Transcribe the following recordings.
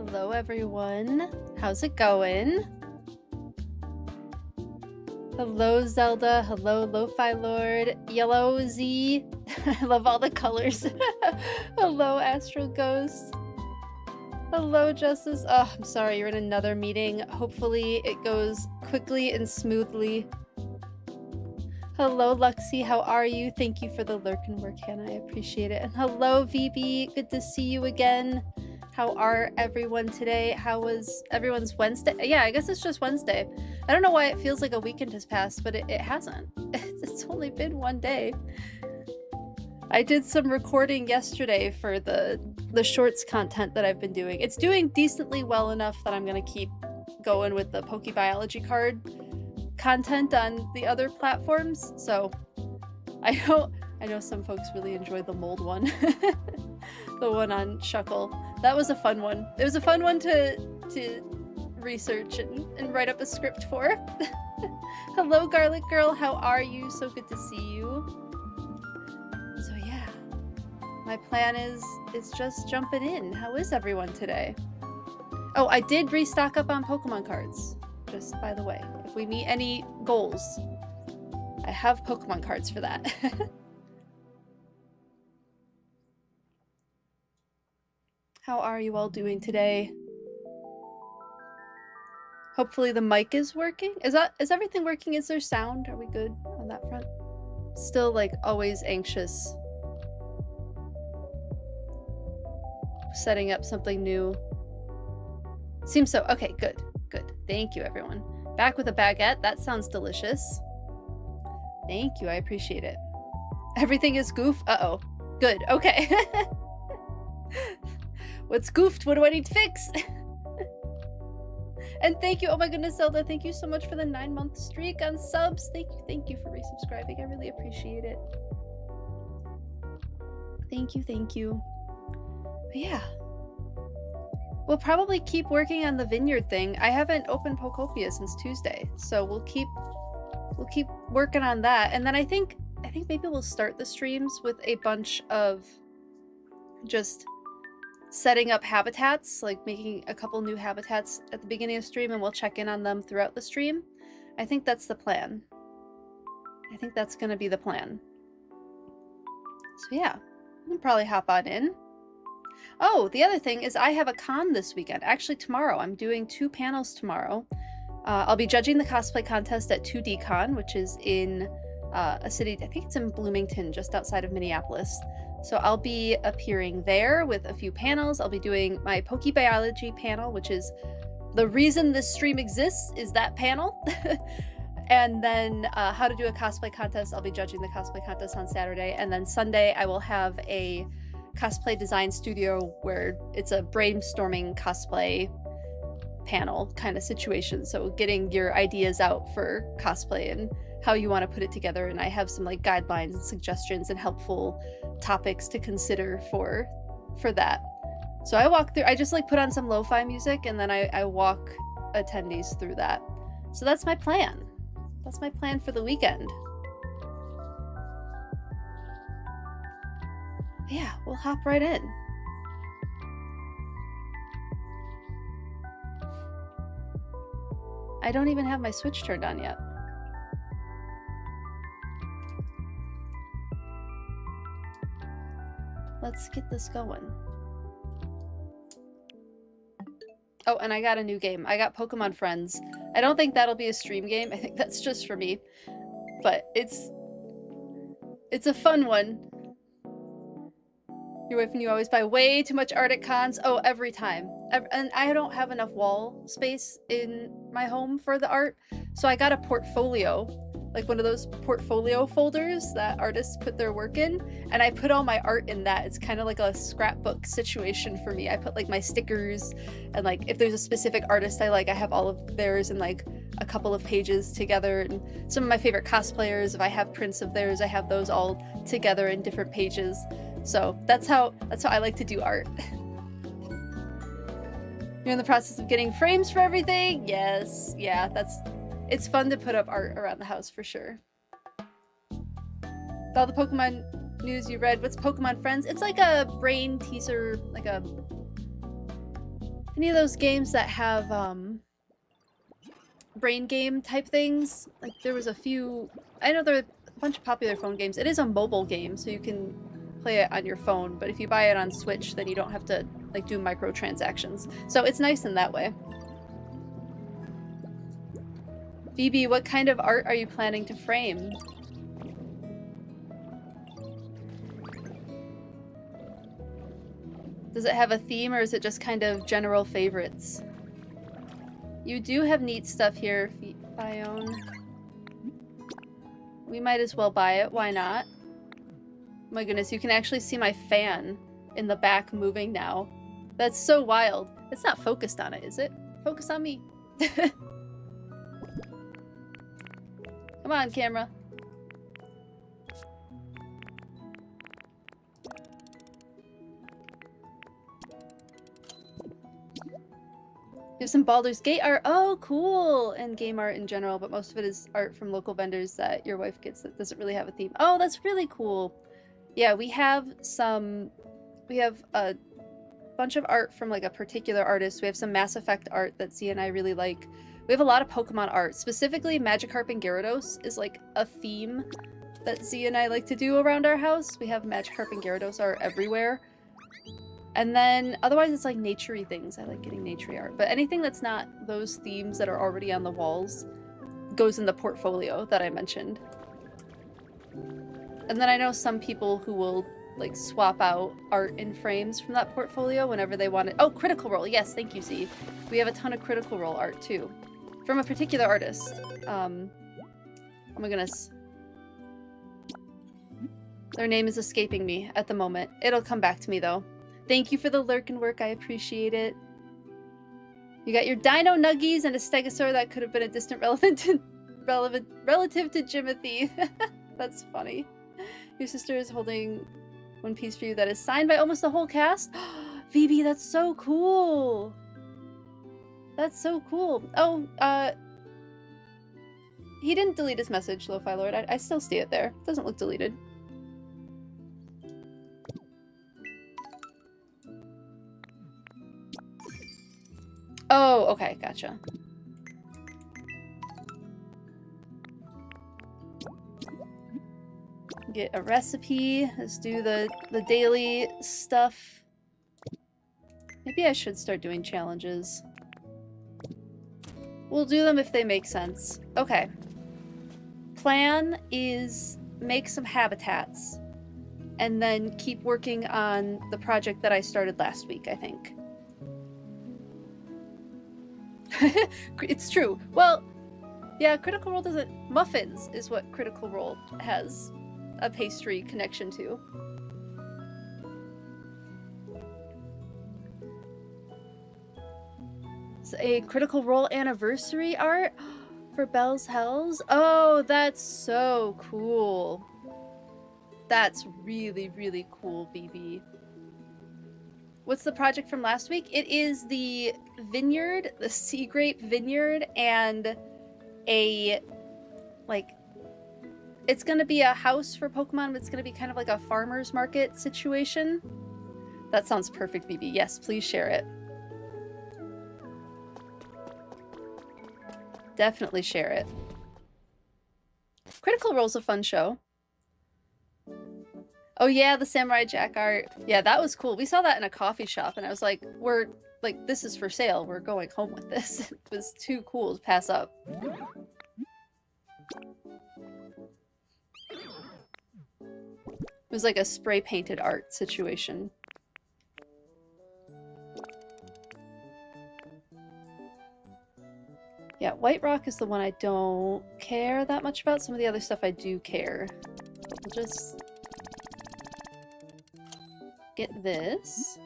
Hello everyone, how's it going? Hello Zelda, hello Lo-Fi Lord, Yellow Z, I love all the colors. Hello Astral Ghost. Hello Justice. Oh, I'm sorry, you're in another meeting. Hopefully it goes quickly and smoothly. Hello Luxie, how are you? Thank you for the lurk and work, Hannah, I appreciate it. And hello VB, good to see you again. How are everyone today? How was everyone's Wednesday? Yeah, I guess it's just Wednesday. I don't know why it feels like a weekend has passed, but it hasn't. It's only been one day. I did some recording yesterday for the shorts content that I've been doing. It's doing decently well enough that I'm gonna keep going with the PokeBiology card content on the other platforms. So I know some folks really enjoyed the mold one. The one on Shuckle. That was a fun one. It was a fun one to research and write up a script for. Hello Garlic Girl, how are you? So good to see you. So yeah, my plan is just jumping in. How is everyone today? Oh, I did restock up on Pokemon cards, just by the way. If we meet any goals, I have Pokemon cards for that. How are you all doing today? Hopefully the mic is working. Is everything working? Is there sound? Are we good on that front? Still like always anxious. Setting up something new. Seems so. Okay, good. Good. Thank you, everyone. Back with a baguette. That sounds delicious. Thank you. I appreciate it. Everything is goof. Uh-oh. Good. Okay. What's goofed? What do I need to fix? And thank you. Oh my goodness, Zelda. Thank you so much for the 9-month streak on subs. Thank you for resubscribing. I really appreciate it. Thank you. But yeah. We'll probably keep working on the vineyard thing. I haven't opened Pokopia since Tuesday, so we'll keep working on that. And then I think maybe we'll start the streams with a bunch of just setting up habitats, like making a couple new habitats at the beginning of stream, and we'll check in on them throughout the stream. I think that's the plan. I think that's gonna be the plan. So yeah, we can probably hop on in. Oh, the other thing is I have a con this weekend. Actually, tomorrow. I'm doing 2 panels tomorrow. I'll be judging the cosplay contest at 2D Con, which is in a city, I think it's in Bloomington, just outside of Minneapolis. So I'll be appearing there with a few panels. I'll be doing my PokeBiology panel, which is the reason this stream exists, is that panel. And then how to do a cosplay contest. I'll be judging the cosplay contest on Saturday. And then Sunday I will have a cosplay design studio where it's a brainstorming cosplay panel kind of situation. So getting your ideas out for cosplay and how you want to put it together, and I have some like guidelines and suggestions and helpful topics to consider for that. So I just like put on some lo-fi music, and then I walk attendees through that. So that's my plan. That's my plan for the weekend. Yeah, we'll hop right in. I don't even have my Switch turned on yet. Let's get this going. Oh, and I got a new game. I got Pokemon Friends. I don't think that'll be a stream game. I think that's just for me. But it's a fun one. Your wife and you always buy way too much art at cons. Oh, every time. And I don't have enough wall space in my home for the art. So I got a portfolio. Like one of those portfolio folders that artists put their work in, and I put all my art in that. It's kind of like a scrapbook situation for me. I put like my stickers, and like if there's a specific artist I like, I have all of theirs in like a couple of pages together. And some of my favorite cosplayers, if I have prints of theirs, I have those all together in different pages. So that's how I like to do art. You're in the process of getting frames for everything? Yes, yeah, it's fun to put up art around the house for sure. With all the Pokemon news you read, what's Pokemon Friends? It's like a brain teaser, like a Any of those games that have brain game type things. Like there was a few, I know there are a bunch of popular phone games. It is a mobile game, so you can play it on your phone, but if you buy it on Switch, then you don't have to like do microtransactions. So it's nice in that way. Phoebe, what kind of art are you planning to frame? Does it have a theme, or is it just kind of general favorites? You do have neat stuff here, Bione. We might as well buy it. Why not? My goodness, you can actually see my fan in the back moving now. That's so wild. It's not focused on it, is it? Focus on me. Come on, camera. You have some Baldur's Gate art. Oh, cool! And game art in general, but most of it is art from local vendors that your wife gets that doesn't really have a theme. Oh, that's really cool. Yeah, we have a bunch of art from like a particular artist. We have some Mass Effect art that Z and I really like. We have a lot of Pokemon art. Specifically, Magikarp and Gyarados is like a theme that Z and I like to do around our house. We have Magikarp and Gyarados art everywhere. And then otherwise it's like nature-y things. I like getting nature-y art. But anything that's not those themes that are already on the walls goes in the portfolio that I mentioned. And then I know some people who will like swap out art in frames from that portfolio whenever they want it. Oh, Critical Role. Yes, thank you, Z. We have a ton of Critical Role art too. From a particular artist. Oh my goodness. Their name is escaping me at the moment. It'll come back to me though. Thank you for the lurk and work. I appreciate it. You got your Dino Nuggies and a Stegosaur that could have been a distant relative to Jimothy. That's funny. Your sister is holding one piece for you that is signed by almost the whole cast. Phoebe, that's so cool. That's so cool. Oh, he didn't delete his message, Lo-Fi Lord. I still see it there. It doesn't look deleted. Oh, okay, gotcha. Get a recipe. Let's do the daily stuff. Maybe I should start doing challenges. We'll do them if they make sense. Okay. Plan is make some habitats and then keep working on the project that I started last week, I think. It's true. Well, yeah, Critical Role doesn't... Muffins is what Critical Role has a pastry connection to. It's a Critical Role anniversary art for Bell's Hells. Oh, that's so cool. That's really, really cool, BB. What's the project from last week? It is the vineyard, the sea grape vineyard, and a, like, it's gonna be a house for Pokemon, but it's gonna be kind of like a farmer's market situation. That sounds perfect, BB. Yes, please share it. Definitely share it. Critical Role's a fun show. Oh yeah, the Samurai Jack art. Yeah, that was cool. We saw that in a coffee shop and I was like, this is for sale. We're going home with this. It was too cool to pass up. It was like a spray painted art situation. Yeah, White Rock is the one I don't care that much about. Some of the other stuff I do care. We'll just get this.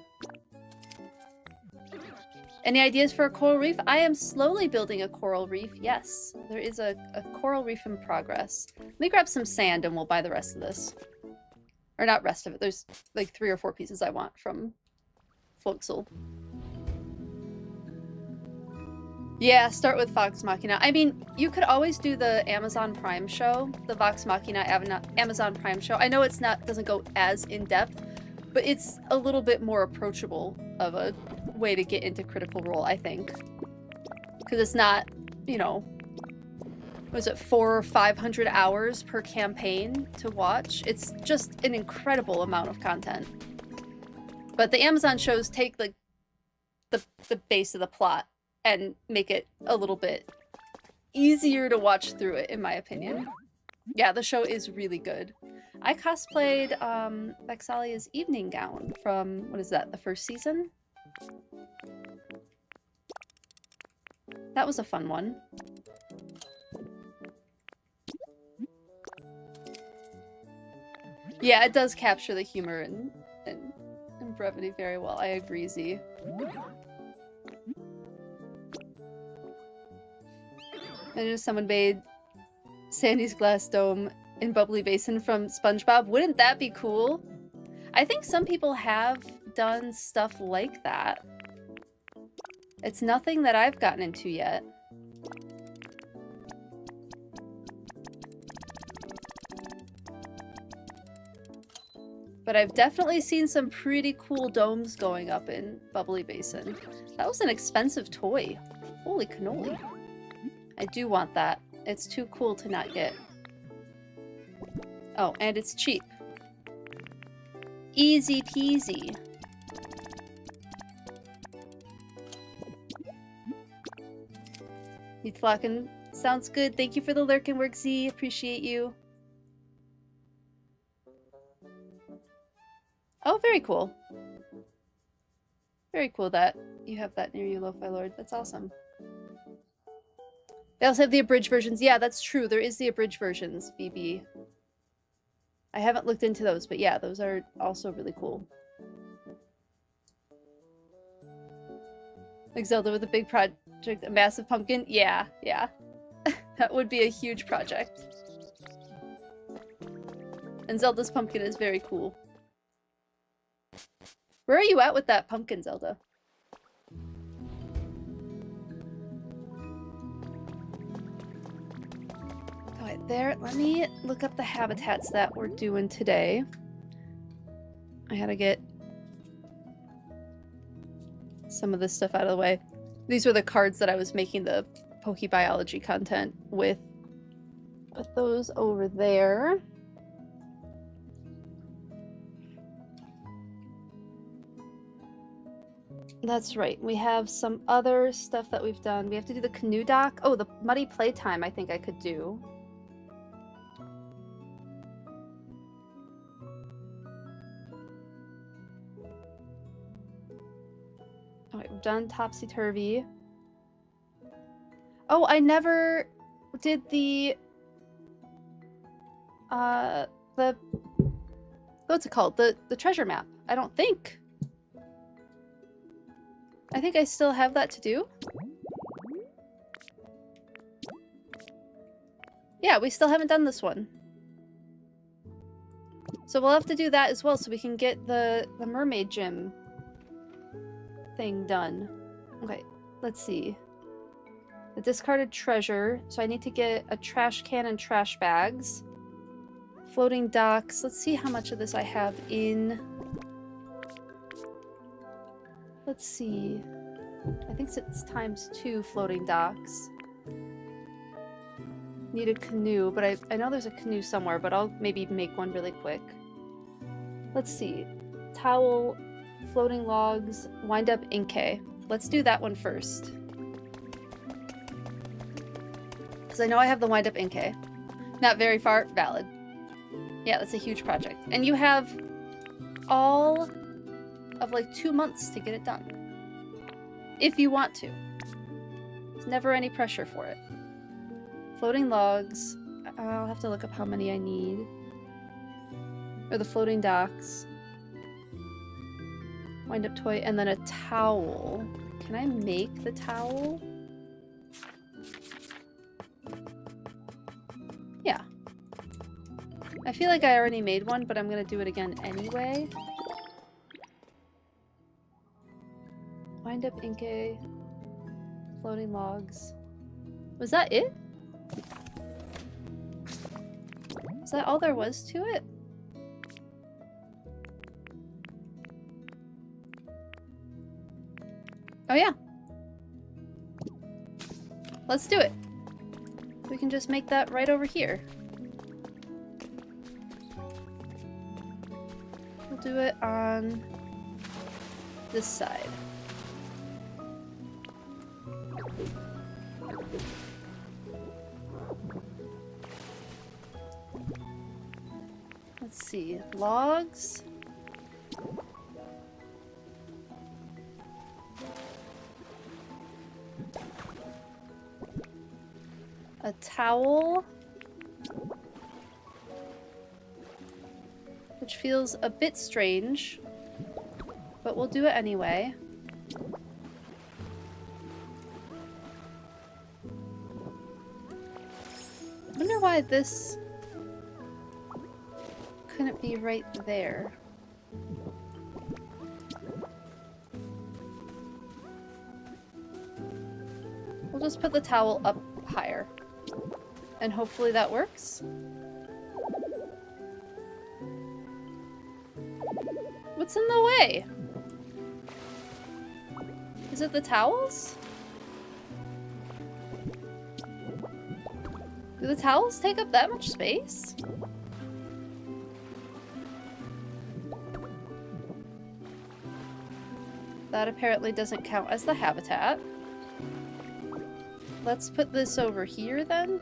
Any ideas for a coral reef? I am slowly building a coral reef. Yes, there is a coral reef in progress. Let me grab some sand and we'll buy the rest of this. Or not rest of it. There's like 3 or 4 pieces I want from Floatzel. Yeah, start with Vox Machina. I mean, you could always do the Amazon Prime show, the Vox Machina Amazon Prime show. I know it's not doesn't go as in depth, but it's a little bit more approachable of a way to get into Critical Role, I think. Because it's not, you know, was it 400 or 500 hours per campaign to watch? It's just an incredible amount of content. But the Amazon shows take like the base of the plot and make it a little bit easier to watch through it, in my opinion. Yeah, the show is really good. I cosplayed Vexalia's evening gown from, what is that, the first season? That was a fun one. Yeah, it does capture the humor and brevity very well. I agree, Z. And if someone made Sandy's glass dome in Bubbly Basin from SpongeBob, wouldn't that be cool? I think some people have done stuff like that. It's nothing that I've gotten into yet. But I've definitely seen some pretty cool domes going up in Bubbly Basin. That was an expensive toy. Holy cannoli. I do want that. It's too cool to not get. Oh, and it's cheap. Easy peasy. Meatflocken, sounds good. Thank you for the lurk and work, Z. Appreciate you. Oh, very cool. Very cool that you have that near you, Lo-Fi Lord. That's awesome. They also have the abridged versions. Yeah, that's true. There is the abridged versions, BB. I haven't looked into those, but yeah, those are also really cool. Like Zelda with a big project, a massive pumpkin? Yeah, yeah. That would be a huge project. And Zelda's pumpkin is very cool. Where are you at with that pumpkin, Zelda? Alright, there. Let me look up the habitats that we're doing today. I had to get some of this stuff out of the way. These were the cards that I was making the PokeBiology content with. Put those over there. That's right. We have some other stuff that we've done. We have to do the canoe dock. Oh, the muddy playtime I think I could do. Alright, we've done topsy-turvy. Oh, I never did the what's it called? The treasure map. I don't think. I think I still have that to do. Yeah, we still haven't done this one. So we'll have to do that as well so we can get the mermaid gym thing done. Okay, let's see. The discarded treasure. So I need to get a trash can and trash bags. Floating docks. Let's see how much of this I have in... Let's see. I think it's ×2 floating docks. Need a canoe, but I know there's a canoe somewhere, but I'll maybe make one really quick. Let's see. Towel, floating logs, wind up Inkay. Let's do that one first. Because I know I have the wind up Inkay. Not very far, valid. Yeah, that's a huge project. And you have all of like 2 months to get it done. If you want to. There's never any pressure for it. Floating logs. I'll have to look up how many I need. Or the floating docks. Wind up toy, and then a towel. Can I make the towel? Yeah. I feel like I already made one, but I'm gonna do it again anyway. Wind up Inkay. Floating logs. Was that it? Is that all there was to it? Oh yeah. Let's do it. We can just make that right over here. We'll do it on this side. Let's see. Logs. A towel. Which feels a bit strange, but we'll do it anyway. I wonder why this couldn't be right there. We'll just put the towel up higher. And hopefully that works. What's in the way? Is it the towels? Do the towels take up that much space? That apparently doesn't count as the habitat. Let's put this over here then.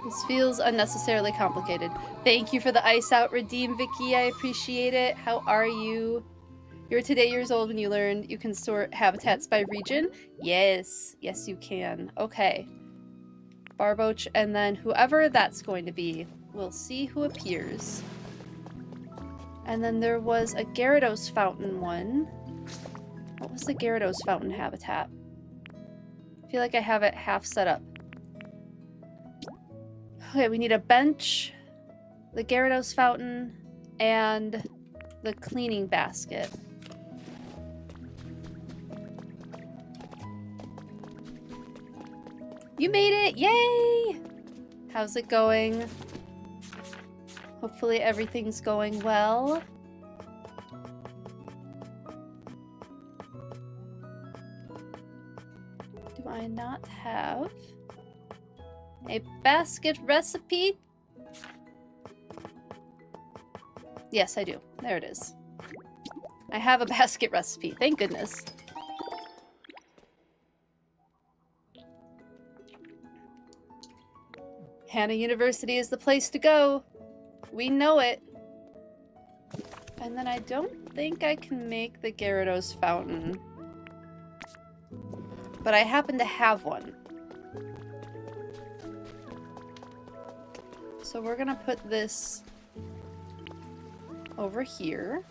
This feels unnecessarily complicated. Thank you for the ice out redeem, Vicky. I appreciate it. How are you? You were today years old when you learned you can sort habitats by region? Yes. Yes, you can. Okay. Barboach, and then whoever that's going to be. We'll see who appears. And then there was a Gyarados fountain one. What was the Gyarados fountain habitat? I feel like I have it half set up. Okay, we need a bench, the Gyarados fountain, and the cleaning basket. You made it! Yay! How's it going? Hopefully everything's going well. Do I not have a basket recipe? Yes, I do. There it is. I have a basket recipe. Thank goodness. Hannah University is the place to go. We know it. And then I don't think I can make the Gyarados fountain. But I happen to have one. So we're gonna put this over here.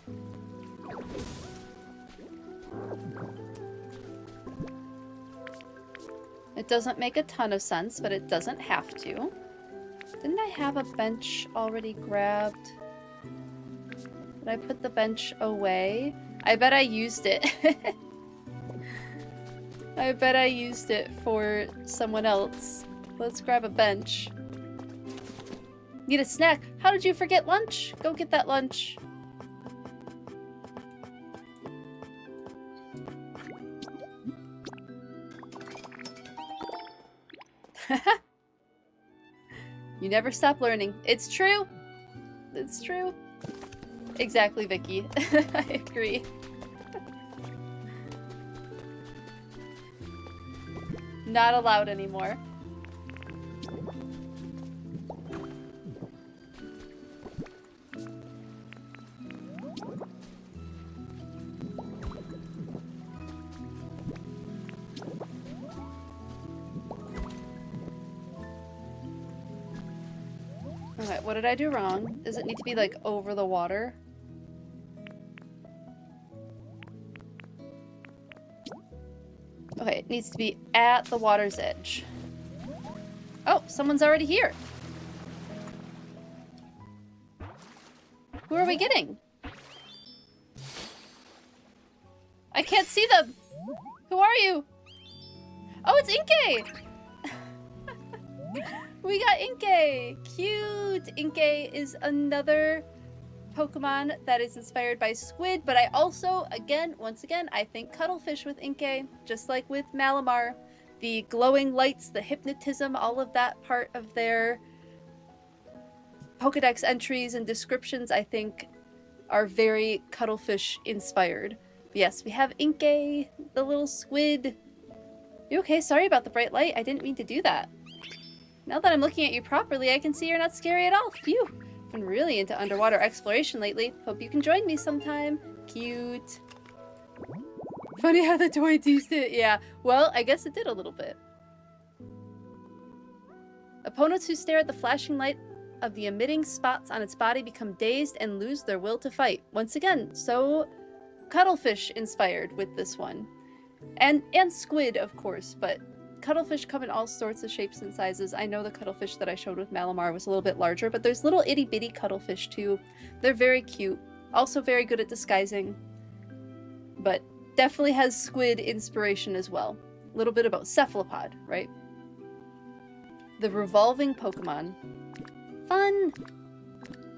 It doesn't make a ton of sense, but it doesn't have to. Didn't I have a bench already grabbed? Did I put the bench away? I bet I used it. I bet I used it for someone else. Let's grab a bench. Need a snack? How did you forget lunch? Go get that lunch. You never stop learning. It's true. It's true. Exactly, Vicky. I agree. Not allowed anymore. Okay, what did I do wrong? Does it need to be, like, over the water? Okay, it needs to be at the water's edge. Oh, someone's already here. Who are we getting? I can't see them. Who are you? Oh, it's Inkay! We got Inkay! Cute! Inkay is another Pokemon that is inspired by squid, but I also, once again, I think cuttlefish with Inkay, just like with Malamar. The glowing lights, the hypnotism, all of that part of their Pokedex entries and descriptions, I think, are very cuttlefish inspired. But yes, we have Inkay, the little squid. You okay? Sorry about the bright light. I didn't mean to do that. Now that I'm looking at you properly, I can see you're not scary at all. Phew! Been really into underwater exploration lately. Hope you can join me sometime. Cute. Funny how the toy teased it. Yeah, well, I guess it did a little bit. Opponents who stare at the flashing light of the emitting spots on its body become dazed and lose their will to fight. Once again, so cuttlefish inspired with this one. And squid, of course, but cuttlefish come in all sorts of shapes and sizes. I know the cuttlefish that I showed with Malamar was a little bit larger, but there's little itty bitty cuttlefish too. They're very cute. Also very good at disguising. But definitely has squid inspiration as well. A little bit about cephalopod, right? The revolving Pokemon. Fun!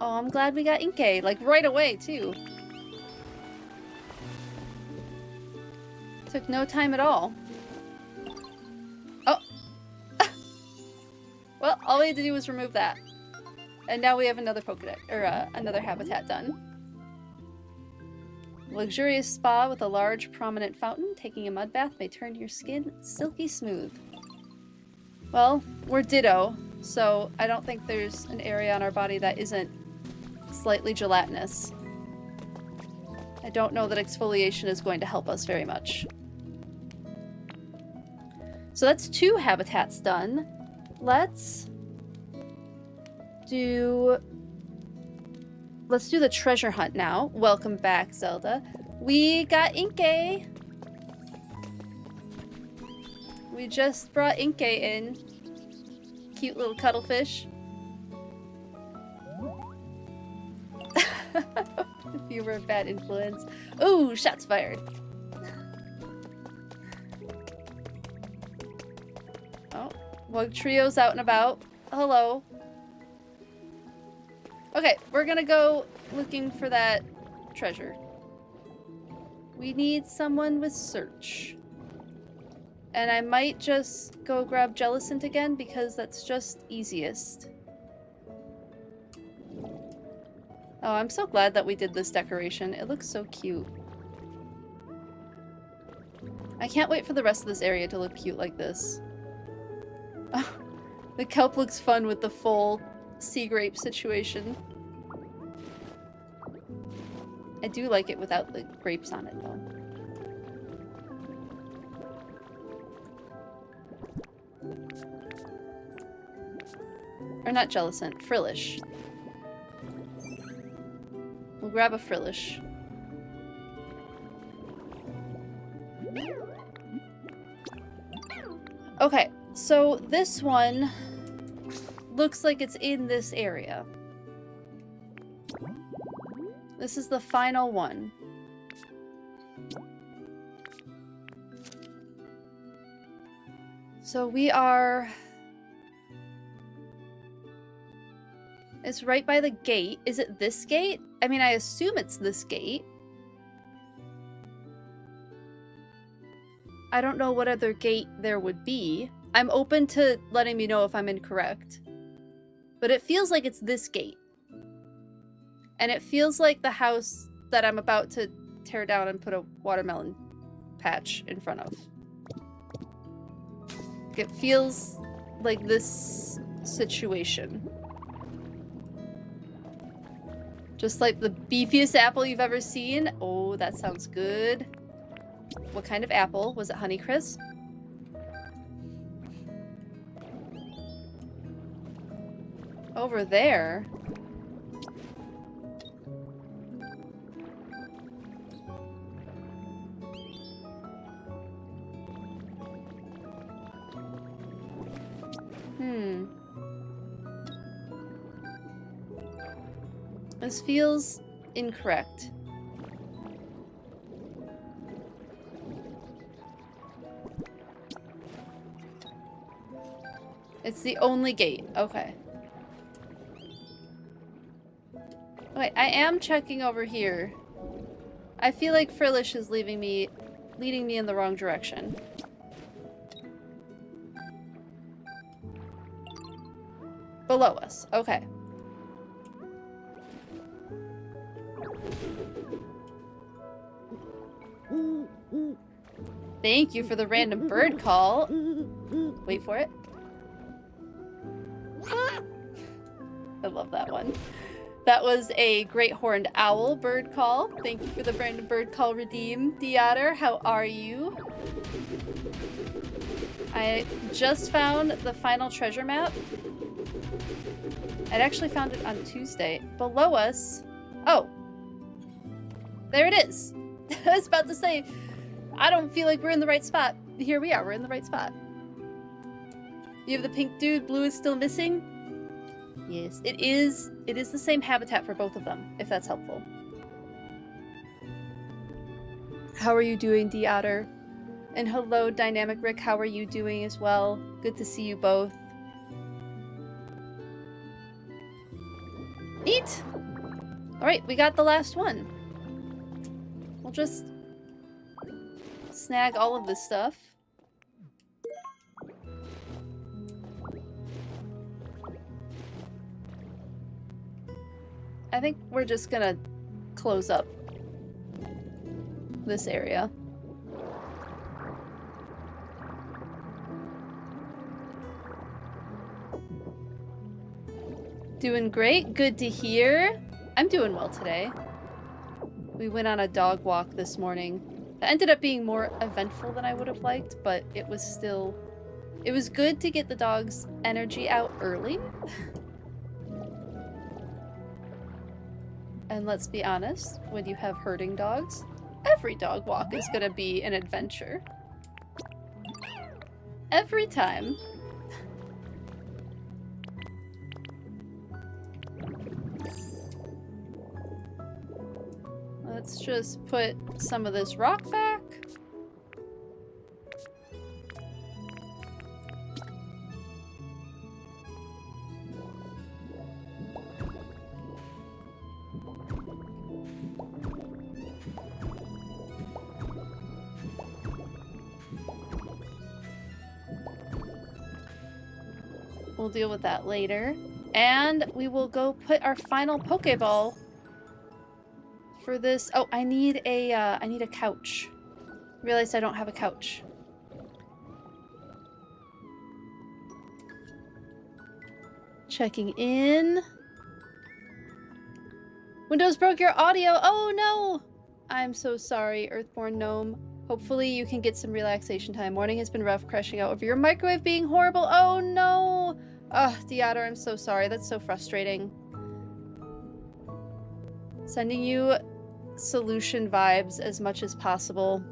Oh, I'm glad we got Inkay, like right away too. Took no time at all. Oh! Well, all we had to do was remove that. And now we have another Pokedex, or another habitat done. Luxurious spa with a large, prominent fountain. Taking a mud bath may turn your skin silky smooth. Well, we're Ditto, so I don't think there's an area on our body that isn't slightly gelatinous. I don't know that exfoliation is going to help us very much. So that's 2 habitats done. Let's do the treasure hunt now. Welcome back, Zelda. We got Inkay. We just brought Inkay in. Cute little cuttlefish. If you were a bad influence. Ooh, shots fired. Oh, well, trio's out and about. Hello. Okay, we're gonna go looking for that treasure. We need someone with search. And I might just go grab Jellicent again because that's just easiest. Oh, I'm so glad that we did this decoration. It looks so cute. I can't wait for the rest of this area to look cute like this. Oh, the kelp looks fun with the full sea grape situation. I do like it without the grapes on it though. Or not Jellicent, Frillish. We'll grab a Frillish. Okay, so this one looks like it's in this area. This is the final one. So we are... It's right by the gate. Is it this gate? I mean, I assume it's this gate. I don't know what other gate there would be. I'm open to letting me know if I'm incorrect. But it feels like it's this gate. And it feels like the house that I'm about to tear down and put a watermelon patch in front of. It feels like this situation. Just like the beefiest apple you've ever seen. Oh, that sounds good. What kind of apple? Was it Honeycrisp? Over there. This feels incorrect. It's the only gate. Okay. Wait, I am checking over here. I feel like Frillish is leading me in the wrong direction. Below us. Okay. Thank you for the random bird call. Wait for it. I love that one. That was a great horned owl bird call. Thank you for the random bird call redeem. Deotter, how are you? I just found the final treasure map. I'd actually found it on Tuesday. Below us. Oh. There it is. I was about to say, I don't feel like we're in the right spot. Here we are. We're in the right spot. You have the pink dude. Blue is still missing. Yes, it is the same habitat for both of them, if that's helpful. How are you doing, Deotter? And hello, Dynamic Rick, how are you doing as well? Good to see you both. Neat! Alright, we got the last one. We'll just snag all of this stuff. I think we're just gonna close up this area. Doing great. Good to hear. I'm doing well today. We went on a dog walk this morning. It ended up being more eventful than I would have liked, but it was good to get the dog's energy out early. And let's be honest, when you have herding dogs, every dog walk is gonna be an adventure. Every time. Let's just put some of this rock back. We'll deal with that later. And we will go put our final Pokeball for this. Oh, I need a couch. Realized I don't have a couch. Checking in. Windows broke your audio. Oh no! I'm so sorry, Earthborn Gnome. Hopefully you can get some relaxation time. Morning has been rough, crashing out over your microwave being horrible. Oh no! Ugh, Deotter, I'm so sorry. That's so frustrating. Sending you solution vibes as much as possible.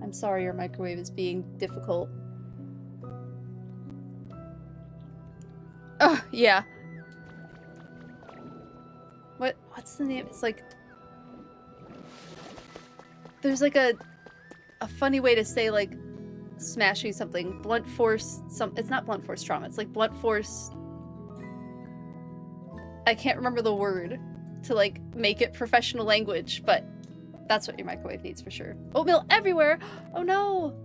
I'm sorry your microwave is being difficult. Oh, yeah. What's the name? It's like... There's like a funny way to say like smashing something. Blunt force it's not blunt force trauma. It's like blunt force. I can't remember the word to like make it professional language, but that's what your microwave needs for sure. Oatmeal everywhere. Oh no.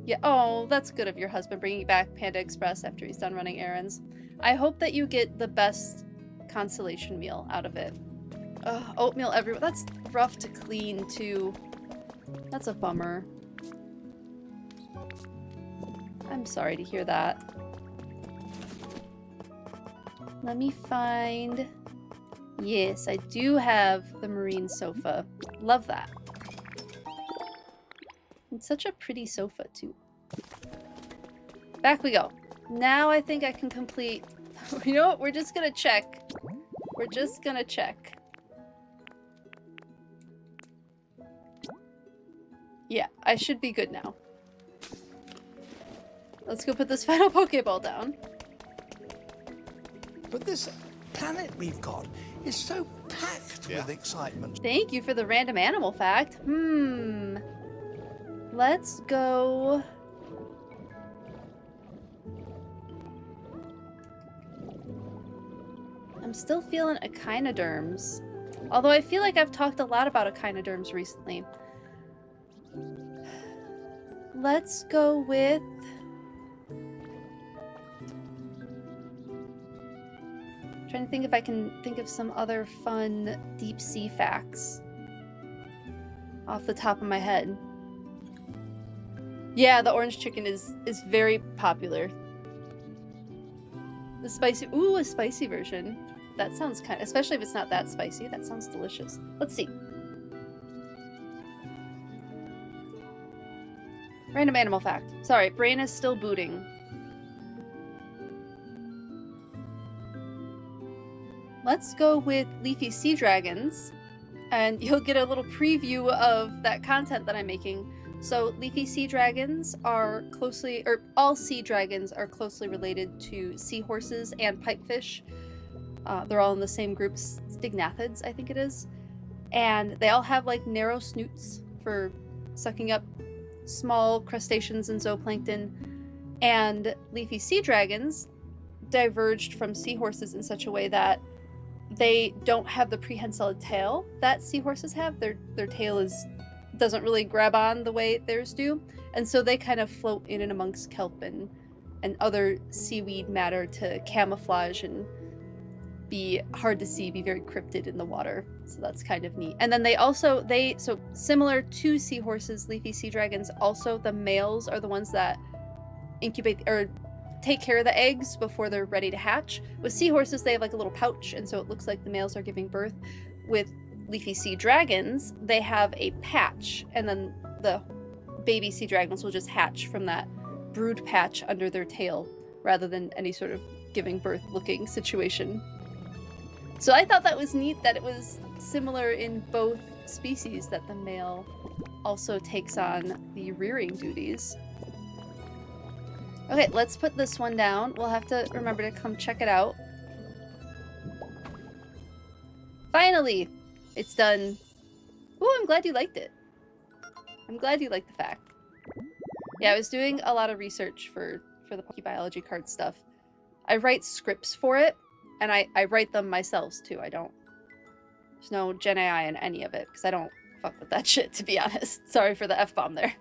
Yeah. Oh, that's good of your husband bringing back Panda Express after he's done running errands. I hope that you get the best consolation meal out of it. Oatmeal everywhere. That's rough to clean too. That's a bummer. I'm sorry to hear that. Let me find... Yes, I do have the marine sofa. Love that. It's such a pretty sofa, too. Back we go. Now I think I can complete... You know what? We're just gonna check. We're just gonna check. Yeah, I should be good now. Let's go put this final Pokeball down. But this planet we've got is so packed with excitement. Thank you for the random animal fact. Let's go... I'm still feeling echinoderms. Although I feel like I've talked a lot about echinoderms recently. Let's go with... trying to think if I can think of some other fun deep sea facts off the top of my head. Yeah, the orange chicken is very popular. The spicy, ooh, a spicy version. That sounds kind of, especially if it's not that spicy, that sounds delicious. Let's see. Random animal fact. Sorry, brain is still booting. Let's go with leafy sea dragons, and you'll get a little preview of that content that I'm making. So leafy sea dragons are closely, or all sea dragons are closely related to seahorses and pipefish. They're all in the same group, Stignathids, I think it is. And they all have like narrow snoots for sucking up small crustaceans and zooplankton. And leafy sea dragons diverged from seahorses in such a way that they don't have the prehensile tail that seahorses have. Their tail doesn't really grab on the way theirs do, and so they kind of float in and amongst kelp and other seaweed matter to camouflage and be hard to see, be very cryptid in the water. So that's kind of neat. And then so similar to seahorses, leafy sea dragons, also the males are the ones that incubate or take care of the eggs before they're ready to hatch. With seahorses, they have like a little pouch, and so it looks like the males are giving birth. With leafy sea dragons, they have a patch, and then the baby sea dragons will just hatch from that brood patch under their tail, rather than any sort of giving birth looking situation. So I thought that was neat that it was similar in both species, that the male also takes on the rearing duties. Okay, let's put this one down. We'll have to remember to come check it out. Finally! It's done. Ooh, I'm glad you liked it. I'm glad you liked the fact. Yeah, I was doing a lot of research for the PokeBiology card stuff. I write scripts for it, and I write them myself too. There's no Gen AI in any of it, because I don't fuck with that shit, to be honest. Sorry for the F-bomb there.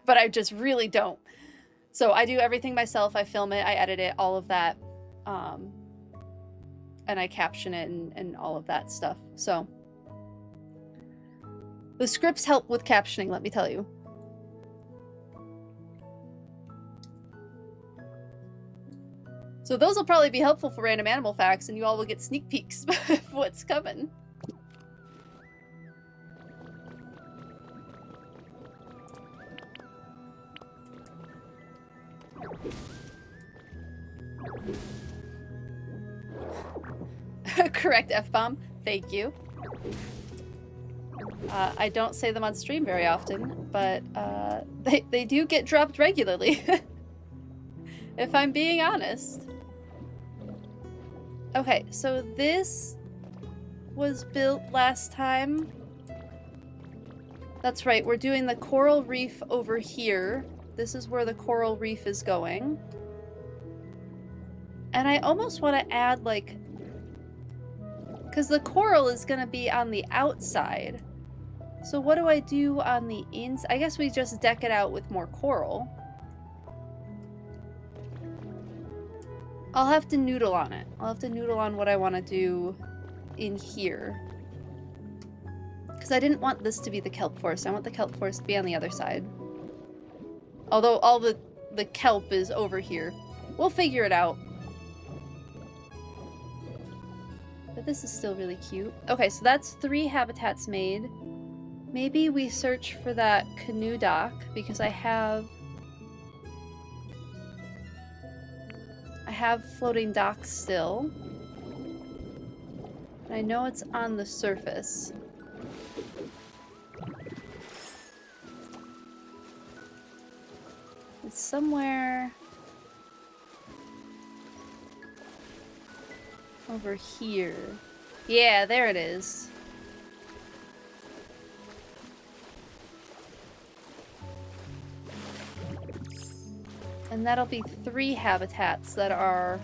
But I just really don't. So I do everything myself. I film it, I edit it, all of that. And I caption it and all of that stuff. So the scripts help with captioning, let me tell you. So those will probably be helpful for random animal facts, and you all will get sneak peeks of what's coming. Correct F-bomb. Thank you. I don't say them on stream very often, but they do get dropped regularly. If I'm being honest. Okay, so this was built last time. That's right, we're doing the coral reef over here. This is where the coral reef is going. And I almost want to add, like... because the coral is going to be on the outside. So what do I do on the inside? I guess we just deck it out with more coral. I'll have to noodle on it. I'll have to noodle on what I want to do in here. Because I didn't want this to be the kelp forest. I want the kelp forest to be on the other side. Although all the kelp is over here. We'll figure it out. But this is still really cute. Okay, so that's 3 habitats made. Maybe we search for that canoe dock, because I have floating docks still. And I know it's on the surface. It's somewhere over here. Yeah, there it is. And that'll be 3 habitats that are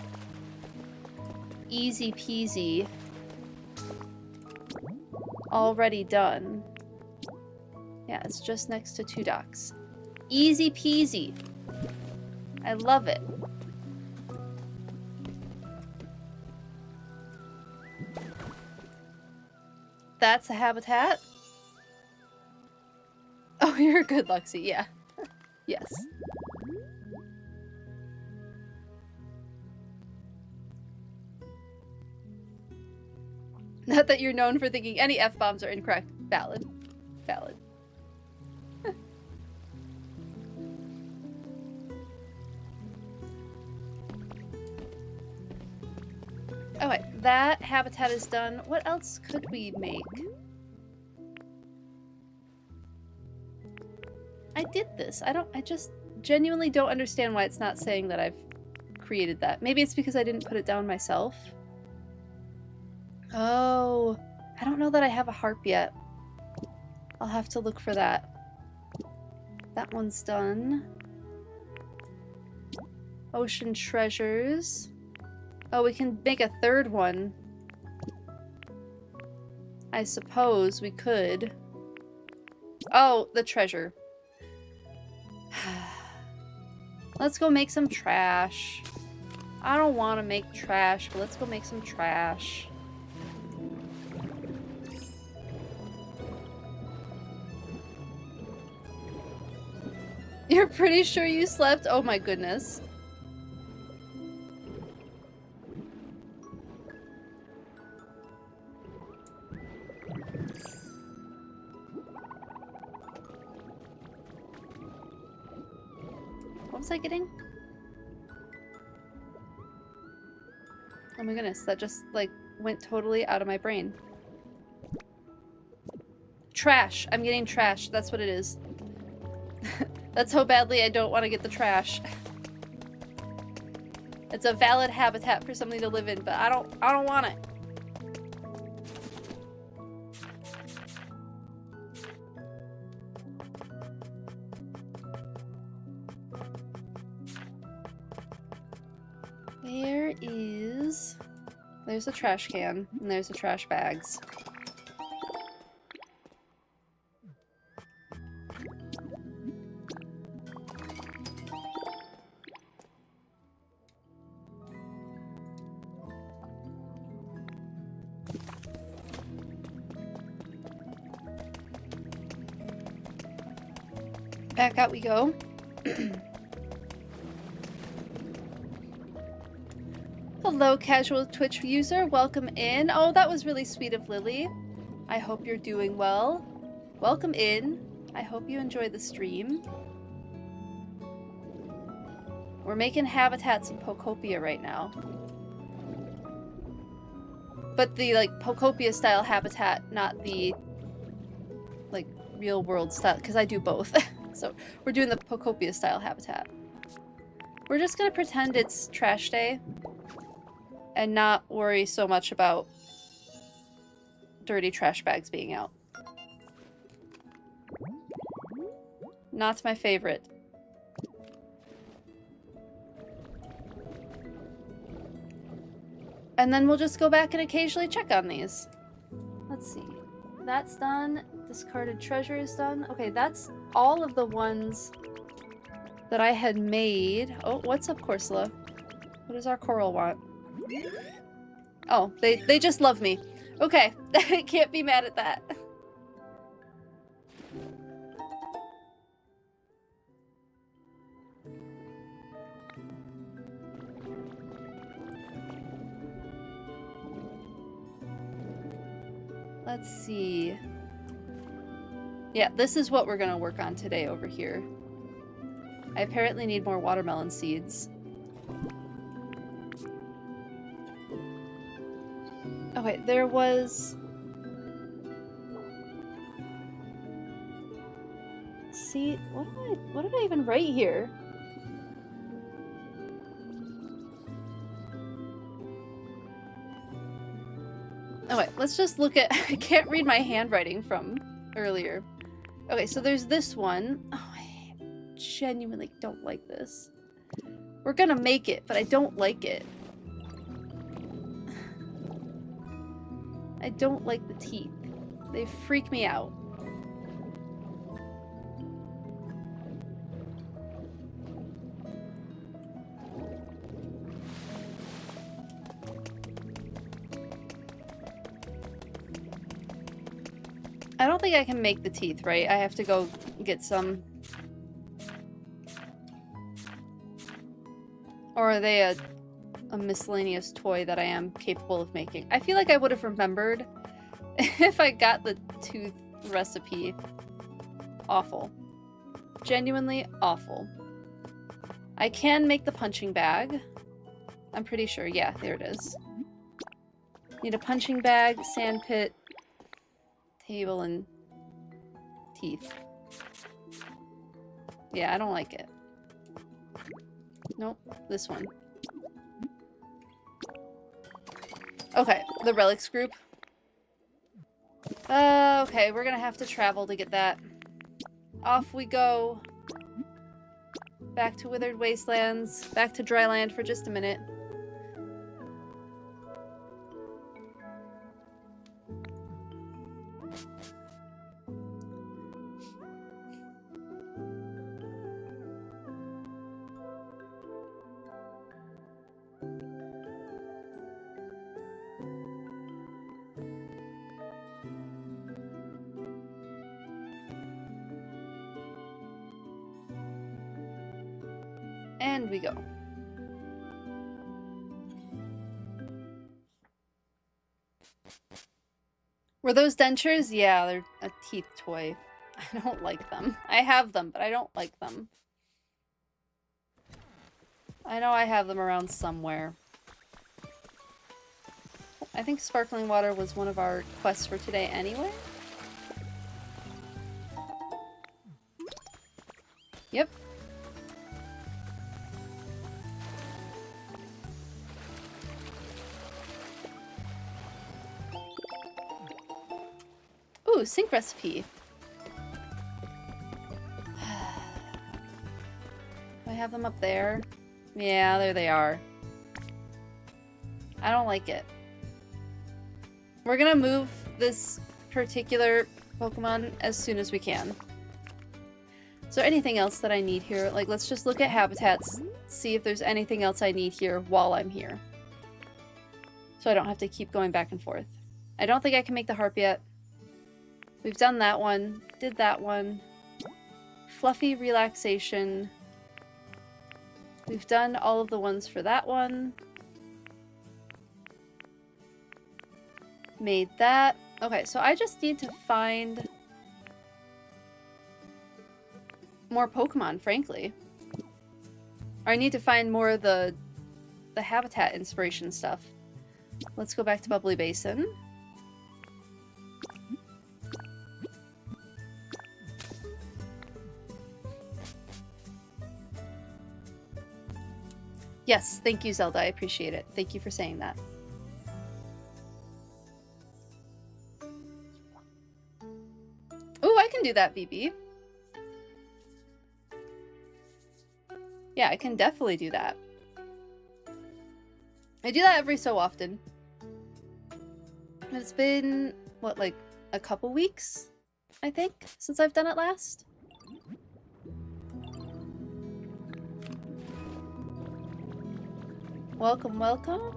easy peasy already done. Yeah, it's just next to 2 docks. Easy peasy. I love it. That's a habitat? Oh, you're good, Luxie. Yeah. Yes. Not that you're known for thinking any F-bombs are incorrect. Valid. Valid. Okay, that habitat is done. What else could we make? I did this. I just genuinely don't understand why it's not saying that I've created that. Maybe it's because I didn't put it down myself. Oh, I don't know that I have a harp yet. I'll have to look for that. That one's done. Ocean treasures. Oh, we can make a third one. I suppose we could. Oh, the treasure. Let's go make some trash. I don't want to make trash, but let's go make some trash. You're pretty sure you slept? Oh my goodness. What was I getting? Oh my goodness, that just like went totally out of my brain. Trash. I'm getting trash. That's what it is. That's how badly I don't want to get the trash. It's a valid habitat for something to live in, but I don't want it. There's a trash can, and there's the trash bags. Back out we go. Hello, casual Twitch user. Welcome in. Oh, that was really sweet of Lily. I hope you're doing well. Welcome in. I hope you enjoy the stream. We're making habitats in Pokopia right now. But the, like, Pokopia style habitat, not the, like, real world style, because I do both. So, we're doing the Pokopia style habitat. We're just gonna pretend it's trash day and not worry so much about dirty trash bags being out. Not my favorite. And then we'll just go back and occasionally check on these. Let's see. That's done. Discarded treasure is done. Okay, that's all of the ones that I had made. Oh, what's up, Corsola? What does our coral want? Oh, they just love me. Okay, I can't be mad at that. Let's see. Yeah, this is what we're gonna work on today over here. I apparently need more watermelon seeds. Okay, there was... See, what did I even write here? Oh wait, let's just look at... I can't read my handwriting from earlier. Okay, so there's this one. Oh, I genuinely don't like this. We're gonna make it, but I don't like it. I don't like the teeth. They freak me out. I don't think I can make the teeth, right? I have to go get some. Or are they a miscellaneous toy that I am capable of making? I feel like I would have remembered if I got the tooth recipe. Awful. Genuinely awful. I can make the punching bag. I'm pretty sure. Yeah, there it is. Need a punching bag, sand pit, table, and teeth. Yeah, I don't like it. Nope, this one. Okay, the relics group. Okay, we're gonna have to travel to get that. Off we go. Back to Withered Wastelands. Back to dry land for just a minute. And we go. Were those dentures? Yeah, they're a teeth toy. I don't like them. I have them, but I don't like them. I know I have them around somewhere. I think sparkling water was one of our quests for today anyway. Yep. Ooh, sync recipe. Do I have them up there? Yeah, there they are. I don't like it. We're gonna move this particular Pokemon as soon as we can. Is there anything else that I need here? Like, let's just look at habitats, see if there's anything else I need here while I'm here. So I don't have to keep going back and forth. I don't think I can make the harp yet. We've done that one. Did that one. Fluffy relaxation. We've done all of the ones for that one. Made that. Okay, so I just need to find more Pokemon, frankly. Or I need to find more of the habitat inspiration stuff. Let's go back to Bubbly Basin. Yes, thank you, Zelda. I appreciate it. Thank you for saying that. Ooh, I can do that, BB. Yeah, I can definitely do that. I do that every so often. It's been, what, like a couple weeks, I think, since I've done it last? Welcome, welcome.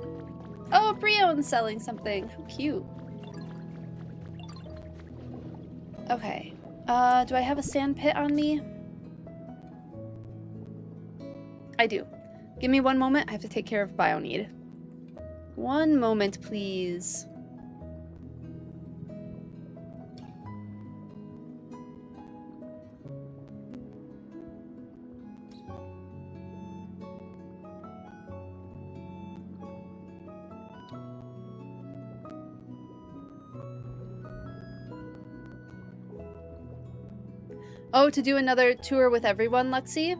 Oh, Brion's selling something. How cute. Okay. Do I have a sand pit on me? I do. Give me one moment. I have to take care of Bioneed. One moment, please. Oh, to do another tour with everyone, Lexi?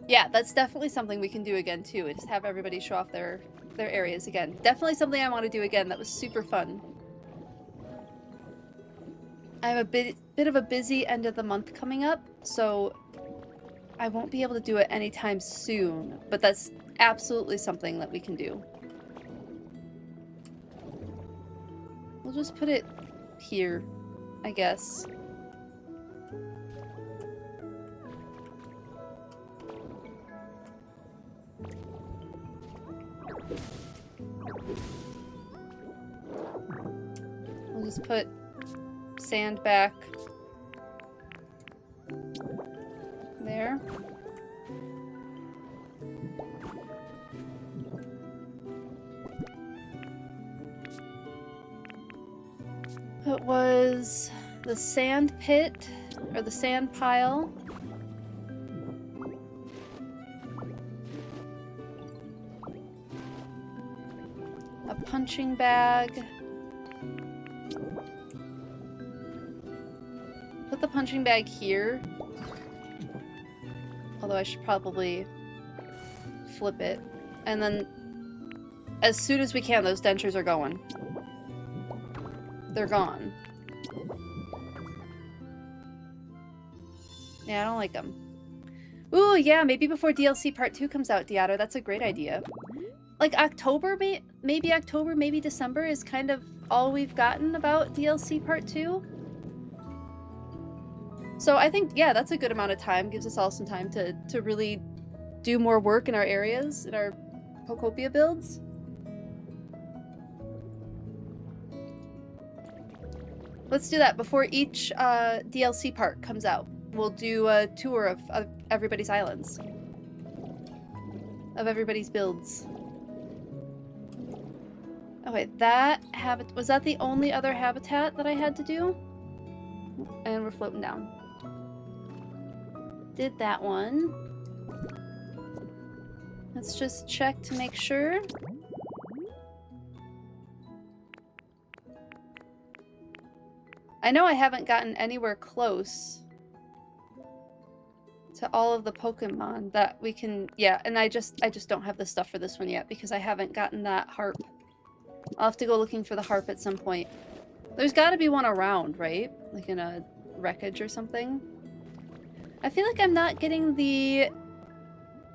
Yeah, that's definitely something we can do again, too. Just have everybody show off their areas again. Definitely something I want to do again. That was super fun. I have a bit of a busy end of the month coming up, so I won't be able to do it anytime soon, but that's absolutely something that we can do. We'll just put it here, I guess. We'll just put sand back there. It was the sand pit, or the sand pile. A punching bag. Put the punching bag here. Although I should probably flip it. And then, as soon as we can, those dentures are going. They're gone. Yeah, I don't like them. Ooh, yeah, maybe before DLC Part 2 comes out, Deato. That's a great idea. Like, October, maybe October, maybe December is kind of all we've gotten about DLC Part 2. So I think, yeah, that's a good amount of time. Gives us all some time to really do more work in our areas, in our Pokopia builds. Let's do that before each DLC part comes out. We'll do a tour of everybody's islands. Of everybody's builds. Okay, was that the only other habitat that I had to do? And we're floating down. Did that one. Let's just check to make sure. I know I haven't gotten anywhere close to all of the Pokemon that we can... Yeah, and I just don't have the stuff for this one yet because I haven't gotten that harp. I'll have to go looking for the harp at some point. There's got to be one around, right? Like in a wreckage or something. I feel like I'm not getting the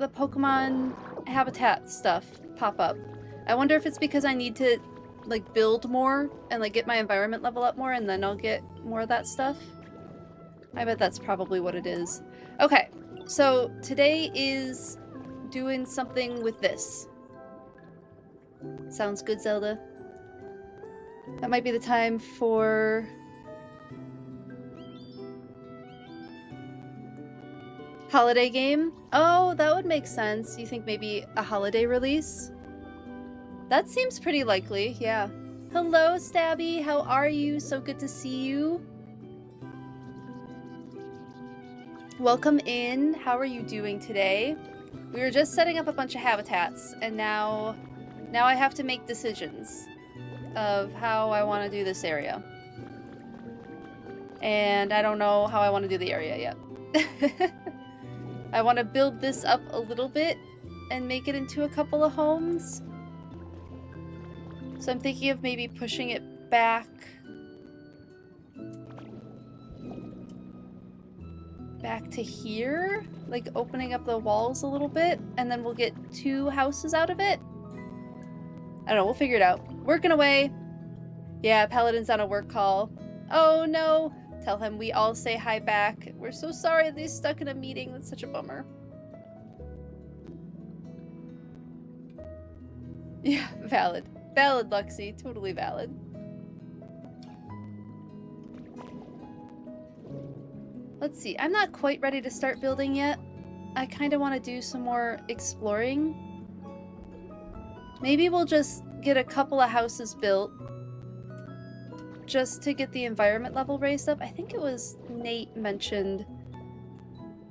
Pokemon habitat stuff pop up. I wonder if it's because I need to like build more and like get my environment level up more and then I'll get more of that stuff. I bet that's probably what it is. Okay, so today is doing something with this. Sounds good, Zelda? That might be the time for... holiday game? Oh, that would make sense. You think maybe a holiday release? That seems pretty likely, yeah. Hello, Stabby. How are you? So good to see you. Welcome in. How are you doing today? We were just setting up a bunch of habitats, and now I have to make decisions of how I want to do this area. And I don't know how I want to do the area yet. I want to build this up a little bit and make it into a couple of homes. So I'm thinking of maybe pushing it back to here, like opening up the walls a little bit, and then we'll get 2 houses out of it. I don't know, we'll figure it out. Working away. Yeah, Paladin's on a work call. Oh no! Tell him we all say hi back. We're so sorry that he's stuck in a meeting. That's such a bummer. Yeah, valid. Valid, Luxie. Totally valid. Let's see. I'm not quite ready to start building yet. I kind of want to do some more exploring. Maybe we'll just get a couple of houses built just to get the environment level raised up. I think it was Nate mentioned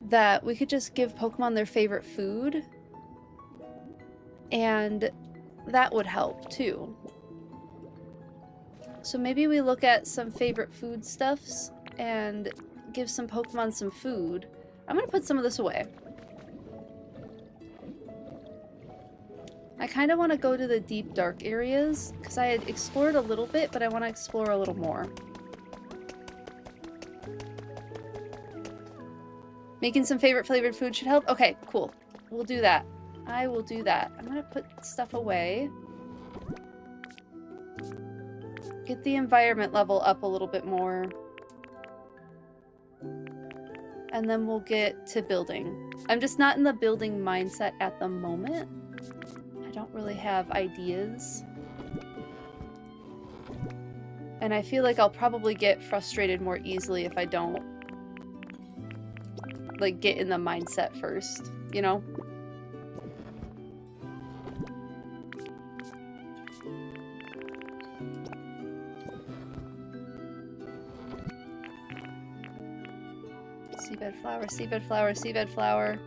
that we could just give Pokemon their favorite food. And that would help too. So maybe we look at some favorite foodstuffs and give some Pokemon some food. I'm gonna put some of this away. I kind of want to go to the deep dark areas because I had explored a little bit, but I want to explore a little more. Making some favorite flavored food should help. Okay, cool. We'll do that. I will do that. I'm gonna put stuff away. Get the environment level up a little bit more. And then we'll get to building. I'm just not in the building mindset at the moment. I don't really have ideas. And I feel like I'll probably get frustrated more easily if I don't, like, get in the mindset first, you know? Seabed flower, seabed flower, seabed flower.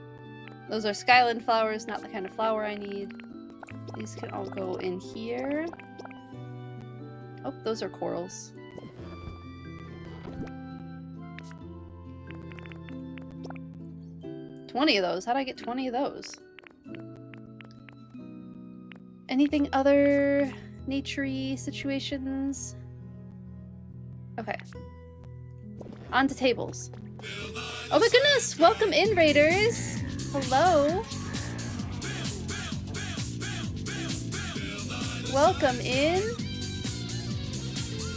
Those are skyland flowers, not the kind of flower I need. These can all go in here. Oh, those are corals. $20 of those. How'd I get 20 of those? Anything other nature-y situations? Okay. On to tables. Oh my goodness! Welcome in, Raiders! Hello! Welcome in!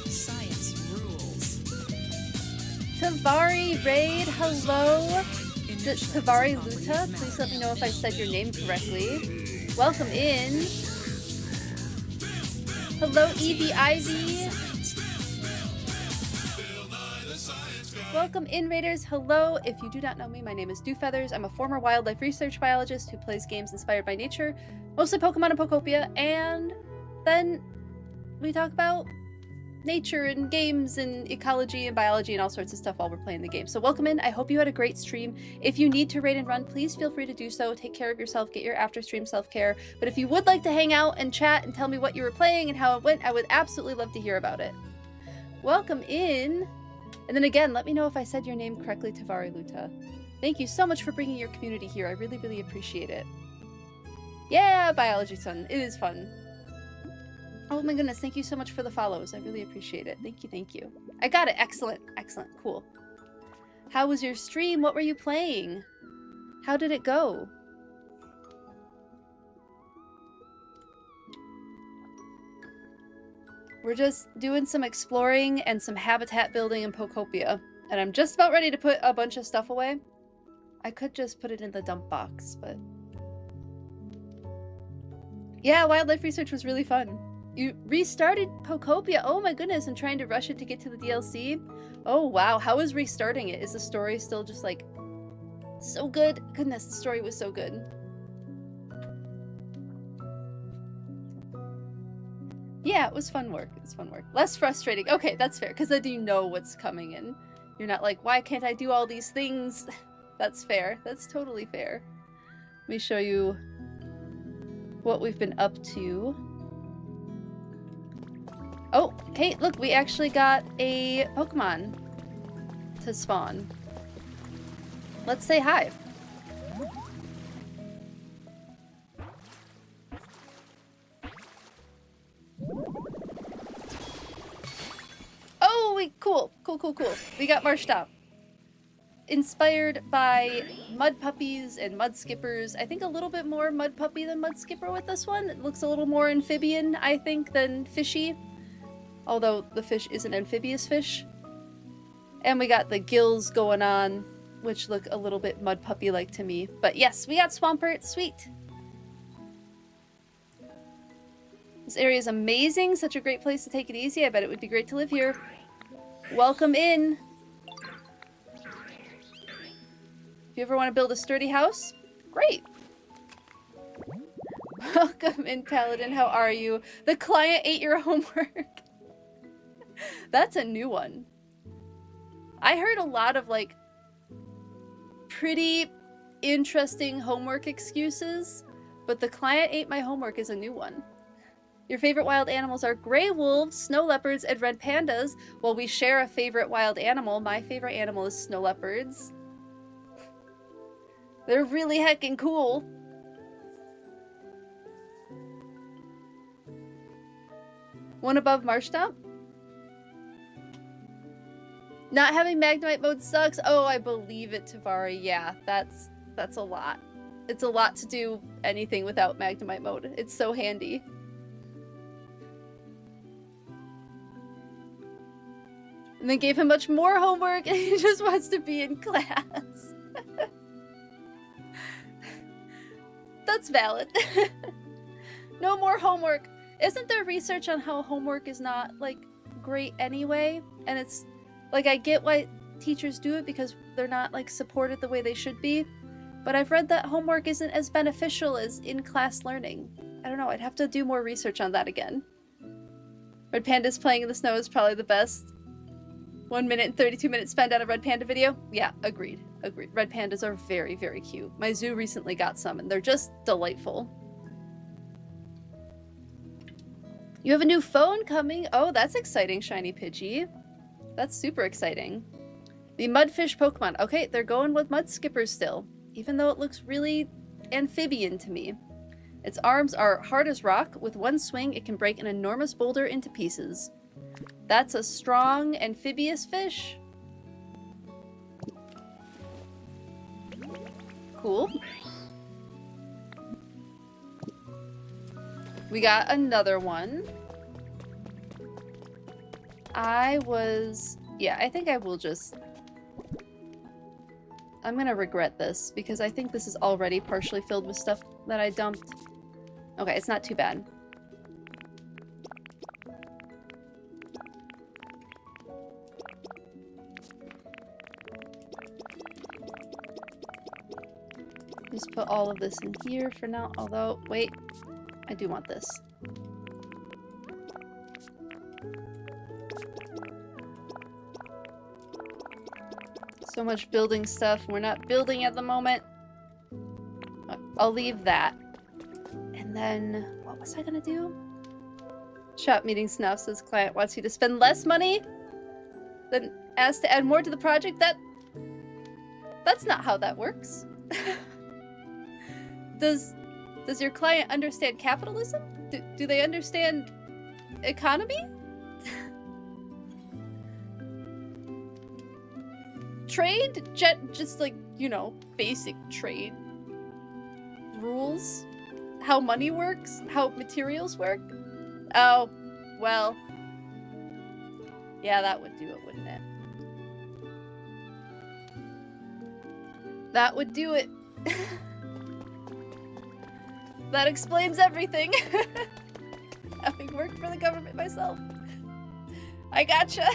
Science rules. Tavari Raid, hello! Tavari Luta, please let me know if I said your name correctly. Welcome in! Hello, Evie Ivy! Welcome in, Raiders. Hello. If you do not know me, my name is Dewfeathers. I'm a former wildlife research biologist who plays games inspired by nature, mostly Pokemon and Pokopia, and then we talk about nature and games and ecology and biology and all sorts of stuff while we're playing the game. So welcome in. I hope you had a great stream. If you need to raid and run, please feel free to do so. Take care of yourself. Get your after stream self-care. But if you would like to hang out and chat and tell me what you were playing and how it went, I would absolutely love to hear about it. Welcome in. And then again, let me know if I said your name correctly, Tavari Luta. Thank you so much for bringing your community here. I really, really appreciate it. Yeah, Biology Sun. It is fun. Oh my goodness, thank you so much for the follows. I really appreciate it. Thank you, thank you. I got it. Excellent, excellent, cool. How was your stream? What were you playing? How did it go? We're just doing some exploring and some habitat building in Pokopia. And I'm just about ready to put a bunch of stuff away. I could just put it in the dump box, but... yeah, wildlife research was really fun. You restarted Pokopia. Oh my goodness, and trying to rush it to get to the DLC. Oh wow, how is restarting it? Is the story still just like so good? Goodness, the story was so good. Yeah, it was fun work. It was fun work. Less frustrating. Okay, that's fair, because then you know what's coming and you're not like, why can't I do all these things? That's fair. That's totally fair. Let me show you what we've been up to. Oh, hey, look, we actually got a Pokemon to spawn. Let's say hi. Oh, cool. We got Marshtomp. Inspired by mud puppies and mud skippers. I think a little bit more mud puppy than mud skipper with this one. It looks a little more amphibian, I think, than fishy. Although the fish is an amphibious fish. And we got the gills going on, which look a little bit mud puppy-like to me. But yes, we got Swampert. Sweet. This area is amazing. Such a great place to take it easy. I bet it would be great to live here. Welcome in. If you ever want to build a sturdy house, great. Welcome in, Paladin. How are you? The client ate your homework. That's a new one. I heard a lot of, like, pretty interesting homework excuses, but the client ate my homework is a new one. Your favorite wild animals are gray wolves, snow leopards, and red pandas. Well, we share a favorite wild animal. My favorite animal is snow leopards. They're really heckin' cool. One above Marshtomp? Not having Magnemite mode sucks. Oh, I believe it, Tavari. Yeah, that's a lot. It's a lot to do anything without Magnemite mode. It's so handy. And then gave him much more homework, and he just wants to be in class. That's valid. No more homework. Isn't there research on how homework is not, like, great anyway? And it's, like, I get why teachers do it because they're not, like, supported the way they should be. But I've read that homework isn't as beneficial as in-class learning. I don't know, I'd have to do more research on that again. Red Pandas playing in the snow is probably the best. 1 minute and 32 minutes spent on a Red Panda video? Yeah, agreed. Agreed. Red Pandas are very, very cute. My zoo recently got some, and they're just delightful. You have a new phone coming? Oh, that's exciting, Shiny Pidgey. That's super exciting. The Mudfish Pokemon. Okay, they're going with Mud Skippers still, even though it looks really amphibian to me. Its arms are hard as rock. With one swing, it can break an enormous boulder into pieces. That's a strong amphibious fish. Cool. We got another one. Yeah, I think I will just... I'm gonna regret this, because I think this is already partially filled with stuff that I dumped. Okay, it's not too bad. Just put all of this in here for now, although, wait, I do want this. So much building stuff. We're not building at the moment. I'll leave that. And then, what was I gonna do? Shop meeting snuff says client wants you to spend less money than asked to add more to the project. That's not how that works. Does your client understand capitalism? Do they understand economy? Trade? Just like, you know, basic trade rules? How money works? How materials work? Oh, well. Yeah, that would do it, wouldn't it? That would do it. That explains everything. Having worked for the government myself. I gotcha.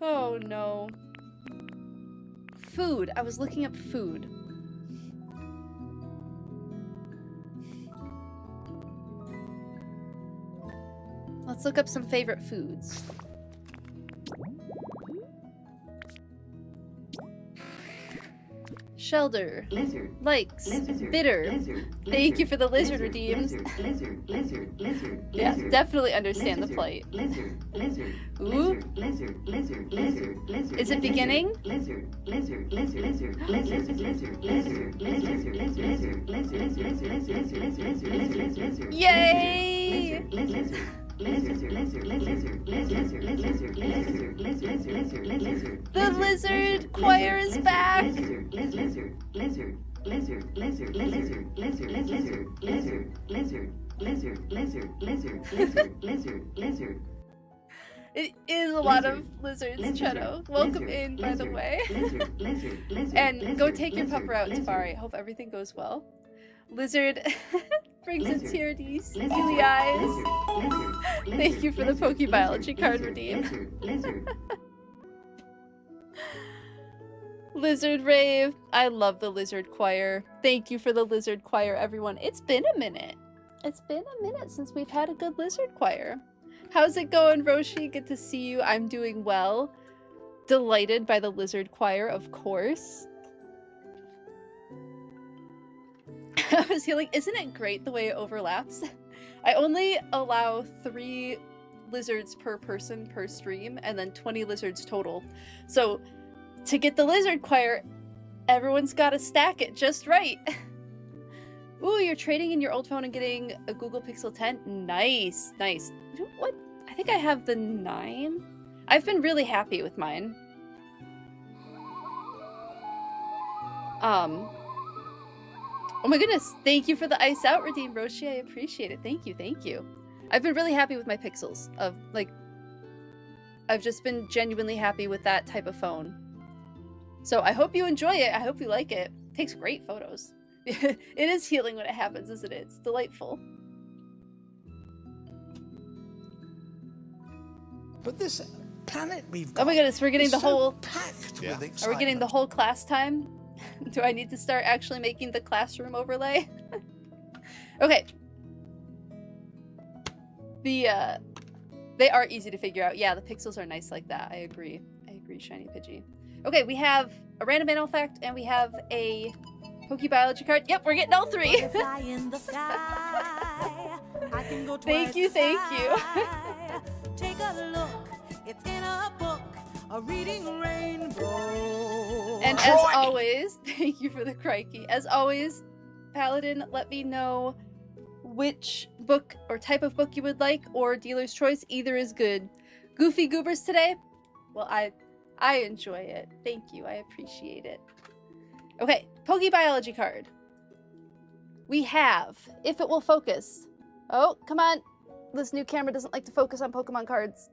Oh no. Food. I was looking up food. Let's look up some favorite foods. Shelder. Lizard. Likes. Lizard. Bitter. Lizard. Thank you for the lizard redeems. Yeah, definitely understand the plight. Ooh. Is it beginning? Yay! The lizard choir is back! It is a lot of lizards, Cheto. Welcome in, by the way. And go take your pupper out, Tafari. Hope everything goes well. Lizard brings a tear to you, steely eyes. Thank you for the PokeBiology card redeem. Lizard rave. I love the lizard choir. Thank you for the lizard choir, everyone. It's been a minute. It's been a minute since we've had a good lizard choir. How's it going, Roshi? Good to see you. I'm doing well. Delighted by the lizard choir, of course. I was healing. Isn't it great the way it overlaps? I only allow 3 lizards per person per stream, and then 20 lizards total. So to get the lizard choir, everyone's got to stack it just right. Ooh, you're trading in your old phone and getting a Google Pixel 10? Nice, nice. What? I think I have the 9. I've been really happy with mine. Oh my goodness, thank you for the ice out redeem, Roshi. I appreciate it. Thank you, thank you. I've been really happy with my Pixels. I've just been genuinely happy with that type of phone. So I hope you enjoy it. I hope you like it. It takes great photos. It is healing when it happens, isn't it? It's delightful. But this planet we've got. Oh my goodness, we're getting the whole. Packed Yeah. with excitement. Are we getting the whole class time? Do I need to start actually making the classroom overlay? Okay. They are easy to figure out. Yeah, the pixels are nice like that. I agree. I agree, Shiny Pidgey. Okay, we have a random animal fact and we have a PokeBiology card. Yep, we're getting all three. Thank you, thank you. Take a look, it's in a book, a reading rainbow. And as always, thank you for the crikey. As always, Paladin, let me know which book or type of book you would like, or dealer's choice. Either is good. Goofy Goobers today? Well, I enjoy it. Thank you. I appreciate it. Okay, PokeBiology card. We have, if it will focus. Oh, come on. This new camera doesn't like to focus on Pokemon cards.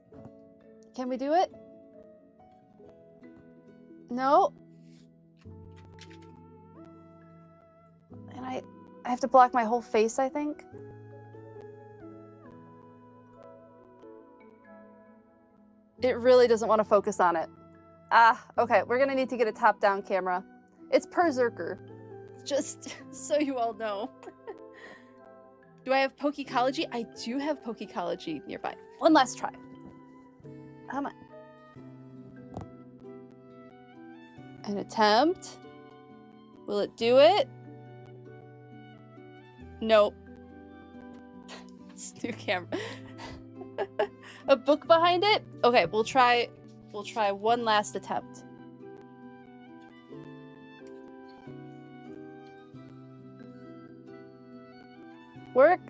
Can we do it? No. And I have to block my whole face, I think. It really doesn't want to focus on it. Ah, okay, we're gonna need to get a top-down camera. It's Berserker, just so you all know. Do I have PokeBiology? I do have PokeBiology nearby. One last try. Come on. An attempt. Will it do it? Nope. It's new camera. A book behind it? Okay, we'll try one last attempt. Work?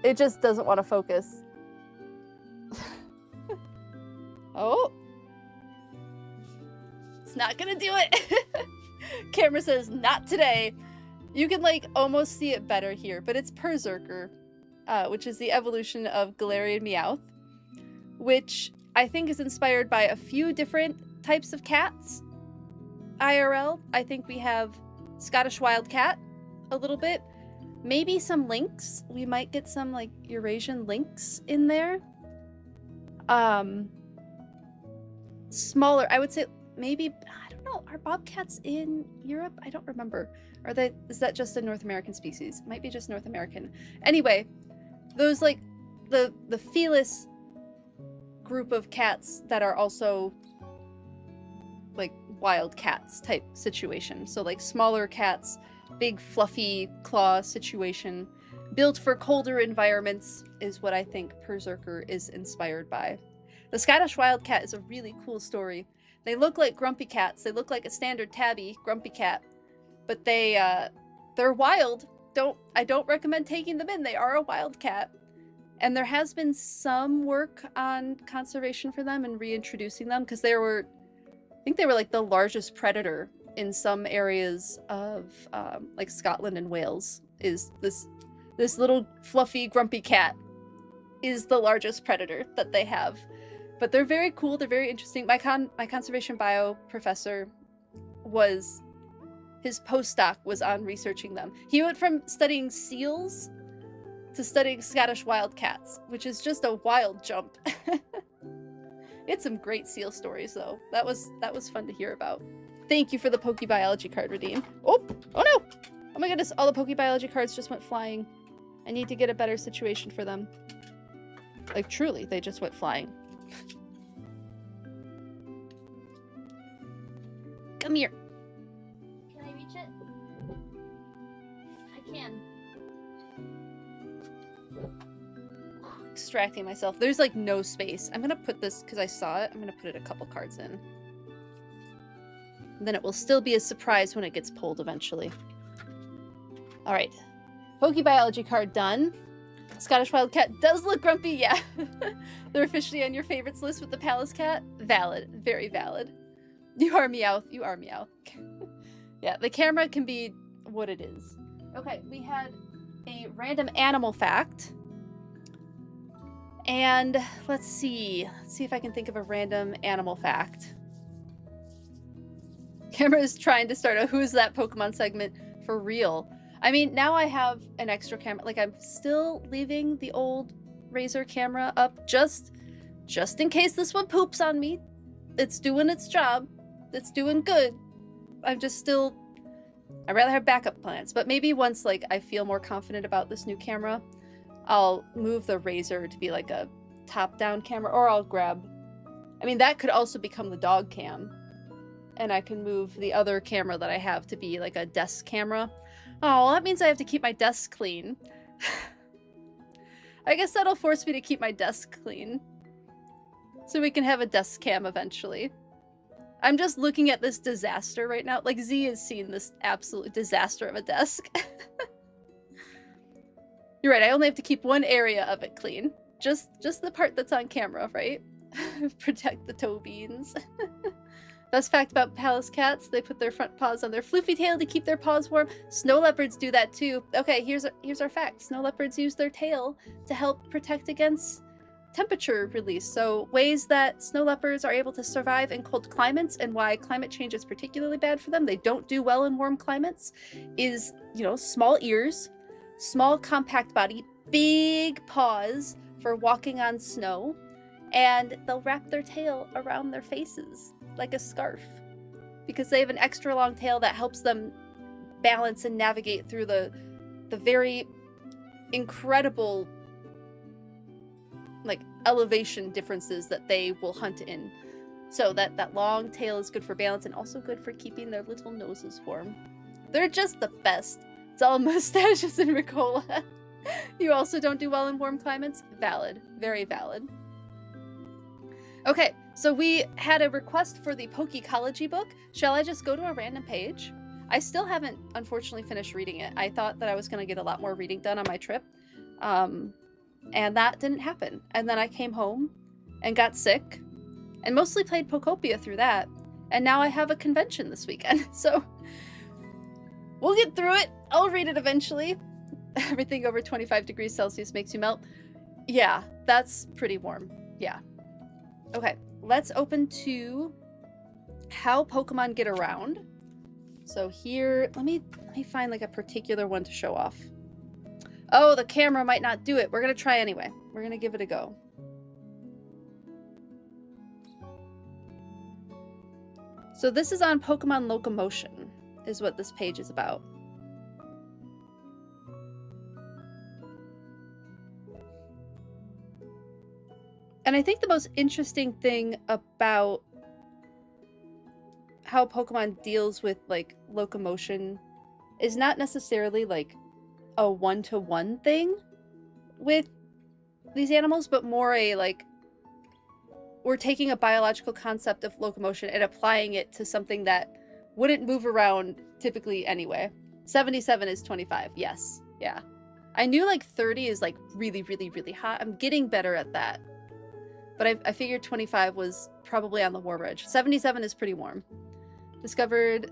It just doesn't want to focus. Oh. It's not gonna do it. Camera says, not today. You can like almost see it better here, but it's Berserker, which is the evolution of Galarian Meowth, which I think is inspired by a few different types of cats. IRL, I think we have Scottish Wildcat a little bit. Maybe some lynx. We might get some like Eurasian lynx in there. Smaller, I would say maybe, I don't know, are bobcats in Europe? I don't remember. Are they, is that just a North American species? Might be just North American. Anyway, those like the Felis group of cats that are also like wild cats type situation. So like smaller cats, big fluffy claw situation, built for colder environments is what I think Berserker is inspired by. The Scottish Wildcat is a really cool story. They look like grumpy cats. They look like a standard tabby grumpy cat, but they're wild. I don't recommend taking them in. They are a wild cat. And there has been some work on conservation for them and reintroducing them because I think they were like the largest predator in some areas of like Scotland and Wales. Is this little fluffy grumpy cat is the largest predator that they have. But they're very cool. They're very interesting. My conservation bio professor his postdoc was on researching them. He went from studying seals to studying Scottish wildcats, which is just a wild jump. It's some great seal stories though. That was fun to hear about. Thank you for the PokeBiology card redeem. Oh no! Oh my goodness, all the PokeBiology cards just went flying. I need to get a better situation for them. Like truly, they just went flying. Come here. Can I reach it? I can. Extracting myself. There's like no space. I'm gonna put this, because I saw it, I'm gonna put it a couple cards in. And then it will still be a surprise when it gets pulled eventually. Alright. PokeBiology card done. Scottish Wildcat does look grumpy, yeah. They're officially on your favorites list with the Palace Cat. Valid. Very valid. You are Meowth. You are Meowth. Yeah, the camera can be what it is. Okay, we had a random animal fact. And let's see if I can think of a random animal fact. Camera is trying to start a Who's That Pokemon segment for real. I mean, now I have an extra camera. Like, I'm still leaving the old Razor camera up just in case this one poops on me. It's doing its job. It's doing good. I'm just still... I'd rather have backup plans. But maybe once, like, I feel more confident about this new camera, I'll move the Razor to be like a top-down camera, or I'll grab... I mean, that could also become the dog cam. And I can move the other camera that I have to be like a desk camera. Oh, well, that means I have to keep my desk clean. I guess that'll force me to keep my desk clean. So we can have a desk cam eventually. I'm just looking at this disaster right now. Like, Z has seen this absolute disaster of a desk. You're right, I only have to keep one area of it clean. Just the part that's on camera, right? Protect the toe beans. Best fact about palace cats, they put their front paws on their floofy tail to keep their paws warm. Snow leopards do that too. Okay, here's our fact. Snow leopards use their tail to help protect against temperature release. So ways that snow leopards are able to survive in cold climates and why climate change is particularly bad for them, they don't do well in warm climates, is, you know, small ears, small compact body, big paws for walking on snow, and they'll wrap their tail around their faces like a scarf because they have an extra long tail that helps them balance and navigate through the very incredible like elevation differences that they will hunt in. So that long tail is good for balance and also good for keeping their little noses warm. They're just the best. It's all mustaches and Ricola. You also don't do well in warm climates? Valid. Very valid. Okay, so we had a request for the PokeBiology book. Shall I just go to a random page? I still haven't, unfortunately, finished reading it. I thought that I was going to get a lot more reading done on my trip, and that didn't happen. And then I came home and got sick, and mostly played Pokopia through that, and now I have a convention this weekend, so we'll get through it. I'll read it eventually. Everything over 25 degrees Celsius makes you melt. Yeah, that's pretty warm. Yeah. Okay, let's open to how Pokemon get around. So here, let me find like a particular one to show off. Oh, the camera might not do it. We're gonna try anyway. We're gonna give it a go. So this is on Pokemon Locomotion, is what this page is about. And I think the most interesting thing about how Pokemon deals with, like, locomotion is not necessarily, like, a one-to-one thing with these animals, but more a, like, we're taking a biological concept of locomotion and applying it to something that wouldn't move around typically anyway. 77 is 25, yes. Yeah. I knew, like, 30 is, like, really, really, really hot. I'm getting better at that. But I figured 25 was probably on the warm edge. 77 is pretty warm. Discovered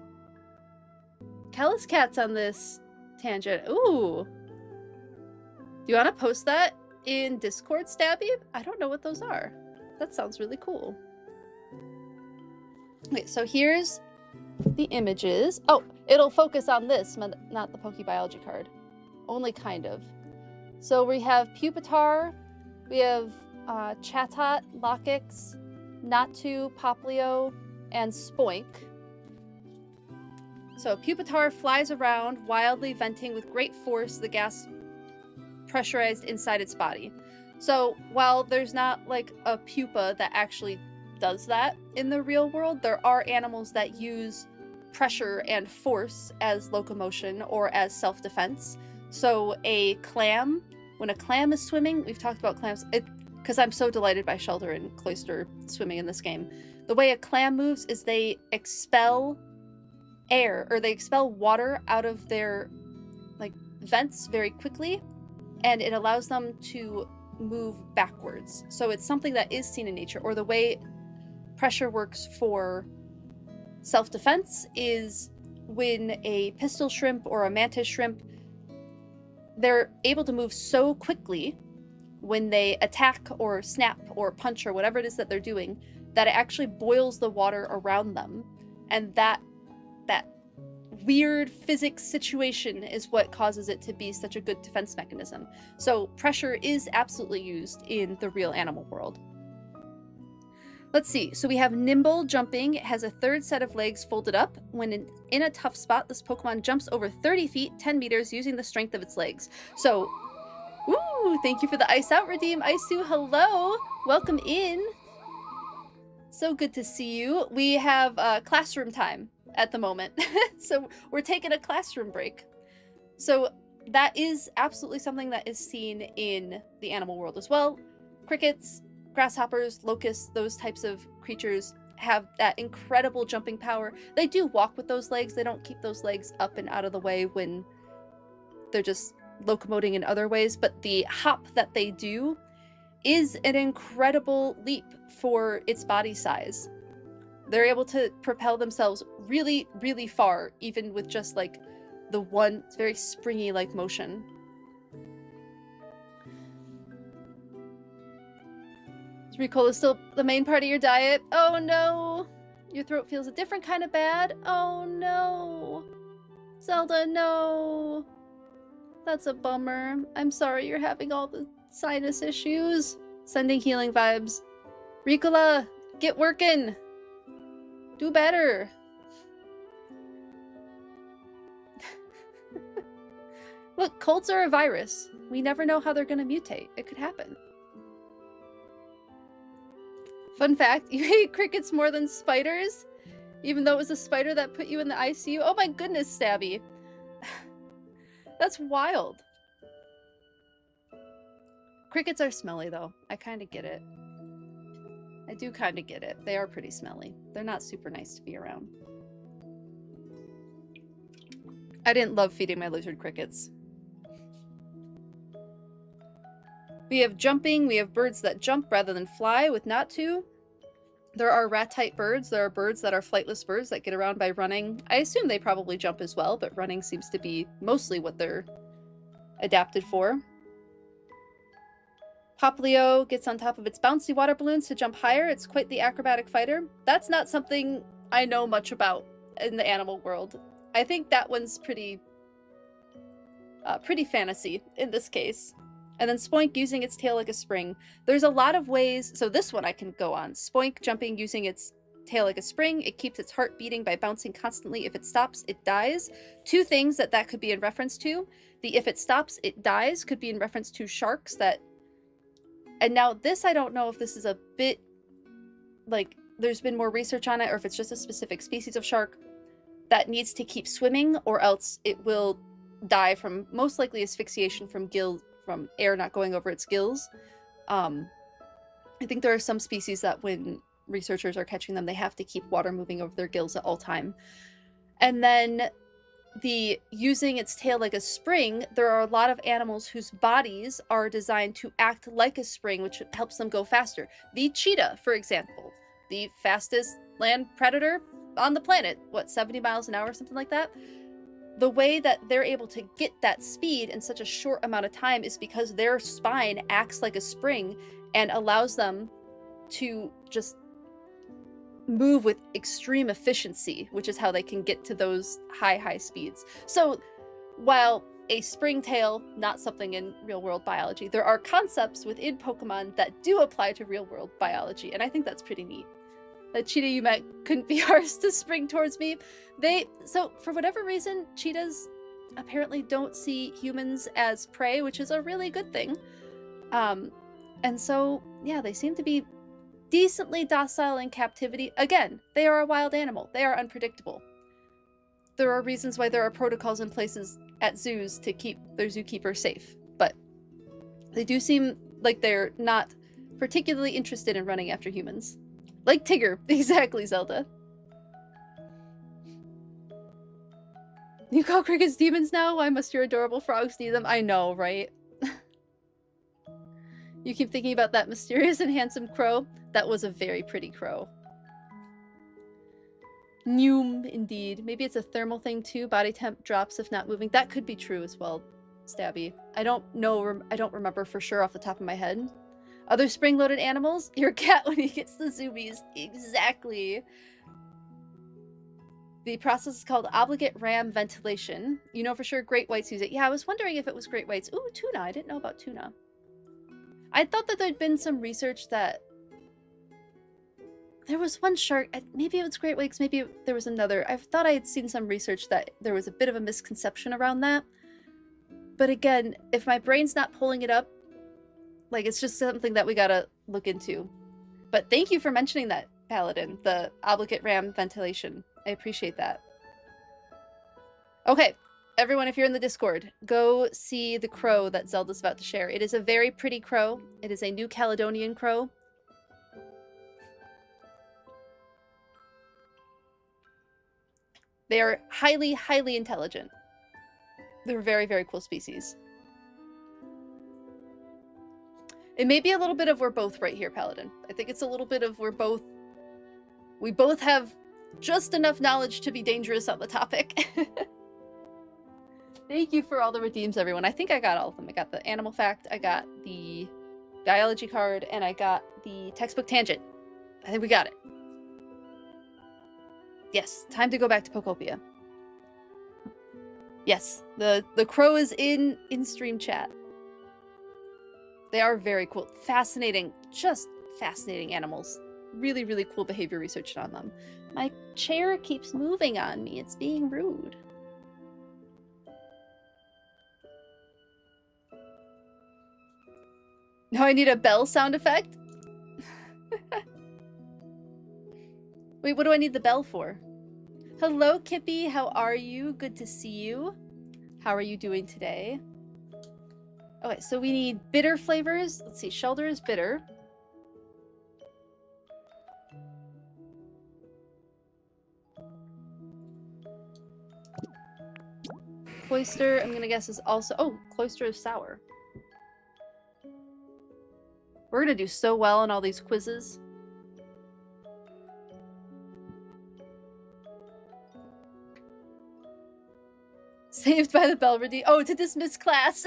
Callus Cats on this tangent. Ooh. Do you want to post that in Discord, Stabby? I don't know what those are. That sounds really cool. Okay, so here's the images. Oh, it'll focus on this, not the PokeBiology card. Only kind of. So we have Pupitar. We have Chatot, Lokix, Natu, Poplio, and Spoink. So Pupitar flies around, wildly venting with great force the gas pressurized inside its body. So while there's not like a pupa that actually does that in the real world, there are animals that use pressure and force as locomotion or as self-defense. So a clam, when a clam is swimming, we've talked about clams, because I'm so delighted by Shelter and Cloyster swimming in this game. The way a clam moves is they expel air, or they expel water out of their like vents very quickly, and it allows them to move backwards. So it's something that is seen in nature. Or the way pressure works for self-defense is when a pistol shrimp or a mantis shrimp, they're able to move so quickly when they attack or snap or punch or whatever it is that they're doing that it actually boils the water around them. And that weird physics situation is what causes it to be such a good defense mechanism. So pressure is absolutely used in the real animal world. Let's see. So we have nimble jumping. It has a third set of legs folded up. When in a tough spot, this Pokemon jumps over 30 feet, 10 meters, using the strength of its legs. So, ooh, thank you for the ice out redeem. Isu, hello. Welcome in. So good to see you. We have classroom time at the moment. So we're taking a classroom break. So that is absolutely something that is seen in the animal world as well. Crickets, grasshoppers, locusts, those types of creatures have that incredible jumping power. They do walk with those legs. They don't keep those legs up and out of the way when they're just locomoting in other ways, but the hop that they do is an incredible leap for its body size. They're able to propel themselves really, really far, even with just like the one very springy like motion. Ricola is still the main part of your diet. Oh no! Your throat feels a different kind of bad. Oh no! Zelda, no! That's a bummer. I'm sorry you're having all the sinus issues. Sending healing vibes. Ricola, get working! Do better! Look, colds are a virus. We never know how they're gonna mutate. It could happen. Fun fact, you hate crickets more than spiders? Even though it was a spider that put you in the ICU? Oh my goodness, Stabby. That's wild. Crickets are smelly though. I kind of get it. I do kind of get it. They are pretty smelly. They're not super nice to be around. I didn't love feeding my lizard crickets. We have jumping. We have birds that jump rather than fly with not to. There are rat-type birds. There are birds that are flightless birds that get around by running. I assume they probably jump as well, but running seems to be mostly what they're adapted for. Poplio gets on top of its bouncy water balloons to jump higher. It's quite the acrobatic fighter. That's not something I know much about in the animal world. I think that one's pretty fantasy in this case. And then Spoink using its tail like a spring. There's a lot of ways. So this one I can go on. Spoink jumping using its tail like a spring. It keeps its heart beating by bouncing constantly. If it stops, it dies. Two things that could be in reference to. The if it stops, it dies could be in reference to sharks that... And now this, I don't know if this is a bit... like, there's been more research on it, or if it's just a specific species of shark that needs to keep swimming, or else it will die from, most likely, asphyxiation from air not going over its gills. I think there are some species that when researchers are catching them, they have to keep water moving over their gills at all time. And then the using its tail like a spring, there are a lot of animals whose bodies are designed to act like a spring, which helps them go faster. The cheetah, for example, the fastest land predator on the planet, what, 70 miles an hour, something like that? The way that they're able to get that speed in such a short amount of time is because their spine acts like a spring and allows them to just move with extreme efficiency, which is how they can get to those high speeds. So while a springtail, not something in real-world biology, there are concepts within Pokemon that do apply to real-world biology, and I think that's pretty neat. That cheetah you met couldn't be ours to spring towards me. So for whatever reason, cheetahs apparently don't see humans as prey, which is a really good thing. And so, yeah, they seem to be decently docile in captivity. Again, they are a wild animal. They are unpredictable. There are reasons why there are protocols in places at zoos to keep their zookeepers safe, but they do seem like they're not particularly interested in running after humans. Like Tigger. Exactly, Zelda. You call crickets demons now? Why must your adorable frogs need them? I know, right? You keep thinking about that mysterious and handsome crow? That was a very pretty crow. Noom, indeed. Maybe it's a thermal thing too. Body temp drops if not moving. That could be true as well, Stabby. I don't know. I don't remember for sure off the top of my head. Other spring-loaded animals? Your cat when he gets the zoomies. Exactly. The process is called obligate ram ventilation. You know for sure great whites use it. Yeah, I was wondering if it was great whites. Ooh, tuna. I didn't know about tuna. I thought that there'd been some research that there was one shark. Maybe it was great whites. Maybe there was another. I thought I had seen some research that there was a bit of a misconception around that. But again, if my brain's not pulling it up, like, it's just something that we gotta look into. But thank you for mentioning that, Paladin, the obligate ram ventilation. I appreciate that. Okay, everyone, if you're in the Discord, go see the crow that Zelda's about to share. It is a very pretty crow. It is a New Caledonian crow. They are highly, highly intelligent. They're a very, very cool species. It may be a little bit of we're both right here, Paladin. I think it's a little bit of we both have just enough knowledge to be dangerous on the topic. Thank you for all the redeems, everyone. I think I got all of them. I got the animal fact, I got the biology card, and I got the textbook tangent. I think we got it. Yes, time to go back to Pokopia. Yes, the crow is in stream chat. They are very cool. Fascinating, just fascinating animals. Really, really cool behavior research on them. My chair keeps moving on me. It's being rude. Now I need a bell sound effect? Wait, what do I need the bell for? Hello, Kippy. How are you? Good to see you. How are you doing today? Okay, so we need bitter flavors. Let's see, Shelter is bitter. Cloister, I'm gonna guess, is also... Oh, Cloister is sour. We're gonna do so well on all these quizzes. Saved by the bell redeem. Oh, to dismiss class.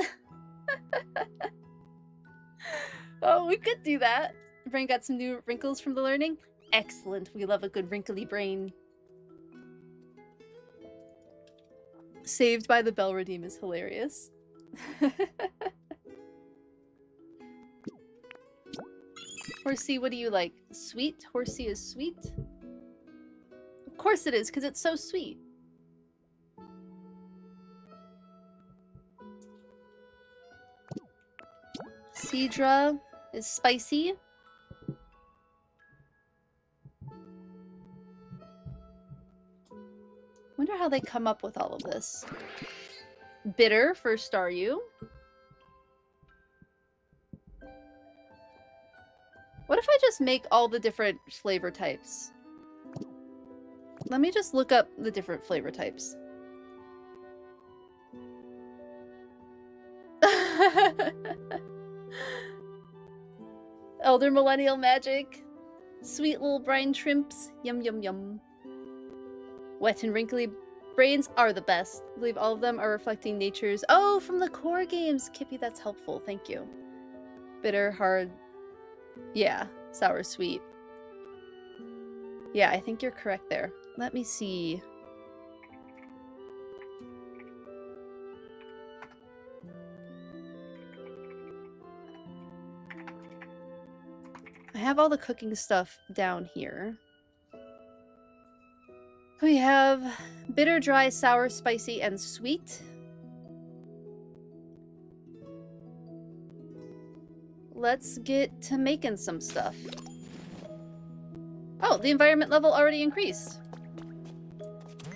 Oh, we could do that. Brain got some new wrinkles from the learning. Excellent. We love a good wrinkly brain. Saved by the bell redeem is hilarious. Horsey, what do you like? Sweet? Horsey is sweet? Of course it is, because it's so sweet. Cedra is spicy. Wonder how they come up with all of this. Bitter for Staryu. What if I just make all the different flavor types? Let me just look up the different flavor types. Elder Millennial Magic. Sweet little brine shrimps. Yum yum yum. Wet and wrinkly brains are the best. I believe all of them are reflecting nature's... Oh, from the core games! Kippy, that's helpful. Thank you. Bitter, hard... Yeah, sour, sweet. Yeah, I think you're correct there. Let me see. I have all the cooking stuff down here. We have bitter, dry, sour, spicy, and sweet. Let's get to making some stuff. Oh, the environment level already increased.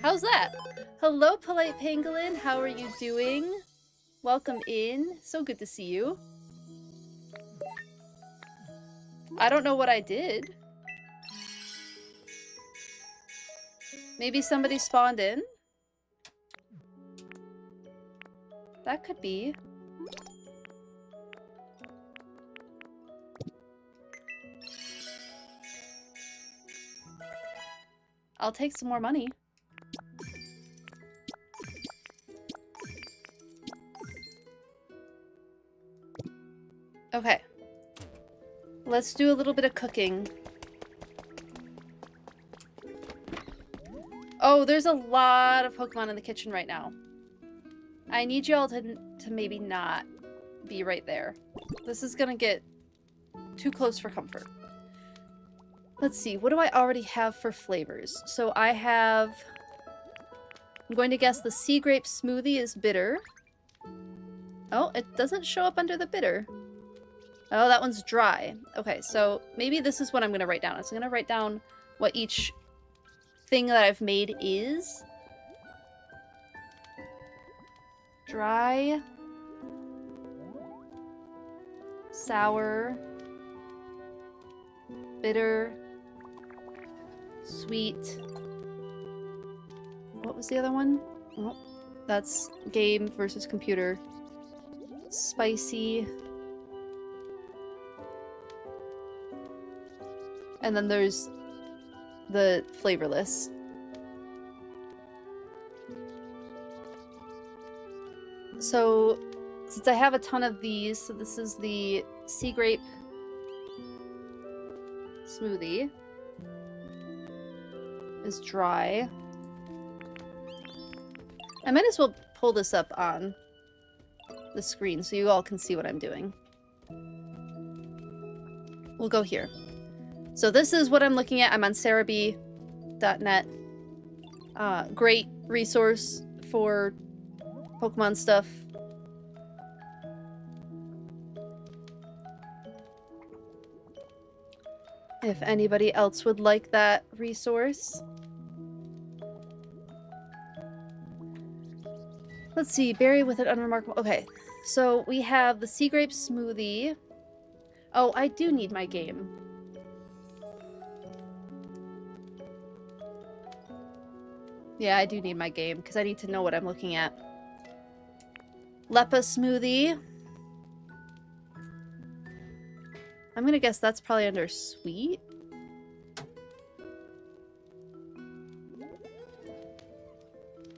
How's that? Hello, Polite Pangolin. How are you doing? Welcome in. So good to see you. I don't know what I did. Maybe somebody spawned in? That could be. I'll take some more money. Okay. Let's do a little bit of cooking. Oh, there's a lot of Pokemon in the kitchen right now. I need y'all to maybe not be right there. This is gonna get too close for comfort. Let's see, what do I already have for flavors? So I have... I'm going to guess the sea grape smoothie is bitter. Oh, it doesn't show up under the bitter. Oh, that one's dry. Okay, so maybe this is what I'm going to write down. So I'm going to write down what each thing that I've made is. Dry. Sour. Bitter. Sweet. What was the other one? Oh, that's game versus computer. Spicy. And then there's the flavorless. So, since I have a ton of these, so this is the sea grape smoothie. Is dry. I might as well pull this up on the screen so you all can see what I'm doing. We'll go here. So this is what I'm looking at. I'm on sarahb.net. Great resource for Pokemon stuff. If anybody else would like that resource. Let's see, berry with an unremarkable... Okay, so we have the sea grape smoothie. Oh, I do need my game. Yeah, I do need my game, because I need to know what I'm looking at. Lepa smoothie. I'm gonna guess that's probably under sweet.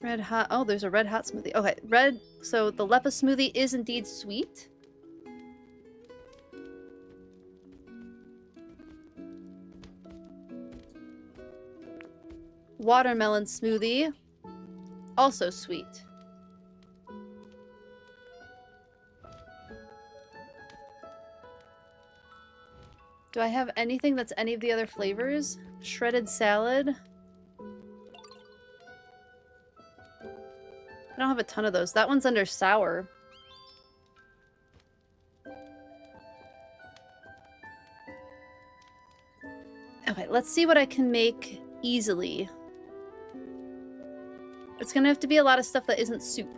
Red hot. Oh, there's a red hot smoothie. Okay, red. So the Lepa smoothie is indeed sweet. Watermelon smoothie. Also sweet. Do I have anything that's any of the other flavors? Shredded salad. I don't have a ton of those. That one's under sour. Okay, let's see what I can make easily. It's gonna have to be a lot of stuff that isn't soup.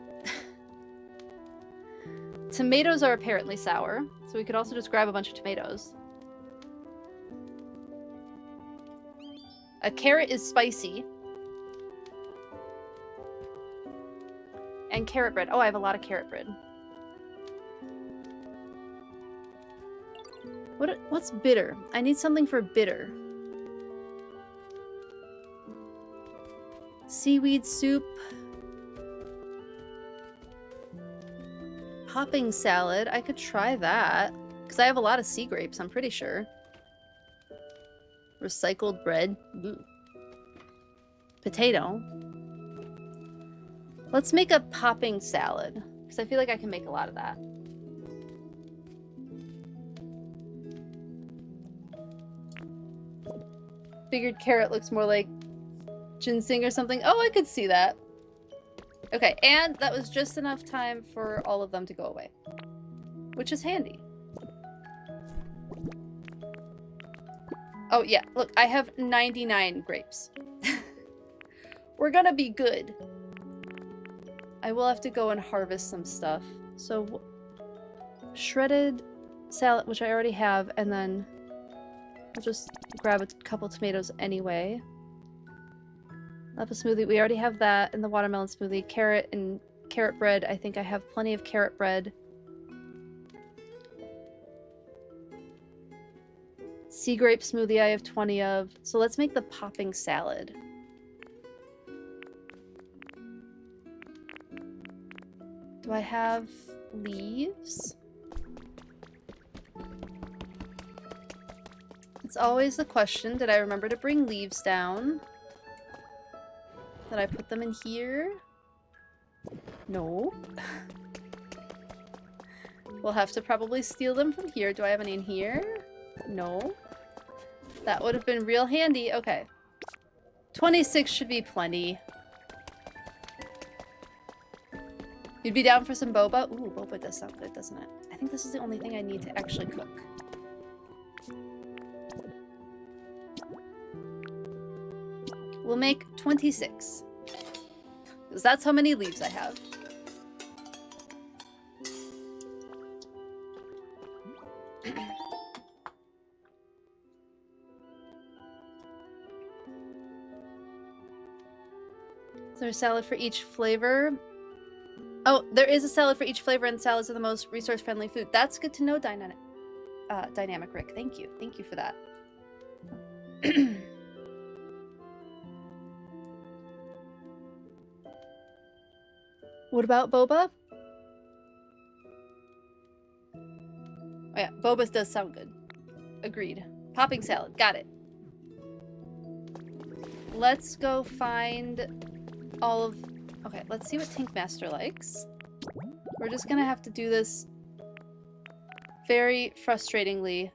Tomatoes are apparently sour, so we could also just grab a bunch of tomatoes. A carrot is spicy. And carrot bread. Oh, I have a lot of carrot bread. What's bitter? I need something for bitter. Seaweed soup. Popping salad. I could try that. Because I have a lot of sea grapes, I'm pretty sure. Recycled bread. Ooh. Potato. Let's make a popping salad, because I feel like I can make a lot of that. Figured carrot looks more like ginseng or something. Oh, I could see that. Okay, and that was just enough time for all of them to go away, which is handy. Oh, yeah, look, I have 99 grapes. We're gonna be good. I will have to go and harvest some stuff. So, shredded salad, which I already have, and then I'll just grab a couple tomatoes anyway. Lepa smoothie, we already have that, and the watermelon smoothie. Carrot and carrot bread, I think I have plenty of carrot bread. Sea grape smoothie I have 20 of. So let's make the popping salad. Do I have leaves? That's always the question. Did I remember to bring leaves down? Did I put them in here? No. We'll have to probably steal them from here. Do I have any in here? No. That would have been real handy. Okay. 26 should be plenty. You'd be down for some boba? Ooh, boba does sound good, doesn't it? I think this is the only thing I need to actually cook. We'll make 26. Because that's how many leaves I have. Is there a salad for each flavor? Oh, there is a salad for each flavor, and salads are the most resource-friendly food. That's good to know, Dynamic Rick. Thank you. Thank you for that. What about boba? Oh yeah, boba does sound good. Agreed. Popping salad. Got it. Let's go find all of... Okay, let's see what Tankmaster likes. We're just gonna have to do this very frustratingly.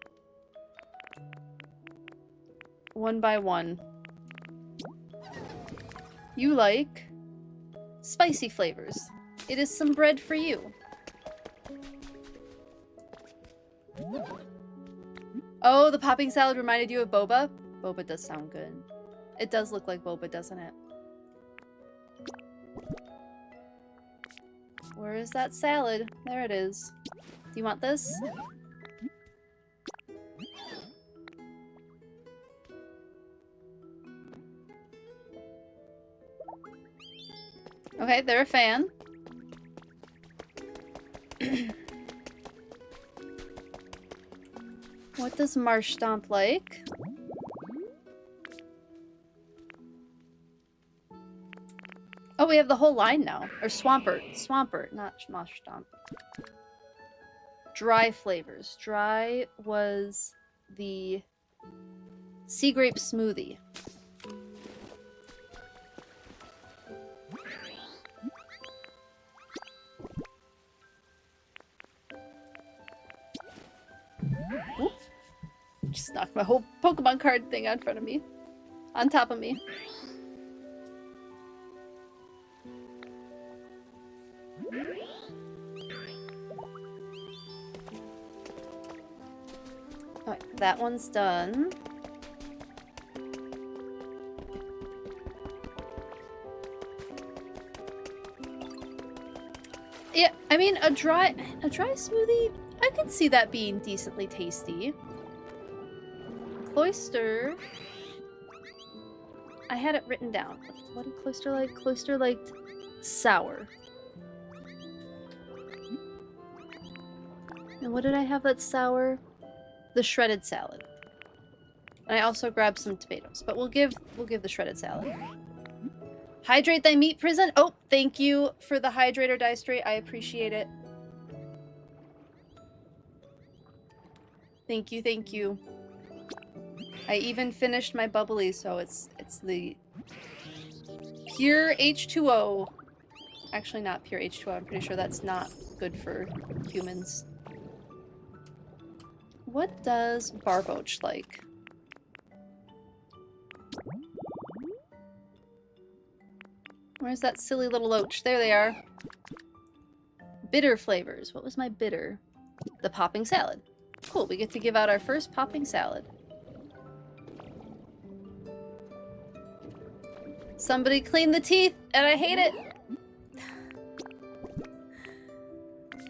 One by one. You like spicy flavors. It is some bread for you. Oh, the popping salad reminded you of boba? Boba does sound good. It does look like boba, doesn't it? Where is that salad? There it is. Do you want this? Okay, they're a fan. What does Marsh Stomp like? Oh, we have the whole line now. Or Swampert. Swampert, not Marsh Stomp. Dry flavors. Dry was the sea grape smoothie. Oop. Just knocked my whole Pokemon card thing out in front of me. On top of me. Alright, that one's done. Yeah, I mean, a dry smoothie, I can see that being decently tasty. Cloyster, I had it written down. What did Cloyster like? Cloyster liked sour. And what did I have that's sour? The shredded salad. And I also grabbed some tomatoes, but we'll give the shredded salad. Hydrate thy meat prison. Oh, thank you for the hydrator, Dice Straight. I appreciate it. Thank you, thank you. I even finished my bubbly, so it's the pure H2O. Actually, not pure H2O. I'm pretty sure that's not good for humans. What does Barboach like? Where's that silly little loach? There they are. Bitter flavors. What was my bitter? The popping salad. Cool, we get to give out our first popping salad. Somebody clean the teeth, and I hate it.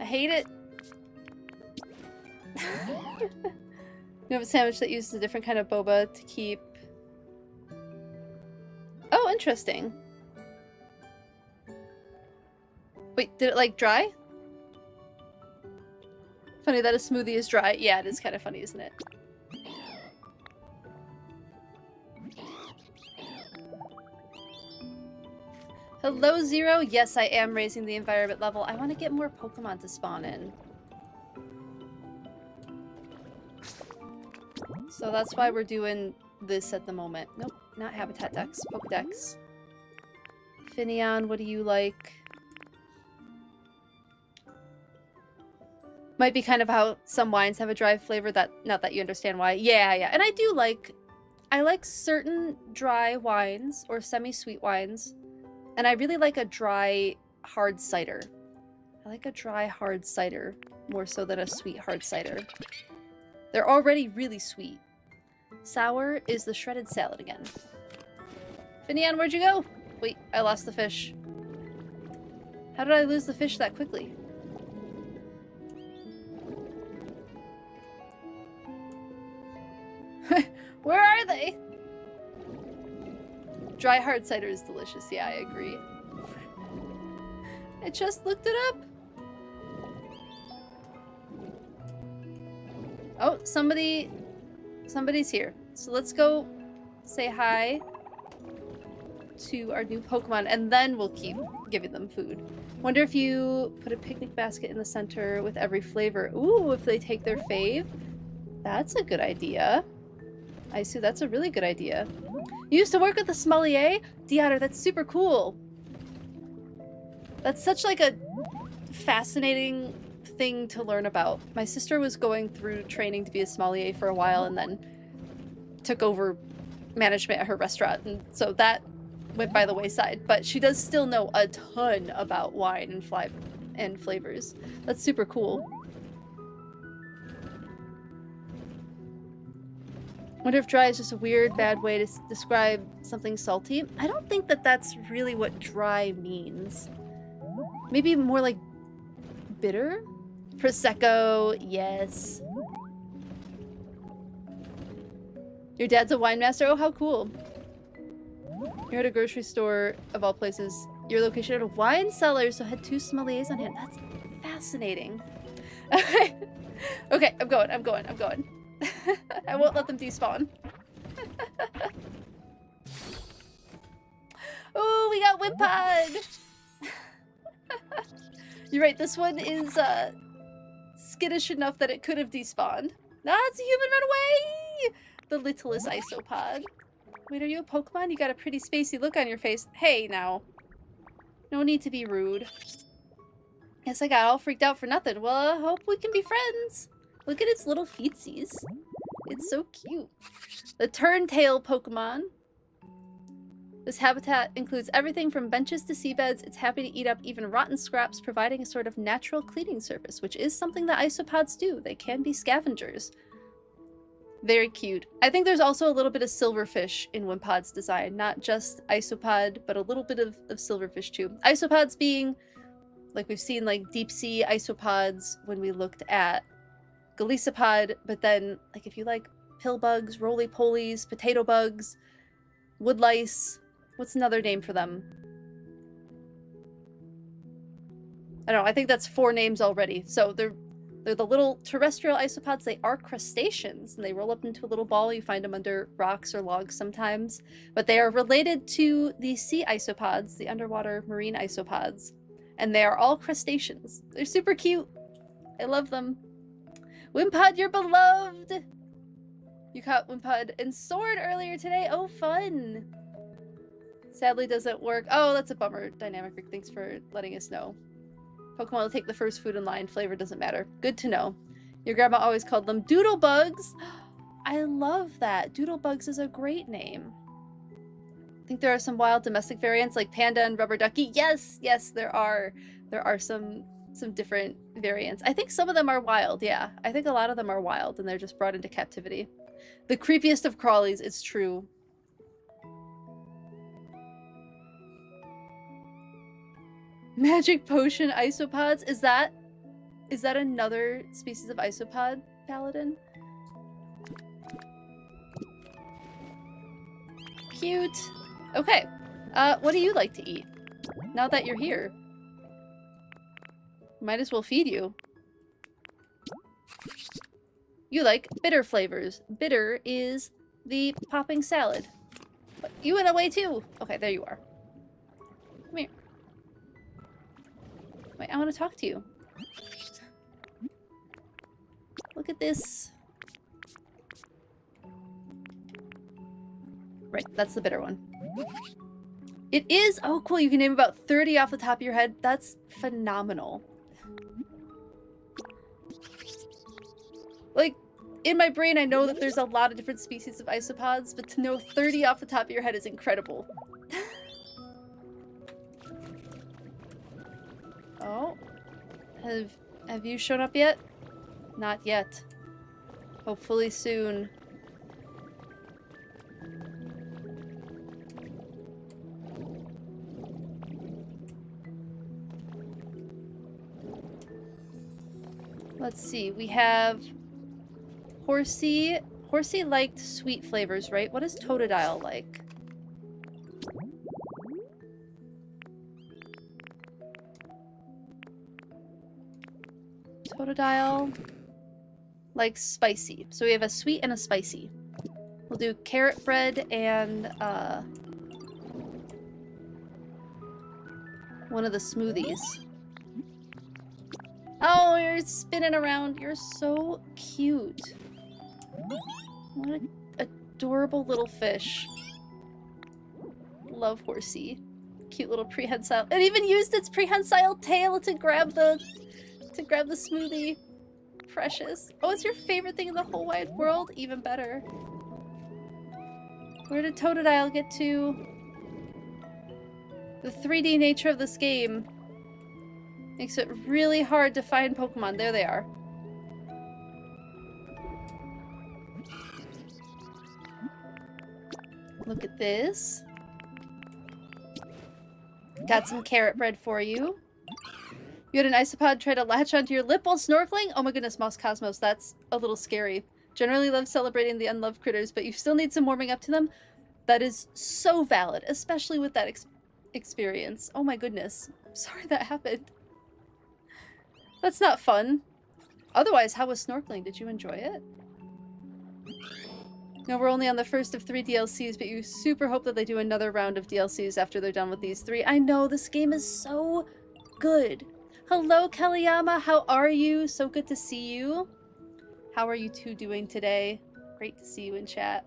I hate it. You have a sandwich that uses a different kind of boba to keep... Oh, interesting. Wait, did it like dry? Funny that a smoothie is dry. Yeah, it is kind of funny, isn't it? Hello, Zero. Yes, I am raising the environment level. I want to get more Pokemon to spawn in. So that's why we're doing this at the moment. Nope, not Habitat Dex. Pokedex. Finneon, what do you like? Might be kind of how some wines have a dry flavor, that not that you understand why. Yeah, yeah. And I like certain dry wines or semi-sweet wines. And I really like a dry hard cider. I like a dry hard cider more so than a sweet hard cider. They're already really sweet. Sour is the shredded salad again. Finneon, where'd you go? Wait, I lost the fish. How did I lose the fish that quickly? Where are they? Dry hard cider is delicious. Yeah, I agree. I just looked it up. Oh, somebody's here. So let's go say hi to our new Pokemon, and then we'll keep giving them food. Wonder if you put a picnic basket in the center with every flavor. Ooh, if they take their fave. That's a good idea. I see, that's a really good idea. You used to work with the sommelier? Dewfeathers, that's super cool. That's such like a fascinating thing to learn about. My sister was going through training to be a sommelier for a while and then took over management at her restaurant, and so that went by the wayside. But she does still know a ton about wine and flavors. That's super cool. Wonder if dry is just a weird, bad way to describe something salty. I don't think that that's really what dry means. Maybe more like bitter? Prosecco, yes. Your dad's a wine master? Oh, how cool. You're at a grocery store, of all places. Your location at a wine cellar, so had 2 sommeliers on hand. That's fascinating. Okay, I'm going. I won't let them despawn. Oh, we got Wimpod! You're right, this one is skittish enough that it could have despawned. Ah, it's a human, run away! The littlest isopod. Wait, are you a Pokemon? You got a pretty spacey look on your face. Hey, now. No need to be rude. Guess I got all freaked out for nothing. Well, I hope we can be friends. Look at its little feetsies. It's so cute. The Turntail Pokemon. This habitat includes everything from benches to seabeds. It's happy to eat up even rotten scraps, providing a sort of natural cleaning service, which is something that isopods do. They can be scavengers. Very cute. I think there's also a little bit of silverfish in Wimpod's design. Not just isopod, but a little bit of silverfish too. Isopods being, like we've seen, like deep sea isopods when we looked at Golisopod, but then, like, if you like pill bugs, roly-polies, potato bugs, woodlice, what's another name for them? I don't know, I think that's 4 names already. So they're the little terrestrial isopods. They are crustaceans, and they roll up into a little ball. You find them under rocks or logs sometimes. But they are related to the sea isopods, the underwater marine isopods. And they are all crustaceans. They're super cute. I love them. Wimpod, you're beloved! You caught Wimpod and Sword earlier today. Oh, fun! Sadly doesn't work. Oh, that's a bummer. Dynamic Rick, thanks for letting us know. Pokemon will take the first food in line. Flavor doesn't matter. Good to know. Your grandma always called them Doodlebugs. I love that. Doodlebugs is a great name. I think there are some wild domestic variants like Panda and Rubber Ducky. Yes, yes, there are. There are some different variants. I think some of them are wild, yeah. I think a lot of them are wild and they're just brought into captivity. The creepiest of crawlies, it's true. Magic potion isopods? Is that another species of isopod, Paladin? Cute. Okay. What do you like to eat? Now that you're here. Might as well feed you. You like bitter flavors. Bitter is the popping salad. But you went away too. Okay, there you are. Come here. Wait, I want to talk to you. Look at this. Right, that's the bitter one. It is? Oh, cool. You can name about 30 off the top of your head. That's phenomenal. Like, in my brain, I know that there's a lot of different species of isopods, but to know 30 off the top of your head is incredible. Oh. Have you shown up yet? Not yet. Hopefully soon. Let's see, we have Horsey. Horsey liked sweet flavors, right? What does Totodile like? Totodile likes spicy. So we have a sweet and a spicy. We'll do carrot bread and one of the smoothies. Oh, you're spinning around. You're so cute. What an adorable little fish. Love Horsey. Cute little prehensile. It even used its prehensile tail to grab the smoothie. Precious. Oh, it's your favorite thing in the whole wide world? Even better. Where did Totodile get to? The 3D nature of this game makes it really hard to find Pokemon. There they are. Look at this. Got some carrot bread for you. You had an isopod try to latch onto your lip while snorkeling? Oh my goodness, Moss Cosmos, that's a little scary. Generally love celebrating the unloved critters, but you still need some warming up to them. That is so valid, especially with that experience. Oh my goodness. I'm sorry that happened. That's not fun. Otherwise, how was snorkeling? Did you enjoy it? No, we're only on the first of 3 DLCs, but you super hope that they do another round of DLCs after they're done with these 3. I know, this game is so good. Hello, Kellyama. How are you? So good to see you. How are you two doing today? Great to see you in chat.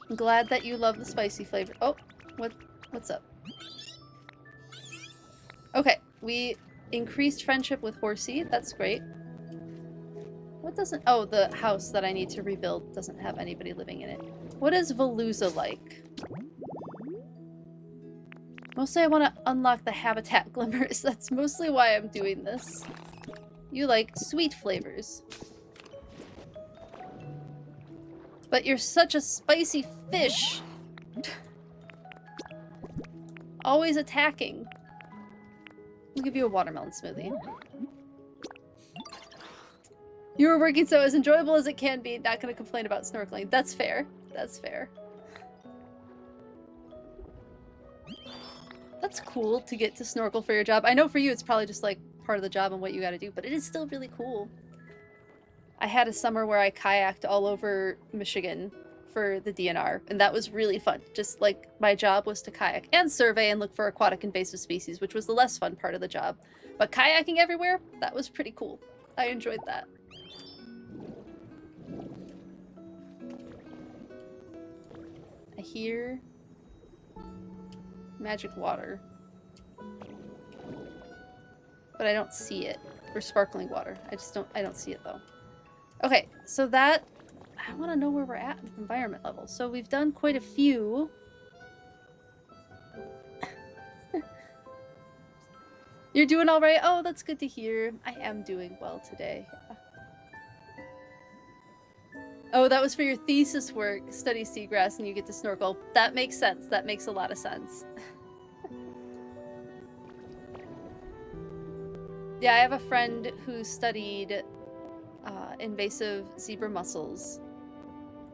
I'm glad that you love the spicy flavor. Oh, what's up? Okay, we increased friendship with Horsey. That's great. What doesn't... Oh, the house that I need to rebuild doesn't have anybody living in it. What is Veluza like? Mostly I want to unlock the habitat glimmers. That's mostly why I'm doing this. You like sweet flavors. But you're such a spicy fish. Always attacking. I'll give you a watermelon smoothie. You were working so as enjoyable as it can be. Not gonna complain about snorkeling. That's fair. That's fair. That's cool to get to snorkel for your job. I know for you it's probably just like part of the job and what you gotta do, but it is still really cool. I had a summer where I kayaked all over Michigan for the DNR, and that was really fun. Just like my job was to kayak and survey and look for aquatic invasive species, which was the less fun part of the job. But kayaking everywhere, that was pretty cool. I enjoyed that. I hear magic water, but I don't see it. Or sparkling water. I don't see it though. Okay, so that, I want to know where we're at with environment level. So we've done quite a few. You're doing all right? Oh, that's good to hear. I am doing well today. Yeah. Oh, that was for your thesis work. Study seagrass and you get to snorkel. That makes sense. That makes a lot of sense. Yeah, I have a friend who studied invasive zebra mussels,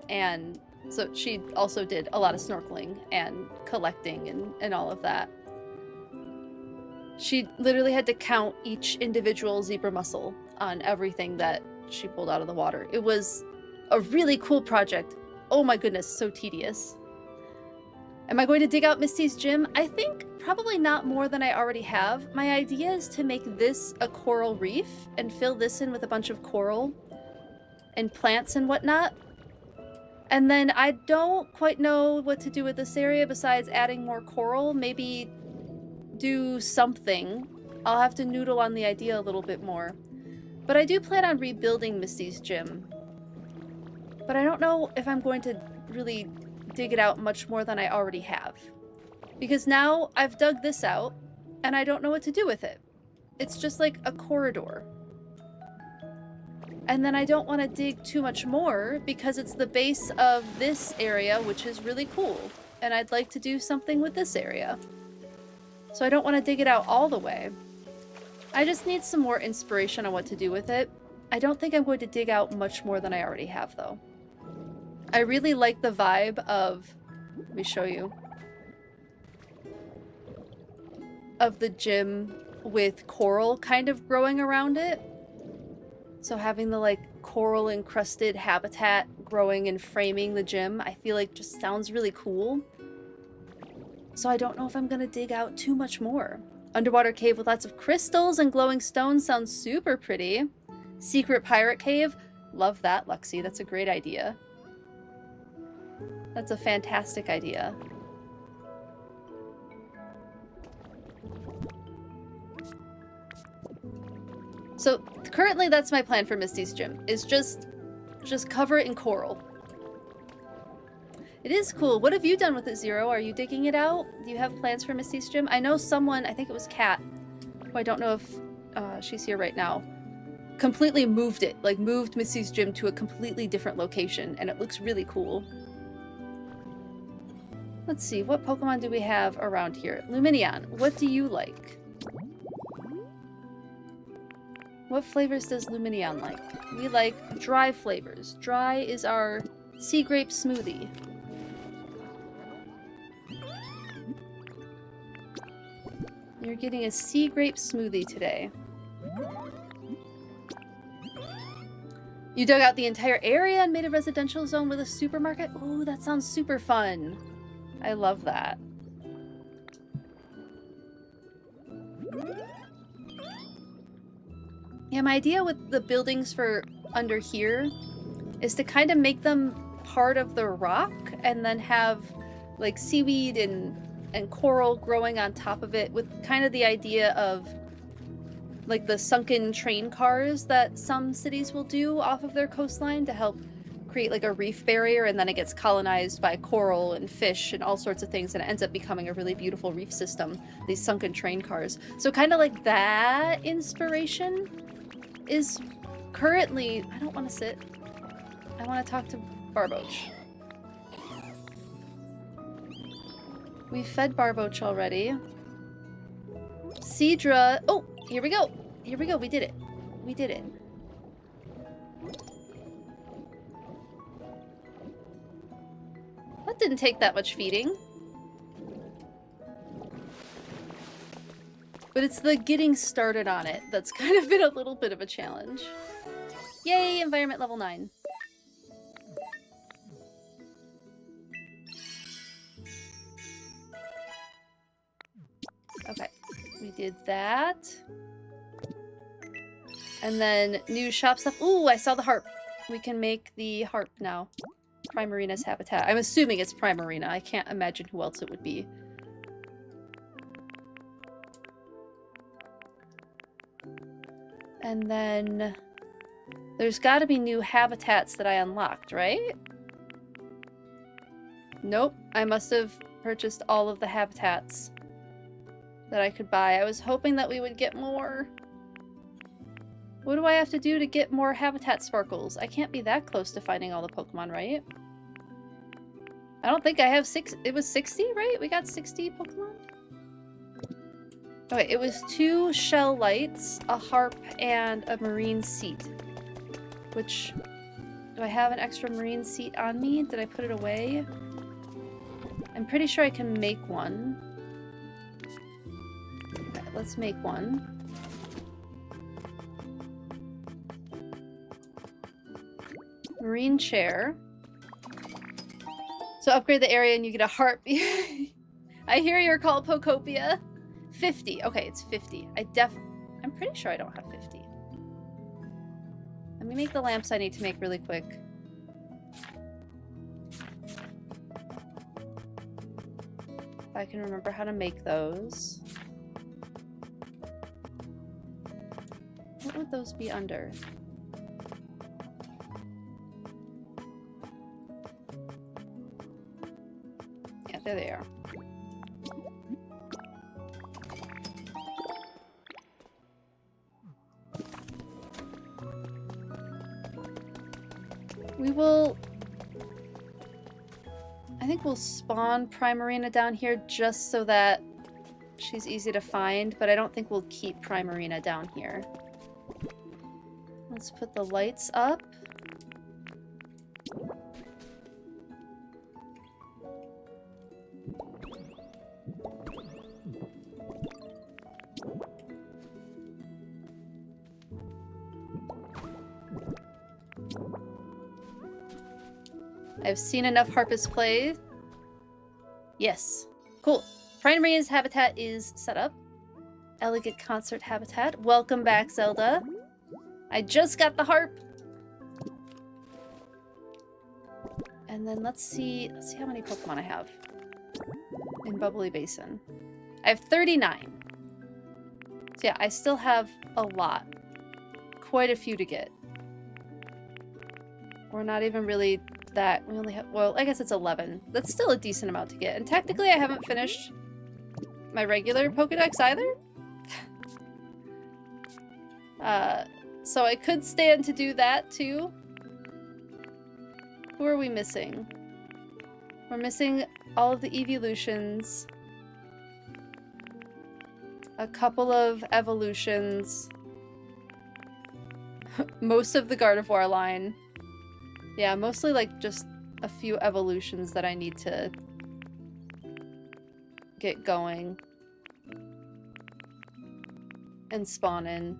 and so she also did a lot of snorkeling and collecting and all of that. She literally had to count each individual zebra mussel on everything that she pulled out of the water. It was a really cool project. Oh my goodness, so tedious. Am I going to dig out Misty's gym? I think probably not more than I already have. My idea is to make this a coral reef and fill this in with a bunch of coral and plants and whatnot. And then I don't quite know what to do with this area besides adding more coral. Maybe do something. I'll have to noodle on the idea a little bit more. But I do plan on rebuilding Misty's gym. But I don't know if I'm going to really dig it out much more than I already have. Because now I've dug this out, and I don't know what to do with it. It's just like a corridor. And then I don't want to dig too much more because it's the base of this area, which is really cool. And I'd like to do something with this area. So I don't want to dig it out all the way. I just need some more inspiration on what to do with it. I don't think I'm going to dig out much more than I already have, though. I really like the vibe of... Let me show you. Of the gym with coral kind of growing around it. So having the like coral encrusted habitat growing and framing the gym, I feel like just sounds really cool. So I don't know if I'm gonna dig out too much more. Underwater cave with lots of crystals and glowing stones sounds super pretty. Secret pirate cave, love that, Luxie. That's a great idea. That's a fantastic idea. So currently that's my plan for Misty's gym, is just cover it in coral. It is cool. What have you done with it, Zero? Are you digging it out? Do you have plans for Misty's gym? I know someone, I think it was Kat, who I don't know if she's here right now, completely moved it, like moved Misty's gym to a completely different location, and it looks really cool. Let's see, what Pokemon do we have around here? Lumineon, what do you like? What flavors does Lumineon like? We like dry flavors. Dry is our sea grape smoothie. You're getting a sea grape smoothie today. You dug out the entire area and made a residential zone with a supermarket? Ooh, that sounds super fun. I love that. Yeah, my idea with the buildings for under here is to kind of make them part of the rock and then have like seaweed and coral growing on top of it, with kind of the idea of like the sunken train cars that some cities will do off of their coastline to help create like a reef barrier, and then it gets colonized by coral and fish and all sorts of things, and it ends up becoming a really beautiful reef system, these sunken train cars. So kind of like that inspiration is currently... I don't want to sit. I want to talk to Barboach. We fed Barboach already. Seadra... Oh, here we go. Here we go. We did it. We did it. That didn't take that much feeding. But it's the getting started on it that's kind of been a little bit of a challenge. Yay, environment level 9. Okay, we did that. And then new shop stuff. Ooh, I saw the harp. We can make the harp now. Primarina's habitat. I'm assuming it's Primarina. I can't imagine who else it would be. And then there's got to be new habitats that I unlocked, right? Nope. I must have purchased all of the habitats that I could buy. I was hoping that we would get more. What do I have to do to get more habitat sparkles? I can't be that close to finding all the Pokemon, right? I don't think I have it was 60, right? We got 60 Pokemon? Okay, it was 2 shell lights, a harp, and a marine seat. Which, do I have an extra marine seat on me? Did I put it away? I'm pretty sure I can make one. Okay, let's make one. Marine chair. So upgrade the area and you get a harp. I hear you're called Pokopia. 50. Okay, it's 50. I'm pretty sure I don't have 50. Let me make the lamps I need to make really quick. If I can remember how to make those. What would those be under? Yeah, there they are. We will... I think we'll spawn Primarina down here just so that she's easy to find, but I don't think we'll keep Primarina down here. Let's put the lights up. I've seen enough Harpist play. Yes. Cool. Primarina's habitat is set up. Elegant concert habitat. Welcome back, Zelda. I just got the harp. And then let's see how many Pokemon I have in Bubbly Basin. I have 39. So yeah, I still have a lot. Quite a few to get. We're not even really that. We only have, well, I guess it's 11. That's still a decent amount to get. And technically I haven't finished my regular Pokedex either. So I could stand to do that too. Who are we missing? We're missing all of the evolutions. A couple of evolutions. Most of the Gardevoir line. Yeah, mostly like just a few evolutions that I need to get going. And spawn in.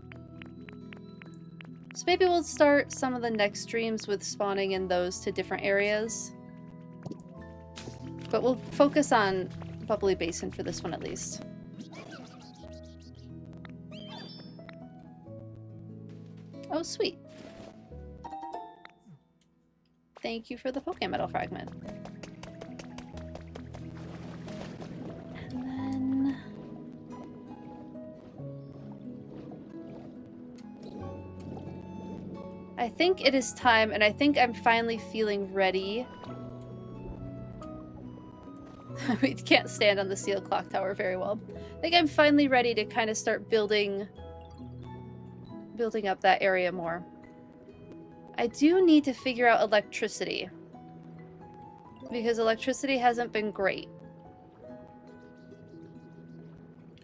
So maybe we'll start some of the next streams with spawning in those to different areas. But we'll focus on Bubbly Basin for this one at least. Oh, sweet. Thank you for the Pokemetal fragment. And then... I think it is time, and I think I'm finally feeling ready. We can't stand on the Seal Clock Tower very well. I think I'm finally ready to kind of start building up that area more. I do need to figure out electricity. Because electricity hasn't been great.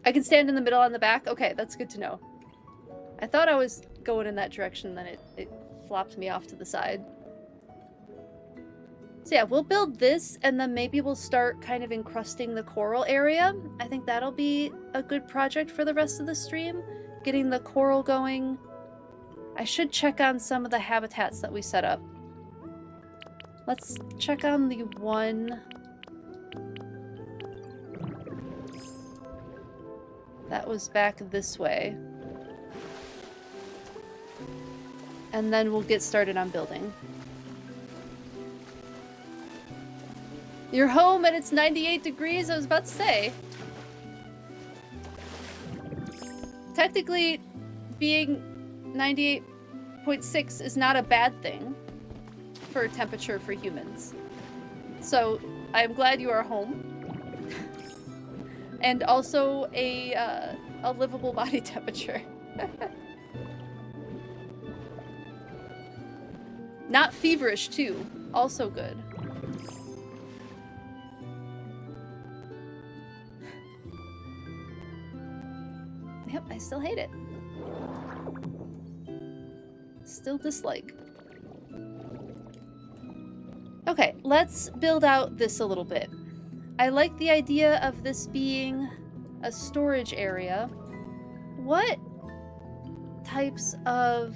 I can stand in the middle on the back? Okay, that's good to know. I thought I was going in that direction, then it flopped me off to the side. So yeah, we'll build this, and then maybe we'll start kind of encrusting the coral area. I think that'll be a good project for the rest of the stream. Getting the coral going. I should check on some of the habitats that we set up. Let's check on the one that was back this way. And then we'll get started on building. You're home and it's 98 degrees, I was about to say. Technically, being 98.6 is not a bad thing for temperature for humans. So, I'm glad you are home. And also a livable body temperature. Not feverish, too. Also good. Yep, I still hate it. Still dislike. Okay, let's build out this a little bit. I like the idea of this being a storage area. What types of...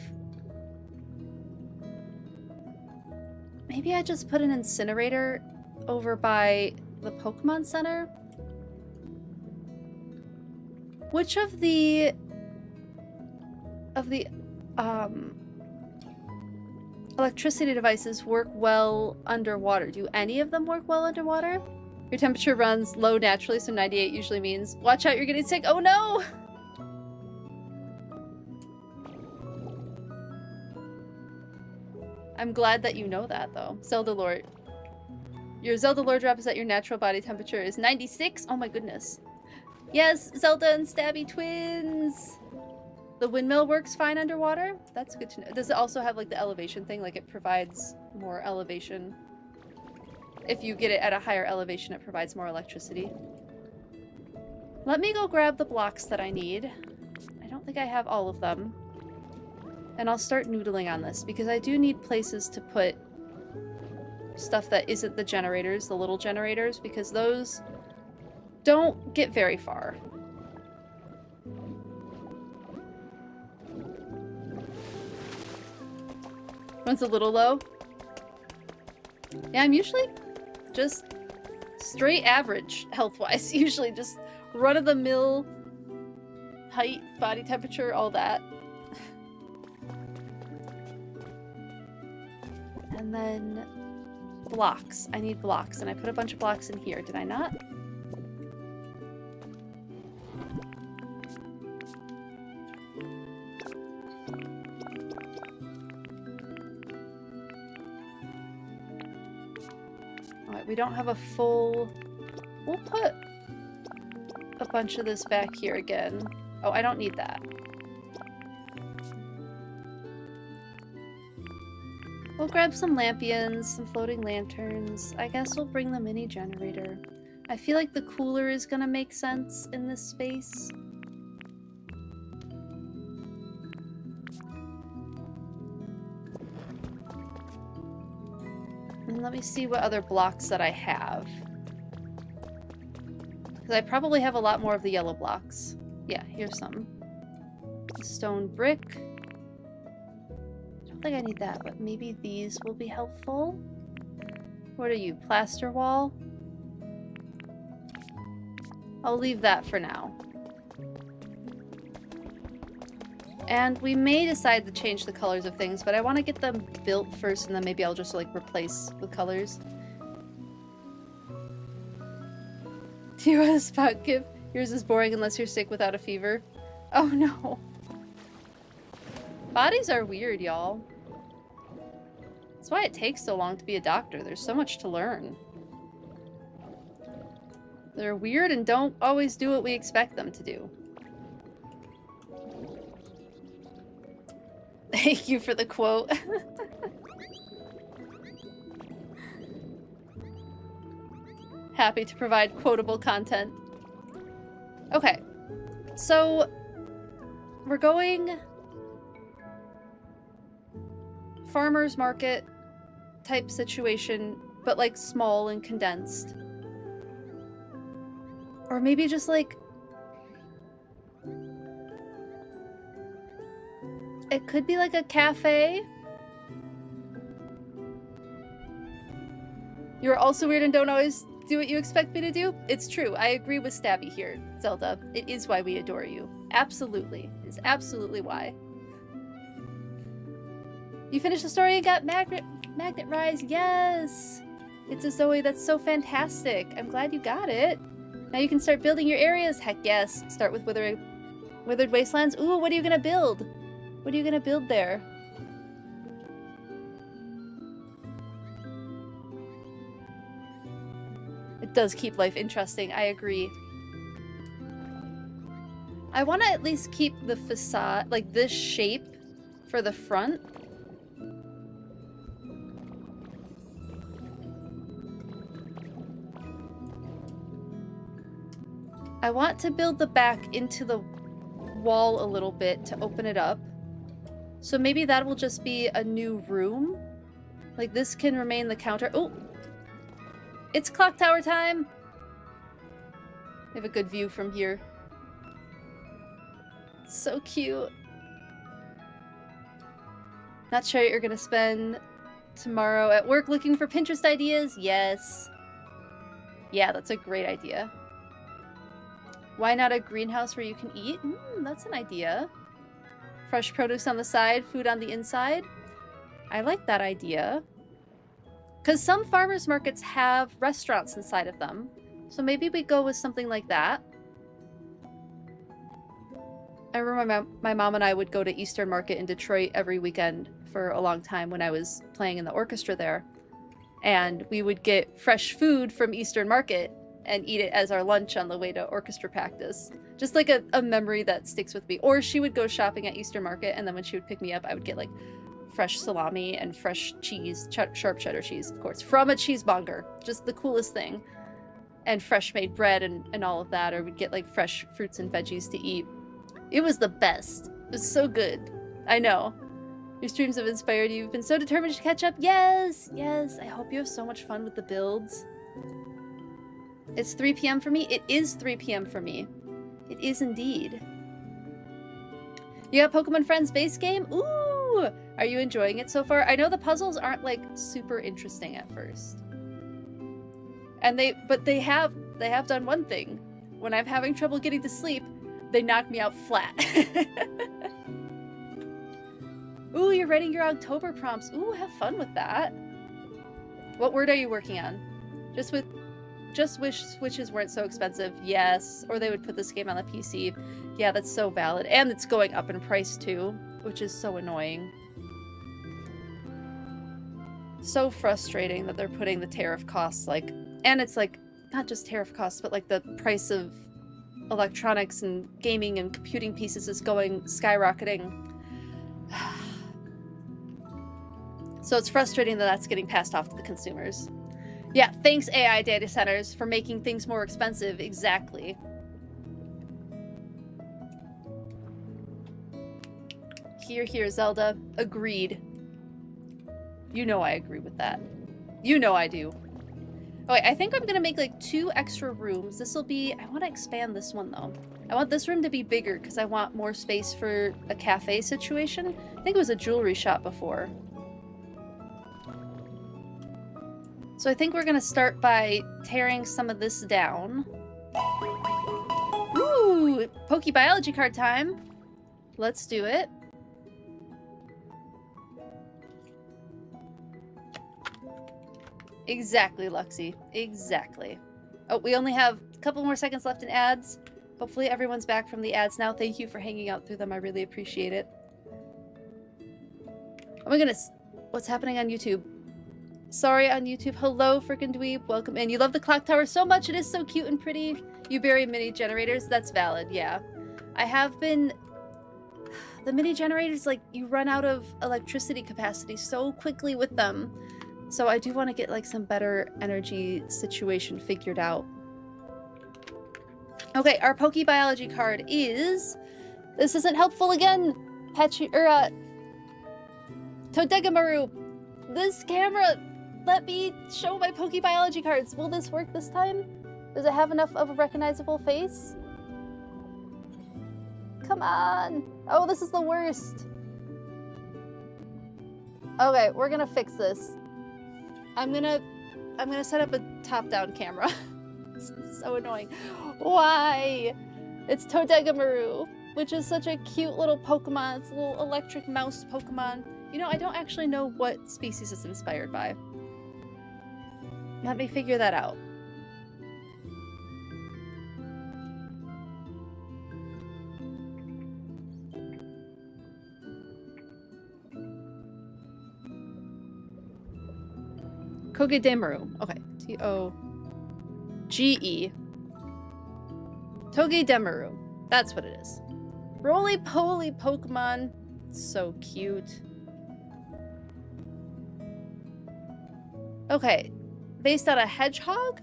Maybe I just put an incinerator over by the Pokemon Center? Which of the electricity devices work well underwater. Do any of them work well underwater? Your temperature runs low naturally, so 98 usually means watch out, you're getting sick. Oh no! I'm glad that you know that, though. Zelda Lord. Your Zelda Lord drop is that your natural body temperature is 96? Oh my goodness. Yes, Zelda and Stabby twins! The windmill works fine underwater? That's good to know. Does it also have, like, the elevation thing? Like, it provides more elevation. If you get it at a higher elevation, it provides more electricity. Let me go grab the blocks that I need. I don't think I have all of them. And I'll start noodling on this, because I do need places to put stuff that isn't the generators, the little generators, because those don't get very far. One's a little low. Yeah, I'm usually just straight average health-wise. Usually just run-of-the-mill height, body temperature, all that. And then blocks. I need blocks, and I put a bunch of blocks in here. Did I not? Alright, we don't have a full... We'll put a bunch of this back here again. Oh, I don't need that. We'll grab some lampions, some floating lanterns. I guess we'll bring the mini generator. I feel like the cooler is gonna make sense in this space. And let me see what other blocks that I have. Because I probably have a lot more of the yellow blocks. Yeah, here's some. Stone brick. I don't think I need that, but maybe these will be helpful. What are you, plaster wall? I'll leave that for now. And we may decide to change the colors of things, but I want to get them built first, and then maybe I'll just, like, replace with colors. Do you want a spot gift? Yours is boring unless you're sick without a fever. Oh no. Bodies are weird, y'all. That's why it takes so long to be a doctor. There's so much to learn. They're weird and don't always do what we expect them to do. Thank you for the quote. Happy to provide quotable content. Okay. So, we're going... farmer's market type situation, but like small and condensed. Or maybe just like... it could be like a cafe. You're also weird and don't always do what you expect me to do? It's true. I agree with Stabby here, Zelda. It is why we adore you. Absolutely. It is absolutely why. You finished the story and got Magnet Rise. Yes! It's a Zoe. That's so fantastic. I'm glad you got it. Now you can start building your areas. Heck yes. Start with Withered Wastelands. Ooh, what are you gonna build? What are you gonna build there? It does keep life interesting. I agree. I want to at least keep the facade, like this shape for the front. I want to build the back into the wall a little bit to open it up. So maybe that will just be a new room. Like this can remain the counter. Oh! It's clock tower time! We have a good view from here. So cute. Not sure what you're gonna spend tomorrow at work looking for Pinterest ideas? Yes. Yeah, that's a great idea. Why not a greenhouse where you can eat? That's an idea. Fresh produce on the side, food on the inside. I like that idea. Because some farmers markets have restaurants inside of them. So maybe we go with something like that. I remember my mom and I would go to Eastern Market in Detroit every weekend for a long time when I was playing in the orchestra there. And we would get fresh food from Eastern Market and eat it as our lunch on the way to orchestra practice. Just like a memory that sticks with me. Or she would go shopping at Eastern Market, and then when she would pick me up, I would get like fresh salami and fresh cheese, sharp cheddar cheese, of course, from a cheesemonger. Just the coolest thing. And fresh made bread and all of that. Or we'd get like fresh fruits and veggies to eat. It was the best. It was so good. I know. Your streams have inspired you. You've been so determined to catch up. Yes! Yes. I hope you have so much fun with the builds. It's 3 p.m. for me? It is 3 p.m. for me. It is indeed. You got Pokemon Friends base game? Ooh! Are you enjoying it so far? I know the puzzles aren't like super interesting at first. And they have done one thing. When I'm having trouble getting to sleep, they knock me out flat. Ooh, you're writing your October prompts. Ooh, have fun with that. What word are you working on? Just wish Switches weren't so expensive. Yes, or they would put this game on the PC. Yeah, that's so valid. And it's going up in price too, which is so annoying. So frustrating that they're putting the tariff costs like, and it's like, not just tariff costs, but like the price of electronics and gaming and computing pieces is going skyrocketing. So it's frustrating that that's getting passed off to the consumers. Yeah, thanks AI data centers for making things more expensive. Exactly. Here, Zelda. Agreed. You know I agree with that. You know I do. Oh, wait, I think I'm gonna make like 2 extra rooms. This will be... I want to expand this one though. I want this room to be bigger because I want more space for a cafe situation. I think it was a jewelry shop before. So I think we're gonna start by tearing some of this down. Ooh, PokeBiology card time. Let's do it. Exactly, Luxie. Exactly. Oh, we only have a couple more seconds left in ads. Hopefully everyone's back from the ads now. Thank you for hanging out through them. I really appreciate it. Oh my goodness. What's happening on YouTube? Sorry, on YouTube. Hello, frickin' dweeb. Welcome in. You love the clock tower so much. It is so cute and pretty. You bury mini generators. That's valid, yeah. I have been... The mini generators, like, you run out of electricity capacity so quickly with them. So I do want to get, like, some better energy situation figured out. Okay, our PokeBiology card is... This isn't helpful again! Todegamaru! This camera... Let me show my PokeBiology cards. Will this work this time? Does it have enough of a recognizable face? Come on! Oh, this is the worst! Okay, we're gonna fix this. I'm gonna set up a top-down camera. This is so annoying. Why? It's Todegamaru, which is such a cute little Pokemon. It's a little electric mouse Pokemon. You know, I don't actually know what species it's inspired by. Let me figure that out. Togedemaru. Okay. T-O-G-E. Togedemaru. That's what it is. Roly-poly Pokemon. So cute. Okay. Based on a hedgehog?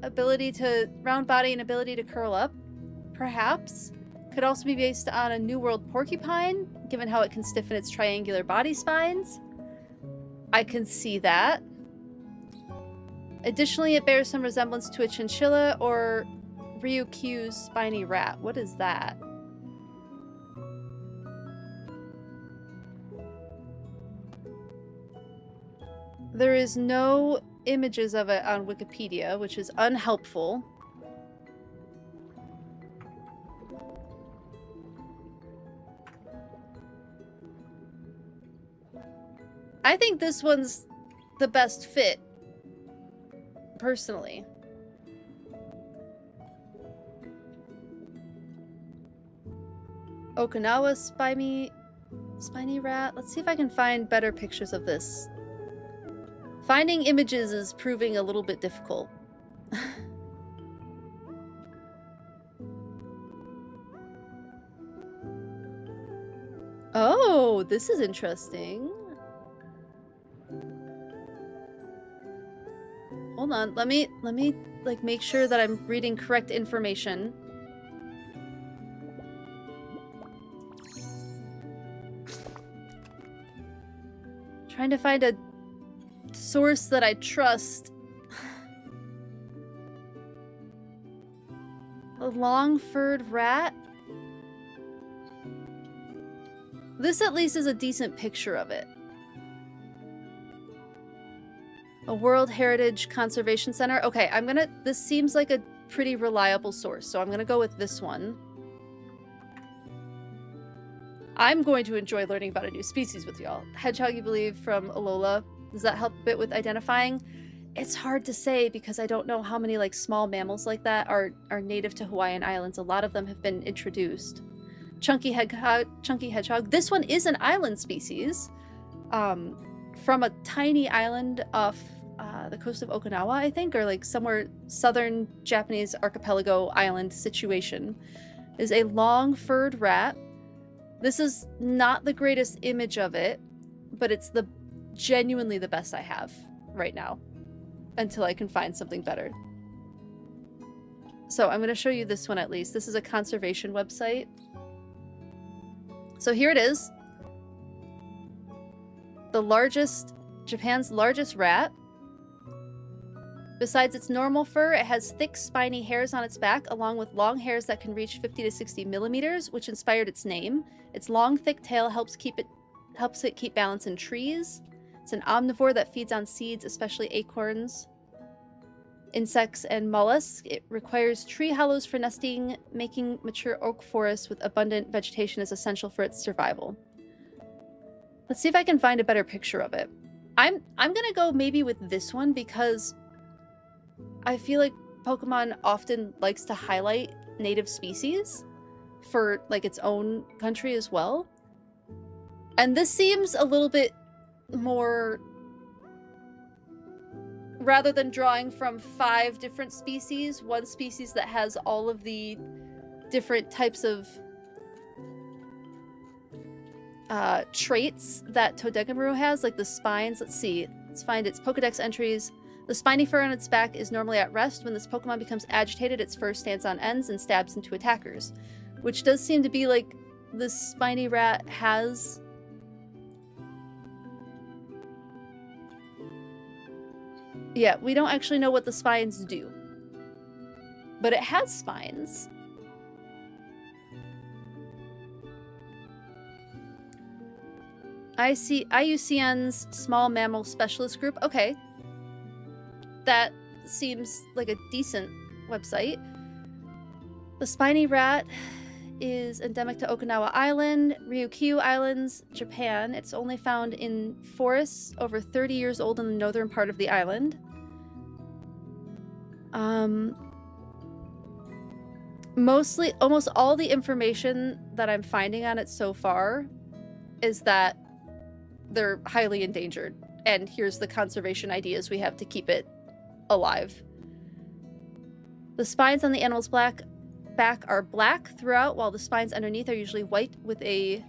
Ability to... round body and ability to curl up? Perhaps. Could also be based on a New World porcupine, given how it can stiffen its triangular body spines. I can see that. Additionally, it bears some resemblance to a chinchilla or Ryukyu's spiny rat. What is that? There is no images of it on Wikipedia, which is unhelpful. I think this one's the best fit, personally. Okinawa spiny rat. Let's see if I can find better pictures of this. Finding images is proving a little bit difficult. Oh, this is interesting. Hold on, let me like make sure that I'm reading correct information. Trying to find a source that I trust. A long-furred rat? This at least is a decent picture of it. A World Heritage Conservation Center. Okay, this seems like a pretty reliable source, so I'm gonna go with this one. I'm going to enjoy learning about a new species with y'all. Hedgehog, you believe, from Alola. Does that help a bit with identifying? It's hard to say because I don't know how many like small mammals like that are native to Hawaiian Islands. A lot of them have been introduced. Chunky hedgehog. This one is an island species from a tiny island off the coast of Okinawa, I think, or like somewhere southern Japanese archipelago island situation. Is a long-furred rat. This is not the greatest image of it, but it's genuinely the best I have right now until I can find something better. So I'm going to show you this one at least. This is a conservation website. So here it is. Japan's largest rat. Besides its normal fur, it has thick spiny hairs on its back, along with long hairs that can reach 50 to 60 millimeters, which inspired its name. Its long, thick tail helps it keep balance in trees. It's an omnivore that feeds on seeds, especially acorns, insects, and mollusks. It requires tree hollows for nesting. Making mature oak forests with abundant vegetation is essential for its survival. Let's see if I can find a better picture of it. I'm gonna go maybe with this one because I feel like Pokemon often likes to highlight native species for like its own country as well. And this seems a little bit more, rather than drawing from 5 different species, one species that has all of the different types of traits that Todekamaru has, like the spines. Let's see. Let's find its Pokedex entries. The spiny fur on its back is normally at rest. When this Pokemon becomes agitated, its fur stands on ends and stabs into attackers. Which does seem to be like this spiny rat has... Yeah, we don't actually know what the spines do. But it has spines. I see IUCN's Small Mammal Specialist Group. Okay. That seems like a decent website. The spiny rat is endemic to Okinawa Island, Ryukyu Islands, Japan. It's only found in forests over 30 years old in the northern part of the island. Almost all the information that I'm finding on it so far is that they're highly endangered. And here's the conservation ideas we have to keep it alive. The spines on the animal's back are black throughout, while the spines underneath are usually white with a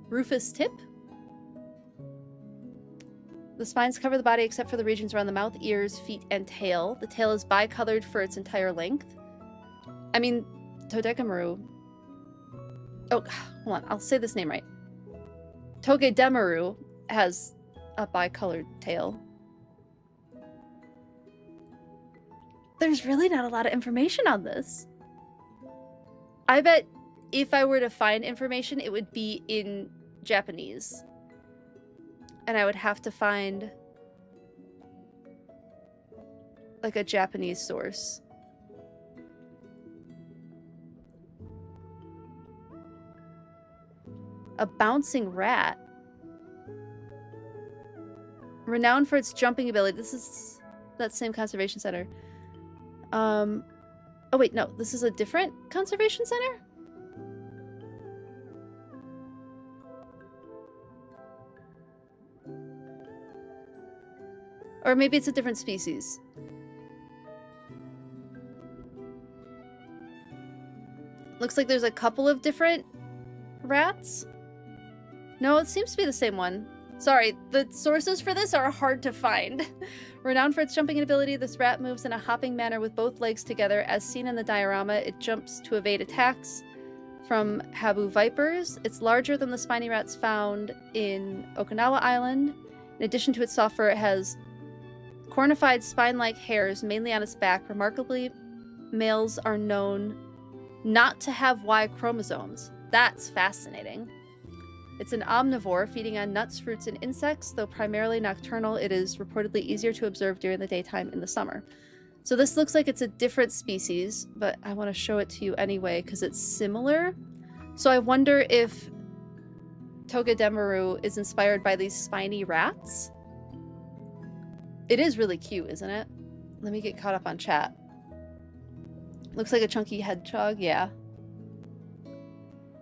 rufous tip. The spines cover the body except for the regions around the mouth, ears, feet, and tail. The tail is bicolored for its entire length. I mean, Todekamaru... Oh, hold on, I'll say this name right. Togedemaru has a bicolored tail. There's really not a lot of information on this. I bet if I were to find information, it would be in Japanese. And I would have to find like a Japanese source. A bouncing rat. Renowned for its jumping ability. This is that same conservation center. Oh wait, no. This is a different conservation center? Or maybe it's a different species. Looks like there's a couple of different rats. No, it seems to be the same one. Sorry, the sources for this are hard to find. Renowned for its jumping ability, this rat moves in a hopping manner with both legs together. As seen in the diorama, it jumps to evade attacks from habu vipers. It's larger than the spiny rats found in Okinawa Island. In addition to its soft fur, it has cornified spine-like hairs, mainly on its back. Remarkably, males are known not to have Y chromosomes. That's fascinating. It's an omnivore, feeding on nuts, fruits, and insects. Though primarily nocturnal, it is reportedly easier to observe during the daytime in the summer. So this looks like it's a different species, but I want to show it to you anyway because it's similar. So I wonder if Togedemaru is inspired by these spiny rats. It is really cute, isn't it? Let me get caught up on chat. Looks like a chunky hedgehog, yeah.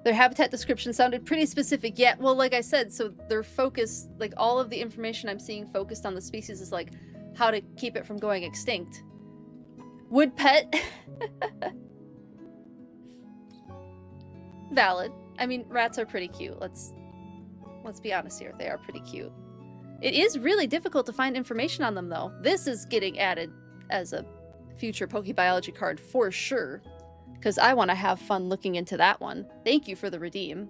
Their habitat description sounded pretty specific. Yeah, well, like I said, so their focus, like all of the information I'm seeing focused on the species is like how to keep it from going extinct. Wood pet. Valid. I mean, rats are pretty cute. Let's be honest here. They are pretty cute. It is really difficult to find information on them, though. This is getting added as a future PokeBiology card for sure. Because I want to have fun looking into that one. Thank you for the redeem.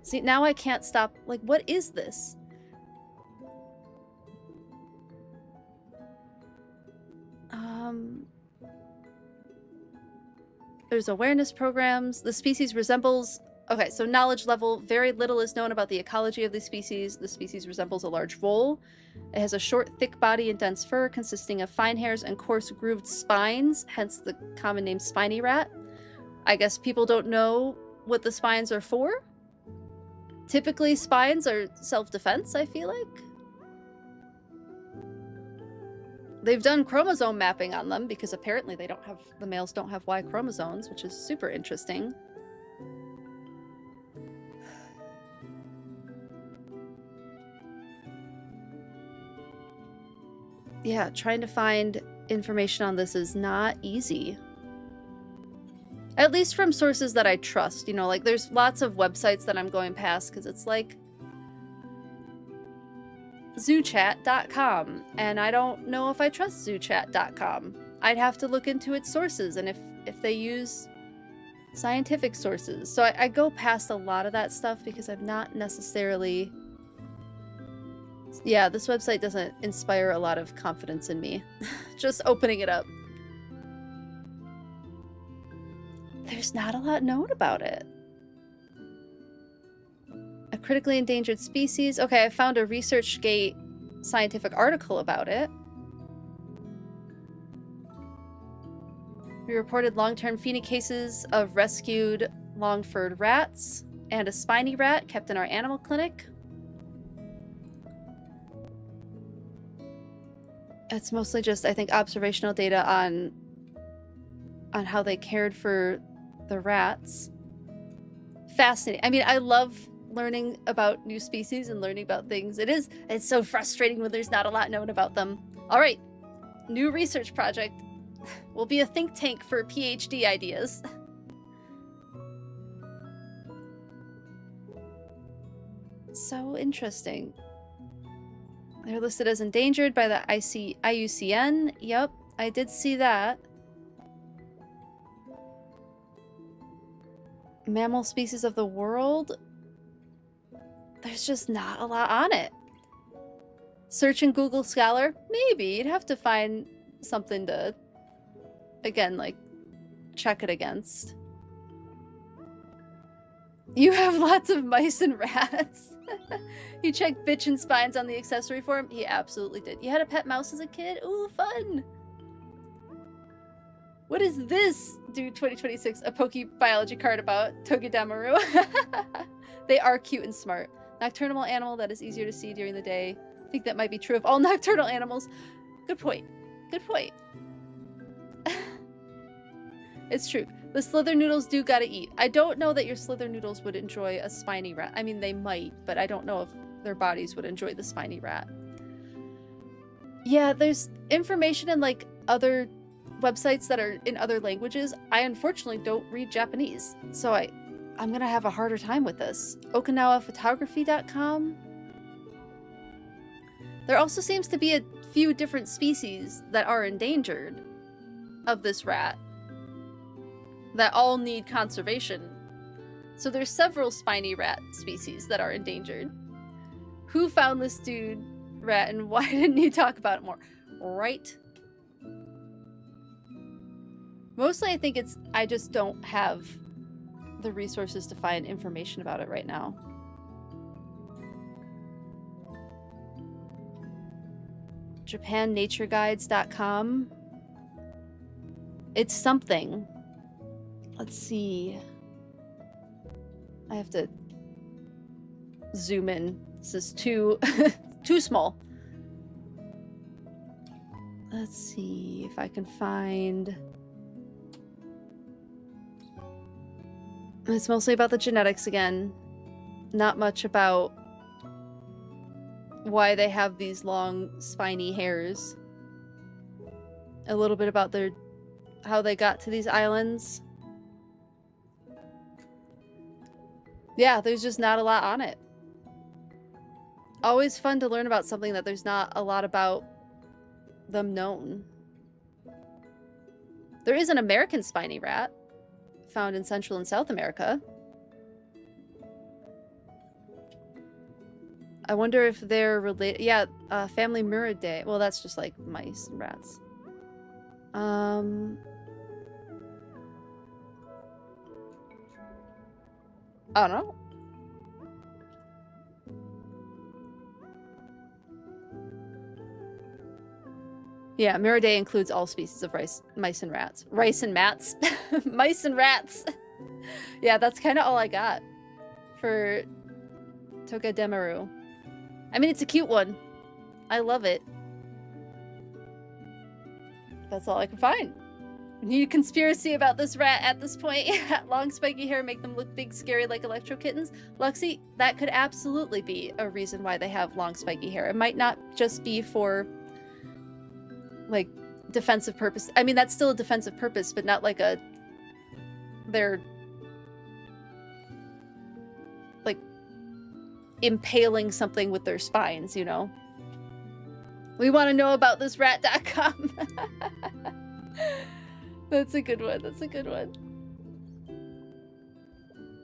See, now I can't stop. Like, what is this? There's awareness programs. The species resembles... Okay, so knowledge level. Very little is known about the ecology of the species. The species resembles a large vole. It has a short, thick body and dense fur consisting of fine hairs and coarse grooved spines, hence the common name spiny rat. I guess people don't know what the spines are for. Typically, spines are self-defense, I feel like. They've done chromosome mapping on them because apparently they don't have, the males don't have Y chromosomes, which is super interesting. Yeah, trying to find information on this is not easy. At least from sources that I trust, you know, like there's lots of websites that I'm going past because it's like zoochat.com, and I don't know if I trust zoochat.com. I'd have to look into its sources and if they use scientific sources. So I go past a lot of that stuff because I'm not necessarily... Yeah, this website doesn't inspire a lot of confidence in me. Just opening it up. There's not a lot known about it. A critically endangered species. Okay, I found a ResearchGate scientific article about it. We reported long-term pheno cases of rescued long-furred rats and a spiny rat kept in our animal clinic. It's mostly just, I think, observational data on how they cared for the rats. Fascinating. I mean, I love learning about new species and learning about things. It's so frustrating when there's not a lot known about them. All right, new research project. We'll be a think tank for PhD ideas. So interesting. They're listed as endangered by the IUCN. Yep, I did see that. Mammal species of the world. There's just not a lot on it. Search in Google Scholar? Maybe. You'd have to find something to, again, like, check it against. You have lots of mice and rats. He checked bitch and spines on the accessory form. He absolutely did. You had a pet mouse as a kid? Ooh, fun! What is this? Dude, 2026, a PokeBiology card about Togedemaru. They are cute and smart. Nocturnal animal that is easier to see during the day. think that might be true of all nocturnal animals. Good point. Good point. It's true. The slither noodles do gotta eat. I don't know that your slither noodles would enjoy a spiny rat. I mean, they might, but I don't know if their bodies would enjoy the spiny rat. Yeah, there's information in like other websites that are in other languages. I unfortunately don't read Japanese, so I'm gonna have a harder time with this. OkinawaPhotography.com. There also seems to be a few different species that are endangered of this rat that all need conservation. So there's several spiny rat species that are endangered. Who found this dude rat and why didn't you talk about it more? Right? Mostly I think it's I just don't have the resources to find information about it right now. JapanNatureGuides.com. It's something. Let's see. I have to zoom in. This is too small. Let's see if I can find. It's mostly about the genetics again. Not much about why they have these long spiny hairs. A little bit about how they got to these islands. Yeah, there's just not a lot on it. Always fun to learn about something that there's not a lot about them known. There is an American spiny rat found in Central and South America. I wonder if they're related. Yeah, family Muridae. Well, that's just like mice and rats. I don't know. Yeah, Muridae includes all species of mice and rats. Rice and mats. Mice and rats. Yeah, that's kind of all I got for Tokademaru. I mean, it's a cute one. I love it. That's all I can find. Need a conspiracy about this rat at this point. Long spiky hair make them look big, scary like electro kittens. Luxie, that could absolutely be a reason why they have long spiky hair. It might not just be for like defensive purpose. I mean, that's still a defensive purpose, but not like they're like impaling something with their spines, you know? We want to know about this rat.com. That's a good one. That's a good one.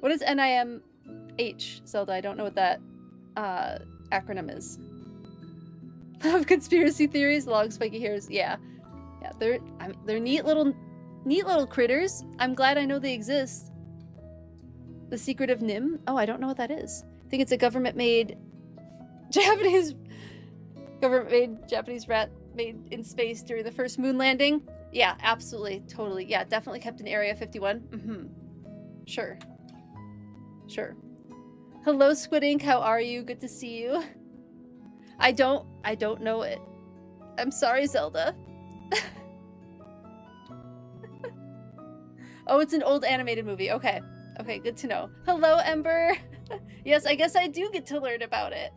What is NIMH, Zelda? I don't know what that acronym is. Of conspiracy theories, long spiky hairs. Yeah, yeah. They're neat little critters. I'm glad I know they exist. The Secret of Nim. Oh, I don't know what that is. I think it's a government-made Japanese rat made in space during the first moon landing. Yeah, absolutely, totally. Yeah, definitely kept in Area 51. Sure. Sure. Hello, Squid Ink. How are you? Good to see you. I don't know it. I'm sorry, Zelda. Oh, it's an old animated movie. Okay. Okay, good to know. Hello, Ember. Yes, I guess I do get to learn about it.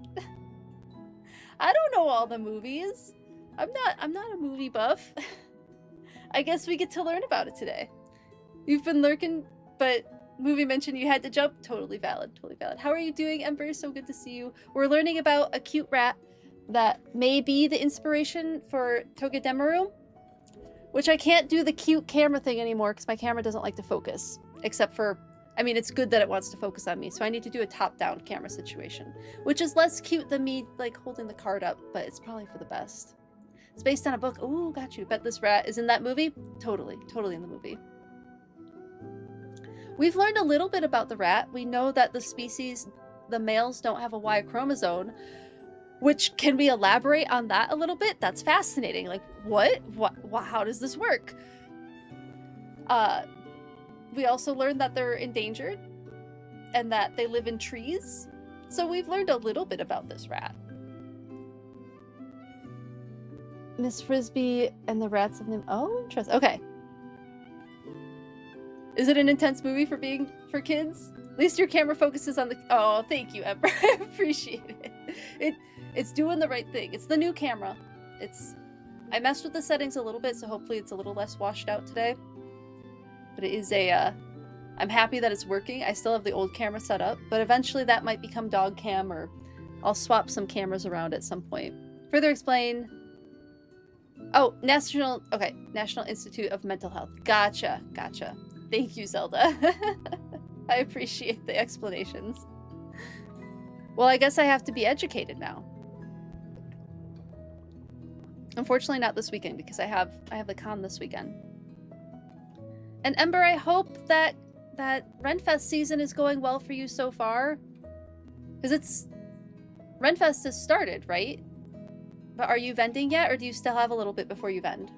I don't know all the movies. I'm not a movie buff. I guess we get to learn about it today. You've been lurking, but movie mentioned you had to jump. Totally valid, totally valid. How are you doing, Ember? So good to see you. We're learning about a cute rat that may be the inspiration for Togedemaru, which I can't do the cute camera thing anymore because my camera doesn't like to focus, except for, I mean, it's good that it wants to focus on me, so I need to do a top-down camera situation, which is less cute than me, like, holding the card up, but it's probably for the best. It's based on a book. Ooh, got you. Bet this rat is in that movie? Totally. Totally in the movie. We've learned a little bit about the rat. We know that the species, the males don't have a Y chromosome, which, can we elaborate on that a little bit? That's fascinating. Like, what? How does this work? We also learned that they're endangered and that they live in trees. So we've learned a little bit about this rat. Miss Frisbee and the Rats of Nim. Oh, interesting. Okay. Is it an intense movie for kids? At least your camera focuses on the. Oh, thank you, Ember. I appreciate it. It's doing the right thing. It's the new camera. I messed with the settings a little bit, so hopefully it's a little less washed out today. But it is I'm happy that it's working. I still have the old camera set up, but eventually that might become dog cam, or I'll swap some cameras around at some point. Further explain. Oh, National Institute of Mental Health. Gotcha. Thank you, Zelda. I appreciate the explanations. Well, I guess I have to be educated now. Unfortunately, not this weekend because I have the con this weekend. And Ember, I hope that Renfest season is going well for you so far, because Renfest has started, right? But are you vending yet, or do you still have a little bit before you vend?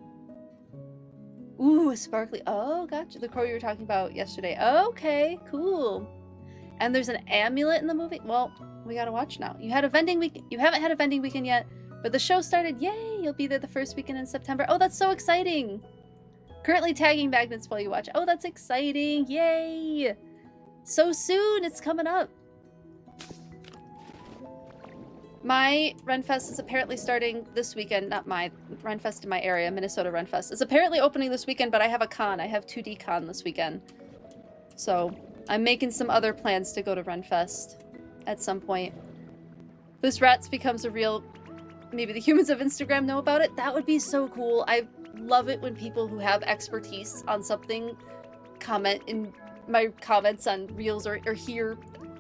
Ooh, sparkly. Oh, gotcha. The crow you were talking about yesterday. Okay, cool. And there's an amulet in the movie. Well, we gotta watch now. You had a vending week. You haven't had a vending weekend yet, but the show started. Yay! You'll be there the first weekend in September. Oh, that's so exciting. Currently tagging magnets while you watch. Oh, that's exciting. Yay! So soon. It's coming up. My Renfest is apparently starting this weekend. Not my Renfest in my area, Minnesota Renfest. It's apparently opening this weekend, but I have a con. I have 2D con this weekend. So I'm making some other plans to go to Renfest at some point. If this Rats becomes a real... Maybe the humans of Instagram know about it. That would be so cool. I love it when people who have expertise on something comment in my comments on Reels or here.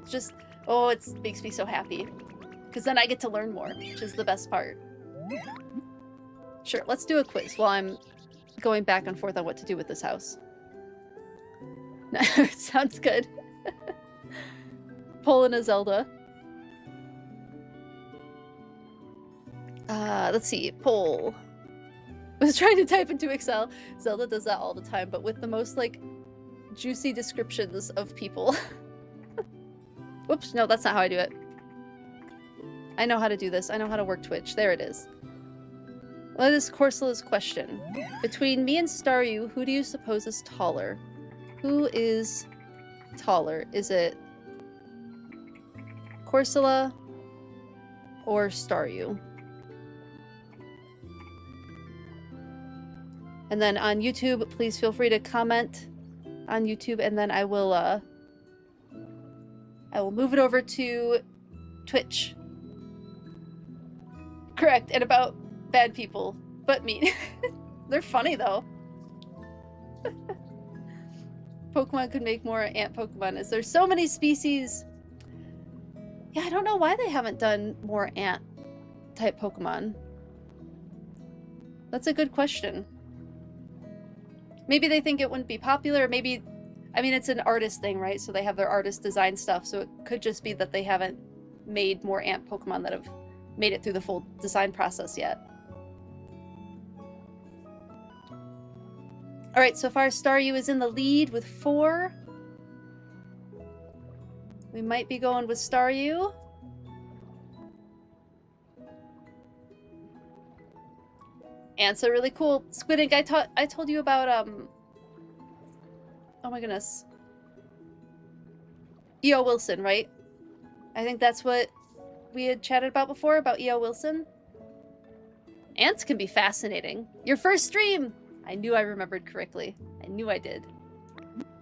Just, oh, it makes me so happy. Because then I get to learn more, which is the best part. Sure, let's do a quiz while I'm going back and forth on what to do with this house. Sounds good. Pulling a Zelda. Let's see. Poll. I was trying to type into Excel. Zelda does that all the time, but with the most, like, juicy descriptions of people. Whoops, no, that's not how I do it. I know how to do this. I know how to work Twitch. There it is. What is Corsola's question? Between me and Staryu, who do you suppose is taller? Who is taller? Is it Corsola or Staryu? And then on YouTube, please feel free to comment on YouTube, and then I will move it over to Twitch. Correct, and about bad people, but mean. They're funny though. Pokemon could make more ant Pokemon. Is there so many species? Yeah, I don't know why they haven't done more ant type Pokemon. That's a good question. Maybe they think it wouldn't be popular. Maybe, I mean, it's an artist thing, right? So they have their artist design stuff. So it could just be that they haven't made more ant Pokemon that have made it through the full design process yet. Alright, so far Staryu is in the lead with 4. We might be going with Staryu. Ants are really cool. Squid Ink, I told you about, oh my goodness. E.O. Wilson, right? I think that's what we had chatted about before, about E.O. Wilson. Ants can be fascinating. Your first stream! I knew I remembered correctly. I knew I did.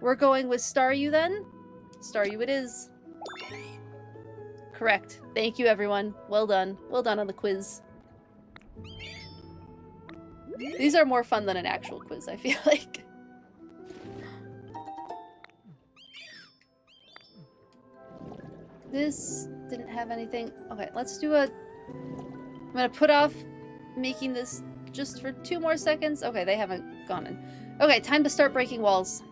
We're going with Staryu then. Staryu it is. Correct. Thank you, everyone. Well done. Well done on the quiz. These are more fun than an actual quiz, I feel like. This didn't have anything. Okay, let's do a... I'm gonna put off making this just for 2 more seconds. Okay, they haven't gone in. Okay, time to start breaking walls.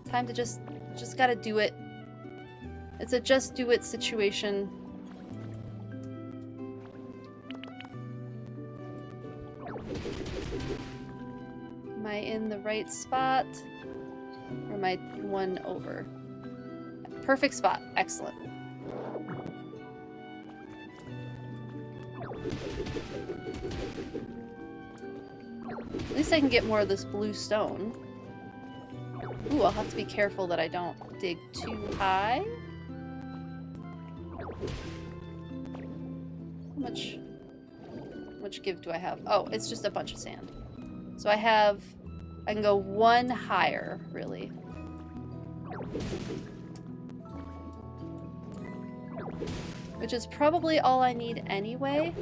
Time to just gotta do it. It's a just do it situation. Am I in the right spot? Or am I one over? Perfect spot. Excellent. At least I can get more of this blue stone. Ooh, I'll have to be careful that I don't dig too high. How much give do I have? Oh, it's just a bunch of sand. So I can go one higher, really. Which is probably all I need anyway.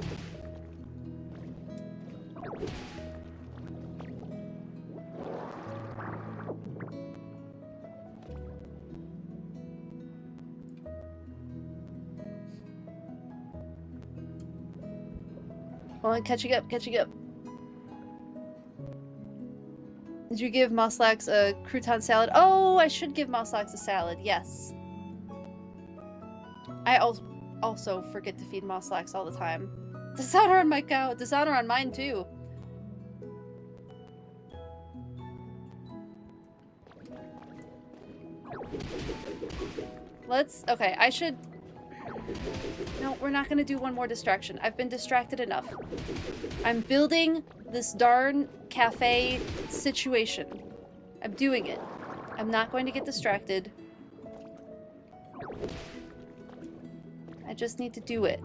Hold on, catching up. Did you give Moslax a crouton salad? Oh, I should give Moslax a salad, yes. I also forget to feed Moslax all the time. Dishonor on my cow. Dishonor on mine, too. Okay, I should... No, we're not gonna do one more distraction. I've been distracted enough. I'm building this darn cafe situation. I'm doing it. I'm not going to get distracted. I just need to do it.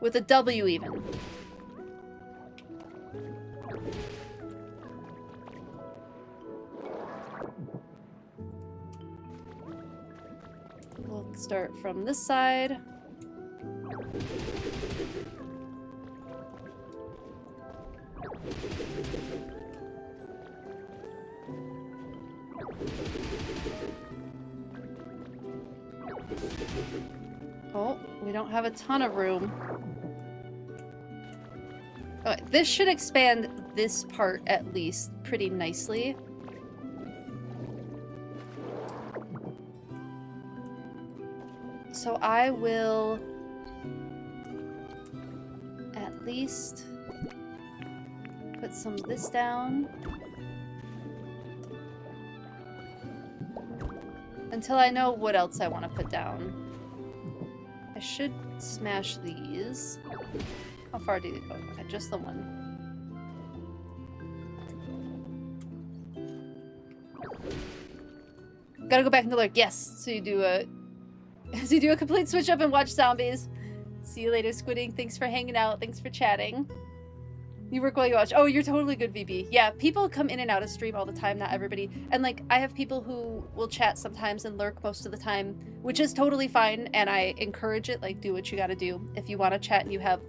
With a W, even. We'll start from this side. Oh, we don't have a ton of room. Okay, this should expand this part at least pretty nicely. So I will at least put some of this down until I know what else I want to put down. I should smash these. How far do they go? Okay, just the one. Gotta go back and lurk. Yes. So you do a complete switch up and watch zombies. See you later, Squidding. Thanks for hanging out. Thanks for chatting. You work while you watch. Oh, you're totally good, VB. Yeah, people come in and out of stream all the time, not everybody. And like, I have people who will chat sometimes and lurk most of the time, which is totally fine, and I encourage it. Like, do what you gotta do. If you want to chat and you have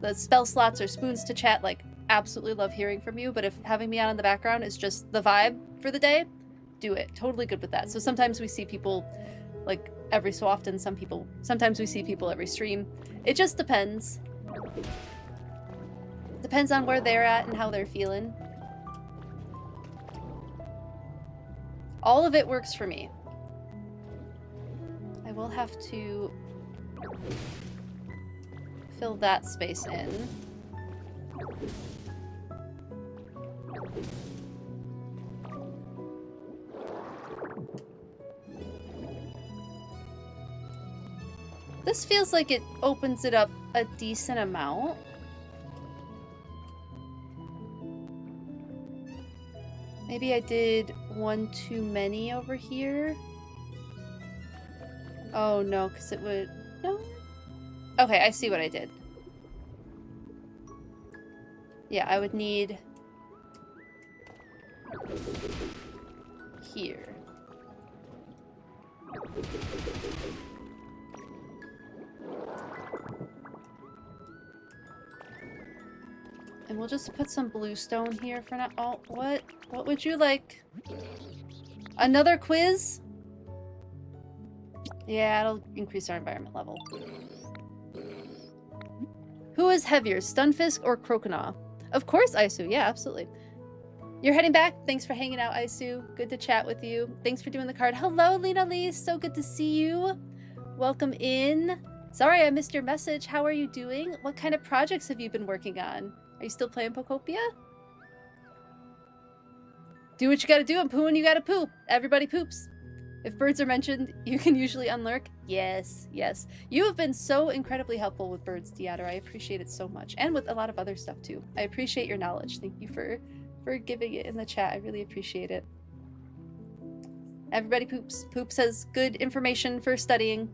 the spell slots or spoons to chat, like, absolutely love hearing from you. But if having me on in the background is just the vibe for the day, do it. Totally good with that. So sometimes we see people, like, every so often. Sometimes we see people every stream. It just depends. Depends on where they're at and how they're feeling. All of it works for me. I will have to fill that space in. This feels like it opens it up a decent amount. Maybe I did one too many over here. Oh no, because it would... No? Okay, I see what I did. Yeah, I would need... here. And we'll just put some bluestone here for now. Oh, what? What would you like? Another quiz? Yeah, it'll increase our environment level. Who is heavier, Stunfisk or Croconaw? Of course, Aisu. Yeah, absolutely. You're heading back? Thanks for hanging out, Aisu. Good to chat with you. Thanks for doing the card. Hello, Lena Lee. So good to see you. Welcome in. Sorry I missed your message. How are you doing? What kind of projects have you been working on? Are you still playing Pokopia? Do what you gotta do and poo when you gotta poop. Everybody poops. If birds are mentioned, you can usually unlurk. Yes, yes. You have been so incredibly helpful with birds, Deotter. I appreciate it so much. And with a lot of other stuff, too. I appreciate your knowledge. Thank you for giving it in the chat. I really appreciate it. Everybody poops. Poops has good information for studying.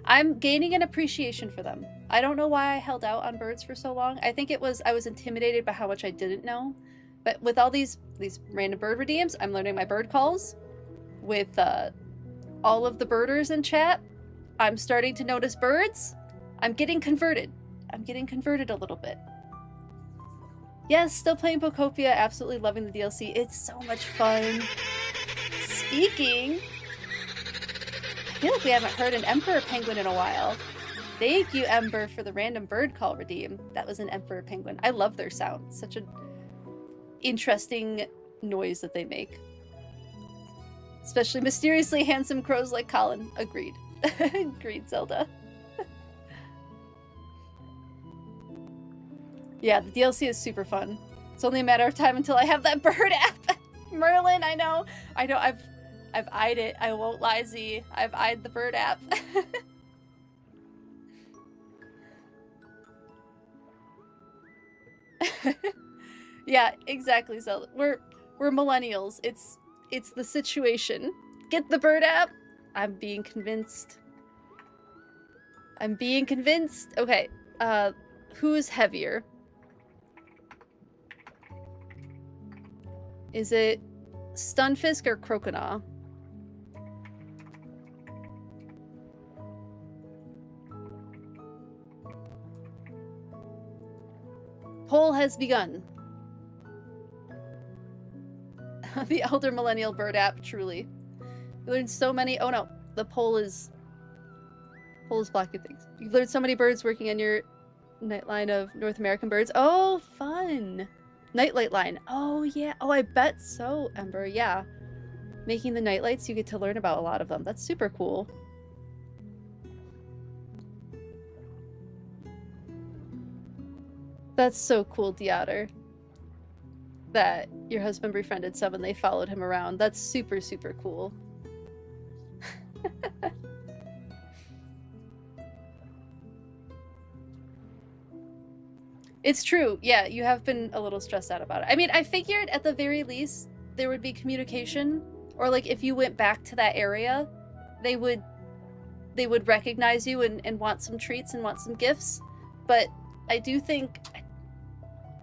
I'm gaining an appreciation for them. I don't know why I held out on birds for so long. I think it was I was intimidated by how much I didn't know. But with all these random bird redeems, I'm learning my bird calls. With all of the birders in chat, I'm starting to notice birds. I'm getting converted. I'm getting converted a little bit. Yes, still playing Pokopia. Absolutely loving the DLC. It's so much fun. Speaking, I feel like we haven't heard an Emperor Penguin in a while. Thank you, Ember, for the random bird call redeem. That was an Emperor Penguin. I love their sound. Such an interesting noise that they make. Especially mysteriously handsome crows like Colin. Agreed. Agreed, Zelda. Yeah, the DLC is super fun. It's only a matter of time until I have that bird app. Merlin, I know. I've eyed it. I won't lie, Z. I've eyed the bird app. Yeah, exactly, Zelda. We're millennials. It's the situation. Get the bird app. I'm being convinced. I'm being convinced. Okay, who's heavier? Is it Stunfisk or Croconaw? Poll has begun. The elder millennial bird app, truly. You learned so many. Oh no, the poll is blocking things. You've learned so many birds working on your nightline of North American birds. Oh, fun. Nightlight line. Oh yeah. Oh, I bet so, Ember. Yeah. Making the nightlights, you get to learn about a lot of them. That's super cool. That's so cool, Deotter. That your husband befriended some and they followed him around. That's super, super cool. It's true. Yeah, you have been a little stressed out about it. I mean, I figured at the very least there would be communication, or like if you went back to that area, they would recognize you and want some treats and want some gifts. But I do think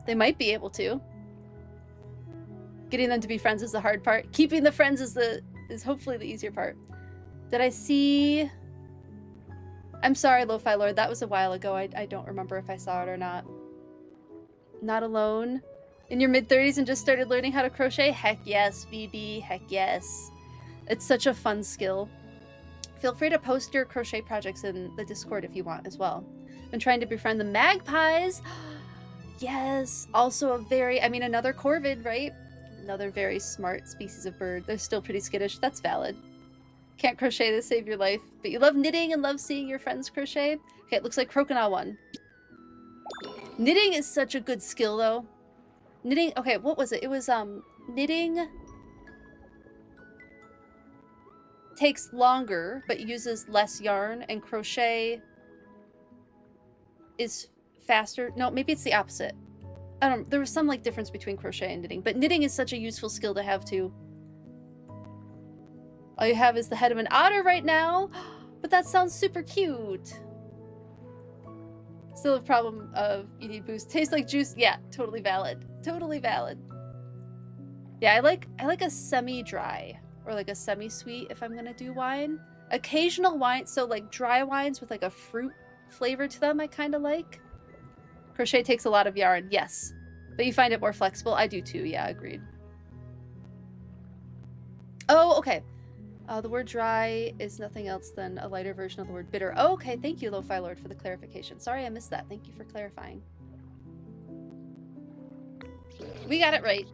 they might be able to. Getting them to be friends is the hard part. Keeping the friends is hopefully the easier part. Did I see... I'm sorry, Lo-Fi Lord. That was a while ago. I don't remember if I saw it or not. Not alone? In your mid-30s and just started learning how to crochet? Heck yes, BB. Heck yes. It's such a fun skill. Feel free to post your crochet projects in the Discord if you want as well. Been trying to befriend the magpies. Yes. Also a very... I mean, another corvid, right? Another very smart species of bird. They're still pretty skittish. That's valid. Can't crochet to save your life, but you love knitting and love seeing your friends crochet. Okay, it looks like Croconaw won. Knitting is such a good skill, though. Knitting... Okay, what was it? It was, knitting... takes longer, but uses less yarn, and crochet is faster. No, maybe it's the opposite. I don't know. There was some, like, difference between crochet and knitting, but knitting is such a useful skill to have, too. All you have is the head of an otter right now, but that sounds super cute. Still a problem of you need boost. Tastes like juice. Yeah, totally valid. Totally valid. Yeah, I like a semi-dry or like a semi-sweet if I'm gonna do wine. Occasional wine, so like dry wines with like a fruit flavor to them I kind of like. Crochet takes a lot of yarn, yes. But you find it more flexible? I do too, yeah, agreed. Oh, okay. The word dry is nothing else than a lighter version of the word bitter. Oh, okay, thank you, Lo-Fi Lord, for the clarification. Sorry I missed that. Thank you for clarifying. We got it right.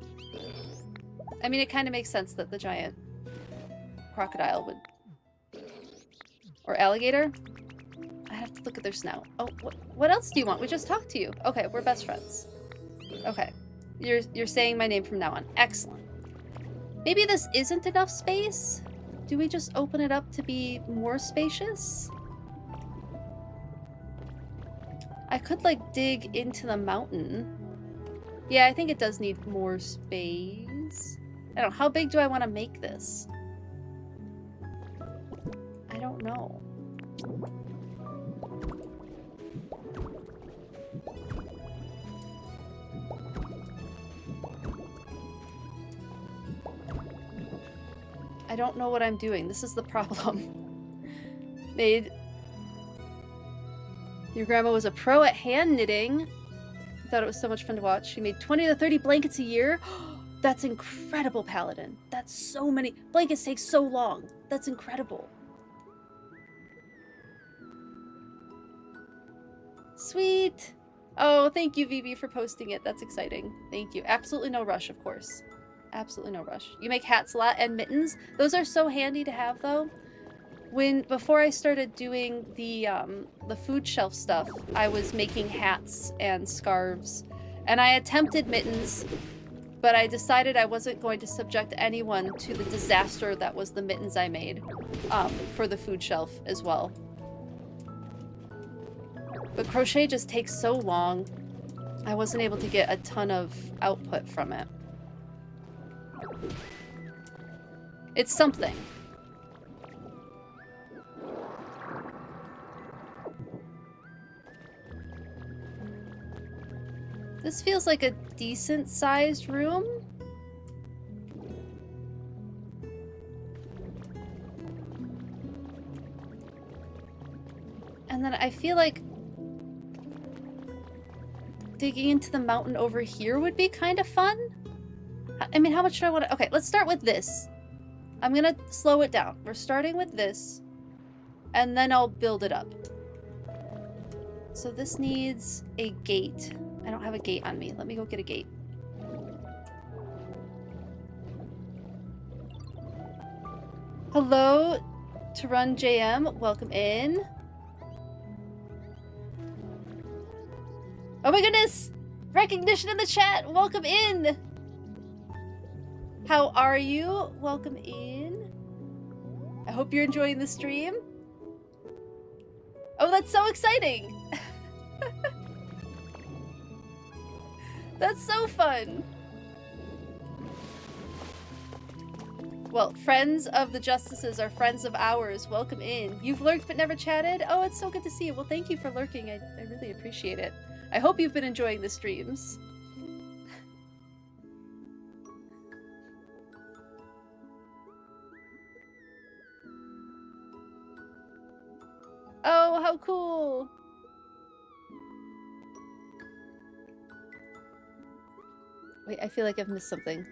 I mean, it kind of makes sense that the giant crocodile would... Or alligator? I have to look at their snout. Oh, what else do you want? We just talked to you. Okay, we're best friends. Okay. You're saying my name from now on. Excellent. Maybe this isn't enough space? Do we just open it up to be more spacious? I could like dig into the mountain. Yeah, I think it does need more space. I don't know, how big do I want to make this? I don't know. I don't know what I'm doing. This is the problem. Your grandma was a pro at hand knitting. I thought it was so much fun to watch. She made 20 to 30 blankets a year. That's incredible, Paladin. That's so many. Blankets take so long. That's incredible. Sweet. Oh, thank you, Vivi, for posting it. That's exciting. Thank you. Absolutely no rush, of course. Absolutely no rush. You make hats a lot and mittens. Those are so handy to have, though. Before I started doing the food shelf stuff, I was making hats and scarves, and I attempted mittens, but I decided I wasn't going to subject anyone to the disaster that was the mittens I made for the food shelf as well. But crochet just takes so long. I wasn't able to get a ton of output from it. It's something. This feels like a decent sized room. And then I feel like digging into the mountain over here would be kind of fun. I mean, how much do I want to... Okay, let's start with this. I'm gonna slow it down. We're starting with this, and then I'll build it up. So this needs a gate. I don't have a gate on me. Let me go get a gate. Hello, to run JM. Welcome in. Oh my goodness! Recognition in the chat! Welcome in! How are you? Welcome in. I hope you're enjoying the stream. Oh, that's so exciting! That's so fun! Well, friends of the Justices are friends of ours. Welcome in. You've lurked but never chatted? Oh, it's so good to see you. Well, thank you for lurking. I really appreciate it. I hope you've been enjoying the streams. Oh, how cool! Wait, I feel like I've missed something.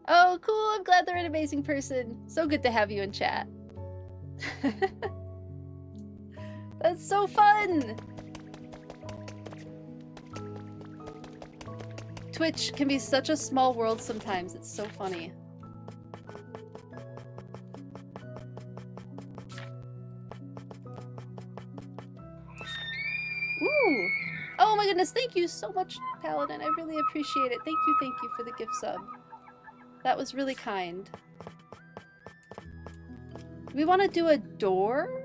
Oh, cool! I'm glad they're an amazing person. So good to have you in chat. That's so fun! Twitch can be such a small world sometimes. It's so funny. Ooh! Oh my goodness, thank you so much, Paladin. I really appreciate it. Thank you for the gift sub. That was really kind. Do we want to do a door?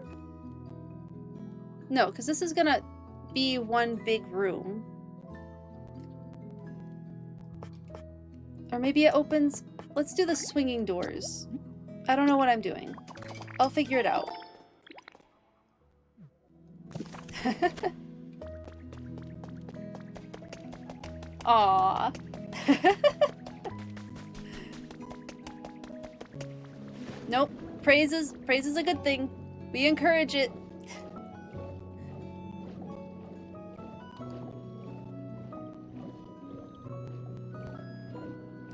No, because this is gonna be one big room. Or maybe it opens... Let's do the swinging doors. I don't know what I'm doing. I'll figure it out. Aww. Nope. Praise is a good thing. We encourage it.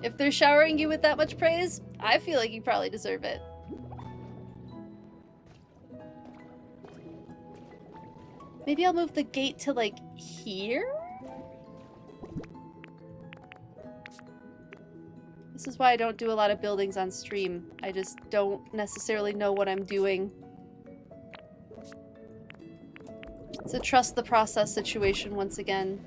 If they're showering you with that much praise, I feel like you probably deserve it. Maybe I'll move the gate to, like, here? This is why I don't do a lot of buildings on stream. I just don't necessarily know what I'm doing. It's a trust the process situation once again.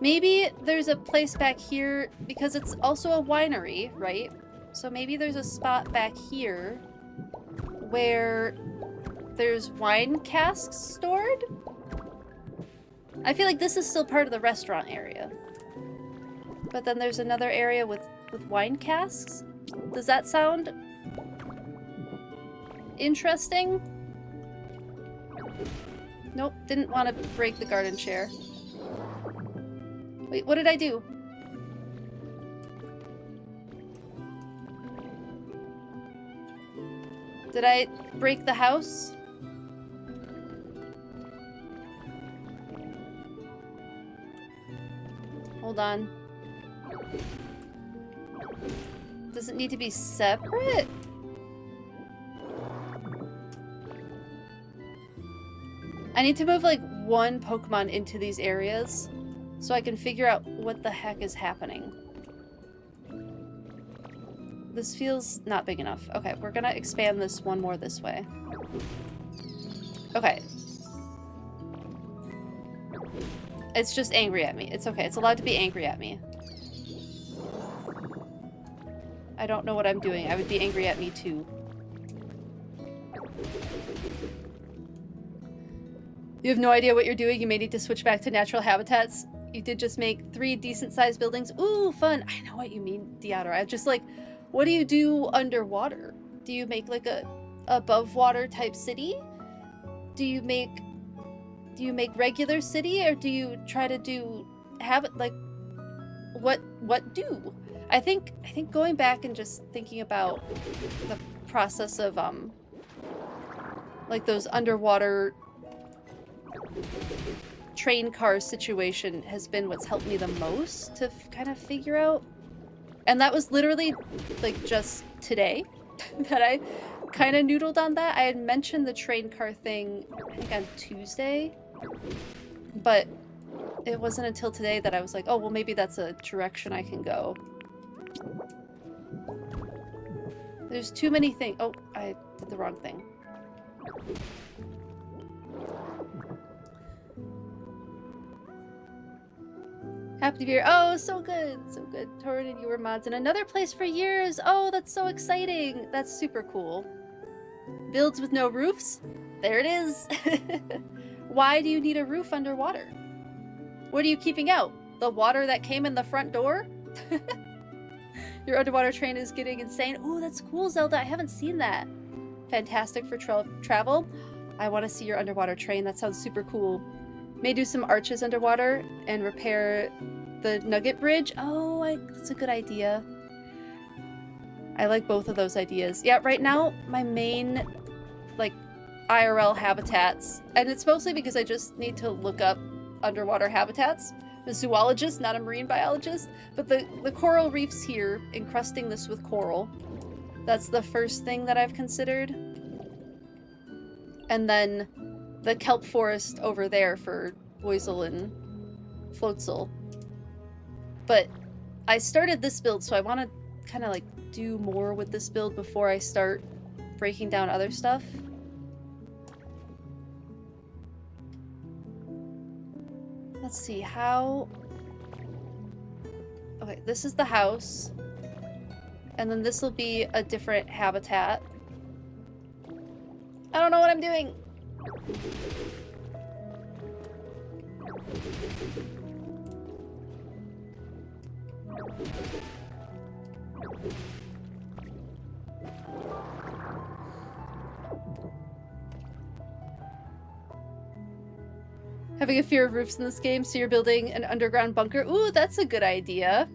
Maybe there's a place back here, because it's also a winery, right? So maybe there's a spot back here where there's wine casks stored? I feel like this is still part of the restaurant area. But then there's another area with wine casks? Does that sound interesting? Nope, didn't want to break the garden chair. Wait, what did I do? Did I break the house? Hold on. Does it need to be separate? I need to move like one Pokemon into these areas so I can figure out what the heck is happening. This feels not big enough. Okay, we're gonna expand this one more this way. Okay. It's just angry at me. It's okay. It's allowed to be angry at me. I don't know what I'm doing. I would be angry at me too. You have no idea what you're doing. You may need to switch back to natural habitats. You did just make 3 decent-sized buildings. Ooh, fun. I know what you mean, Deodora. I just like, what do you do underwater? Do you make like a above water type city? Do you make regular city, or do you try to do like what do? I think going back and just thinking about the process of like those underwater train car situation has been what's helped me the most to kind of figure out. And that was literally like just today that I kind of noodled on that. I had mentioned the train car thing, I think on Tuesday, but it wasn't until today that I was like, oh, well, maybe that's a direction I can go. There's too many things. Oh, I did the wrong thing. Happy to be here. Oh, so good. So good. Torrin and you were mods in another place for years. Oh, that's so exciting. That's super cool. Builds with no roofs? There it is. Why do you need a roof underwater? What are you keeping out? The water that came in the front door? Your underwater train is getting insane. Oh, that's cool, Zelda. I haven't seen that. Fantastic for travel. I want to see your underwater train. That sounds super cool. May do some arches underwater and repair the Nugget Bridge. Oh, that's a good idea. I like both of those ideas. Yeah, right now, my main, like, IRL habitats, and it's mostly because I just need to look up underwater habitats. I'm a zoologist, not a marine biologist, but the coral reefs here, encrusting this with coral, that's the first thing that I've considered. And then the kelp forest over there for Boisel and Floatzel. But I started this build, so I want to kind of like do more with this build before I start breaking down other stuff. Let's see, how... Okay, this is the house. And then this will be a different habitat. I don't know what I'm doing! Having a fear of roofs in this game, so you're building an underground bunker. Ooh, that's a good idea.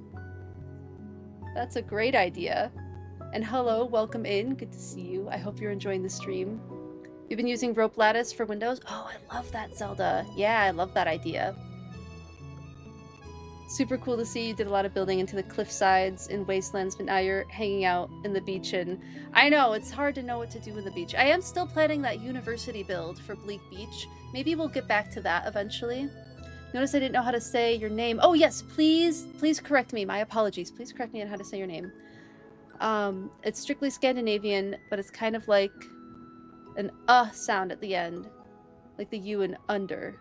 That's a great idea. And hello, welcome in. Good to see you. I hope you're enjoying the stream. You've been using rope lattice for windows? Oh, I love that, Zelda. Yeah, I love that idea. Super cool to see you did a lot of building into the cliff sides in wastelands, but now you're hanging out in the beach, and I know, it's hard to know what to do in the beach. I am still planning that university build for Bleak Beach. Maybe we'll get back to that eventually. Notice I didn't know how to say your name. Oh yes, please correct me. My apologies. Please correct me on how to say your name. It's strictly Scandinavian, but it's kind of like an sound at the end. Like the U and under.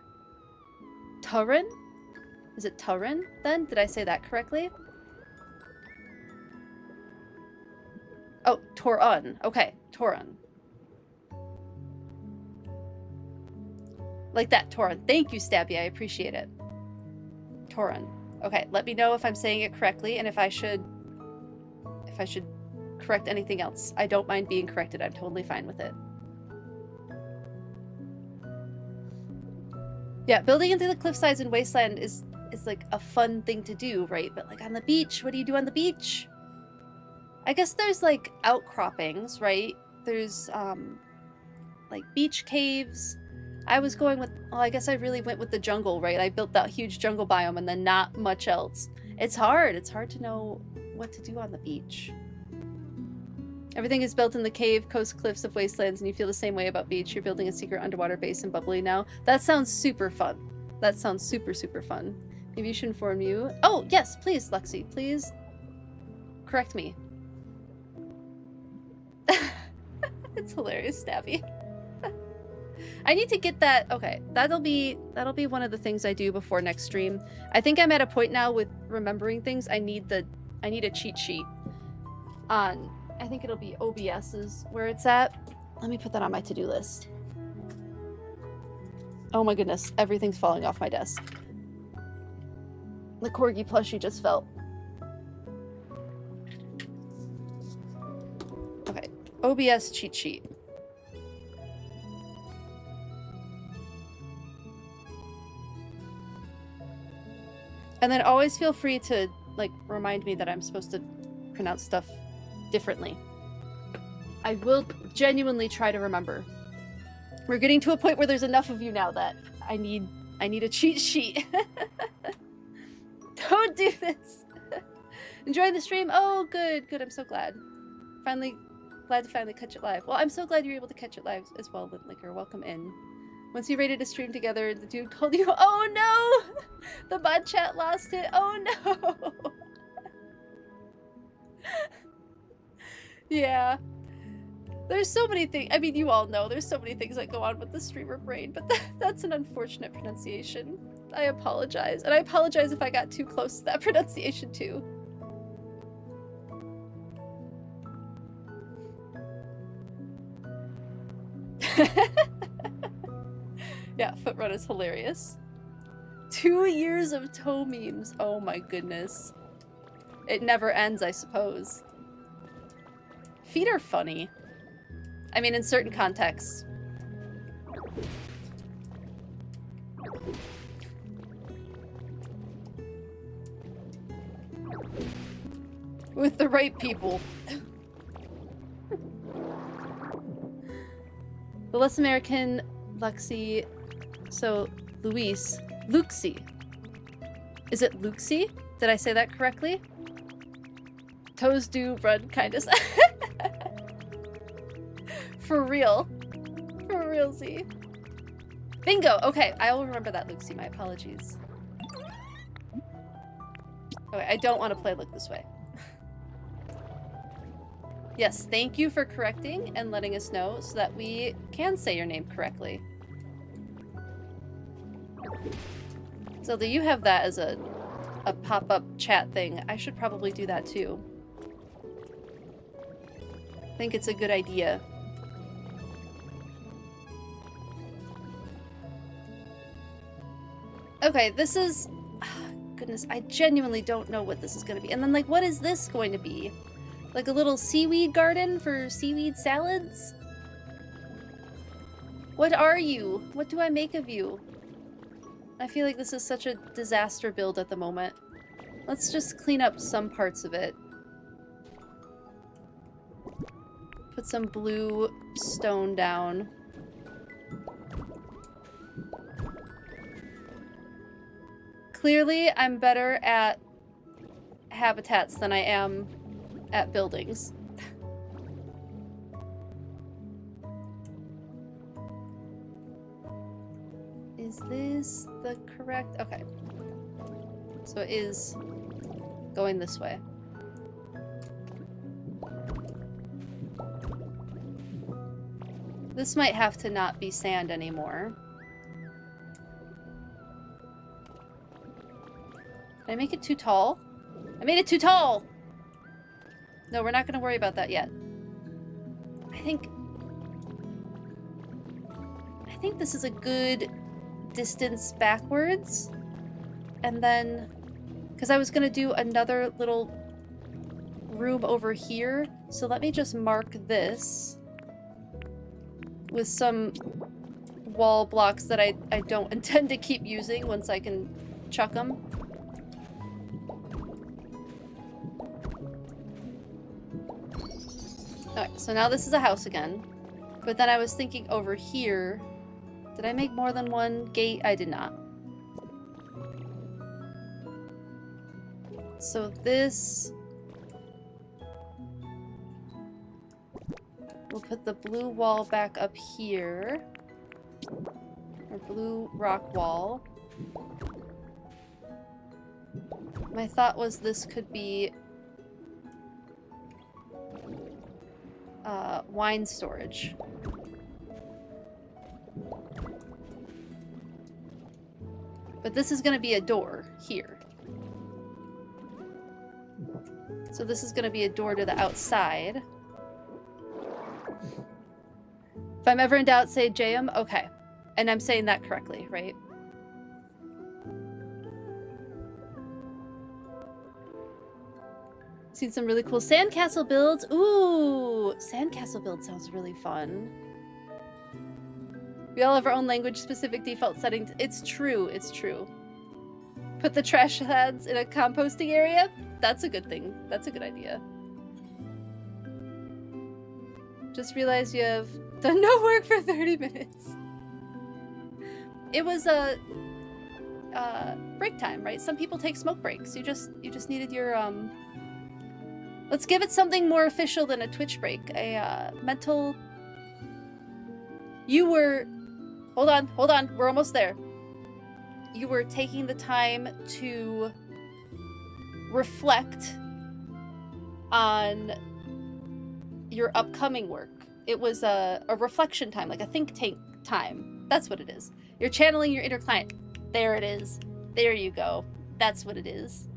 Torrin? Is it Turin then? Did I say that correctly? Oh, Torun. Okay, Torun. Like that, Torun. Thank you, Stabby. I appreciate it. Torun. Okay, let me know if I'm saying it correctly and if I should correct anything else. I don't mind being corrected. I'm totally fine with it. Yeah, building into the cliffsides and wasteland is like a fun thing to do, right? But like on the beach, what do you do on the beach? I guess there's like outcroppings, right? There's like beach caves. I was going with, well, I guess I really went with the jungle, right? I built that huge jungle biome and then not much else. It's hard. It's hard to know what to do on the beach. Everything is built in the cave, coast, cliffs of wastelands, and you feel the same way about beach. You're building a secret underwater base in Bubbly now. That sounds super fun. That sounds super, super fun. Maybe you should inform you. Oh, yes, please, Lexi. Please correct me. It's hilarious, Stabby. I need to get that. Okay, that'll be one of the things I do before next stream. I think I'm at a point now with remembering things. I need a cheat sheet on, I think it'll be OBS is where it's at. Let me put that on my to-do list. Oh my goodness, everything's falling off my desk. The corgi plushie just fell. Okay, OBS cheat sheet. And then always feel free to, like, remind me that I'm supposed to pronounce stuff differently. I will genuinely try to remember. We're getting to a point where there's enough of you now that I need a cheat sheet. Don't do this. Enjoy the stream? Oh, good, good. I'm so glad. Glad to finally catch it live. Well, I'm so glad you're able to catch it live as well, Licker. Welcome in. Once you rated a stream together, the dude told you, oh no! The bot chat lost it. Oh no! Yeah. There's so many things. I mean, you all know there's so many things that go on with the streamer brain, but that's an unfortunate pronunciation. I apologize. And I apologize if I got too close to that pronunciation too. Yeah, foot run is hilarious. 2 years of toe memes. Oh my goodness. It never ends, I suppose. Feet are funny. I mean, in certain contexts. With the right people. The less American Luxie. So, Luxie. Is it Luxie? Did I say that correctly? Toes do run kind of. For real. For realsy. Bingo! Okay, I will remember that, Luxie. My apologies. Okay, I don't want to play Look This Way. Yes, thank you for correcting and letting us know so that we can say your name correctly. Zelda, you have that as a pop-up chat thing. I should probably do that too. I think it's a good idea. Okay, this is... goodness, I genuinely don't know what this is going to be. And then, like, what is this going to be? Like a little seaweed garden for seaweed salads? What are you? What do I make of you? I feel like this is such a disaster build at the moment. Let's just clean up some parts of it. Put some blue stone down. Clearly, I'm better at habitats than I am at buildings. Is this the correct? Okay. So it is going this way. This might have to not be sand anymore. Did I make it too tall? I made it too tall! No, we're not going to worry about that yet. I think this is a good distance backwards. And then, because I was going to do another little room over here. So let me just mark this with some wall blocks that I don't intend to keep using once I can chuck them. Alright, so now this is a house again. But then I was thinking over here. Did I make more than one gate? I did not. So this... We'll put the blue wall back up here. Or blue rock wall. My thought was this could be wine storage. But this is going to be a door here. So this is going to be a door to the outside. If I'm ever in doubt, say JM. Okay. And I'm saying that correctly, right? Seen some really cool sandcastle builds. Ooh, sandcastle build sounds really fun. We all have our own language-specific default settings. It's true, it's true. Put the trash heads in a composting area? That's a good thing. That's a good idea. Just realized you have done no work for 30 minutes. It was a break time, right? Some people take smoke breaks. You just needed your let's give it something more official than a Twitch break. A mental... You were... Hold on. We're almost there. You were taking the time to reflect on your upcoming work. It was a reflection time, like a think tank time. That's what it is. You're channeling your inner client. There it is. There you go. That's what it is.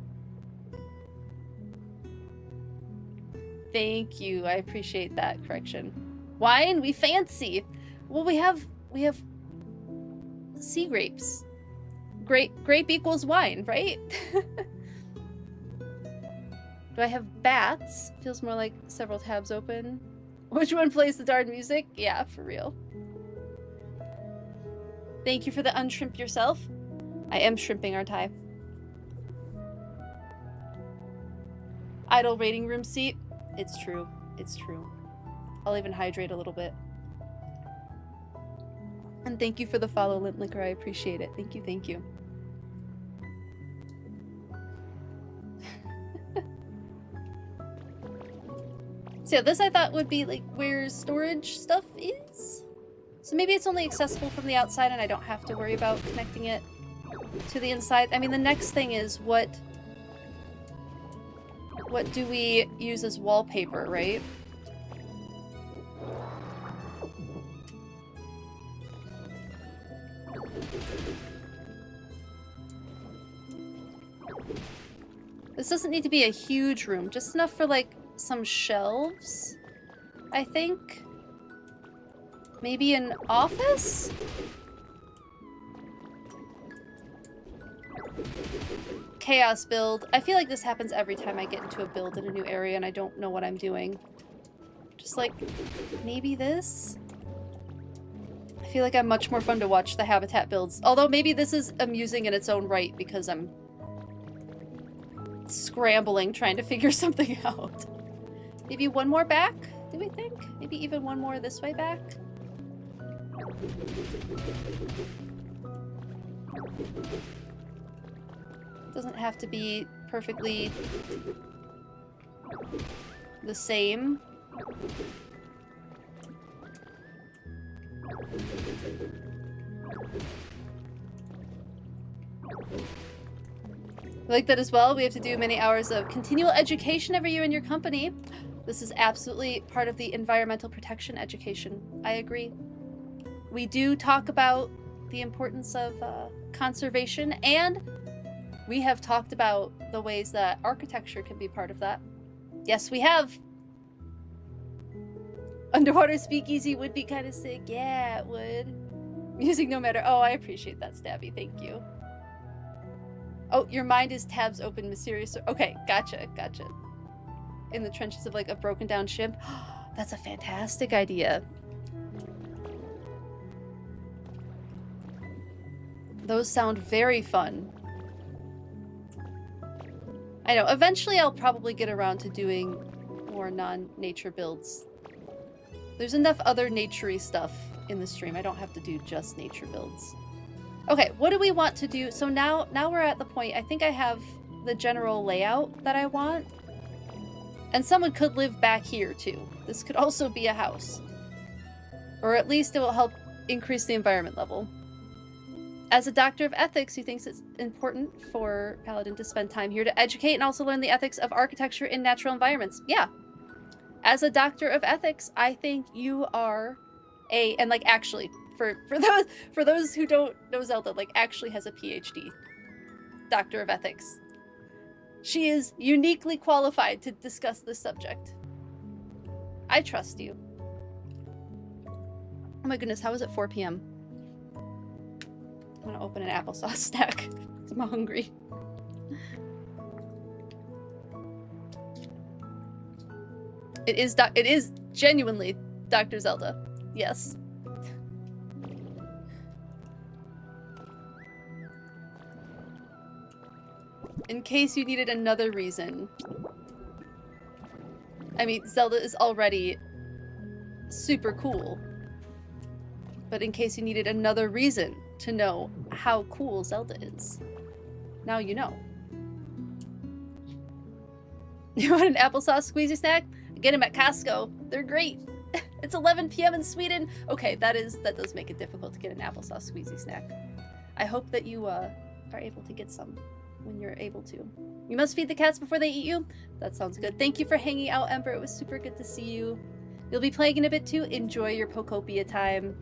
Thank you. I appreciate that correction. Wine? We fancy. Well, we have sea grapes. Grape equals wine, right? Do I have bats? Feels more like several tabs open. Which one plays the darn music? Yeah, for real. Thank you for the unshrimp yourself. I am shrimping, aren't I? Idle waiting room seat. It's true. It's true. I'll even hydrate a little bit. And thank you for the follow, Lint Liquor. I appreciate it. Thank you, thank you. So yeah, this I thought would be like where storage stuff is. So maybe it's only accessible from the outside and I don't have to worry about connecting it to the inside. I mean, the next thing is what do we use as wallpaper, right? This doesn't need to be a huge room, just enough for like some shelves, I think. Maybe an office? Chaos build. I feel like this happens every time I get into a build in a new area and I don't know what I'm doing. Just like, maybe this? I feel like I'm much more fun to watch the habitat builds. Although maybe this is amusing in its own right because I'm scrambling trying to figure something out. Maybe one more back, do we think? Maybe even one more this way back? Doesn't have to be perfectly the same. I like that as well. We have to do many hours of continual education every year in your company. This is absolutely part of the environmental protection education. I agree. We do talk about the importance of conservation and We have talked about the ways that architecture can be part of that. Yes, we have. Underwater speakeasy would be kind of sick. Yeah, it would. Music no matter. Oh, I appreciate that, Stabby. Thank you. Oh, your mind is tabs open, mysterious. Okay, gotcha. In the trenches of like a broken down ship. That's a fantastic idea. Those sound very fun. I know, eventually I'll probably get around to doing more non-nature builds. There's enough other nature-y stuff in the stream. I don't have to do just nature builds. Okay, what do we want to do? So now we're at the point, I think I have the general layout that I want. And someone could live back here too. This could also be a house. Or at least it will help increase the environment level. As a doctor of ethics who thinks it's important for Paladin to spend time here to educate and also learn the ethics of architecture in natural environments. Yeah. As a doctor of ethics, I think you are and like actually, for those who don't know Zelda, like actually has a PhD. Doctor of ethics. She is uniquely qualified to discuss this subject. I trust you. Oh my goodness, how is it 4 p.m.? I'm gonna open an applesauce snack. I'm hungry. It is genuinely Dr. Zelda. Yes. In case you needed another reason. I mean, Zelda is already super cool. But in case you needed another reason to know how cool Zelda is, now you know. You want an applesauce squeezy snack? Get them at Costco. They're great. It's 11 p.m. in Sweden. Okay, that does make it difficult to get an applesauce squeezy snack. I hope that you are able to get some when you're able to. You must feed the cats before they eat you? That sounds good. Thank you for hanging out, Ember. It was super good to see you. You'll be playing in a bit too. Enjoy your Pokopia time.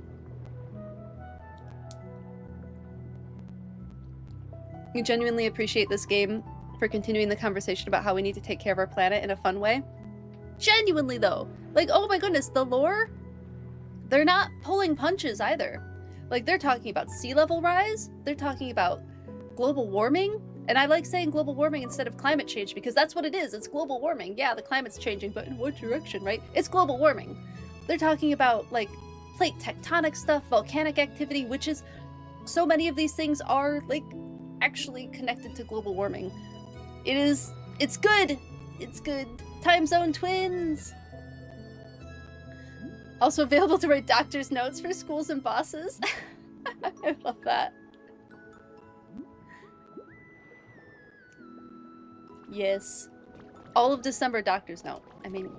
You genuinely appreciate this game for continuing the conversation about how we need to take care of our planet in a fun way. Genuinely though, like, oh my goodness, the lore, they're not pulling punches either. Like, they're talking about sea level rise, they're talking about global warming, and I like saying global warming instead of climate change because that's what it is. It's global warming. Yeah, the climate's changing, but in what direction, right? It's global warming. They're talking about like plate tectonic stuff, volcanic activity, which is, so many of these things are like actually connected to global warming. It's good. It's good. Time zone twins. Also available to write doctor's notes for schools and bosses. I love that. Yes. All of December doctor's note. I mean,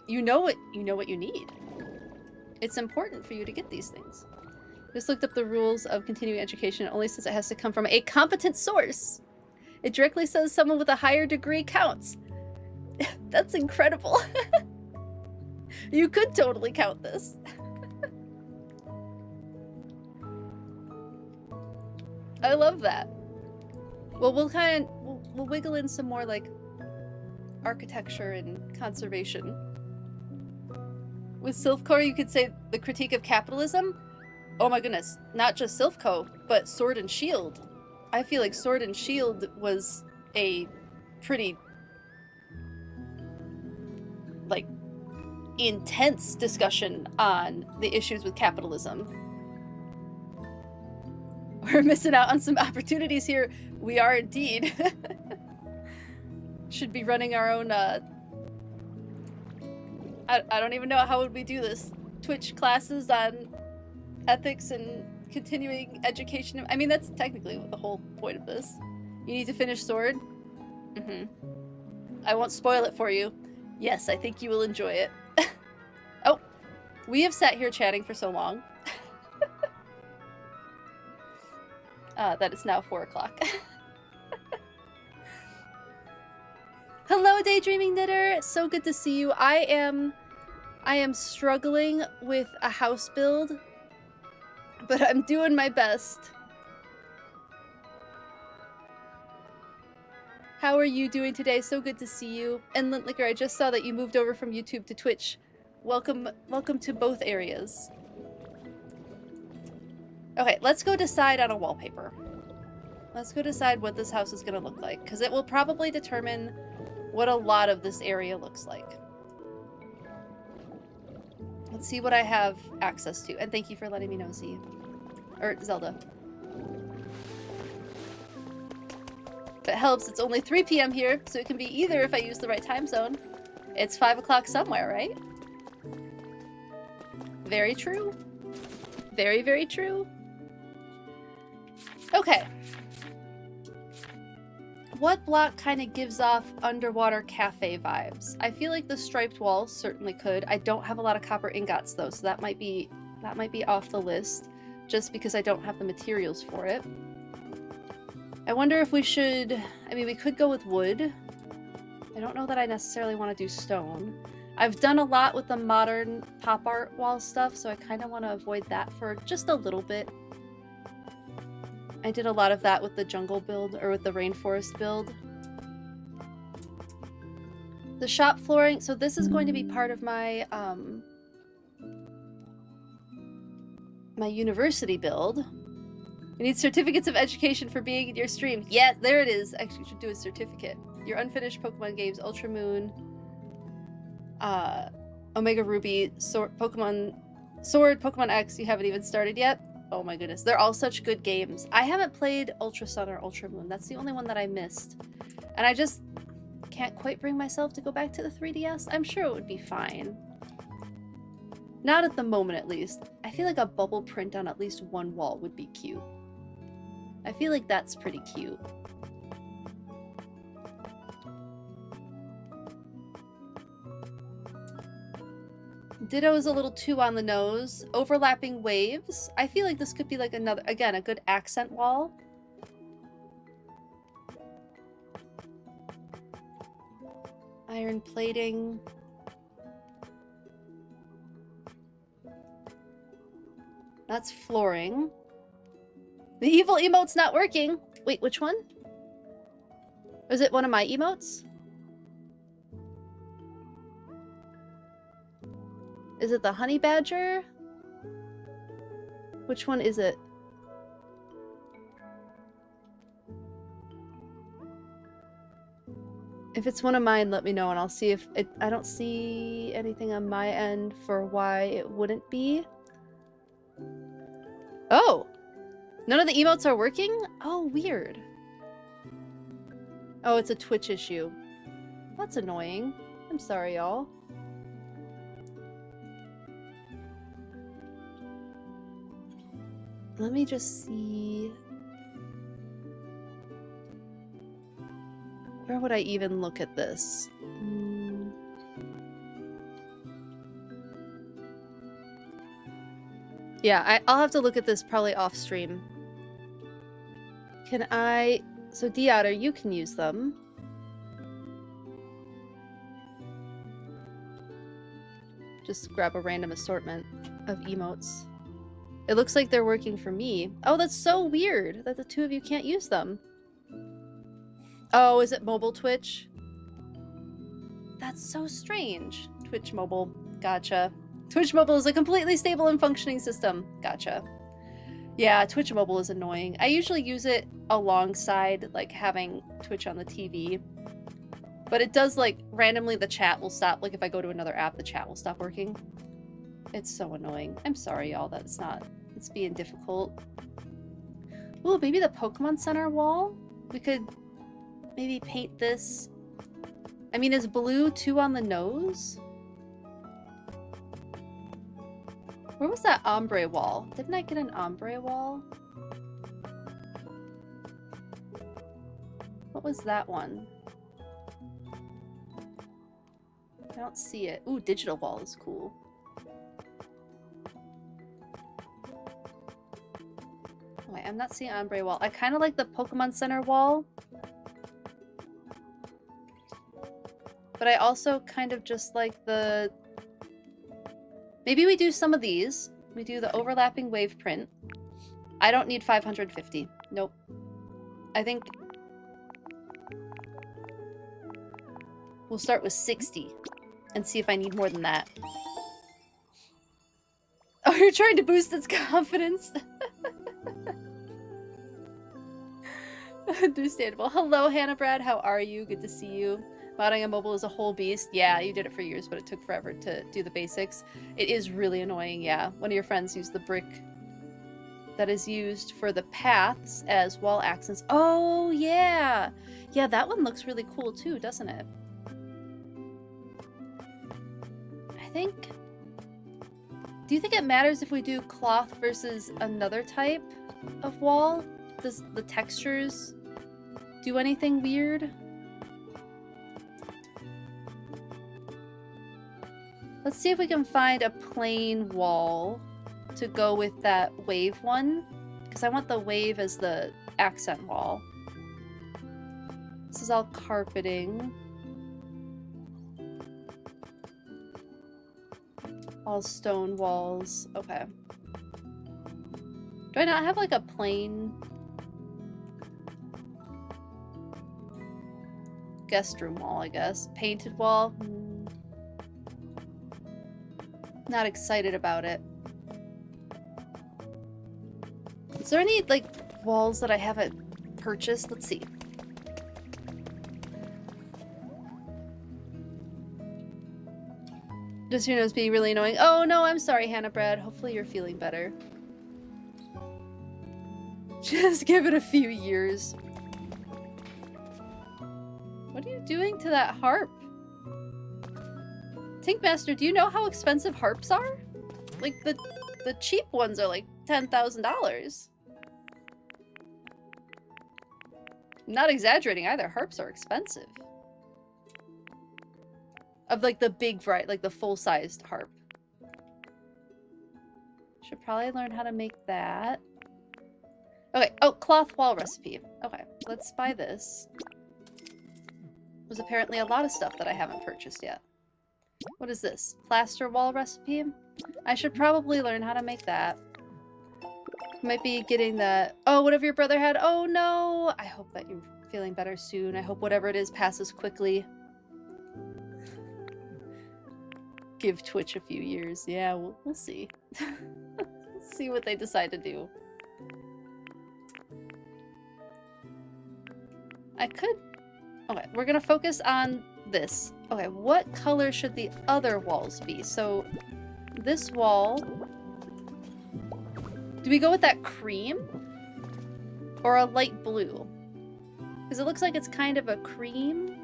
you know what you need. It's important for you to get these things. Just looked up the rules of continuing education. It only says it has to come from a competent source. It directly says someone with a higher degree counts. That's incredible. You could totally count this. I love that. Well, we'll wiggle in some more like architecture and conservation. With Silphco, you could say the critique of capitalism. Oh my goodness, not just Silphco, but Sword and Shield. I feel like Sword and Shield was a pretty like intense discussion on the issues with capitalism. We're missing out on some opportunities here. We are indeed. Should be running our own I don't even know how would we do this. Twitch classes on ethics and continuing education. I mean, that's technically the whole point of this. You need to finish Sword. I won't spoil it for you. Yes, I think you will enjoy it. Oh, we have sat here chatting for so long that it's now 4 o'clock. Hello, Daydreaming Knitter. So good to see you. I am struggling with a house build, but I'm doing my best. How are you doing today? So good to see you. And Lintlicker, I just saw that you moved over from YouTube to Twitch. Welcome to both areas. Okay, let's go decide on a wallpaper. Let's go decide what this house is going to look like, because it will probably determine what a lot of this area looks like. Let's see what I have access to. And thank you for letting me know, Z. Or Zelda. If it helps, it's only 3 p.m. here, so it can be either if I use the right time zone. It's 5 o'clock somewhere, right? Very true. Very, very true. Okay. What block kind of gives off underwater cafe vibes? I feel like the striped wall certainly could. I don't have a lot of copper ingots though, so that might be off the list, just because I don't have the materials for it. I wonder if we should... I mean, we could go with wood. I don't know that I necessarily want to do stone. I've done a lot with the modern pop art wall stuff, so I kind of want to avoid that for just a little bit. I did a lot of that with the jungle build, or with the rainforest build. The shop flooring, so this is going to be part of my, my university build. You need certificates of education for being in your stream. Yeah, there it is. Actually, you should do a certificate. Your unfinished Pokemon games, Ultra Moon, Omega Ruby, Pokemon Sword, Pokemon X, you haven't even started yet? Oh my goodness, they're all such good games. I haven't played Ultra Sun or Ultra Moon. That's the only one that I missed. And I just can't quite bring myself to go back to the 3DS. I'm sure it would be fine. Not at the moment, at least. I feel like a bubble print on at least one wall would be cute. I feel like that's pretty cute. Ditto is a little too on the nose. Overlapping waves. I feel like this could be like another, again, a good accent wall. Iron plating. That's flooring. The evil emote's not working. Wait, which one? Was it one of my emotes? Is it the honey badger? Which one is it? If it's one of mine, let me know and I'll see if it... I don't see anything on my end for why it wouldn't be. Oh! None of the emotes are working? Oh, weird. Oh, it's a Twitch issue. That's annoying. I'm sorry, y'all. Let me just see... Where would I even look at this? Yeah, I'll have to look at this probably off stream. Can I... So Deotter, you can use them. Just grab a random assortment of emotes. It looks like they're working for me. Oh, that's so weird that the two of you can't use them. Oh, is it mobile Twitch? That's so strange. Twitch mobile. Gotcha. Twitch mobile is a completely stable and functioning system. Gotcha. Yeah, Twitch mobile is annoying. I usually use it alongside, like, having Twitch on the TV. But it does, like, randomly the chat will stop. Like, if I go to another app, the chat will stop working. It's so annoying. I'm sorry, y'all. That's not... It's being difficult. Ooh, maybe the Pokemon Center wall? We could maybe paint this... I mean, is blue too on the nose? Where was that ombre wall? Didn't I get an ombre wall? What was that one? I don't see it. Ooh, digital wall is cool. Wait, I'm not seeing ombre wall. I kind of like the Pokemon Center wall. But I also kind of just like the... Maybe we do some of these. We do the overlapping wave print. I don't need 550. Nope. I think We'll start with 60 and see if I need more than that. Oh, you're trying to boost its confidence? Understandable. Hello, Hannah Brad. How are you? Good to see you. Modding on mobile is a whole beast. Yeah, you did it for years, but it took forever to do the basics. It is really annoying, yeah. One of your friends used the brick that is used for the paths as wall accents. Oh, yeah. Yeah, that one looks really cool too, doesn't it? I think... Do you think it matters if we do cloth versus another type of wall? Does the textures do anything weird? Let's see if we can find a plain wall to go with that wave one, because I want the wave as the accent wall. This is all carpeting. All stone walls. Okay. Do I not have like a plain guest room wall, I guess? Painted wall? Not excited about it. Is there any like walls that I haven't purchased? Let's see. Does your nose being really annoying? Oh no, I'm sorry, Hannah Brad. Hopefully you're feeling better. Just give it a few years. What are you doing to that harp? Tinkmaster, do you know how expensive harps are? Like the cheap ones are like $10,000. I'm not exaggerating either. Harps are expensive. Of like the big variety, like the full-sized harp. Should probably learn how to make that. Okay, oh, cloth wall recipe. Okay, let's buy this. There's apparently a lot of stuff that I haven't purchased yet. What is this? Plaster wall recipe? I should probably learn how to make that. Might be getting the... Oh, whatever your brother had. Oh no! I hope that you're feeling better soon. I hope whatever it is passes quickly. Give Twitch a few years. Yeah, we'll see. Let's see what they decide to do. I could... Okay, we're gonna focus on this. Okay, what color should the other walls be? So, this wall... Do we go with that cream? Or a light blue? Because it looks like it's kind of a cream.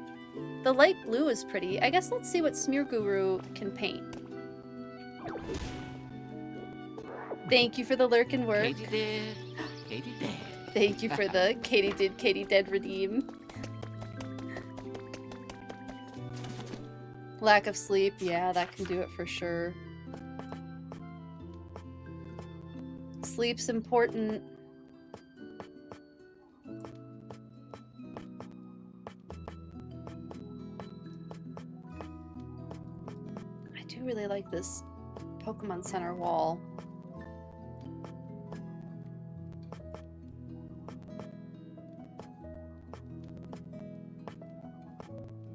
The light blue is pretty. I guess let's see what Smear Guru can paint. Thank you for the lurk and work. Katie did. Katie did. Thank you for the Katie did, Katie did redeem. Lack of sleep. Yeah, that can do it for sure. Sleep's important. I do really like this Pokemon Center wall.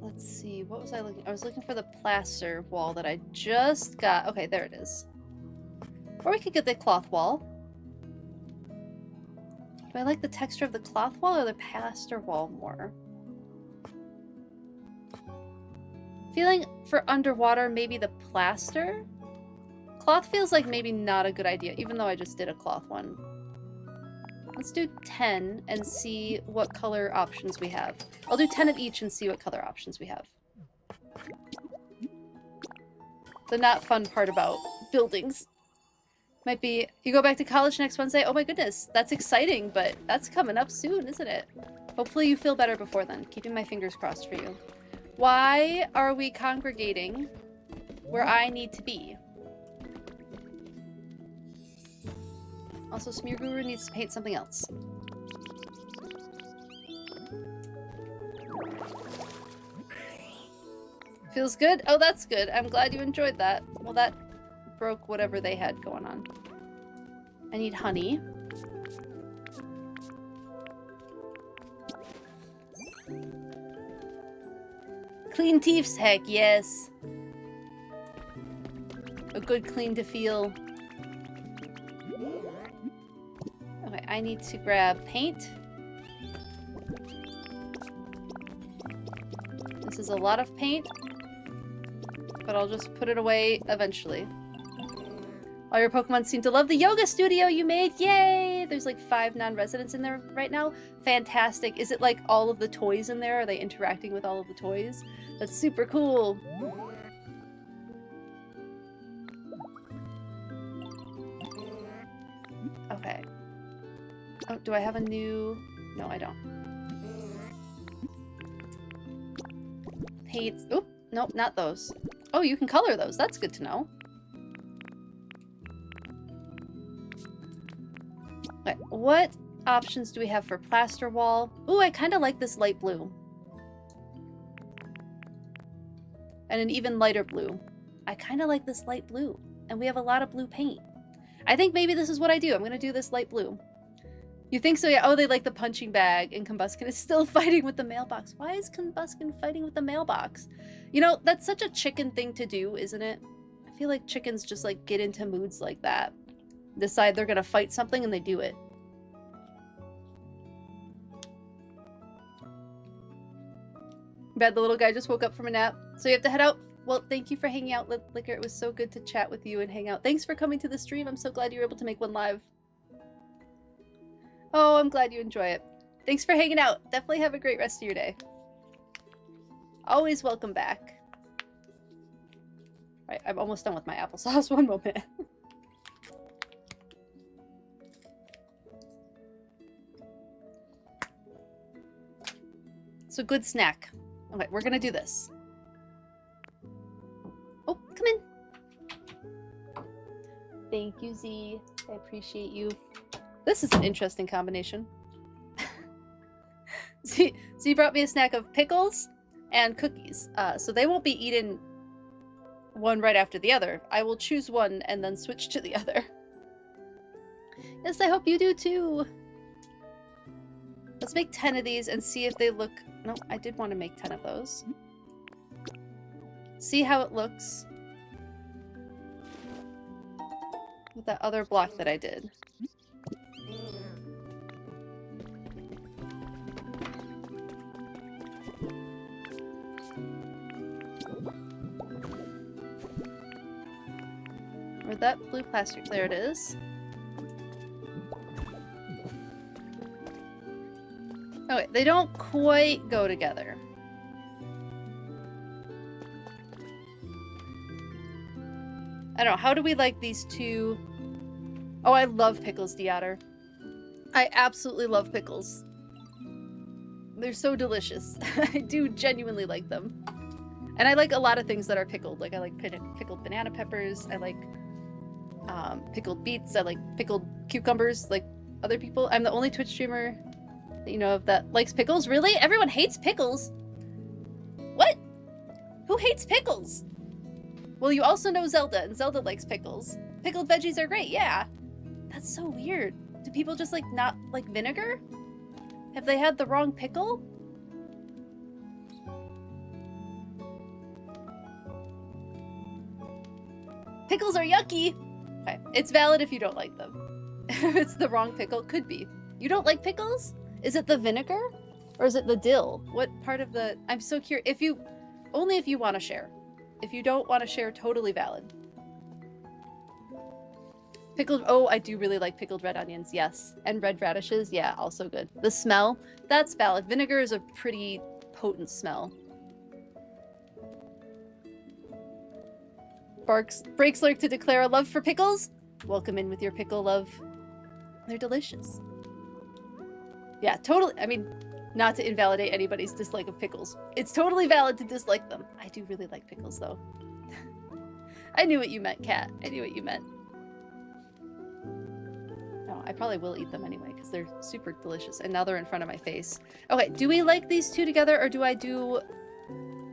Let's see, what was I looking? I was looking for the plaster wall that I just got. Okay, there it is. Or we could get the cloth wall. Do I like the texture of the cloth wall or the plaster wall more? Feeling for underwater, maybe the plaster? Cloth feels like maybe not a good idea, even though I just did a cloth one. Let's do 10 and see what color options we have. I'll do 10 of each and see what color options we have. The not fun part about buildings. Might be, you go back to college next Wednesday? Oh my goodness, that's exciting, but that's coming up soon, isn't it? Hopefully you feel better before then. Keeping my fingers crossed for you. Why are we congregating where I need to be? Also, Smear Guru needs to paint something else. Feels good? Oh, that's good. I'm glad you enjoyed that. Well, that broke whatever they had going on. I need honey. Clean teeths, heck yes. A good clean to feel. Okay, I need to grab paint. This is a lot of paint, but I'll just put it away eventually. All your Pokemon seem to love the yoga studio you made. Yay! There's like 5 non-residents in there right now. Fantastic. Is it like all of the toys in there? Are they interacting with all of the toys? That's super cool. Okay. Oh, do I have a new... No, I don't. Paints. Oop. Nope, not those. Oh, you can color those. That's good to know. Okay, what options do we have for plaster wall? Ooh, I kind of like this light blue. And an even lighter blue. I kind of like this light blue. And we have a lot of blue paint. I think maybe this is what I do. I'm going to do this light blue. You think so? Yeah. Oh, they like the punching bag, and Combuskin is still fighting with the mailbox. Why is Combuskin fighting with the mailbox? You know, that's such a chicken thing to do, isn't it? I feel like chickens just like get into moods like that. Decide they're going to fight something and they do it. Bad, the little guy just woke up from a nap. So you have to head out. Well, thank you for hanging out, Licker. It was so good to chat with you and hang out. Thanks for coming to the stream. I'm so glad you were able to make one live. Oh, I'm glad you enjoy it. Thanks for hanging out. Definitely have a great rest of your day. Always welcome back. Right, I'm almost done with my applesauce. One moment. It's a good snack. Okay, we're gonna do this. Oh, come in. Thank you, Z. I appreciate you. This is an interesting combination. Z brought me a snack of pickles and cookies. So they won't be eaten one right after the other. I will choose one and then switch to the other. Yes, I hope you do too. Let's make 10 of these and see if they look... No, I did want to make 10 of those. See how it looks with that other block that I did. Where'd that blue plastic? There it is. Okay, they don't quite go together. I don't know, how do we like these two? Oh, I love pickles, Deotter. I absolutely love pickles. They're so delicious. I do genuinely like them. And I like a lot of things that are pickled. Like I like pickled banana peppers. I like pickled beets. I like pickled cucumbers like other people. I'm the only Twitch streamer that you know of that likes pickles. Really? Everyone hates pickles? What? Who hates pickles? Well, you also know Zelda, and Zelda likes pickles. Pickled veggies are great, yeah. That's so weird. Do people just like not like vinegar? Have they had the wrong pickle? Pickles are yucky! Okay, it's valid if you don't like them. If it's the wrong pickle, could be. You don't like pickles? Is it the vinegar? Or is it the dill? What part of the... I'm so curious. If you... Only if you want to share. If you don't want to share, totally valid. Pickled... Oh, I do really like pickled red onions, yes. And red radishes, yeah, also good. The smell, that's valid. Vinegar is a pretty potent smell. Breaks lurk to declare a love for pickles. Welcome in with your pickle love. They're delicious. Yeah, totally. I mean, not to invalidate anybody's dislike of pickles. It's totally valid to dislike them. I do really like pickles, though. I knew what you meant, Kat. I knew what you meant. No, I probably will eat them anyway, because they're super delicious. And now they're in front of my face. Okay, do we like these two together, or do I do,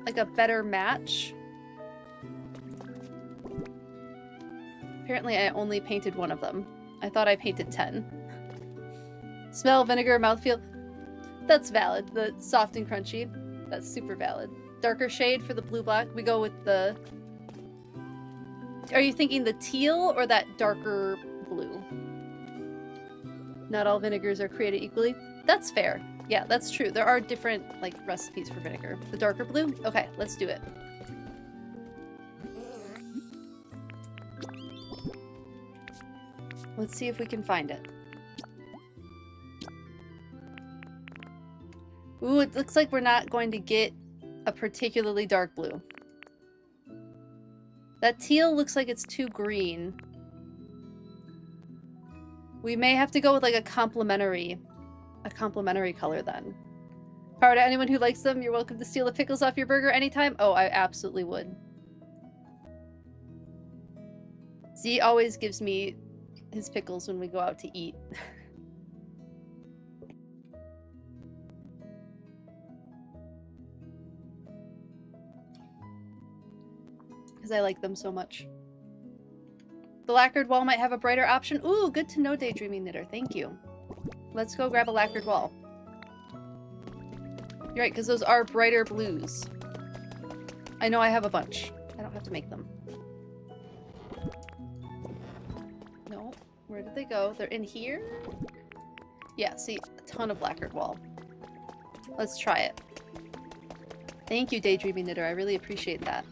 like, a better match? Apparently, I only painted one of them. I thought I painted 10. Smell, vinegar, mouthfeel. That's valid. The soft and crunchy. That's super valid. darker shade for the blue black. We go with the... Are you thinking the teal or that darker blue? Not all vinegars are created equally. That's fair. Yeah, that's true. There are different, like, recipes for vinegar. The darker blue? Okay, let's do it. Let's see if we can find it. Ooh, it looks like we're not going to get a particularly dark blue. That teal looks like it's too green. We may have to go with like a complementary color then. Power to anyone who likes them, you're welcome to steal the pickles off your burger anytime. Oh, I absolutely would. Z always gives me his pickles when we go out to eat. Because I like them so much. The lacquered wall might have a brighter option. Ooh, good to know, Daydreaming Knitter. Thank you. Let's go grab a lacquered wall. You're right, because those are brighter blues. I know I have a bunch. I don't have to make them. No. Where did they go? They're in here? Yeah, see, a ton of lacquered wall. Let's try it. Thank you, Daydreaming Knitter. I really appreciate that.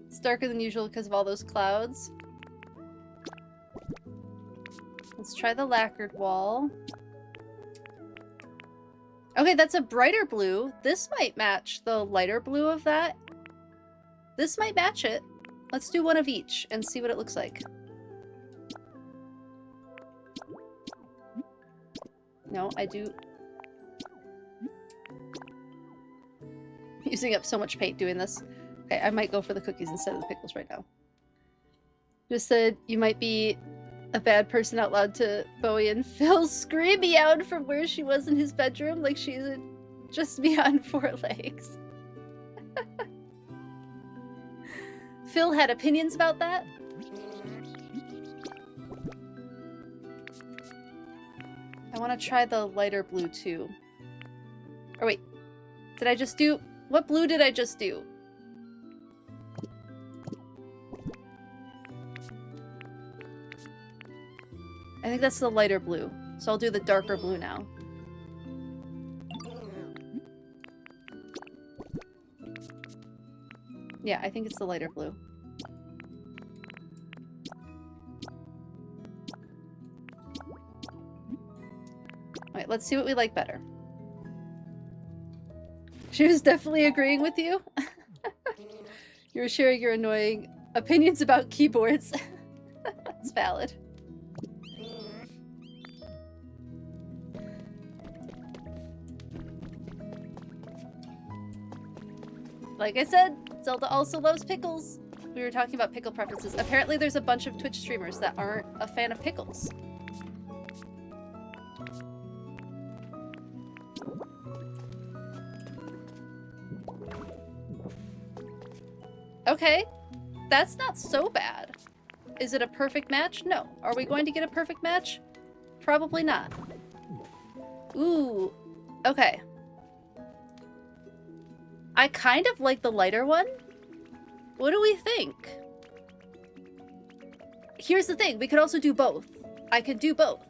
It's darker than usual because of all those clouds. Let's try the lacquered wall. Okay, that's a brighter blue. This might match the lighter blue of that. This might match it. Let's do one of each and see what it looks like. No, I do... Using up so much paint doing this. Okay, I might go for the cookies instead of the pickles right now. Just said you might be a bad person out loud to Bowie and Phil screaming out from where she was in his bedroom like she's just me on 4 legs. Phil had opinions about that? I want to try the lighter blue too. Or wait, did I just do... What blue did I just do? I think that's the lighter blue. So I'll do the darker blue now. Yeah, I think it's the lighter blue. Alright, let's see what we like better. She was definitely agreeing with you. You were sharing your annoying opinions about keyboards. That's valid. Like I said, Zelda also loves pickles. We were talking about pickle preferences. Apparently there's a bunch of Twitch streamers that aren't a fan of pickles. Okay, that's not so bad. Is it a perfect match? No. Are we going to get a perfect match? Probably not. Ooh, okay. I kind of like the lighter one. What do we think? Here's the thing, we could also do both. I could do both.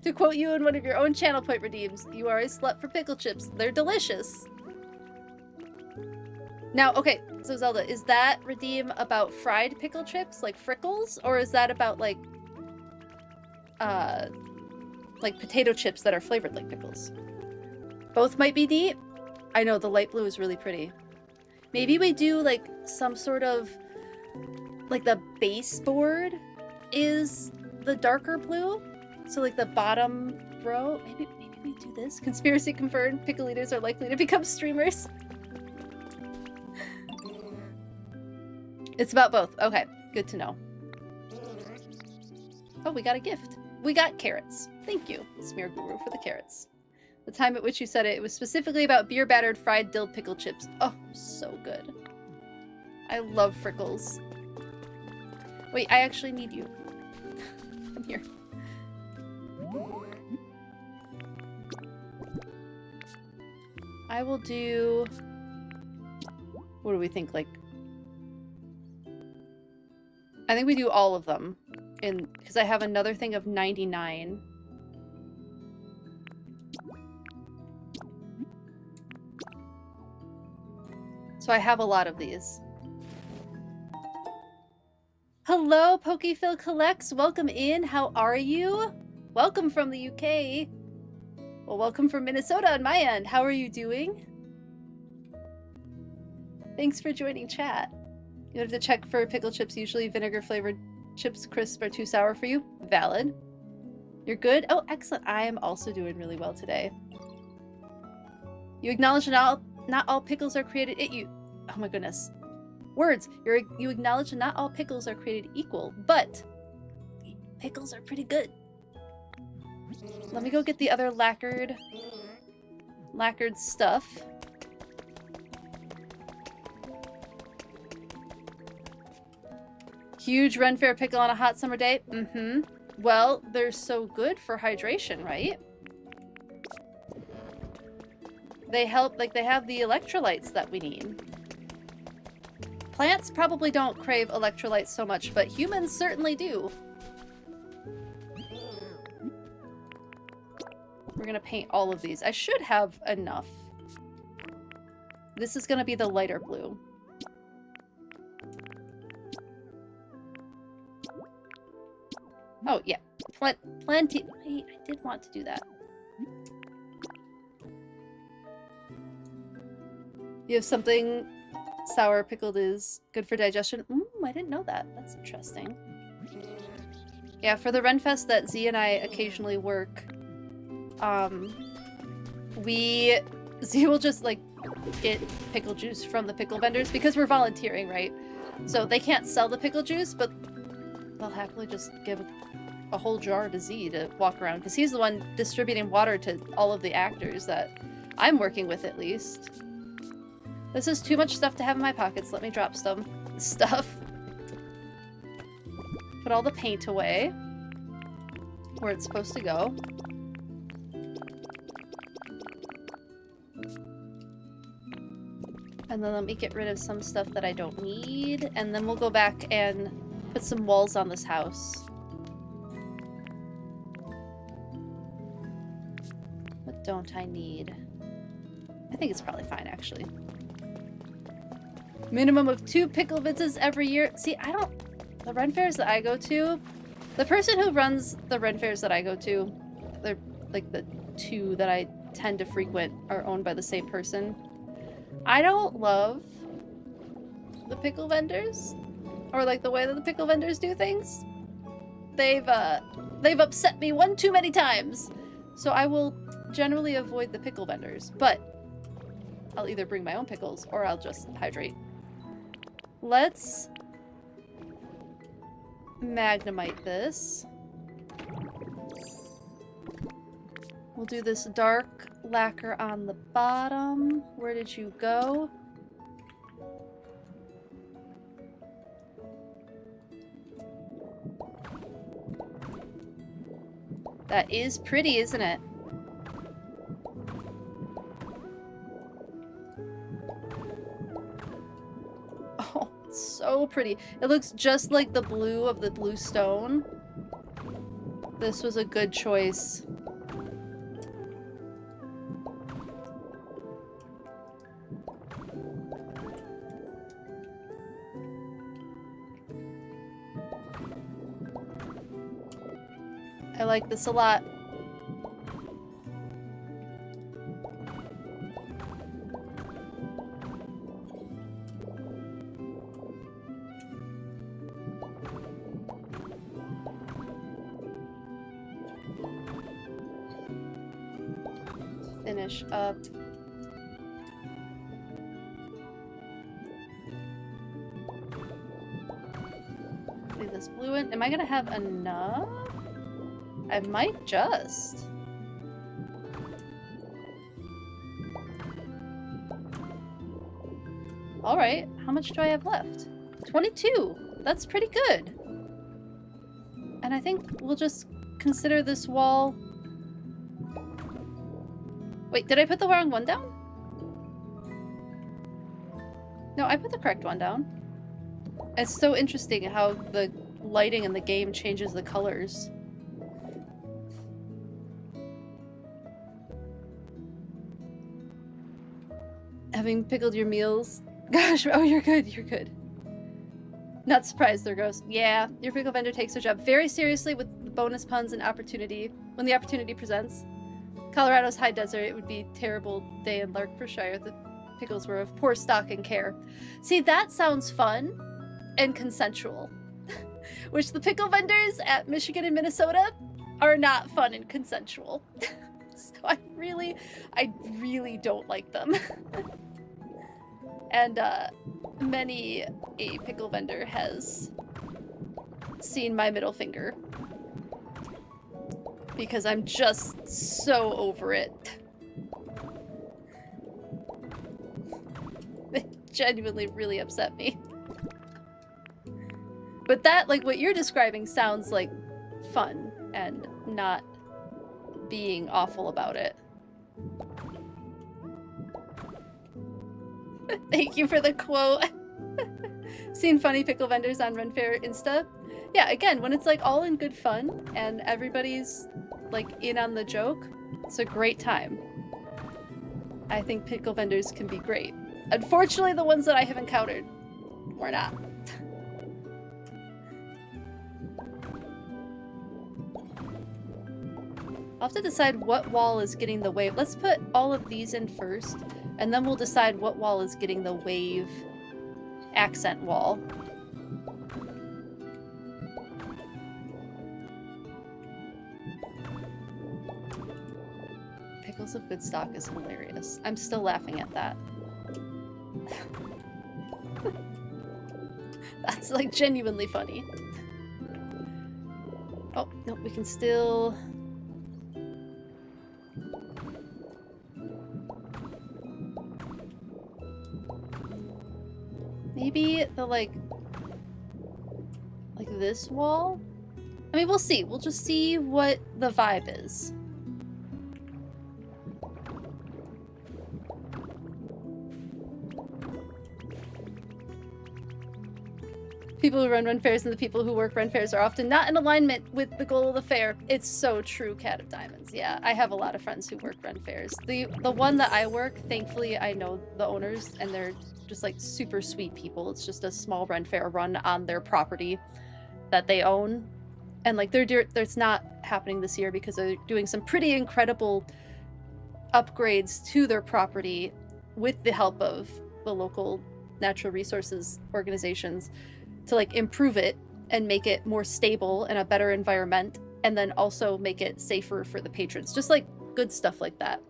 To quote you in one of your own channel point redeems, you are a slut for pickle chips. They're delicious. Now, okay, so Zelda, is that redeem about fried pickle chips, like Frickles, or is that about, like potato chips that are flavored like pickles? Both might be neat. I know, the light blue is really pretty. Maybe we do, like, some sort of, like, the baseboard is the darker blue? So, like, the bottom row? Maybe we do this? Conspiracy confirmed, pickle eaters are likely to become streamers. It's about both. Okay, good to know. Oh, we got a gift. We got carrots. Thank you, Smear Guru, for the carrots. The time at which you said it, it was specifically about beer-battered fried dill pickle chips. Oh, so good. I love Frickles. Wait, I actually need you. Come here. I will do... What do we think? Like... I think we do all of them. Because I have another thing of 99. So I have a lot of these. Hello, Pokephil Collects. Welcome in. How are you? Welcome from the UK. Well, welcome from Minnesota on my end. How are you doing? Thanks for joining chat. You have to check for pickle chips. Usually vinegar flavored chips crisp are too sour for you. Valid. You're good? Oh, excellent. I am also doing really well today. You acknowledge not all pickles are created oh my goodness. Words. You acknowledge not all pickles are created equal, but pickles are pretty good. Let me go get the other lacquered stuff. Huge Ren Fair pickle on a hot summer day. Mm-hmm. Well, they're so good for hydration, right? They help, like they have the electrolytes that we need. Plants probably don't crave electrolytes so much, but humans certainly do. We're gonna paint all of these. I should have enough. This is gonna be the lighter blue. Oh, yeah. Plenty. Wait, I did want to do that. You have something sour pickled is good for digestion. I didn't know that. That's interesting. Yeah, for the Renfest that Z and I occasionally work, Z will just like get pickle juice from the pickle vendors because we're volunteering, right? So they can't sell the pickle juice, but they'll happily just give a whole jar to Z to walk around because he's the one distributing water to all of the actors that I'm working with, at least. This is too much stuff to have in my pockets. Let me drop some stuff. Put all the paint away where it's supposed to go. And then let me get rid of some stuff that I don't need. And then we'll go back and put some walls on this house. What don't I need? I think it's probably fine, actually. Minimum of 2 pickle vids every year. See, the Ren Fairs that I go to, the person who runs the Ren Fairs that I go to, they're like the 2 that I tend to frequent are owned by the same person. I don't love the pickle vendors, or like the way that the pickle vendors do things. They've upset me one too many times, so I will generally avoid the pickle vendors. But I'll either bring my own pickles or I'll just hydrate. Let's Magnemite this. We'll do this dark lacquer on the bottom. Where did you go? That is pretty, isn't it? Oh, it's so pretty. It looks just like the blue of the blue stone. This was a good choice. I like this a lot. Finish up. Leave this blue in. Am I gonna have enough? I might just. Alright, how much do I have left? 22! That's pretty good. And I think we'll just consider this wall... Wait, did I put the wrong one down? No, I put the correct one down. It's so interesting how the lighting in the game changes the colors. Having pickled your meals? Gosh, oh, you're good, you're good. Not surprised they're gross. Yeah, your pickle vendor takes their job very seriously with the bonus puns and opportunity. When the opportunity presents. Colorado's high desert, it would be a terrible day in Larkshire. The pickles were of poor stock and care. See, that sounds fun and consensual. Which the pickle vendors at Michigan and Minnesota are not fun and consensual. So I really don't like them. And many a pickle vendor has seen my middle finger. Because I'm just so over it. They genuinely really upset me. But that, like, what you're describing sounds like fun and not being awful about it. Thank you for the quote. Seen funny pickle vendors on Run Fair Insta? Yeah, again, when it's like all in good fun and everybody's like in on the joke, it's a great time. I think pickle vendors can be great. Unfortunately, the ones that I have encountered were not. I'll have to decide what wall is getting the wave. Let's put all of these in first, and then we'll decide what wall is getting the wave accent wall. Pickles of good stock is hilarious. I'm still laughing at that. That's like genuinely funny. Oh, no, we can still... Maybe the, like this wall? I mean, we'll see. We'll just see what the vibe is. People who run fairs and the people who work run fairs are often not in alignment with the goal of the fair. It's so true, Cat of Diamonds. Yeah, I have a lot of friends who work run fairs. The one that I work, thankfully, I know the owners, and they're just like super sweet people. It's just a small run fair run on their property that they own, and like it's not happening this year because they're doing some pretty incredible upgrades to their property with the help of the local natural resources organizations to like improve it and make it more stable and a better environment, and then also make it safer for the patrons. Just like good stuff like that.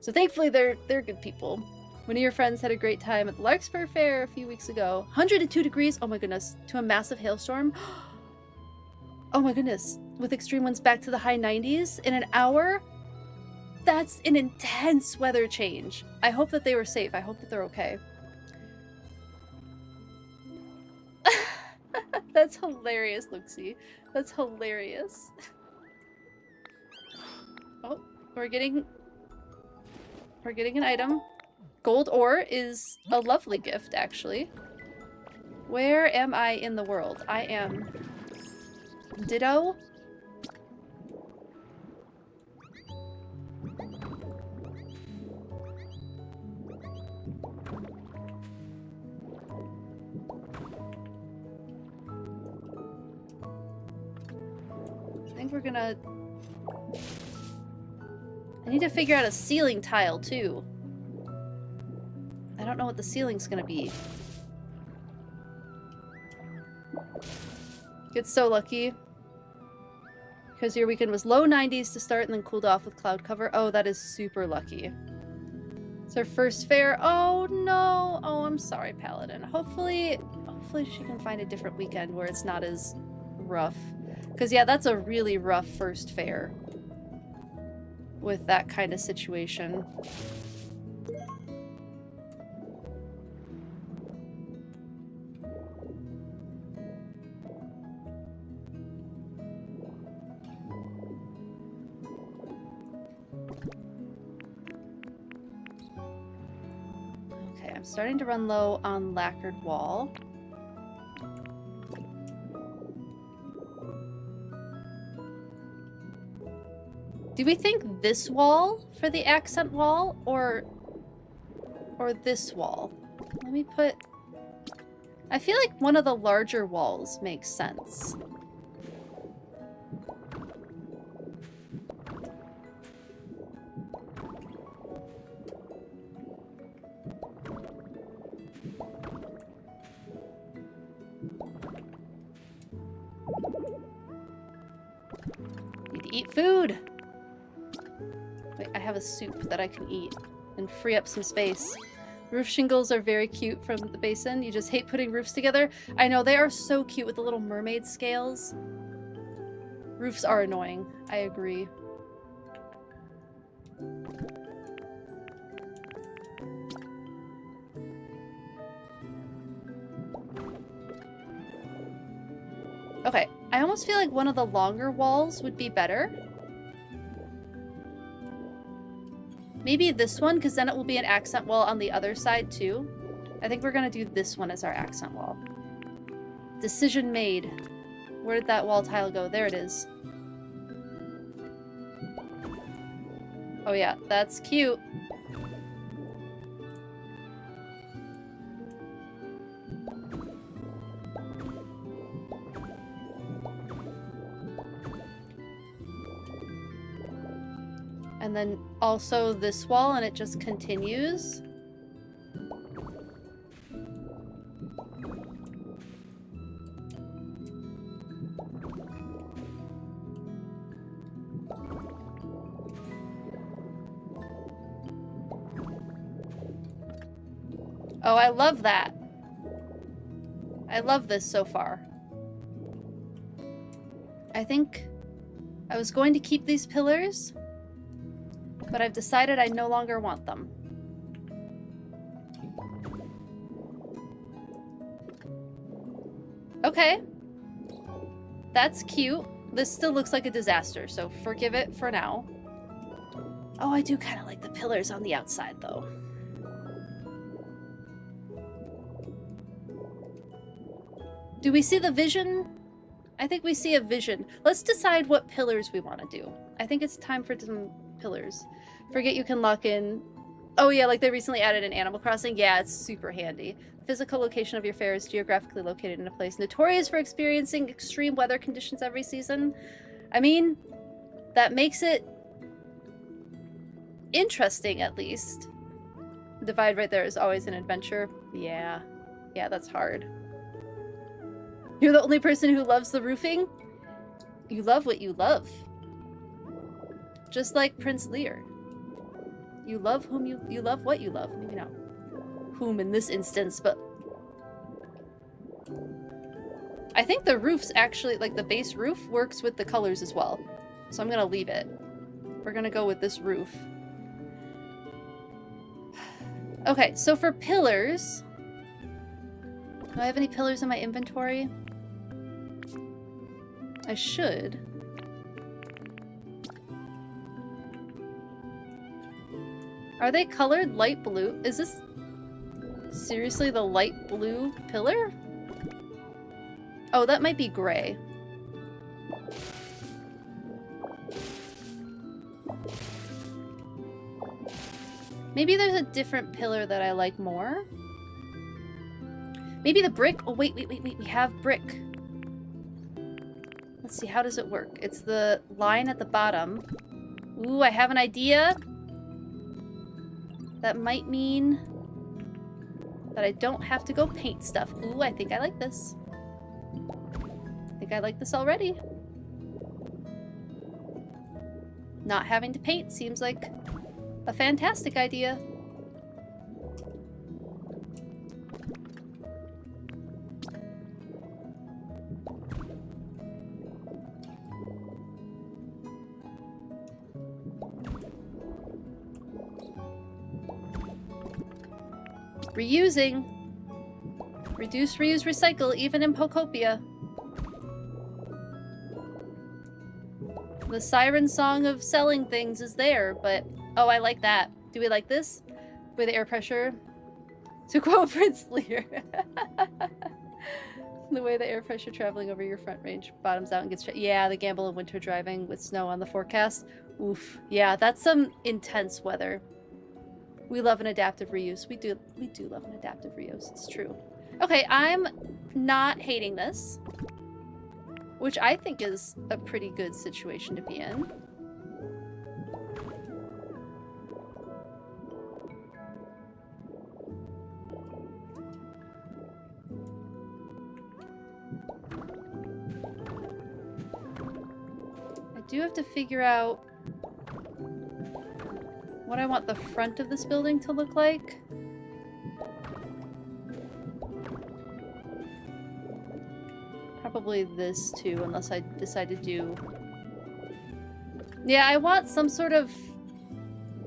So thankfully they're good people. One of your friends had a great time at the Larkspur Fair a few weeks ago. 102 degrees, oh my goodness, to a massive hailstorm. Oh my goodness, with extreme winds back to the high 90s in an hour? That's an intense weather change. I hope that they were safe. I hope that they're okay. That's hilarious, Luxie. That's hilarious. Oh, we're getting an item. Gold ore is a lovely gift, actually. Where am I in the world? I am... Ditto? I think we're gonna... I need to figure out a ceiling tile, too. I don't know what the ceiling's gonna be. Get so lucky. Because your weekend was low 90s to start and then cooled off with cloud cover. Oh, that is super lucky. It's our first fair. Oh, no. Oh, I'm sorry, Paladin. Hopefully she can find a different weekend where it's not as rough. Because, yeah, that's a really rough first fair with that kind of situation. I'm starting to run low on lacquered wall. Do we think this wall for the accent wall or this wall? Let me put... I feel like one of the larger walls makes sense. Need to eat food! Wait, I have a soup that I can eat and free up some space. Roof shingles are very cute from the basin. You just hate putting roofs together. I know, they are so cute with the little mermaid scales. Roofs are annoying. I agree. Okay, I almost feel like one of the longer walls would be better. Maybe this one, because then it will be an accent wall on the other side too. I think we're gonna do this one as our accent wall. Decision made. Where did that wall tile go? There it is. Oh yeah, that's cute. And then also this wall, and it just continues. Oh, I love that. I love this so far. I think I was going to keep these pillars, but I've decided I no longer want them. Okay. That's cute. This still looks like a disaster, so forgive it for now. Oh, I do kind of like the pillars on the outside, though. Do we see the vision? I think we see a vision. Let's decide what pillars we want to do. I think it's time for some pillars. Forget you can lock in. Oh yeah, like they recently added in Animal Crossing. Yeah, it's super handy. The physical location of your fair is geographically located in a place notorious for experiencing extreme weather conditions every season. I mean, that makes it interesting, at least. The divide right there is always an adventure. Yeah. Yeah, that's hard. You're the only person who loves the roofing? You love what you love. Just like Prince Lear. You love whom you love what you love. Maybe not whom in this instance, but I think the roof's actually, like the base roof works with the colors as well. So I'm gonna leave it. We're gonna go with this roof. Okay, so for pillars, do I have any pillars in my inventory? I should. Are they colored light blue? Is this seriously the light blue pillar? Oh, that might be gray. Maybe there's a different pillar that I like more. Maybe the brick. Oh, wait. We have brick. Let's see, how does it work? It's the line at the bottom. Ooh, I have an idea. That might mean that I don't have to go paint stuff. Ooh, I think I like this. I think I like this already. Not having to paint seems like a fantastic idea. Reusing. Reduce, reuse, recycle, even in Pokopia. The siren song of selling things is there, but... Oh, I like that. Do we like this? With the air pressure? To quote Prince Lear. The way the air pressure traveling over your front range bottoms out and gets... Yeah, the gamble of winter driving with snow on the forecast. Oof. Yeah, that's some intense weather. We love an adaptive reuse. We do love an adaptive reuse. It's true. Okay, I'm not hating this. Which I think is a pretty good situation to be in. I do have to figure out what I want the front of this building to look like. Probably this too, unless I decide to do... Yeah, I want some sort of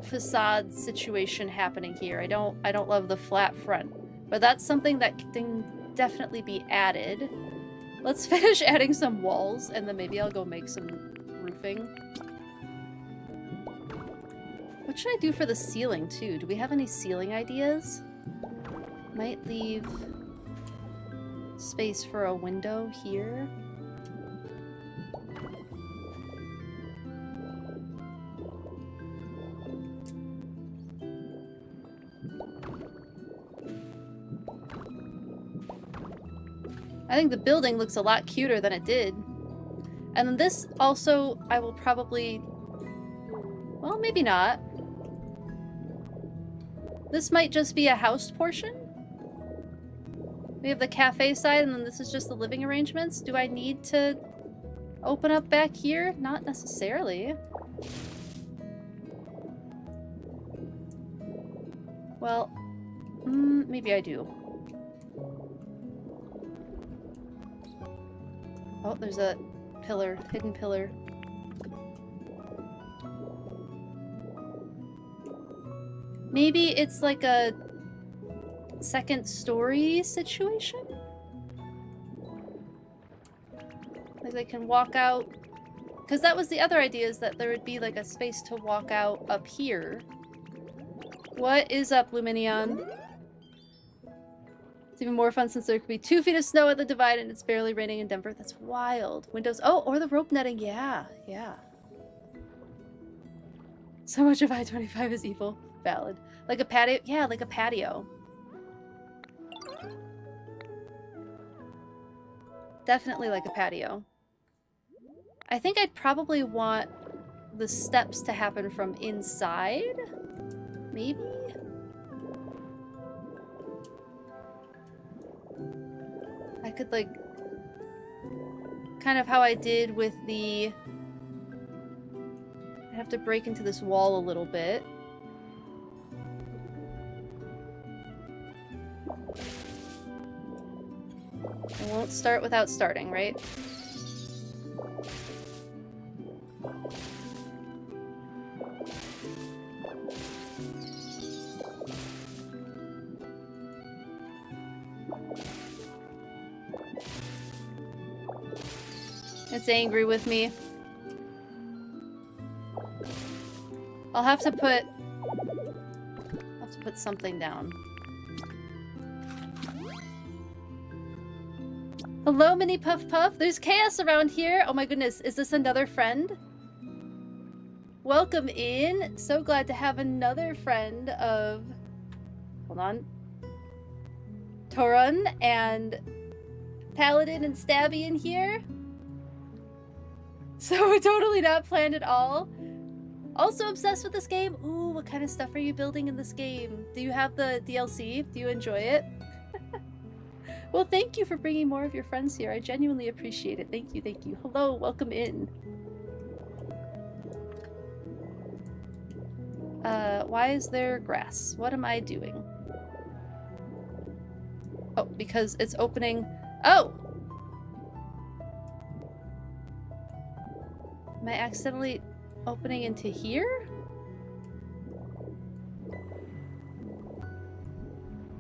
facade situation happening here. I don't love the flat front, but that's something that can definitely be added. Let's finish adding some walls, and then maybe I'll go make some roofing. What should I do for the ceiling too? Do we have any ceiling ideas? Might leave space for a window here. I think the building looks a lot cuter than it did. And then this also, I will probably... Well, maybe not. This might just be a house portion. We have the cafe side, and then this is just the living arrangements. Do I need to open up back here? Not necessarily. Well, maybe I do. Oh, there's a pillar, hidden pillar. Maybe it's like a second story situation? Like they can walk out. Because that was the other idea, is that there would be like a space to walk out up here. What is up, Luminion? It's even more fun since there could be 2 feet of snow at the divide and it's barely raining in Denver. That's wild. Windows. Oh, or the rope netting. Yeah, yeah. So much of I-25 is evil. Valid. Like a patio. Yeah, like a patio. Definitely like a patio. I think I'd probably want the steps to happen from inside. Maybe? I could like... kind of how I did with the... I have to break into this wall a little bit. I won't start without starting, right? It's angry with me. I'll have to put something down. Hello, Mini Puff Puff. There's chaos around here. Oh my goodness, is this another friend? Welcome in. So glad to have another friend of... Hold on. Torun and Paladin and Stabby in here. So totally not planned at all. Also obsessed with this game. Ooh, what kind of stuff are you building in this game? Do you have the DLC? Do you enjoy it? Well, thank you for bringing more of your friends here. I genuinely appreciate it. Thank you, thank you. Hello, welcome in. Why is there grass? What am I doing? Oh, because it's opening... Oh! Am I accidentally opening into here?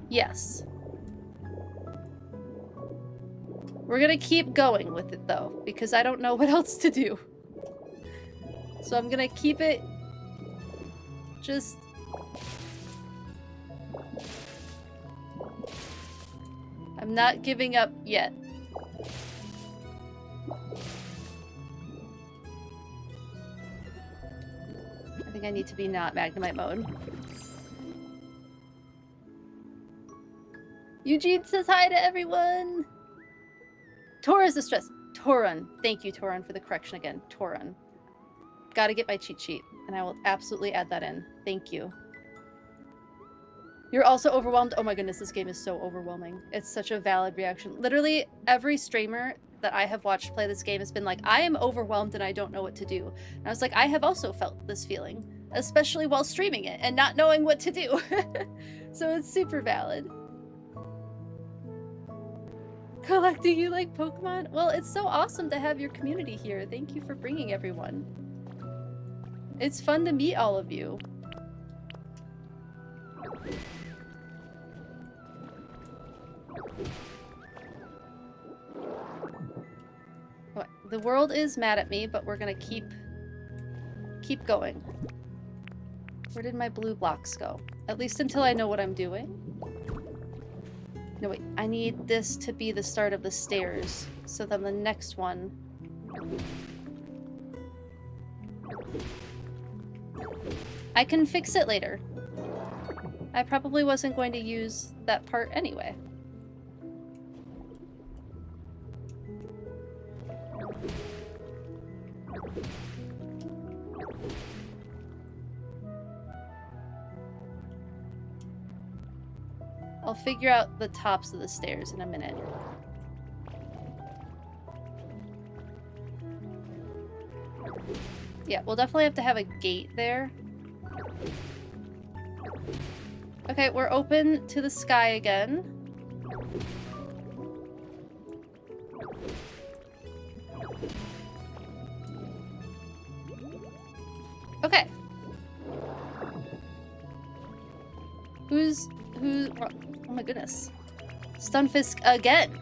Yes. We're gonna keep going with it though, because I don't know what else to do. So I'm gonna keep it just I'm not giving up yet. I think I need to be not Magnemite mode. Eugene says hi to everyone! Tora is the stress. Toran. Thank you, Toran, for the correction again. Toran. Gotta get my cheat sheet, and I will absolutely add that in. Thank you. You're also overwhelmed? Oh my goodness, this game is so overwhelming. It's such a valid reaction. Literally, every streamer that I have watched play this game has been like, I am overwhelmed and I don't know what to do. And I was like, I have also felt this feeling, especially while streaming it and not knowing what to do. So it's super valid. Colette, do you like Pokemon? Well, it's so awesome to have your community here. Thank you for bringing everyone. It's fun to meet all of you. The world is mad at me, but we're gonna keep going. Where did my blue blocks go? At least until I know what I'm doing. No, wait. I need this to be the start of the stairs. So then the next one... I can fix it later. I probably wasn't going to use that part anyway. I'll figure out the tops of the stairs in a minute. Yeah, we'll definitely have to have a gate there. Okay, we're open to the sky again. Okay. Who? Oh my goodness. Stunfisk again.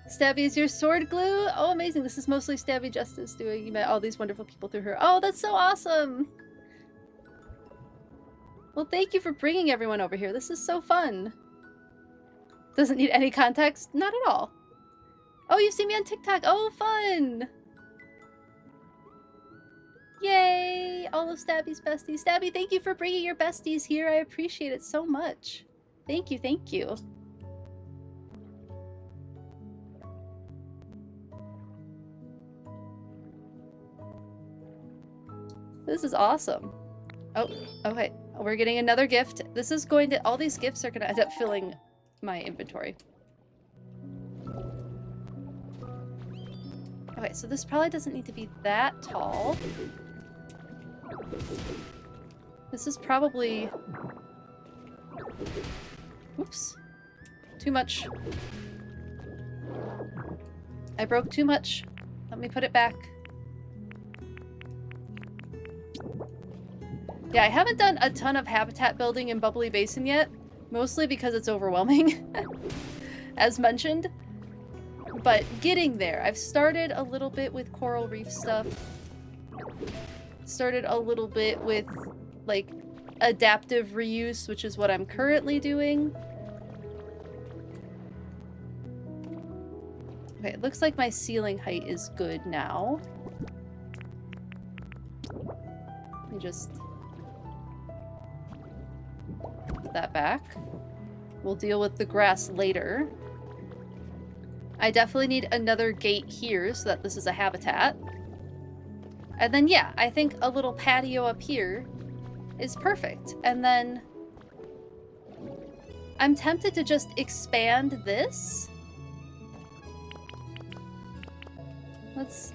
Stabby is your sword glue? Oh, amazing. This is mostly Stabby Justice doing. You met all these wonderful people through her. Oh, that's so awesome. Well, thank you for bringing everyone over here. This is so fun. Doesn't need any context? Not at all. Oh, you've seen me on TikTok. Oh, fun. Yay! All of Stabby's besties. Stabby, thank you for bringing your besties here. I appreciate it so much. Thank you, thank you. This is awesome. Oh, okay. We're getting another gift. This is going to... All these gifts are going to end up filling my inventory. Okay, so this probably doesn't need to be that tall. This is probably... Oops. Too much. I broke too much. Let me put it back. Yeah, I haven't done a ton of habitat building in Bubbly Basin yet, mostly because it's overwhelming, as mentioned. But getting there. I've started a little bit with coral reef stuff. Started a little bit with, like, adaptive reuse, which is what I'm currently doing. Okay, it looks like my ceiling height is good now. Let me just... put that back. We'll deal with the grass later. I definitely need another gate here so that this is a habitat. And then, yeah, I think a little patio up here is perfect. And then I'm tempted to just expand this. Let's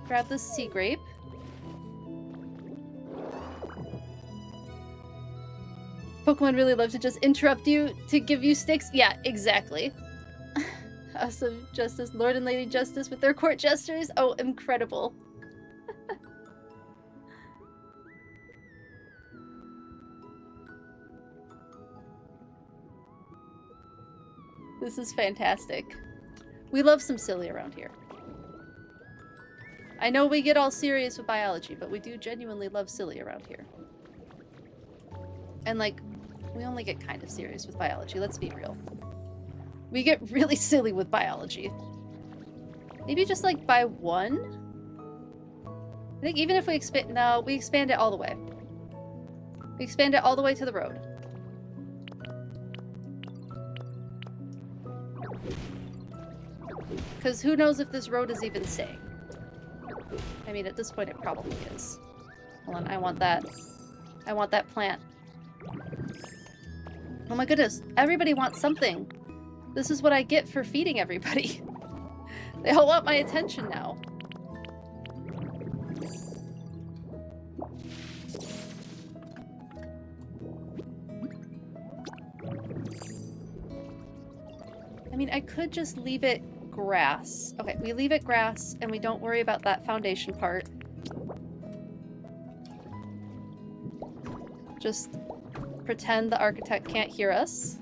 grab this sea grape. Pokemon really love to just interrupt you to give you sticks. Yeah, exactly. House of Justice, Lord and Lady Justice with their court gestures. Oh, incredible. This is fantastic. We love some silly around here. I know we get all serious with biology, but we do genuinely love silly around here. And like, We only get kind of serious with biology, let's be real. We get really silly with biology. Maybe just like by 1? I think even if we expand... No, we expand it all the way. We expand it all the way to the road. Because who knows if this road is even staying. I mean, at this point it probably is. Hold on, I want that. I want that plant. Oh my goodness, everybody wants something. This is what I get for feeding everybody. They all want my attention now. I mean, I could just leave it grass. Okay, we leave it grass and we don't worry about that foundation part. Just pretend the architect can't hear us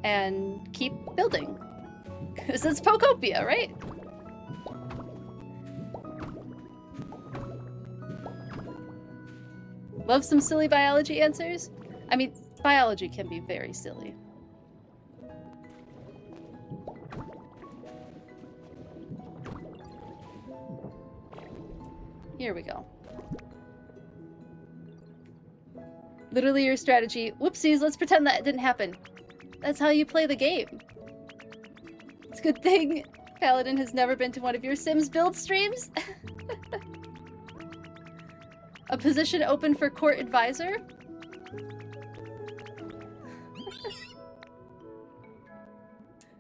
and keep building. Because it's Pokopia, right? Love some silly biology answers? I mean, biology can be very silly. Here we go. Literally your strategy. Whoopsies, let's pretend that didn't happen. That's how you play the game. It's a good thing Paladin has never been to one of your Sims build streams. A position open for court advisor?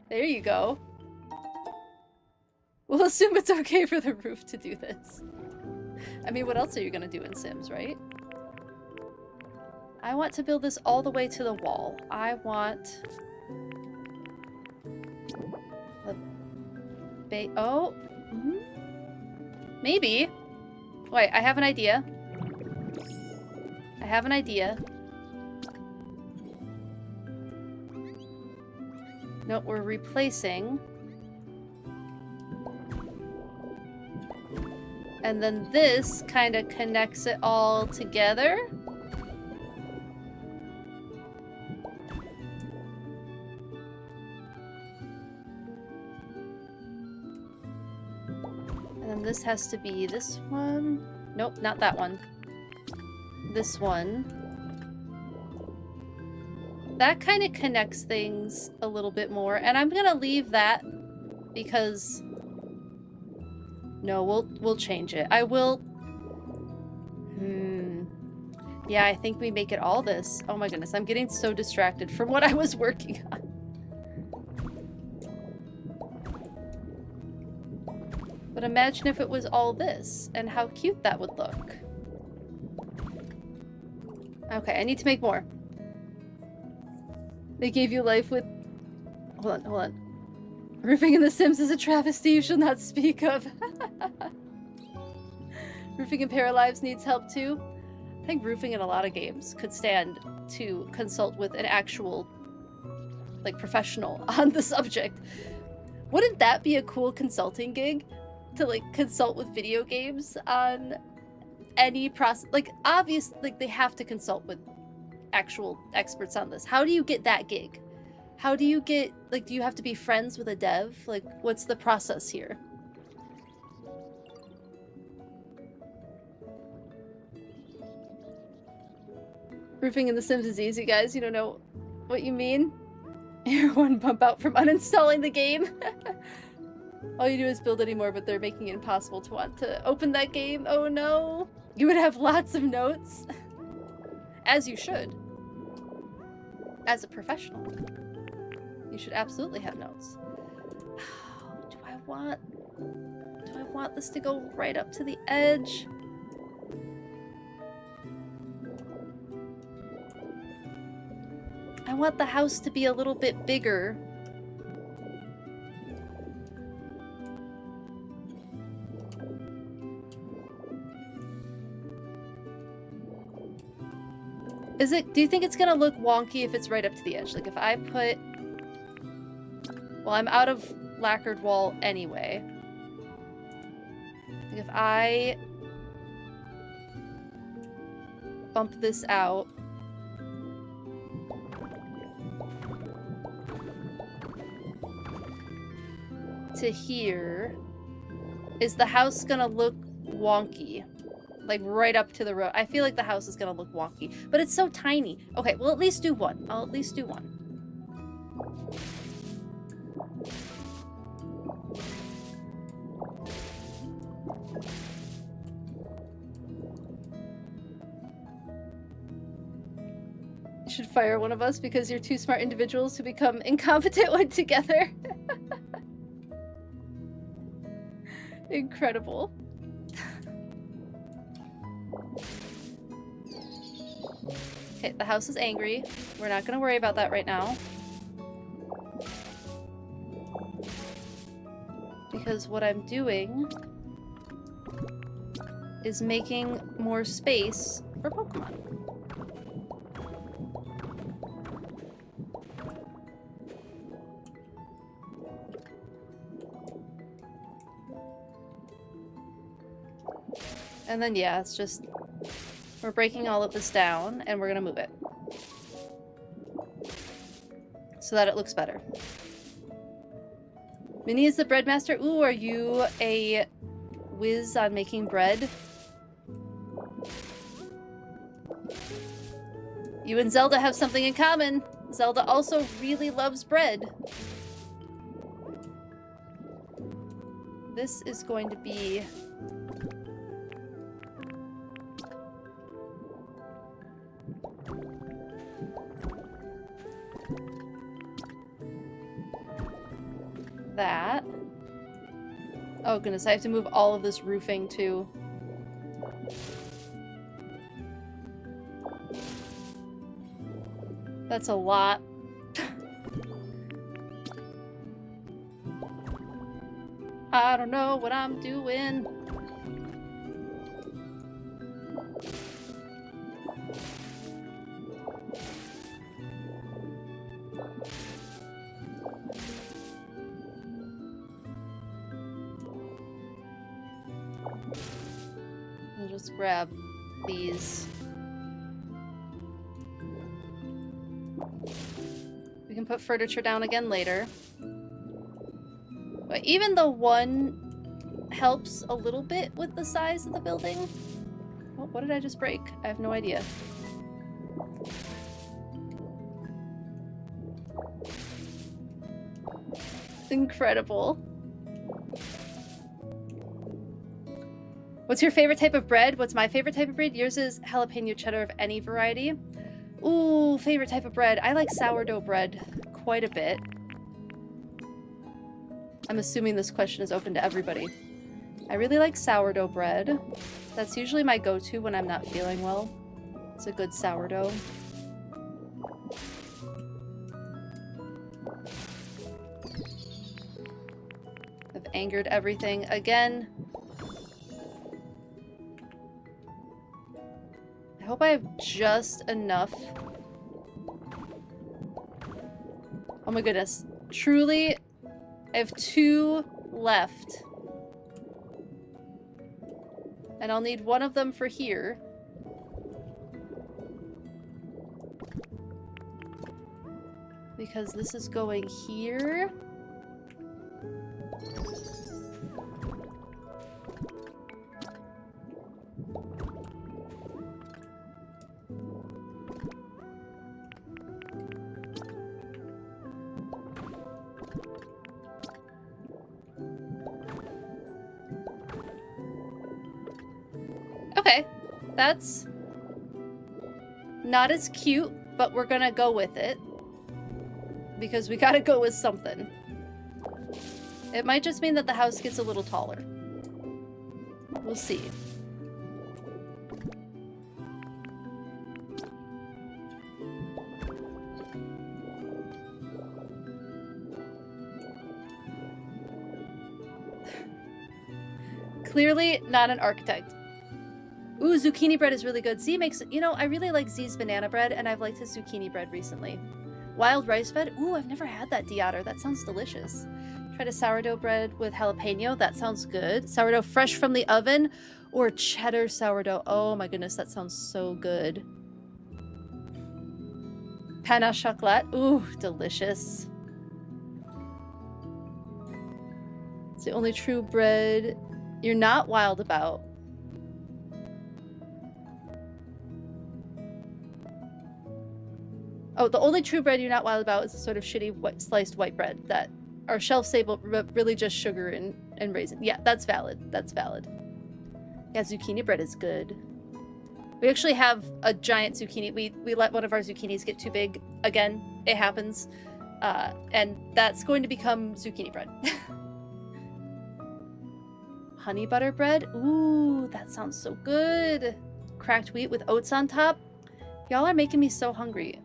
There you go. We'll assume it's okay for the roof to do this. I mean, what else are you gonna do in Sims, right? I want to build this all the way to the wall. I want... Oh! Mm-hmm. Maybe! Wait, I have an idea. I have an idea. No, we're replacing. And then this kind of connects it all together. And then this has to be this one. Nope, not that one. This one. That kind of connects things a little bit more. And I'm gonna leave that because... No, we'll change it. I will... Yeah, I think we make it all this. Oh my goodness, I'm getting so distracted from what I was working on. But imagine if it was all this, and how cute that would look. Okay, I need to make more. They gave you life with... Hold on, hold on. Roofing in The Sims is a travesty you should not speak of. Roofing in Paralives needs help too. I think roofing in a lot of games could stand to consult with an actual, like, professional on the subject. Wouldn't that be a cool consulting gig? To, like, consult with video games on any process? Like, obviously, like, they have to consult with actual experts on this. How do you get that gig? How do you get, like, do you have to be friends with a dev? Like, what's the process here? Roofing in The Sims is easy, guys. You don't know what you mean? You're one bump out from uninstalling the game. All you do is build anymore, but they're making it impossible to want to open that game. Oh no. You would have lots of notes. As you should. As a professional. You should absolutely have notes. Do I want this to go right up to the edge? I want the house to be a little bit bigger. Do you think it's gonna look wonky if it's right up to the edge? Like if I put... Well, I'm out of lacquered wall anyway. Like if I bump this out... to here, is the house gonna look wonky? Like right up to the road. I feel like the house is gonna look wonky, but it's so tiny. Okay, we'll at least do one. I'll at least do one. You should fire one of us because you're two smart individuals to become incompetent when together. Incredible. Okay, the house is angry. We're not gonna worry about that right now. Because what I'm doing is making more space for Pokemon. And then, yeah, it's just... We're breaking all of this down, and we're gonna move it. So that it looks better. Minnie is the bread master. Ooh, are you a whiz on making bread? You and Zelda have something in common. Zelda also really loves bread. This is going to be... that. Oh goodness, I have to move all of this roofing too. That's a lot. I don't know what I'm doing. We'll just grab these. We can put furniture down again later. But even the one helps a little bit with the size of the building. Oh, what did I just break? I have no idea. Incredible. What's your favorite type of bread? What's my favorite type of bread? Yours is jalapeno cheddar of any variety. Ooh, favorite type of bread. I like sourdough bread quite a bit. I'm assuming this question is open to everybody. I really like sourdough bread. That's usually my go-to when I'm not feeling well. It's a good sourdough. I've angered everything again. I hope I have just enough. Oh my goodness. Truly, I have 2 left. And I'll need one of them for here. Because this is going here. Okay, that's not as cute, but we're gonna go with it. Because we gotta go with something. It might just mean that the house gets a little taller. We'll see. Clearly not an architect. Ooh, zucchini bread is really good. Z makes... You know, I really like Z's banana bread, and I've liked his zucchini bread recently. Wild rice bread? Ooh, I've never had that, Deotter. That sounds delicious. Tried a sourdough bread with jalapeno. That sounds good. Sourdough fresh from the oven or cheddar sourdough. Oh my goodness, that sounds so good. Pain au chocolat. Ooh, delicious. the only true bred you're not wild about. Oh, the only true bread you're not wild about is a sort of shitty sliced white bread that are shelf-stable, but really just sugar and raisin. Yeah, that's valid. That's valid. Yeah, zucchini bread is good. We actually have a giant zucchini. We let one of our zucchinis get too big. Again, it happens. And that's going to become zucchini bread. Honey butter bread? Ooh, that sounds so good. Cracked wheat with oats on top. Y'all are making me so hungry.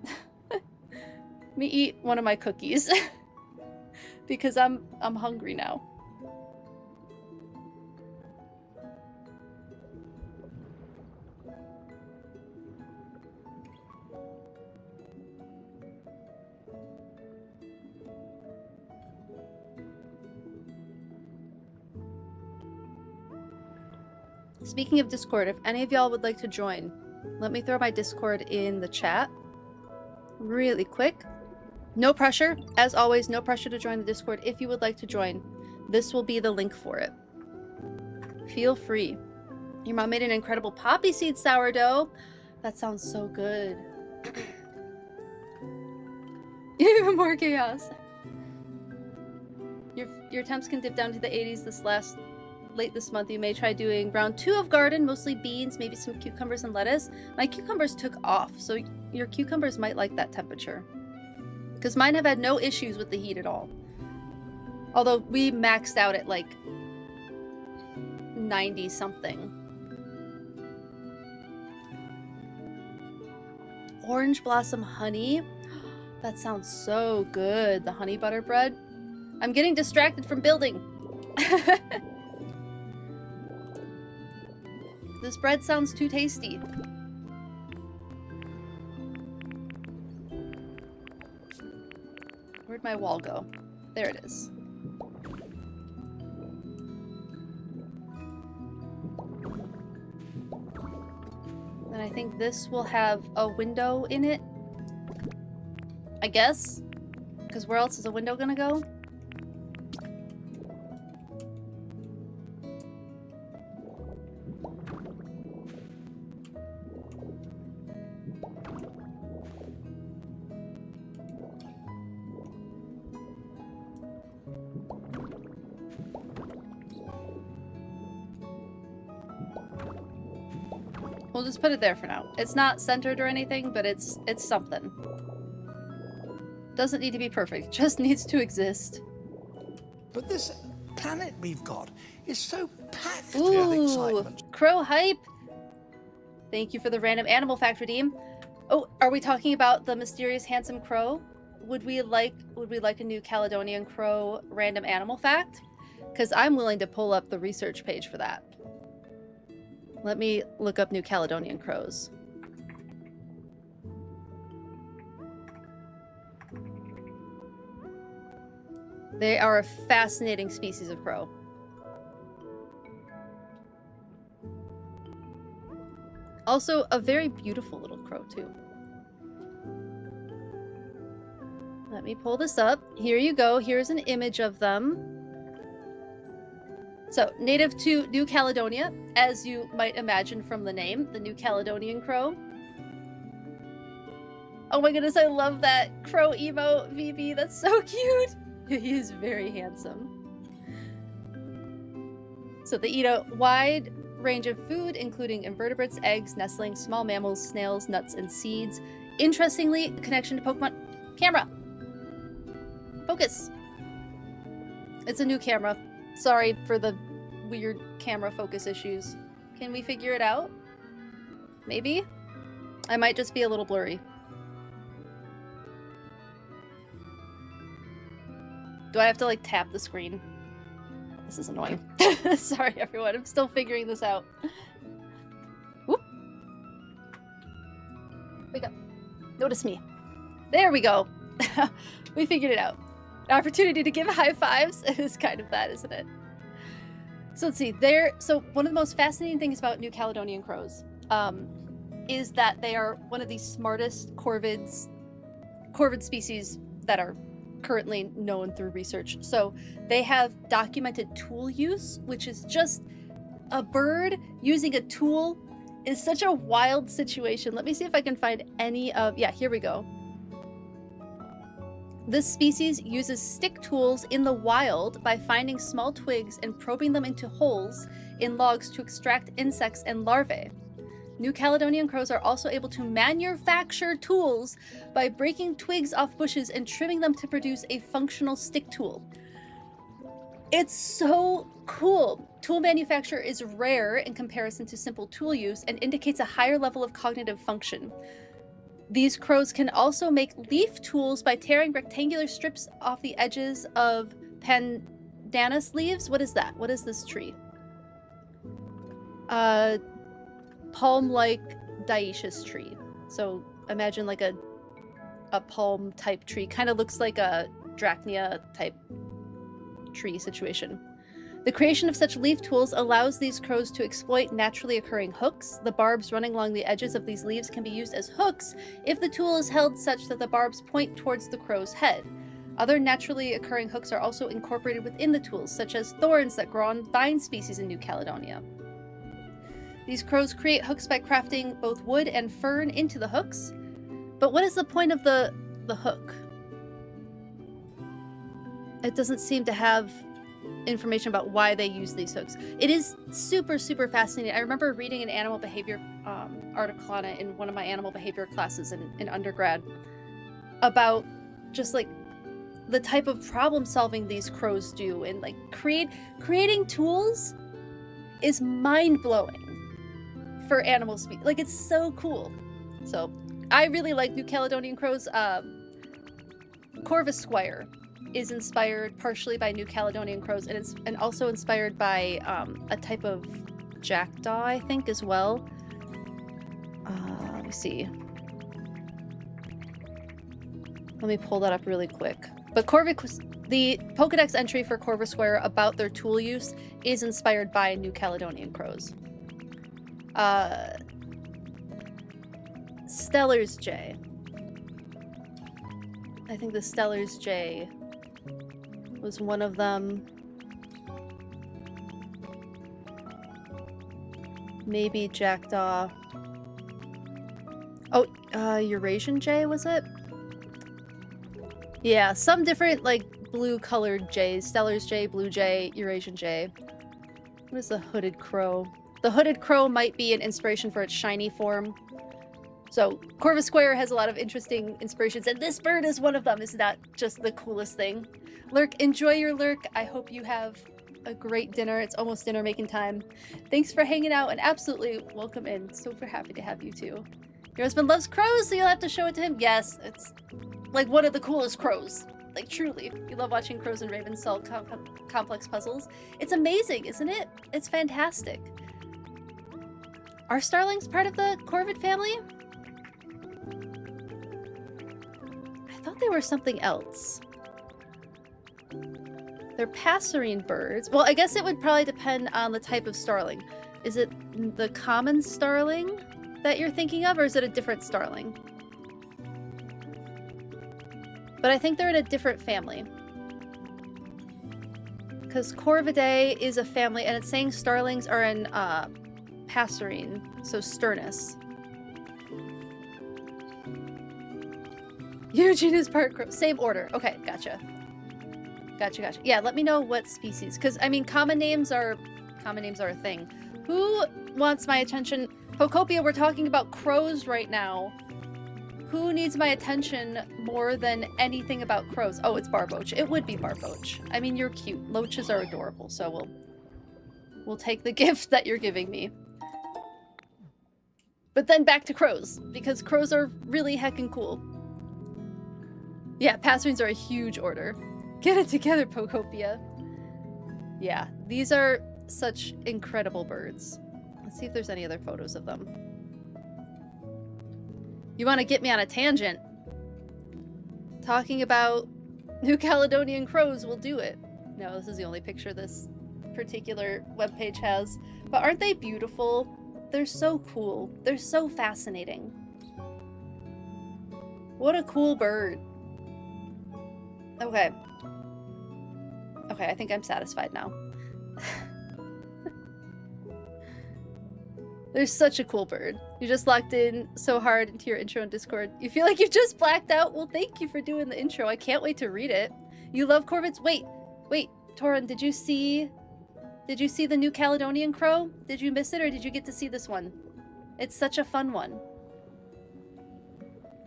Let me eat one of my cookies because I'm hungry now. Speaking of Discord, if any of y'all would like to join, let me throw my Discord in the chat really quick. No pressure. As always, no pressure to join the Discord. If you would like to join, this will be the link for it. Feel free. Your mom made an incredible poppy seed sourdough. That sounds so good. Even more chaos. Your attempts can dip down to the 80s late this month. You may try doing round 2 of garden, mostly beans, maybe some cucumbers and lettuce. My cucumbers took off, so your cucumbers might like that temperature. Because mine have had no issues with the heat at all. Although we maxed out at like 90 something. Orange blossom honey. That sounds so good. The honey butter bread. I'm getting distracted from building. This bread sounds too tasty. Where'd my wall go? There it is. And I think this will have a window in it. I guess? Because where else is a window gonna go? We'll just put it there for now. It's not centered or anything, but it's something. Doesn't need to be perfect, just needs to exist. But this planet we've got is so packed Ooh, with excitement. Crow hype! Thank you for the random animal fact redeem. Oh, are we talking about the mysterious handsome crow? Would we like a New Caledonian crow random animal fact? Because I'm willing to pull up the research page for that. Let me look up New Caledonian crows. They are a fascinating species of crow. Also, a very beautiful little crow, too. Let me pull this up. Here you go. Here's an image of them. So, native to New Caledonia, as you might imagine from the name, the New Caledonian crow. Oh my goodness, I love that crow emote, VB. That's so cute. He is very handsome. So they eat a wide range of food, including invertebrates, eggs, nestlings, small mammals, snails, nuts, and seeds. Interestingly, connection to Pokemon... Camera! Focus! It's a new camera. Sorry for the weird camera focus issues. Can we figure it out? Maybe? I might just be a little blurry. Do I have to, like, tap the screen? This is annoying. Sorry, everyone. I'm still figuring this out. Whoop. Wake up. Notice me. There we go. We figured it out. An opportunity to give high fives. It is kind of that, isn't it? So let's see. So one of the most fascinating things about New Caledonian crows is that they are one of the smartest corvid species that are currently known through research. So they have documented tool use, which is just a bird using a tool is such a wild situation. Let me see if I can find any of, yeah, here we go. This species uses stick tools in the wild by finding small twigs and probing them into holes in logs to extract insects and larvae. New Caledonian crows are also able to manufacture tools by breaking twigs off bushes and trimming them to produce a functional stick tool. It's so cool. Tool manufacture is rare in comparison to simple tool use and indicates a higher level of cognitive function. These crows can also make leaf tools by tearing rectangular strips off the edges of pandanus leaves. What is that? What is this tree? Palm-like dioecious tree. So imagine like a palm type tree. Kind of looks like a Drachnea type tree situation. The creation of such leaf tools allows these crows to exploit naturally occurring hooks. The barbs running along the edges of these leaves can be used as hooks if the tool is held such that the barbs point towards the crow's head. Other naturally occurring hooks are also incorporated within the tools, such as thorns that grow on vine species in New Caledonia. These crows create hooks by crafting both wood and fern into the hooks. But what is the point of the hook? It doesn't seem to have information about why they use these hooks. It is super, super fascinating. I remember reading an animal behavior article on it in one of my animal behavior classes in undergrad about just like the type of problem solving these crows do, and like creating tools is mind-blowing for animal species. Like, it's so cool. So I really like New Caledonian crows. Corvus Squire is inspired partially by New Caledonian crows, and also inspired by a type of jackdaw, I think, as well. Let me see. Let me pull that up really quick. But the Pokedex entry for Corvus Squire about their tool use is inspired by New Caledonian crows. Steller's jay. I think the Steller's jay was one of them. Maybe jackdaw. Oh, Eurasian jay, was it? Yeah, some different, like, blue-colored jays. Steller's jay, blue jay, Eurasian jay. What is the hooded crow? The hooded crow might be an inspiration for its shiny form. So, Corvus Squire has a lot of interesting inspirations, and this bird is one of them. Isn't that just the coolest thing? Lurk, enjoy your lurk. I hope you have a great dinner. It's almost dinner making time. Thanks for hanging out, and absolutely welcome in. Super happy to have you too. Your husband loves crows, so you'll have to show it to him. Yes, it's like one of the coolest crows. Like, truly. You love watching crows and ravens solve complex puzzles. It's amazing, isn't it? It's fantastic. Are starlings part of the corvid family? I thought they were something else. They're passerine birds. Well, I guess it would probably depend on the type of starling. Is it the common starling that you're thinking of, or is it a different starling? But I think they're in a different family. Because Corvidae is a family, and it's saying starlings are in passerine, so Sturnus. Eugene is part crow. Same order. Okay, gotcha. Gotcha. Yeah, let me know what species. Because, I mean, common names are a thing. Who wants my attention? Pokopia, we're talking about crows right now. Who needs my attention more than anything about crows? Oh, it's Barboach. It would be Barboach. I mean, you're cute. Loaches are adorable, so we'll take the gift that you're giving me. But then back to crows, because crows are really heckin' cool. Yeah, passerines are a huge order. Get it together, Pokopia. Yeah, these are such incredible birds. Let's see if there's any other photos of them. You want to get me on a tangent? Talking about New Caledonian crows will do it. No, this is the only picture this particular webpage has. But aren't they beautiful? They're so cool. They're so fascinating. What a cool bird. Okay. Okay, I think I'm satisfied now. They're such a cool bird. You just locked in so hard into your intro in Discord. You feel like you've just blacked out? Well, thank you for doing the intro. I can't wait to read it. You love corvids? Wait, Torin, did you see the New Caledonian crow? Did you miss it, or did you get to see this one? It's such a fun one.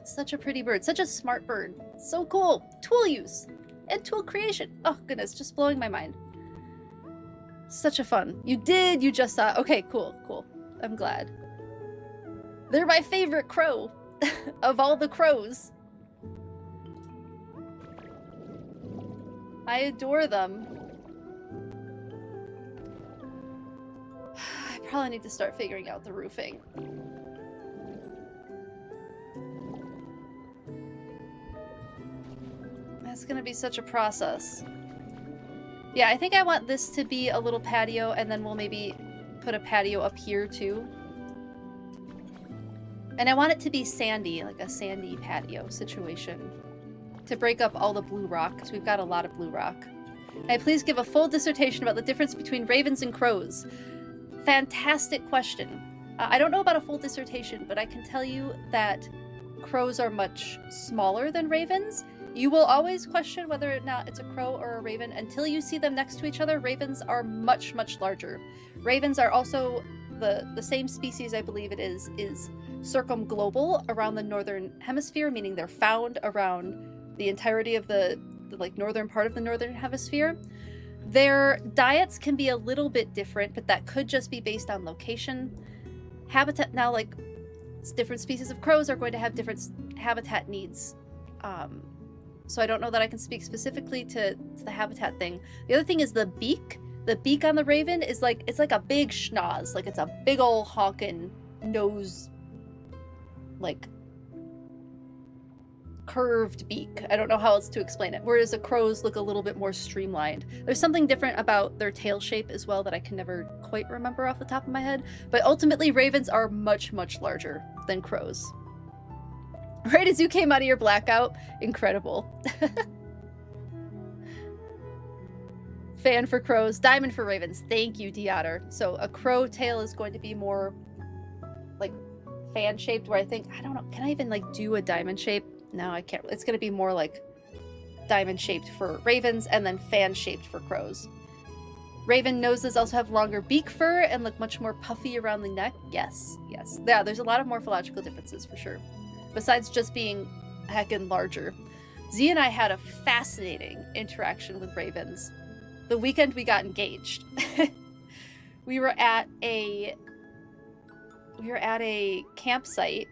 Such a pretty bird. Such a smart bird. So cool. Tool use and tool creation. Oh, goodness. Just blowing my mind. Such a fun. You just saw. Okay, cool. I'm glad. They're my favorite crow of all the crows. I adore them. I probably need to start figuring out the roofing. That's gonna be such a process. Yeah, I think I want this to be a little patio, and then we'll maybe put a patio up here too. And I want it to be sandy, like a sandy patio situation, to break up all the blue rock, because we've got a lot of blue rock. Can I please give a full dissertation about the difference between ravens and crows? Fantastic question. I don't know about a full dissertation, but I can tell you that crows are much smaller than ravens. You will always question whether or not it's a crow or a raven until you see them next to each other. Ravens are much, much larger. Ravens are also the same species, I believe it is circumglobal around the northern hemisphere, meaning they're found around the entirety of the like northern part of the northern hemisphere. Their diets can be a little bit different, but that could just be based on location. Habitat, now, like, different species of crows are going to have different habitat needs. So I don't know that I can speak specifically to the habitat thing. The other thing is the beak. The beak on the raven is like, it's like a big schnoz. Like, it's a big ol' honkin' nose, like, curved beak. I don't know how else to explain it. Whereas the crows look a little bit more streamlined. There's something different about their tail shape as well that I can never quite remember off the top of my head. But ultimately, ravens are much, much larger than crows. Right as you came out of your blackout. Incredible. Fan for crows, diamond for ravens. Thank you, Deotter. So a crow tail is going to be more like fan shaped, where I think, I don't know, can I even like do a diamond shape? No, I can't. It's going to be more like diamond shaped for ravens and then fan shaped for crows. Raven noses also have longer beak fur and look much more puffy around the neck. Yes, yes. Yeah, there's a lot of morphological differences for sure. Besides just being heckin' larger. Z and I had a fascinating interaction with ravens. The weekend we got engaged. we were at a campsite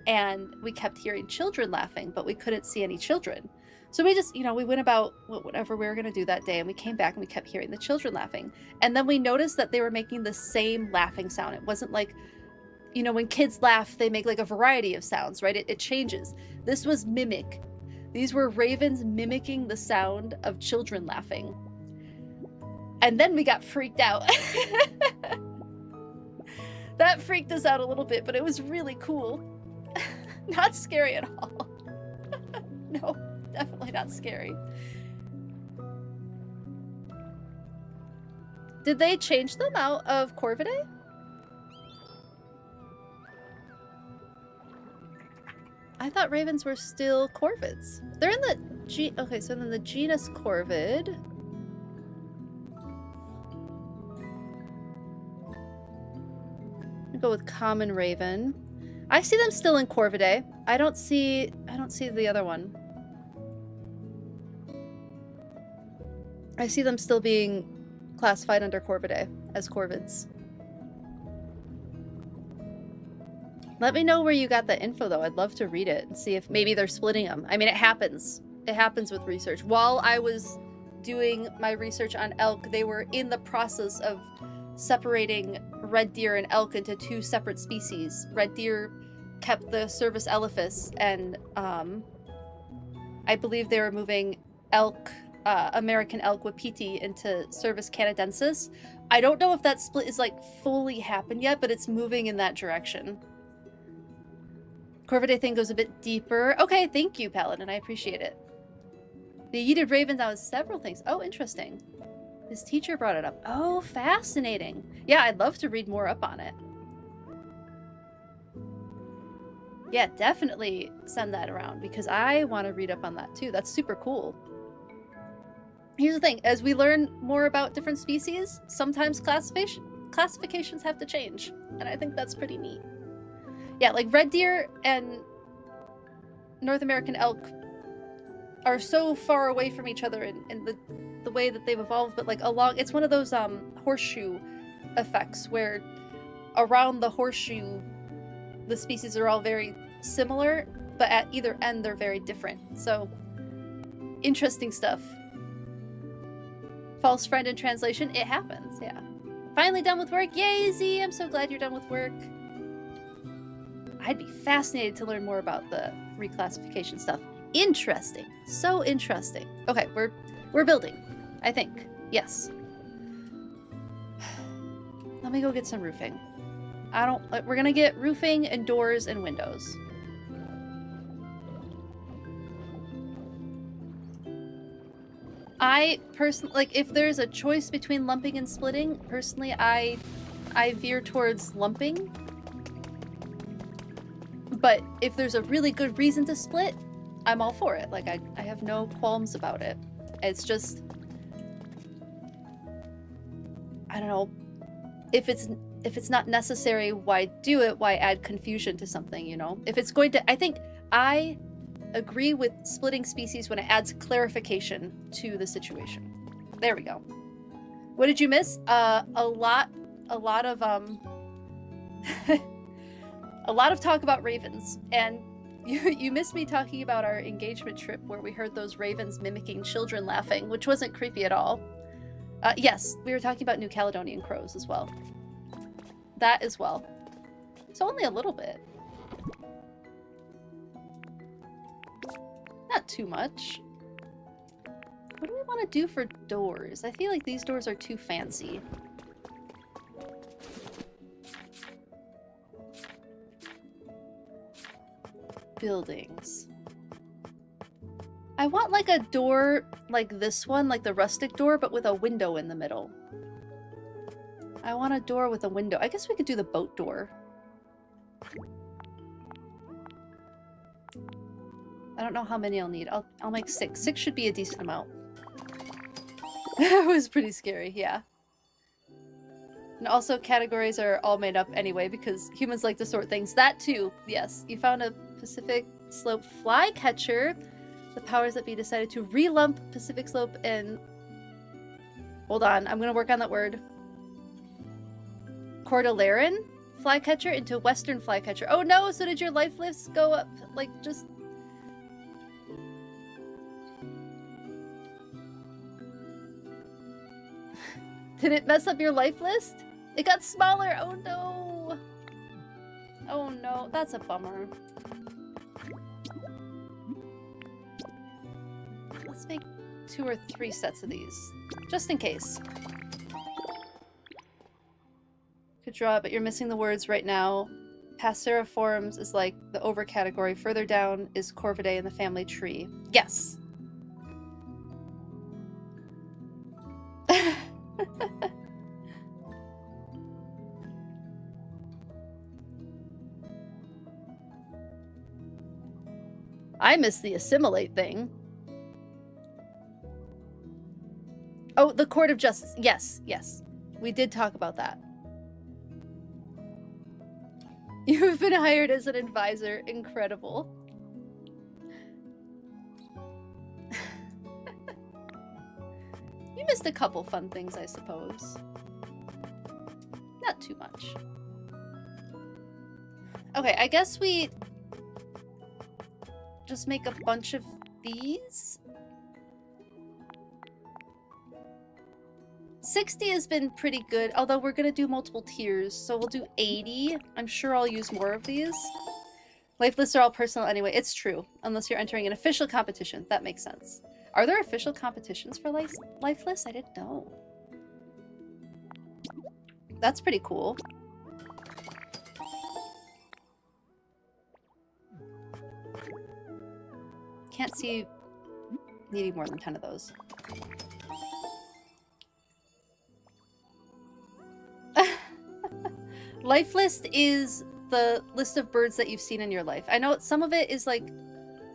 and we kept hearing children laughing, but we couldn't see any children. So we just, we went about whatever we were going to do that day, and we came back and we kept hearing the children laughing. And then we noticed that they were making the same laughing sound. It wasn't like, when kids laugh, they make like a variety of sounds, right? It changes. This was mimic. These were ravens mimicking the sound of children laughing. And then we got freaked out. That freaked us out a little bit, but it was really cool. Not scary at all. No, definitely not scary. Did they change them out of Corvidae? I thought ravens were still corvids. They're in the okay, so then the genus Corvid. I'll go with common raven. I see them still in Corvidae. I don't see the other one. I see them still being classified under Corvidae as corvids. Let me know where you got the info, though. I'd love to read it and see if maybe they're splitting them. I mean, it happens. It happens with research. While I was doing my research on elk, they were in the process of separating red deer and elk into two separate species. Red deer kept the Cervus elephas, and I believe they were moving elk, American elk wapiti into Cervus canadensis. I don't know if that split is like fully happened yet, but it's moving in that direction. Corvidae thing goes a bit deeper. Okay, thank you, Paladin. I appreciate it. They yeeted ravens out of several things. Oh, interesting. His teacher brought it up. Oh, fascinating. Yeah, I'd love to read more up on it. Yeah, definitely send that around because I want to read up on that too. That's super cool. Here's the thing. As we learn more about different species, sometimes classifications have to change. And I think that's pretty neat. Yeah, like red deer and North American elk are so far away from each other in the way that they've evolved, but like along, it's one of those horseshoe effects where around the horseshoe the species are all very similar, but at either end they're very different. So interesting stuff. False friend in translation, it happens. Yeah, finally done with work. Yay, Z, I'm so glad you're done with work. I'd be fascinated to learn more about the reclassification stuff. Interesting. So interesting. Okay, we're building, I think. Yes. Let me go get some roofing. We're gonna get roofing and doors and windows. I personally, like, if there's a choice between lumping and splitting, personally I veer towards lumping. But if there's a really good reason to split, I'm all for it. Like, I have no qualms about it. It's just, I don't know, if it's not necessary, why do it? Why add confusion to something, you know? If it's going to, I think I agree with splitting species when it adds clarification to the situation. There we go. What did you miss? A lot of a lot of talk about ravens, and you missed me talking about our engagement trip where we heard those ravens mimicking children laughing, which wasn't creepy at all. Yes, we were talking about New Caledonian crows as well. That as well. So only a little bit. Not too much. What do we want to do for doors? I feel like these doors are too fancy. Buildings. I want like a door like this one, like the rustic door, but with a window in the middle. I want a door with a window. I guess we could do the boat door. I don't know how many I'll need. I'll make 6. 6 should be a decent amount. That was pretty scary, yeah. And also categories are all made up anyway because humans like to sort things. That too, yes. You found a Pacific Slope flycatcher. The powers that be decided to relump Pacific Slope and... Hold on, I'm gonna work on that word. Cordilleran flycatcher into Western flycatcher. Oh no, so did your life lifts go up? Like, just... Did it mess up your life list? It got smaller! Oh no! Oh no, that's a bummer. Let's make 2 or 3 sets of these, just in case. Could draw it, but you're missing the words right now. Passeriformes is like the over category. Further down is Corvidae in the family tree. Yes! I missed the assimilate thing. Oh, the Court of Justice. Yes, yes. We did talk about that. You've been hired as an advisor. Incredible. You missed a couple fun things, I suppose. Not too much. Okay, I guess we just make a bunch of these. 60 has been pretty good, although we're gonna do multiple tiers, so we'll do 80. I'm sure I'll use more of these. Life lists are all personal anyway. It's true, unless you're entering an official competition. That makes sense. Are there official competitions for life lists? I didn't know. That's pretty cool. Can't see needing more than 10 of those. Life list is the list of birds that you've seen in your life. I know some of it is like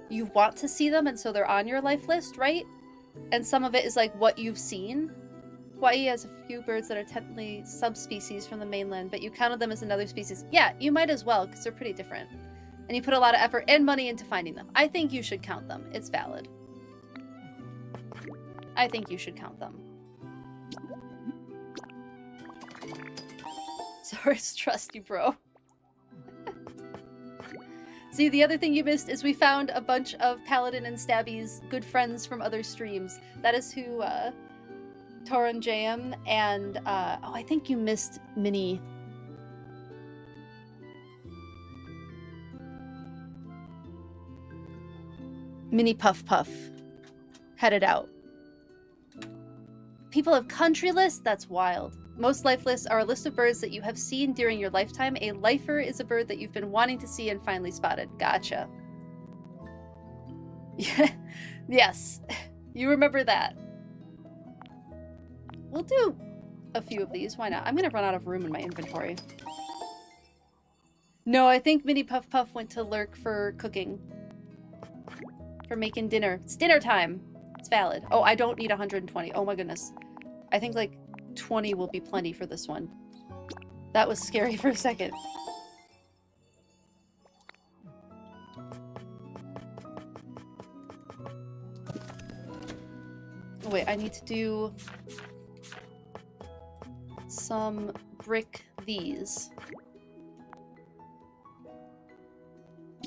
you want to see them and so they're on your life list, right? And some of it is like what you've seen. Hawaii has a few birds that are technically subspecies from the mainland, but you counted them as another species. Yeah, you might as well, because they're pretty different. And you put a lot of effort and money into finding them. I think you should count them. It's valid. I think you should count them. Sorry, trust you, bro. See, the other thing you missed is we found a bunch of Paladin and Stabby's good friends from other streams. That is who, Toran Jam and, oh, I think you missed Mini. Mini Puff Puff. Headed out. People have country lists? That's wild. Most life lists are a list of birds that you have seen during your lifetime. A lifer is a bird that you've been wanting to see and finally spotted. Gotcha. Yeah. Yes. You remember that. We'll do a few of these. Why not? I'm going to run out of room in my inventory. No, I think Mini Puff Puff went to lurk for cooking. For making dinner. It's dinner time. It's valid. Oh, I don't need 120. Oh my goodness. I think like 20 will be plenty for this one. That was scary for a second. Oh, wait, I need to do some brick these.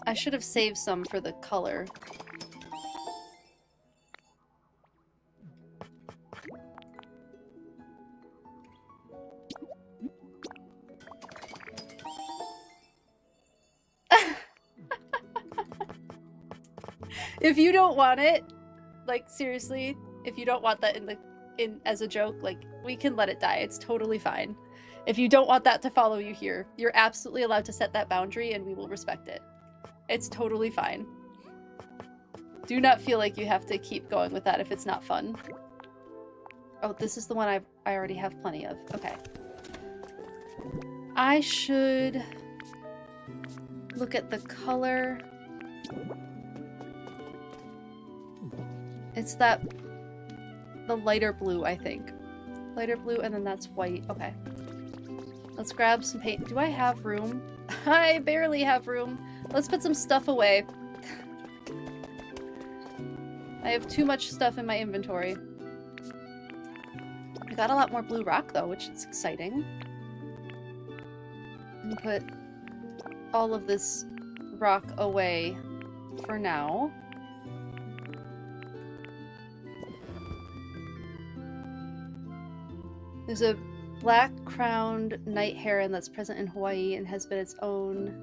I should have saved some for the color. If you don't want it, like seriously, if you don't want that in as a joke, like we can let it die. It's totally fine. If you don't want that to follow you here, you're absolutely allowed to set that boundary and we will respect it. It's totally fine. Do not feel like you have to keep going with that if it's not fun. Oh, this is the one I already have plenty of. Okay. I should look at the color. It's the lighter blue, I think. Lighter blue, and then that's white. Okay. Let's grab some paint. Do I have room? I barely have room. Let's put some stuff away. I have too much stuff in my inventory. I got a lot more blue rock, though, which is exciting. And put all of this rock away for now. There's a black-crowned night heron that's present in Hawaii and has its own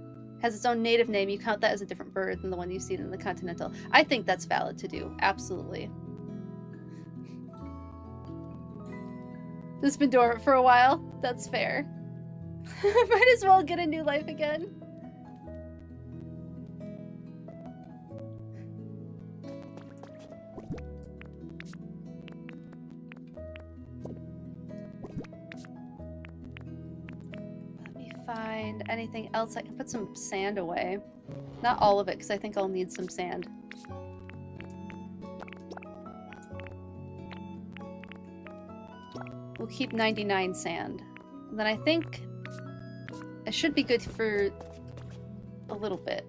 native name. You count that as a different bird than the one you've seen in the continental. I think that's valid to do. Absolutely. It's been dormant for a while. That's fair. Might as well get a new life again. Find anything else. I can put some sand away. Not all of it, because I think I'll need some sand. We'll keep 99 sand. And then I think it should be good for a little bit.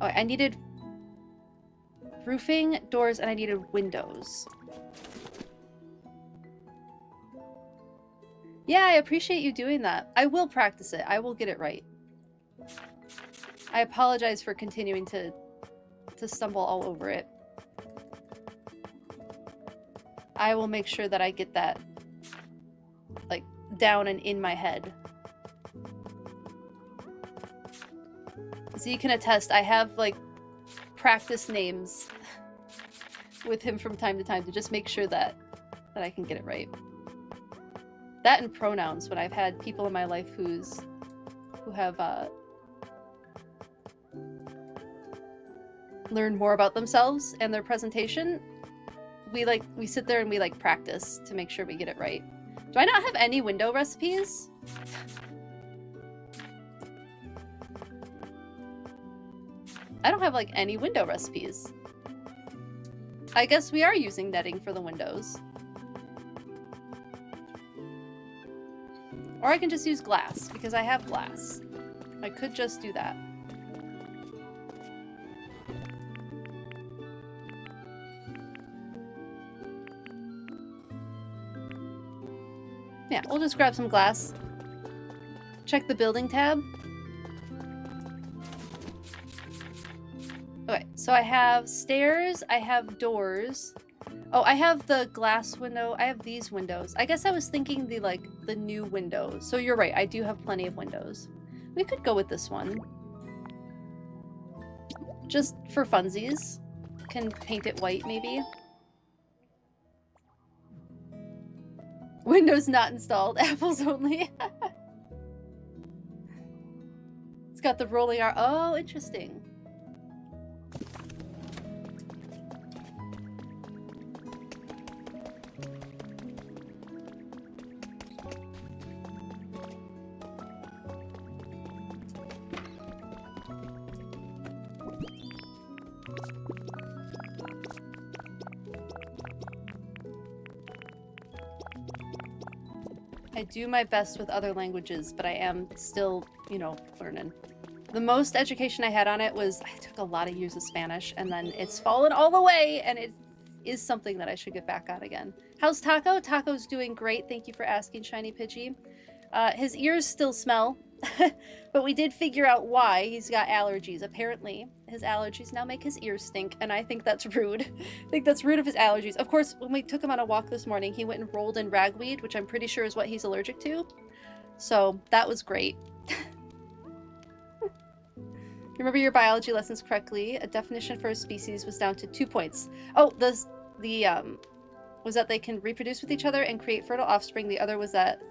Oh, I needed roofing, doors, and I needed windows. Yeah, I appreciate you doing that. I will practice it. I will get it right. I apologize for continuing to stumble all over it. I will make sure that I get that, like, down and in my head. So you can attest, I have, like, practice names with him from time to time to just make sure that I can get it right. That and pronouns, when I've had people in my life who have learn more about themselves and their presentation, we sit there and we like practice to make sure we get it right. Do I not have any window recipes? I don't have like any window recipes. I guess we are using netting for the windows. Or I can just use glass, because I have glass. I could just do that. Yeah, we'll just grab some glass. Check the building tab. Okay, so I have stairs, I have doors. Oh, I have the glass window. I have these windows. I guess I was thinking the new windows. So you're right, I do have plenty of windows. We could go with this one. Just for funsies. Can paint it white, maybe. Windows not installed, apples only. It's got the rolling R. Oh, interesting. I do my best with other languages, but I am still, you know, learning. The most education I had on it was, I took a lot of years of Spanish, and then it's fallen all the way, and it is something that I should get back on again. How's Taco? Taco's doing great. Thank you for asking, Shiny Pidgey. His ears still smell, but we did figure out why. He's got allergies. Apparently, his allergies now make his ears stink, and I think that's rude. I think that's rude of his allergies. Of course, when we took him on a walk this morning, he went and rolled in ragweed, which I'm pretty sure is what he's allergic to. So that was great. Remember your biology lessons correctly. A definition for a species was down to 2 points. Oh, was that they can reproduce with each other and create fertile offspring. The other was that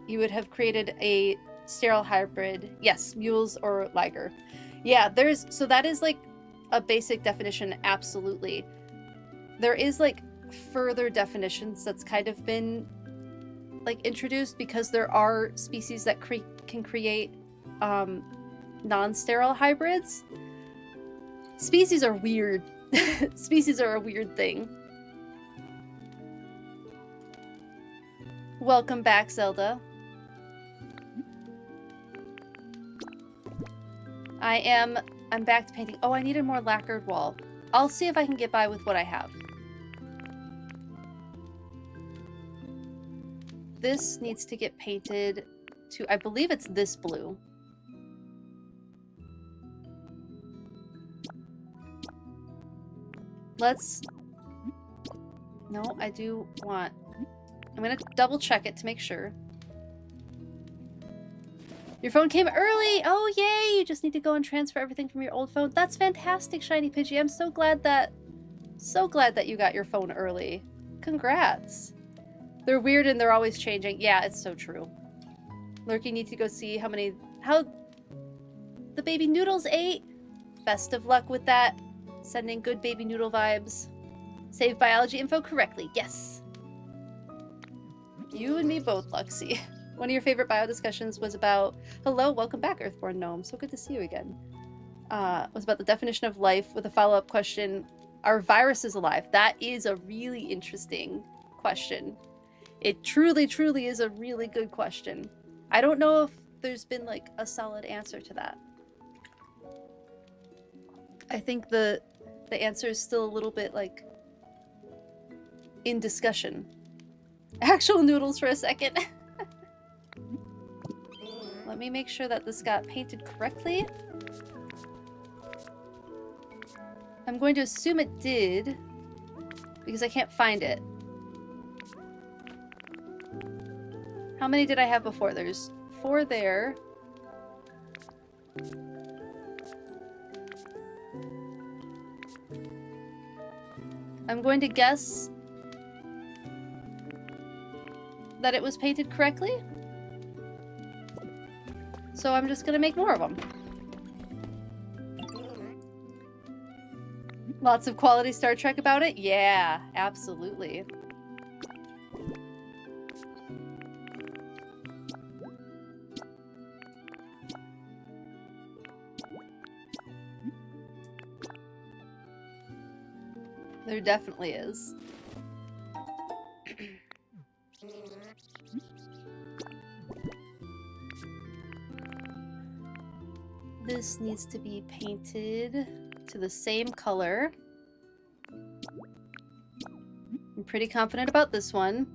you would have created a sterile hybrid. Yes, mules or liger. Yeah, so that is like a basic definition, absolutely. There is like further definitions that's kind of been like introduced because there are species that can create non-sterile hybrids. Species are weird. Species are a weird thing. Welcome back, Zelda. I'm back to painting. Oh, I need a more lacquered wall. I'll see if I can get by with what I have. This needs to get painted to, I believe it's this blue. No, I do want, I'm gonna double check it to make sure. Your phone came early! Oh, yay! You just need to go and transfer everything from your old phone. That's fantastic, Shiny Pidgey. I'm so glad that you got your phone early. Congrats. They're weird and they're always changing. Yeah, it's so true. Lurky needs to go see how the baby noodles ate. Best of luck with that. Sending good baby noodle vibes. Save biology info correctly. Yes. You and me both, Luxie. One of your favorite bio discussions was about, hello, welcome back, Earthborn Gnome. So good to see you again. Was about the definition of life with a follow-up question. Are viruses alive? That is a really interesting question. It truly, truly is a really good question. I don't know if there's been like a solid answer to that. I think the answer is still a little bit like in discussion. Actual noodles for a second. Let me make sure that this got painted correctly. I'm going to assume it did, because I can't find it. How many did I have before? There's 4 there. I'm going to guess that it was painted correctly. So I'm just gonna make more of them. Lots of quality Star Trek about it? Yeah, absolutely. There definitely is. This needs to be painted to the same color. I'm pretty confident about this one.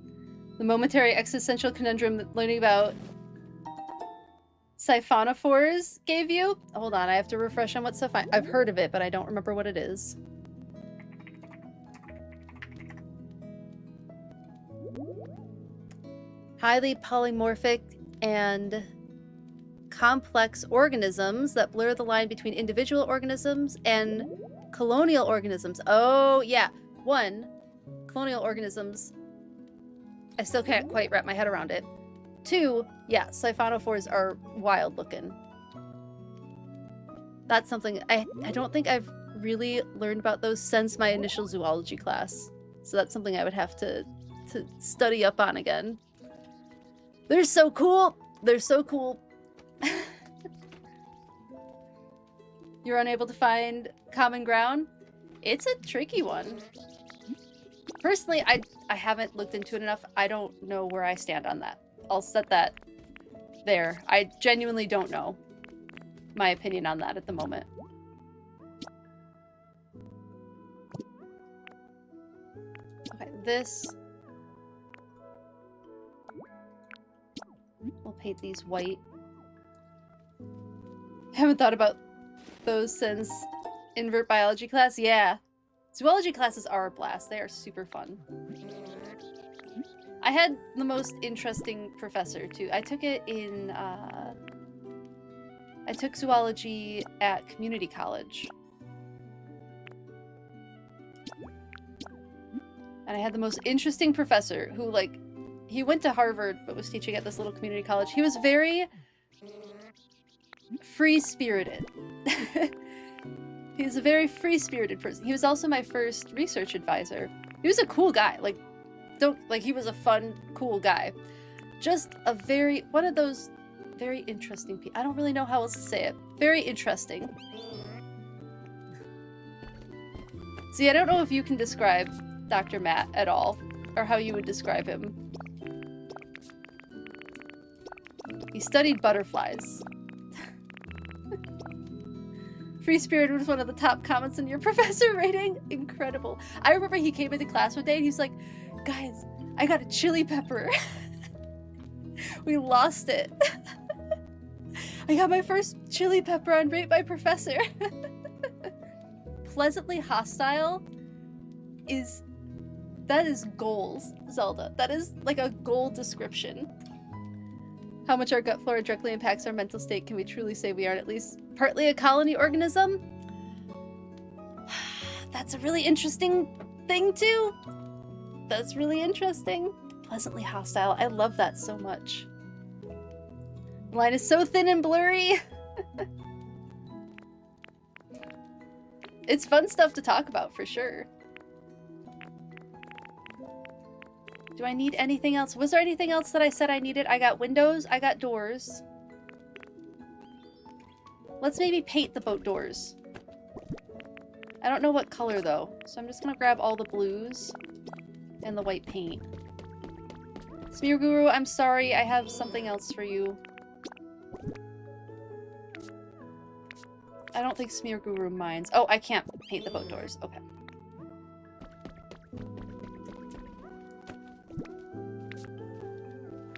The momentary existential conundrum that learning about siphonophores gave you. Hold on, I have to refresh on what I've heard of it, but I don't remember what it is. Highly polymorphic and complex organisms that blur the line between individual organisms and colonial organisms. Oh, yeah. One, colonial organisms. I still can't quite wrap my head around it. Two, yeah, siphonophores are wild looking. That's something I don't think I've really learned about those since my initial zoology class. So that's something I would have to study up on again. They're so cool. They're so cool. You're unable to find common ground? It's a tricky one. Personally, I haven't looked into it enough. I don't know where I stand on that. I'll set that there. I genuinely don't know my opinion on that at the moment. Okay, this... We'll paint these white. Haven't thought about those since invert biology class. Yeah. Zoology classes are a blast. They are super fun. I had the most interesting professor too. I took it in, I took zoology at community college. And I had the most interesting professor who, like, he went to Harvard but was teaching at this little community college. He was very free-spirited. He was a very free-spirited person. He was also my first research advisor. He was a cool guy. He was a fun, cool guy. Just one of those very interesting people. I don't really know how else to say it. Very interesting. See, I don't know if you can describe Dr. Matt at all, or how you would describe him. He studied butterflies. Free spirit was one of the top comments in your professor rating. Incredible. I remember he came into class one day and he's like, guys, I got a chili pepper. We lost it. I got my first chili pepper on Rate My Professor. Pleasantly hostile that is goals, Zelda. That is like a goal description. How much our gut flora directly impacts our mental state. Can we truly say we are at least partly a colony organism? That's a really interesting thing too. That's really interesting. Pleasantly hostile. I love that so much. The line is so thin and blurry. It's fun stuff to talk about for sure. Do I need anything else? Was there anything else that I said I needed? I got windows, I got doors. Let's maybe paint the boat doors. I don't know what color though, so I'm just gonna grab all the blues and the white paint. Smear Guru, I'm sorry, I have something else for you. I don't think Smear Guru minds. Oh, I can't paint the boat doors. Okay.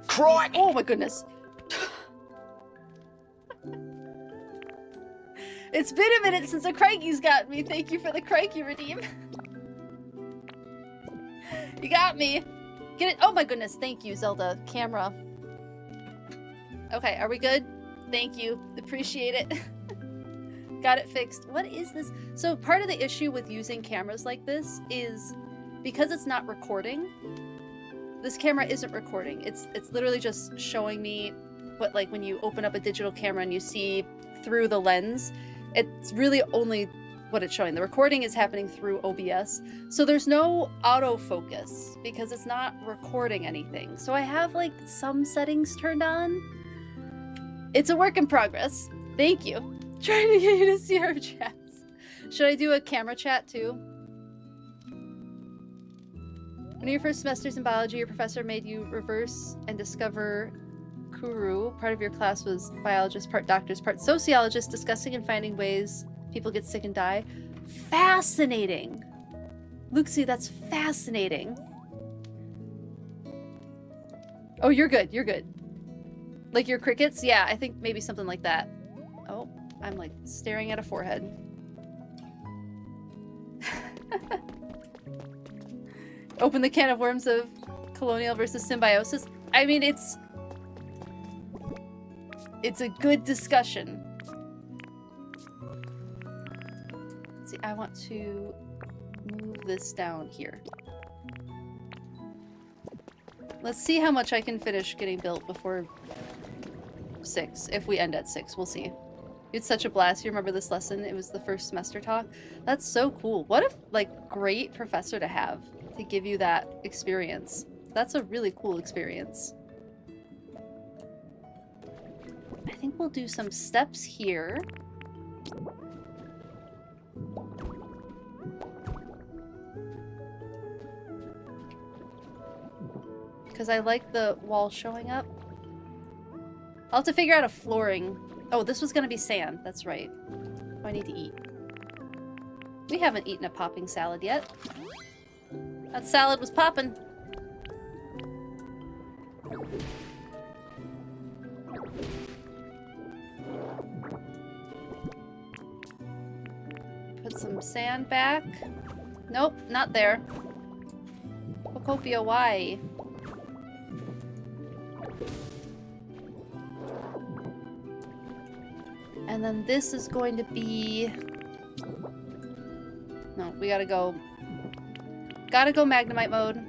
Crikey! Oh my goodness. It's been a minute since a crikey's got me. Thank you for the crikey redeem. You got me. Get it. Oh my goodness. Thank you, Zelda. Camera. Okay, are we good? Thank you. Appreciate it. Got it fixed. What is this? So part of the issue with using cameras like this is because it's not recording. This camera isn't recording. It's literally just showing me what, like, when you open up a digital camera and you see through the lens, it's really only what it's showing. The recording is happening through OBS. So there's no autofocus because it's not recording anything. So I have like some settings turned on. It's a work in progress. Thank you. Trying to get you to see our chats. Should I do a camera chat too? One of your first semesters in biology, your professor made you reverse and discover Kuru. Part of your class was biologists, part doctors, part sociologists, discussing and finding ways people get sick and die. Fascinating. Luxie, that's fascinating. Oh, you're good. You're good. Like your crickets? Yeah, I think maybe something like that. Oh, I'm like staring at a forehead. Open the can of worms of colonial versus symbiosis. I mean, it's a good discussion. Let's see, I want to move this down here. Let's see how much I can finish getting built before 6. If we end at 6, we'll see. It's such a blast. You remember this lesson? It was the first semester talk. That's so cool. What a like great professor to have to give you that experience. That's a really cool experience. I think we'll do some steps here. Because I like the wall showing up. I'll have to figure out a flooring. Oh, this was gonna be sand. That's right. Oh, I need to eat. We haven't eaten a popping salad yet. That salad was popping. Put some sand back. Nope, not there. Pokopia, why? And then this is going to be... No, we gotta go... Gotta go Magnemite mode.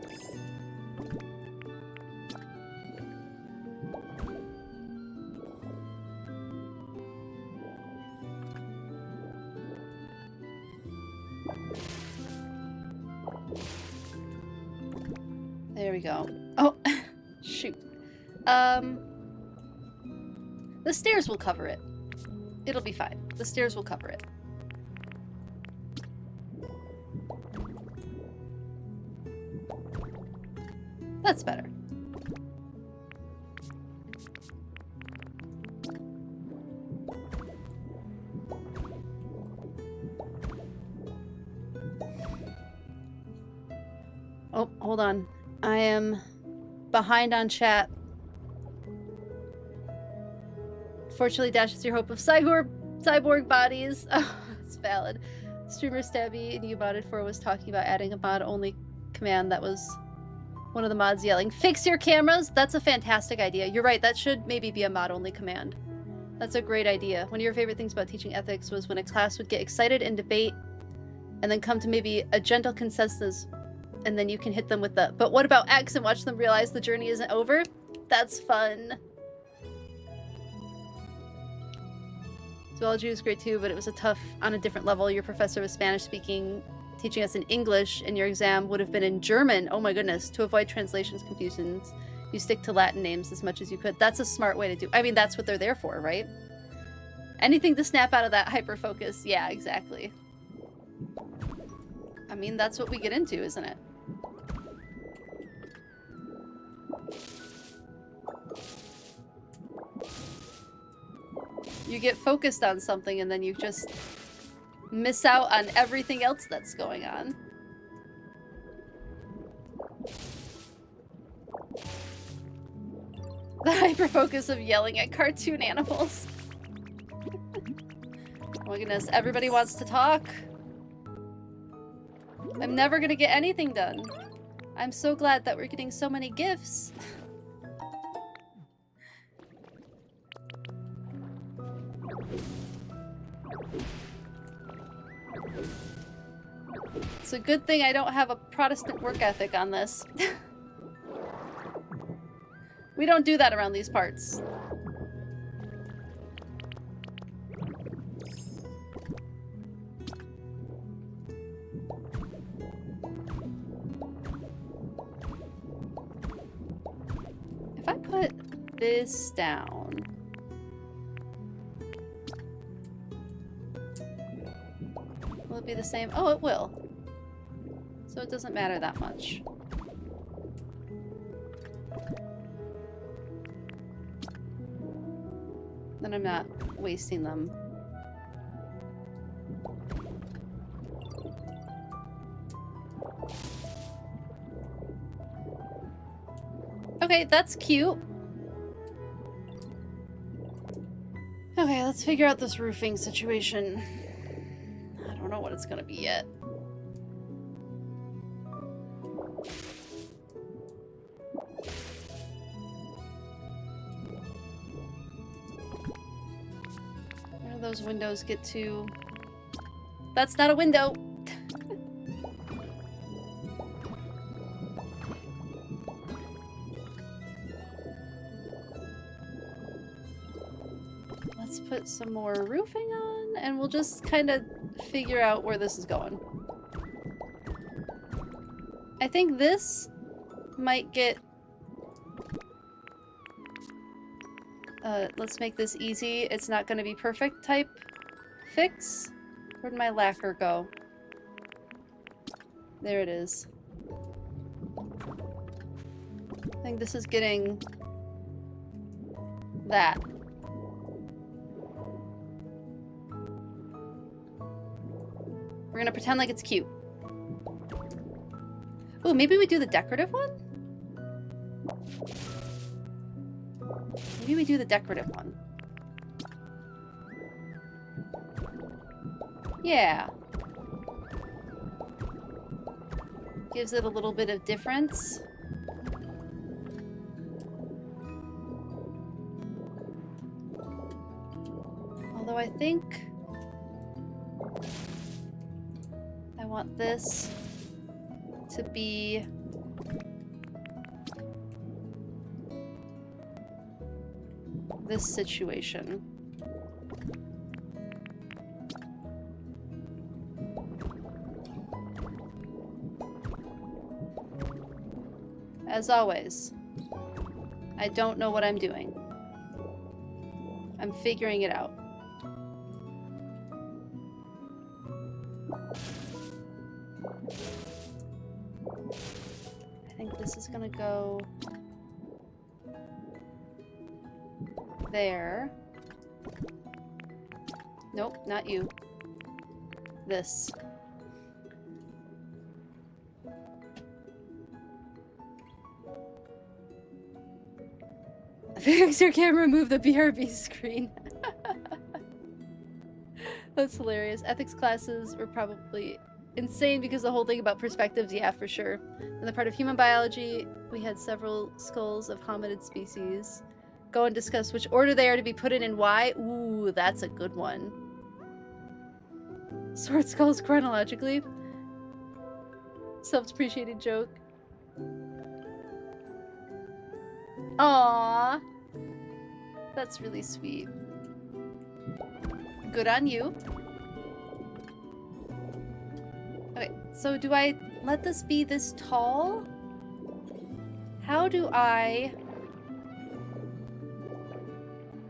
There we go. Oh, shoot. The stairs will cover it. It'll be fine. The stairs will cover it. That's better. Oh, hold on. I am behind on chat. Fortunately, Dash is your hope of cyborg bodies. Oh, it's valid. Streamer Stabby and you modded for was talking about adding a mod-only command that was one of the mods yelling, "Fix your cameras!" That's a fantastic idea. You're right, that should maybe be a mod-only command. That's a great idea. One of your favorite things about teaching ethics was when a class would get excited and debate and then come to maybe a gentle consensus, and then you can hit them with the, "But what about X?" and watch them realize the journey isn't over. That's fun. Zoology was great too, but it was a tough on a different level. Your professor was Spanish speaking, teaching us in English, and your exam would have been in German. Oh my goodness. To avoid translations confusions, you stick to Latin names as much as you could. That's a smart way to do. I mean, that's what they're there for, right? Anything to snap out of that hyper focus. Yeah, exactly. I mean, that's what we get into, isn't it? You get focused on something and then you just miss out on everything else that's going on. The hyper-focus of yelling at cartoon animals. Oh my goodness, everybody wants to talk. I'm never gonna get anything done. I'm so glad that we're getting so many gifts. It's a good thing I don't have a Protestant work ethic on this. We don't do that around these parts. this down. Will it be the same? Oh, it will. So it doesn't matter that much. Then I'm not wasting them. Okay, that's cute. Okay, let's figure out this roofing situation. I don't know what it's gonna be yet. Where do those windows get to? That's not a window! Let's put some more roofing on, and we'll just kind of figure out where this is going. I think this might get... let's make this easy. It's not going to be perfect type fix. Where'd my lacquer go? There it is. I think this is getting that. We're gonna pretend like it's cute. Ooh, maybe we do the decorative one? Maybe we do the decorative one. Yeah. Gives it a little bit of difference. Although I think I want this to be this situation. As always, I don't know what I'm doing. I'm figuring it out. I think this is gonna go there. Nope, not you. This. Fix your camera, move the BRB screen. That's hilarious. Ethics classes were probably insane because the whole thing about perspectives, yeah, for sure. In the part of human biology, we had several skulls of hominid species. Go and discuss which order they are to be put in and why. Ooh, that's a good one. Sort skulls chronologically. Self-depreciating joke. Aww. That's really sweet. Good on you. Okay, so do I let this be this tall? How do I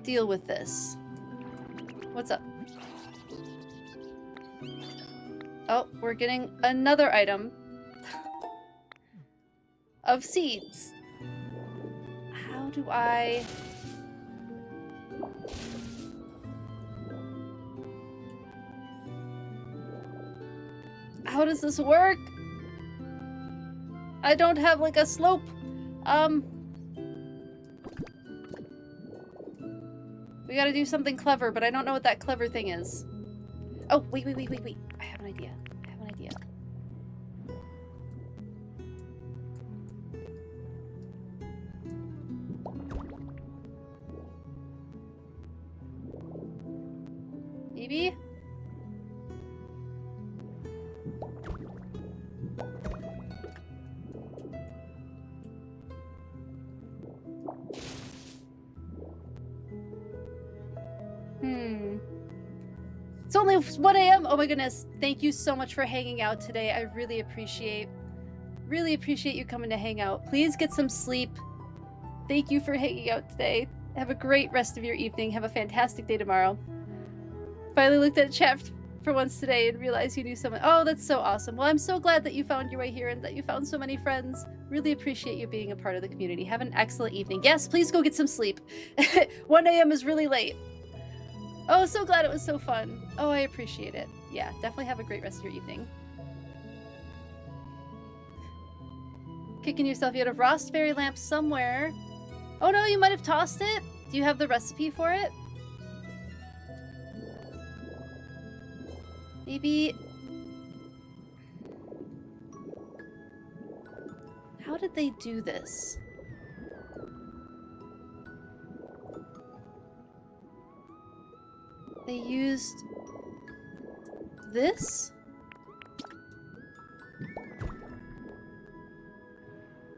deal with this? What's up? Oh, we're getting another item of seeds. How do I... How does this work? I don't have like a slope. We gotta do something clever, but I don't know what that clever thing is. Oh, wait. I have an idea. Maybe? It's only 1 a.m. Oh my goodness. Thank you so much for hanging out today. I really appreciate you coming to hang out. Please get some sleep. Thank you for hanging out today. Have a great rest of your evening. Have a fantastic day tomorrow. Finally looked at chat for once today and realized you knew someone. Oh, that's so awesome. Well, I'm so glad that you found your way here and that you found so many friends. Really appreciate you being a part of the community. Have an excellent evening. Yes, please go get some sleep. 1 a.m. is really late. Oh, so glad it was so fun. Oh, I appreciate it. Yeah, definitely have a great rest of your evening. Kicking yourself, you had a Rostberry lamp somewhere. Oh no, you might have tossed it? Do you have the recipe for it? Maybe... How did they do this? They used... this?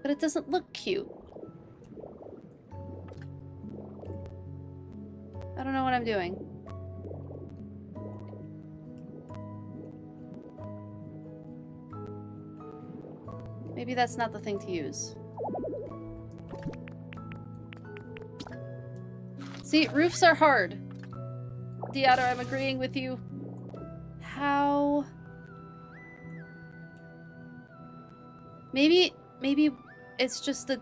But it doesn't look cute. I don't know what I'm doing. Maybe that's not the thing to use. See, roofs are hard. Deotter, I'm agreeing with you. How... Maybe it's just a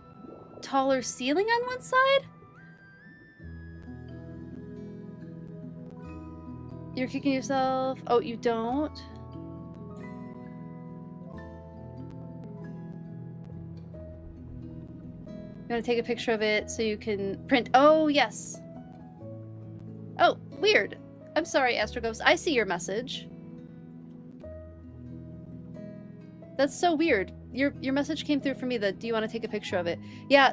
taller ceiling on one side? You're kicking yourself. Oh, you don't? You want to take a picture of it so you can print? Oh, yes. Oh, weird. I'm sorry, Astroghost. I see your message. That's so weird. Your message came through for me that do you want to take a picture of it? Yeah,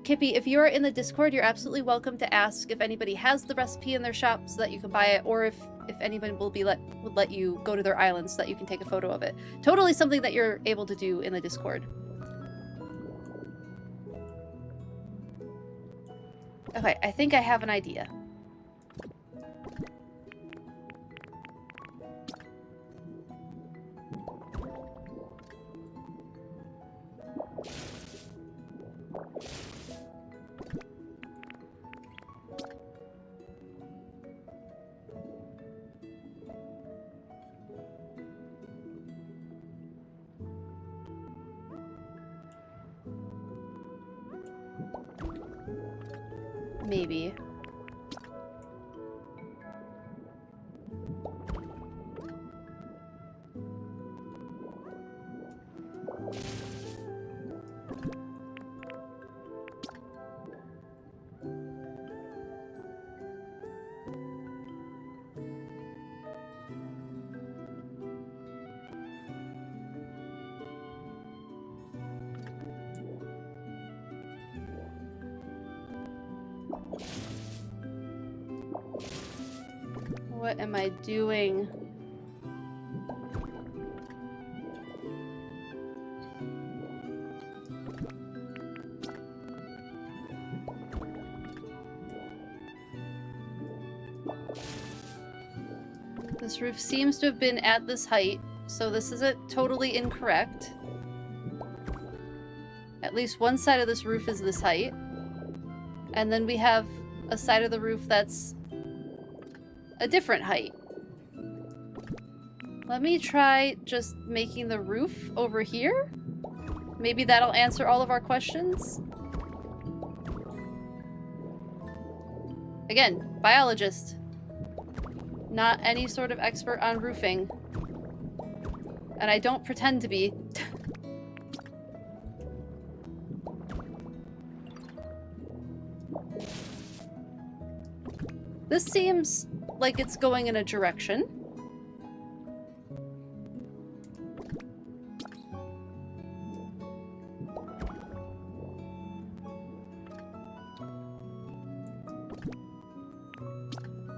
Kippy, if you're in the Discord, you're absolutely welcome to ask if anybody has the recipe in their shop so that you can buy it, or if anyone would let you go to their island so that you can take a photo of it. Totally something that you're able to do in the Discord. Okay, I think I have an idea. Maybe. What am I doing? This roof seems to have been at this height, so this isn't totally incorrect. At least one side of this roof is this height. And then we have a side of the roof that's a different height. Let me try just making the roof over here. Maybe that'll answer all of our questions. Again, biologist. Not any sort of expert on roofing. And I don't pretend to be. This seems like it's going in a direction.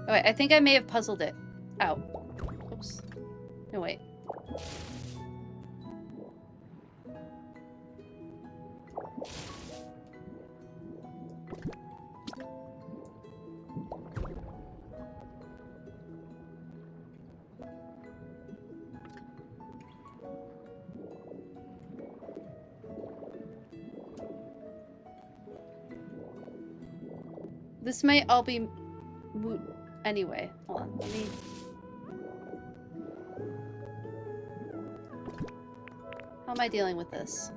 Oh, wait, I think I may have puzzled it out. Oops. No, wait. This might all be moot anyway. Hold on, let me... How am I dealing with this?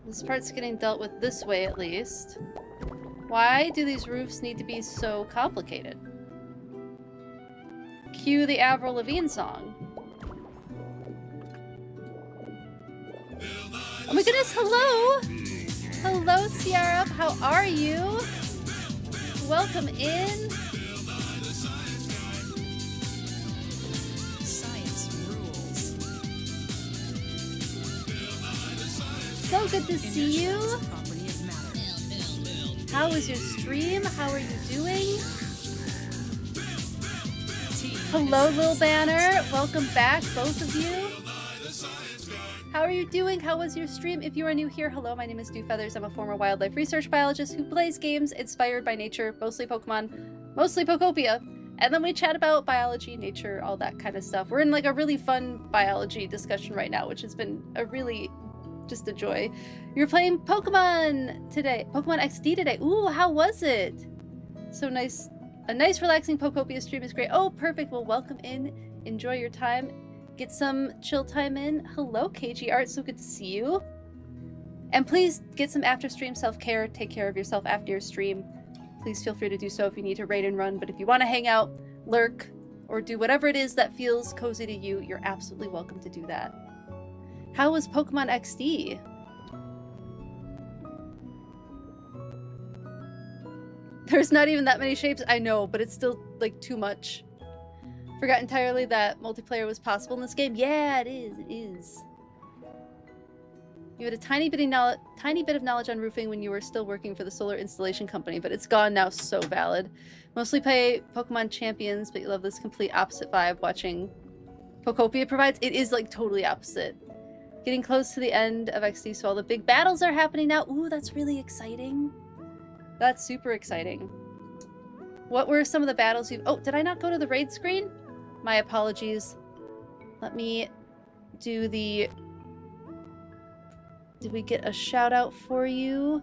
This part's getting dealt with this way, at least. Why do these roofs need to be so complicated? Cue the Avril Lavigne song. Oh my goodness, hello! Hello, Ciara. How are you? Welcome in. So good to see you. How was your stream? How are you doing? Hello, Lil Banner. Welcome back, both of you. How are you doing? How was your stream? If you are new here, hello, my name is Dewfeathers. I'm a former wildlife research biologist who plays games inspired by nature, mostly Pokemon, mostly Pokopia. And then we chat about biology, nature, all that kind of stuff. We're in like a really fun biology discussion right now, which has been a really just a joy. You're playing Pokemon today. Pokemon XD today. Ooh, how was it? So nice. A nice relaxing Pokopia stream is great. Oh, perfect. Well, welcome in. Enjoy your time. Get some chill time in. Hello, KG Art. So good to see you. And please get some after stream self-care. Take care of yourself after your stream. Please feel free to do so if you need to raid and run. But if you want to hang out, lurk, or do whatever it is that feels cozy to you, you're absolutely welcome to do that. How was Pokemon XD? There's not even that many shapes. I know, but it's still like too much. Forgot entirely that multiplayer was possible in this game. Yeah, it is. It is. You had a tiny bit of knowledge on roofing when you were still working for the solar installation company, but it's gone now. So valid. Mostly play Pokemon Champions, but you love this complete opposite vibe watching Pokopia provides. It is like totally opposite. Getting close to the end of XD, so all the big battles are happening now. Ooh, that's really exciting. That's super exciting. What were some of the battles you... Oh, did I not go to the raid screen? My apologies. Let me do the... Did we get a shout out for you?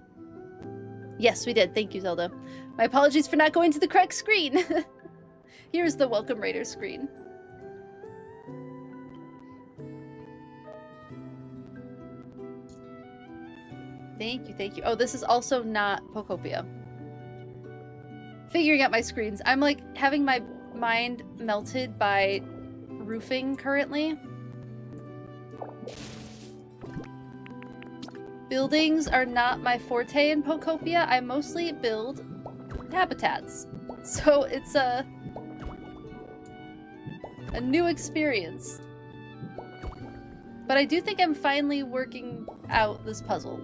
Yes, we did. Thank you, Zelda. My apologies for not going to the correct screen. Here's the Welcome Raider screen. Thank you, thank you. Oh, this is also not Pokopia. Figuring out my screens. I'm like having my mind melted by roofing currently. Buildings are not my forte in Pokopia. I mostly build habitats. So it's a new experience. But I do think I'm finally working out this puzzle.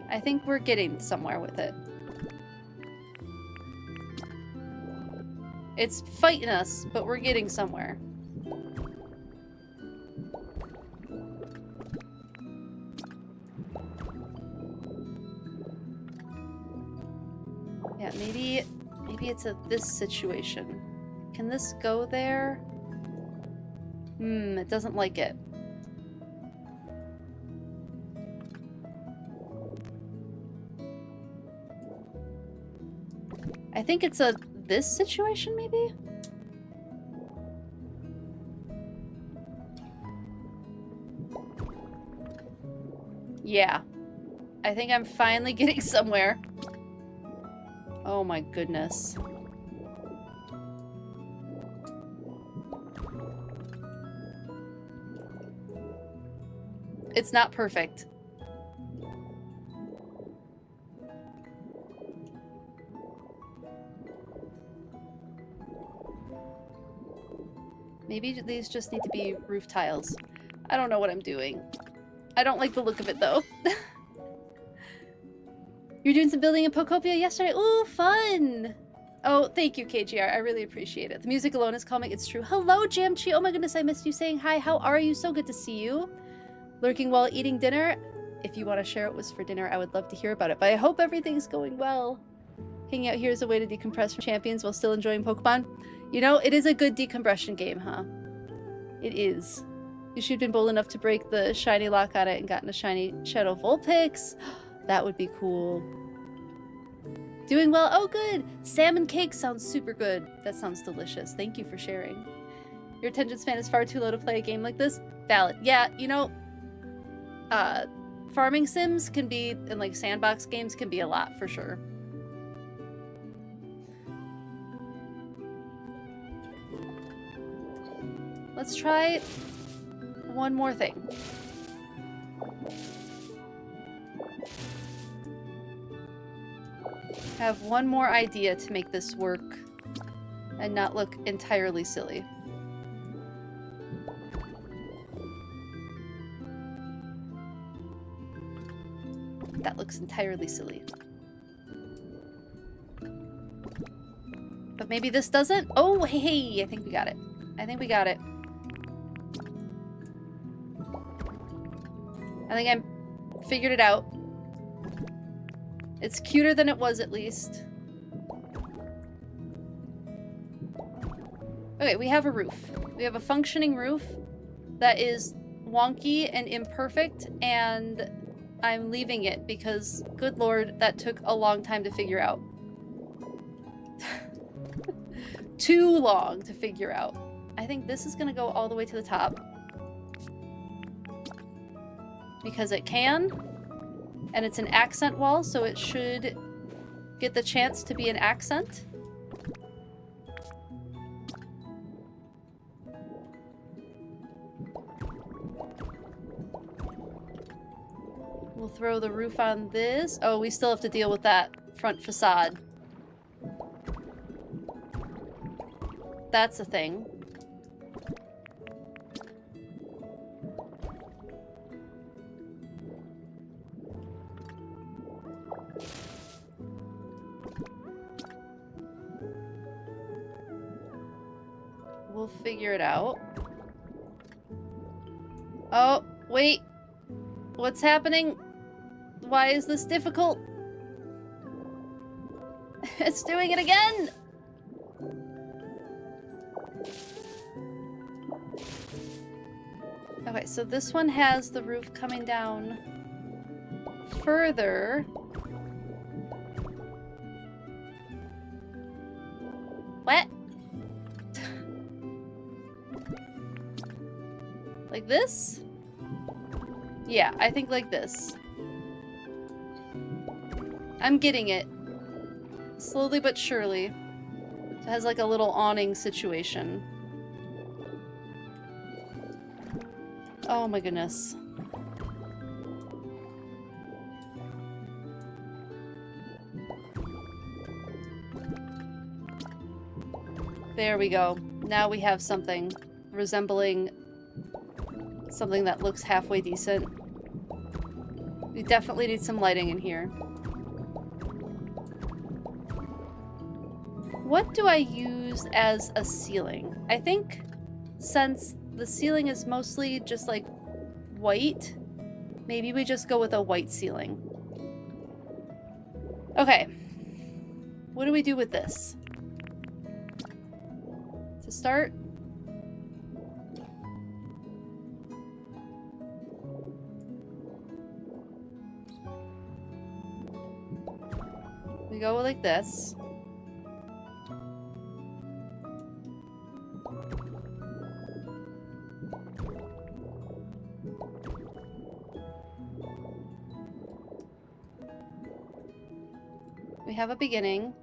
I think we're getting somewhere with it. It's fighting us, but we're getting somewhere. Yeah, maybe it's this situation. Can this go there? It doesn't like it. I think it's this situation, maybe? Yeah. I think I'm finally getting somewhere. Oh my goodness. It's not perfect. Maybe these just need to be roof tiles. I don't know what I'm doing. I don't like the look of it, though. You're doing some building in Pokopia yesterday? Ooh, fun! Oh, thank you, KGR. I really appreciate it. The music alone is calming. It's true. Hello, Jamchi. Oh my goodness, I missed you saying hi. How are you? So good to see you. Lurking while eating dinner. If you want to share what was for dinner, I would love to hear about it. But I hope everything's going well. Hanging out here is a way to decompress from champions while still enjoying Pokemon. You know, it is a good decompression game, huh? It is. You should have been bold enough to break the shiny lock on it and gotten a shiny Shadow Vulpix. That would be cool. Doing well. Oh, good. Salmon cake sounds super good. That sounds delicious. Thank you for sharing. Your attention span is far too low to play a game like this. Valid. Yeah, you know, farming sims can be, and like sandbox games can be a lot for sure. Let's try one more thing. I have one more idea to make this work and not look entirely silly. That looks entirely silly. But maybe this doesn't? Oh, hey, I think we got it. I think we got it. I think I figured it out. It's cuter than it was, at least. Okay, we have a roof. We have a functioning roof that is wonky and imperfect, and I'm leaving it because, good lord, that took a long time to figure out. Too long to figure out. I think this is gonna go all the way to the top. Because it can. And it's an accent wall, so it should get the chance to be an accent. We'll throw the roof on this. Oh, we still have to deal with that front facade. That's a thing. We'll figure it out. Oh, wait. What's happening? Why is this difficult? It's doing it again! Okay, so this one has the roof coming down further. What? Like this? Yeah, I think like this. I'm getting it. Slowly but surely. It has like a little awning situation. Oh my goodness. There we go. Now we have something resembling something that looks halfway decent. We definitely need some lighting in here. What do I use as a ceiling? I think since the ceiling is mostly just like white, maybe we just go with a white ceiling. Okay. What do we do with this? To start, we go like this. We have a beginning.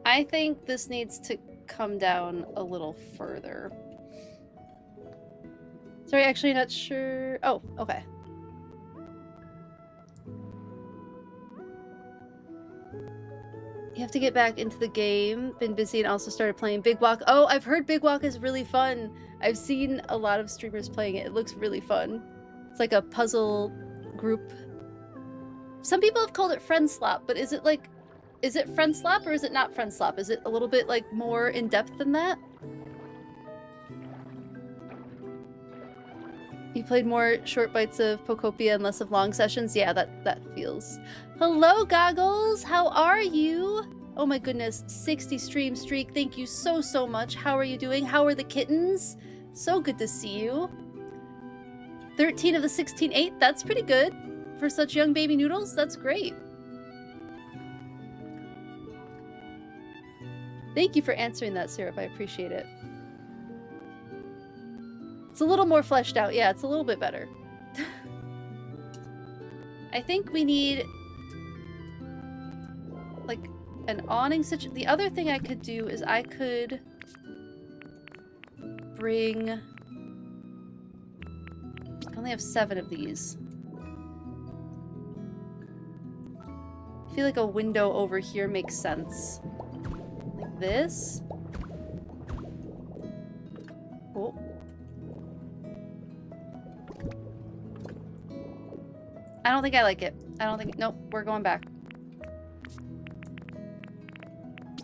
I think this needs to come down a little further. Sorry, actually not sure. Oh, okay. You have to get back into the game. Been busy and also started playing Big Walk. Oh, I've heard Big Walk is really fun. I've seen a lot of streamers playing it. It looks really fun. It's like a puzzle group. Some people have called it Friend Slap, but is it like... Is it Friend Slap or is it not Friend Slap? Is it a little bit like more in depth than that? You played more short bites of Pokopia and less of long sessions? Yeah, that feels... Hello, Goggles! How are you? Oh my goodness, 60 stream streak. Thank you so, so much. How are you doing? How are the kittens? So good to see you. 13 of the 16 ate. That's pretty good. For such young baby noodles, that's great. Thank you for answering that, Syrup. I appreciate it. It's a little more fleshed out. Yeah, it's a little bit better. I think we need like an awning situation. The other thing I could do is I could bring... I only have 7 of these. I feel like a window over here makes sense. Like this. Oh. I don't think I like it. I don't think... Nope, we're going back.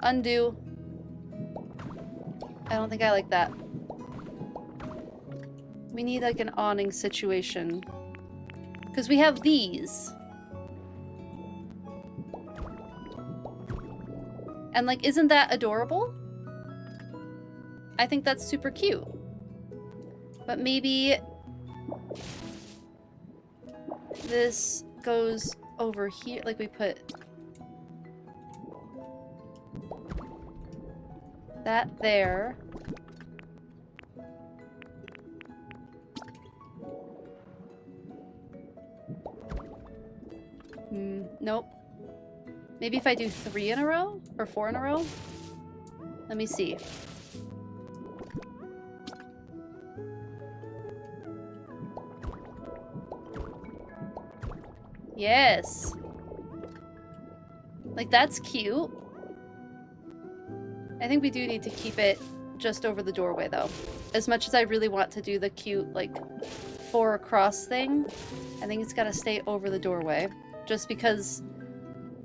Undo. I don't think I like that. We need like an awning situation. Because we have these. And like, isn't that adorable? I think that's super cute. But maybe... this goes over here, like we put that there. Nope. Maybe if I do 3 in a row or 4 in a row? Let me see. Yes. Like, that's cute. I think we do need to keep it just over the doorway, though. As much as I really want to do the cute, like, 4 across thing, I think it's gotta stay over the doorway. Just because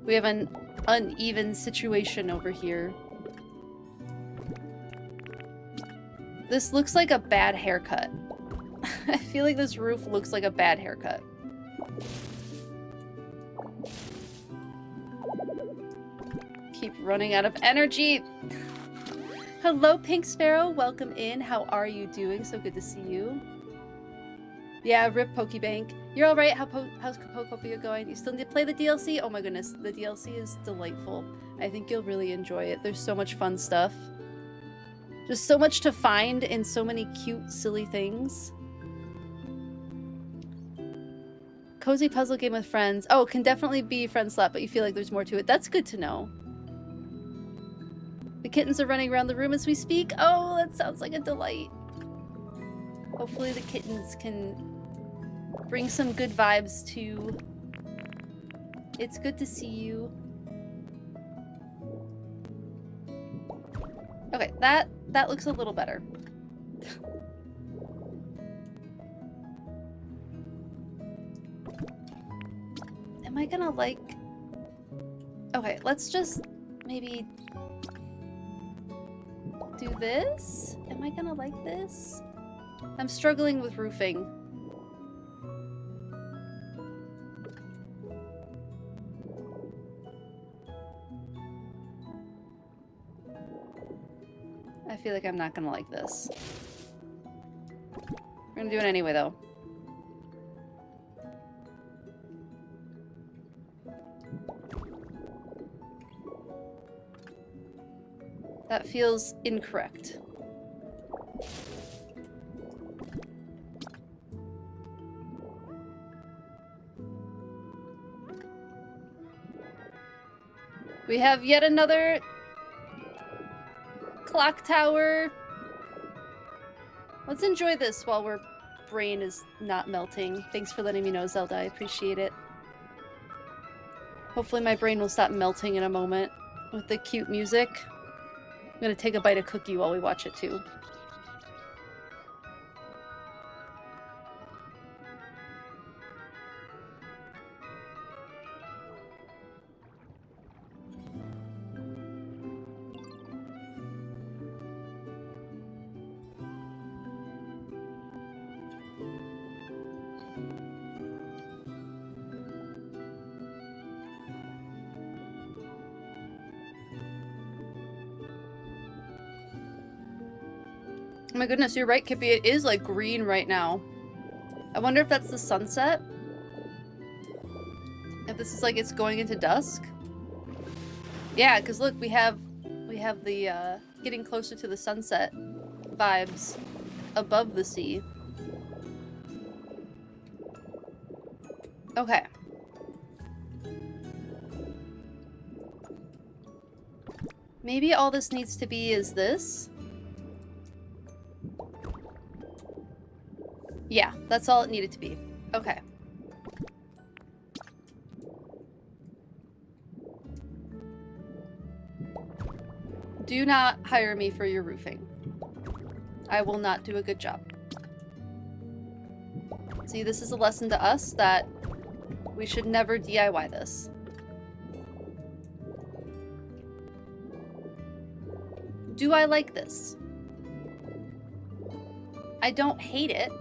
we have an uneven situation over here. This looks like a bad haircut. I feel like this roof looks like a bad haircut. Keep running out of energy. Hello, Pink Sparrow. Welcome in. How are you doing? So good to see you. Yeah, rip Pokebank. You're all right. How's Pokopia going? You still need to play the DLC? Oh my goodness, the DLC is delightful. I think you'll really enjoy it. There's so much fun stuff. Just so much to find and so many cute, silly things. Cozy puzzle game with friends. Oh, can definitely be friend slap, but you feel like there's more to it. That's good to know. The kittens are running around the room as we speak. Oh, that sounds like a delight. Hopefully the kittens can bring some good vibes to... It's good to see you. Okay, that looks a little better. Am I gonna like... Okay, let's just maybe do this? Am I gonna like this? I'm struggling with roofing. I feel like I'm not gonna like this. We're gonna do it anyway, though. That feels incorrect. We have yet another clock tower. Let's enjoy this while our brain is not melting. Thanks for letting me know, Zelda. I appreciate it. Hopefully my brain will stop melting in a moment with the cute music. I'm gonna take a bite of cookie while we watch it too. Oh my goodness, you're right, Kippy. It is like green right now. I wonder if that's the sunset? If this is like it's going into dusk? Yeah, because look, we have the getting closer to the sunset vibes above the sea. Okay. Maybe all this needs to be is this. Yeah, that's all it needed to be. Okay. Do not hire me for your roofing. I will not do a good job. See, this is a lesson to us that we should never DIY this. Do I like this? I don't hate it.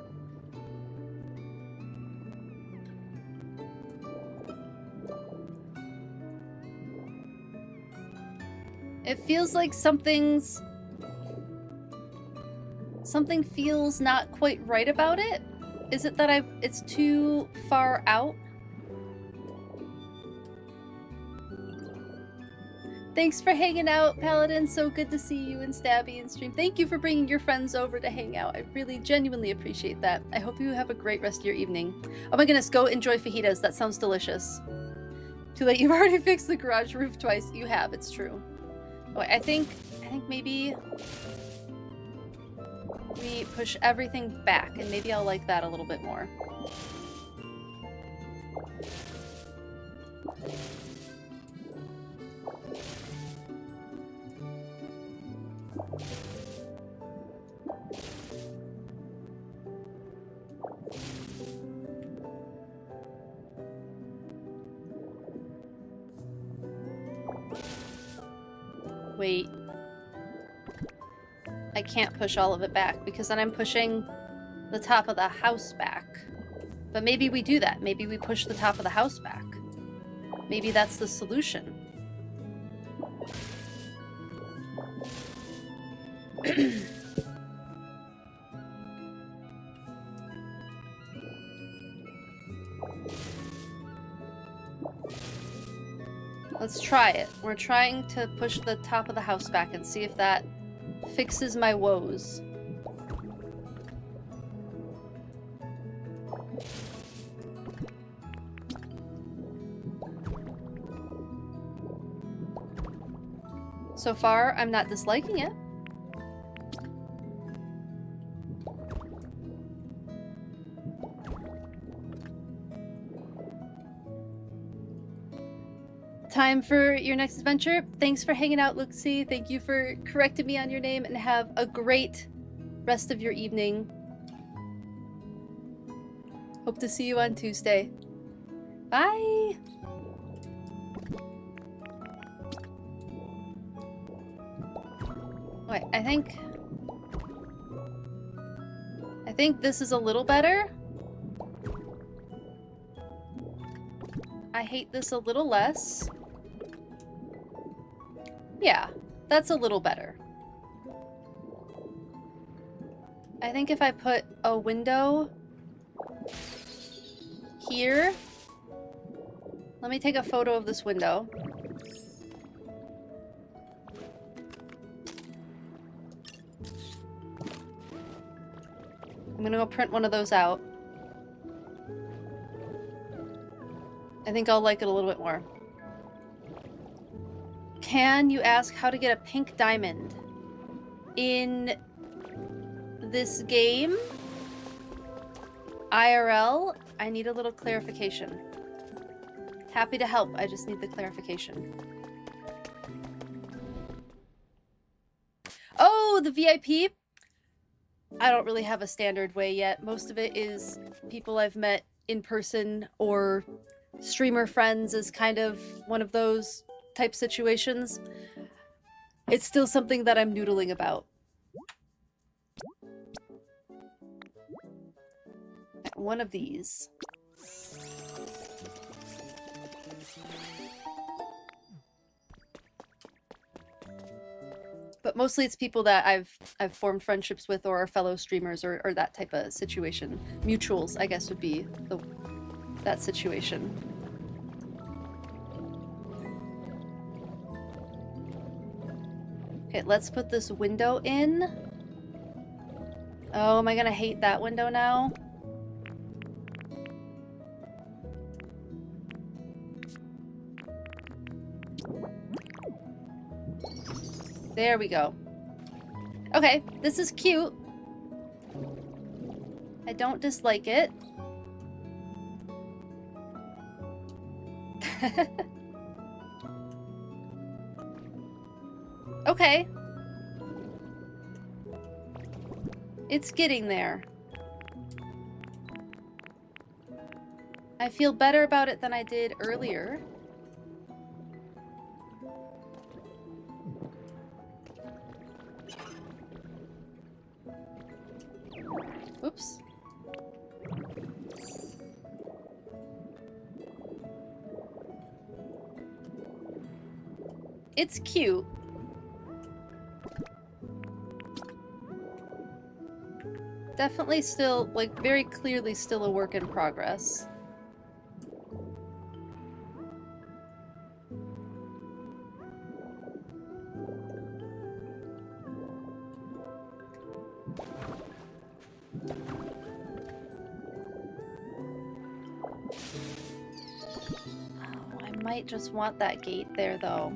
It feels like something feels not quite right about it. Is it that it's too far out? Thanks for hanging out, Paladin. So good to see you and Stabby in stream. Thank you for bringing your friends over to hang out. I really genuinely appreciate that. I hope you have a great rest of your evening. Oh my goodness, go enjoy fajitas. That sounds delicious. Too late, you've already fixed the garage roof twice. You have, it's true. Oh, I think maybe we push everything back, and maybe I'll like that a little bit more. Wait. I can't push all of it back because then I'm pushing the top of the house back. But maybe we do that. Maybe we push the top of the house back. Maybe that's the solution. Let's try it. We're trying to push the top of the house back and see if that fixes my woes. So far, I'm not disliking it. Time for your next adventure. Thanks for hanging out, Luxie. Thank you for correcting me on your name, and have a great rest of your evening. Hope to see you on Tuesday. Bye! Wait, I think this is a little better. I hate this a little less. Yeah, that's a little better. I think if I put a window here. Let me take a photo of this window. I'm gonna go print one of those out. I think I'll like it a little bit more. Can you ask how to get a pink diamond in this game? IRL? I need a little clarification. Happy to help, I just need the clarification. Oh, the VIP? I don't really have a standard way yet. Most of it is people I've met in person or streamer friends is kind of one of those type situations. It's still something that I'm noodling about. One of these. But mostly it's people that I've formed friendships with or are fellow streamers or that type of situation. Mutuals, I guess, would be that situation. Okay, let's put this window in. Oh, am I gonna hate that window now? There we go. Okay, this is cute. I don't dislike it. Okay. It's getting there. I feel better about it than I did earlier. Oops. It's cute. Definitely still, like, very clearly still a work in progress. Oh, I might just want that gate there, though.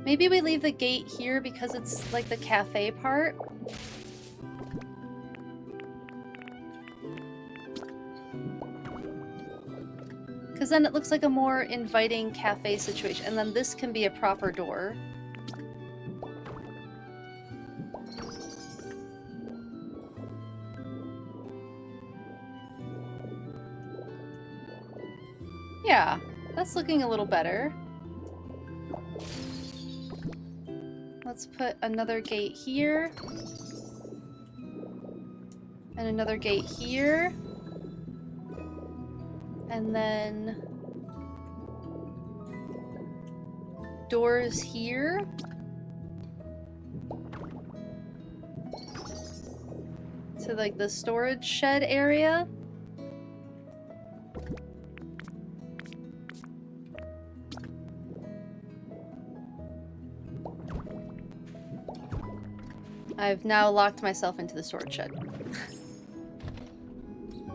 Maybe we leave the gate here because it's like the cafe part. Because then it looks like a more inviting cafe situation. And then this can be a proper door. Yeah, that's looking a little better. Let's put another gate here. And another gate here. And then doors here. To like the storage shed area. I've now locked myself into the storage shed.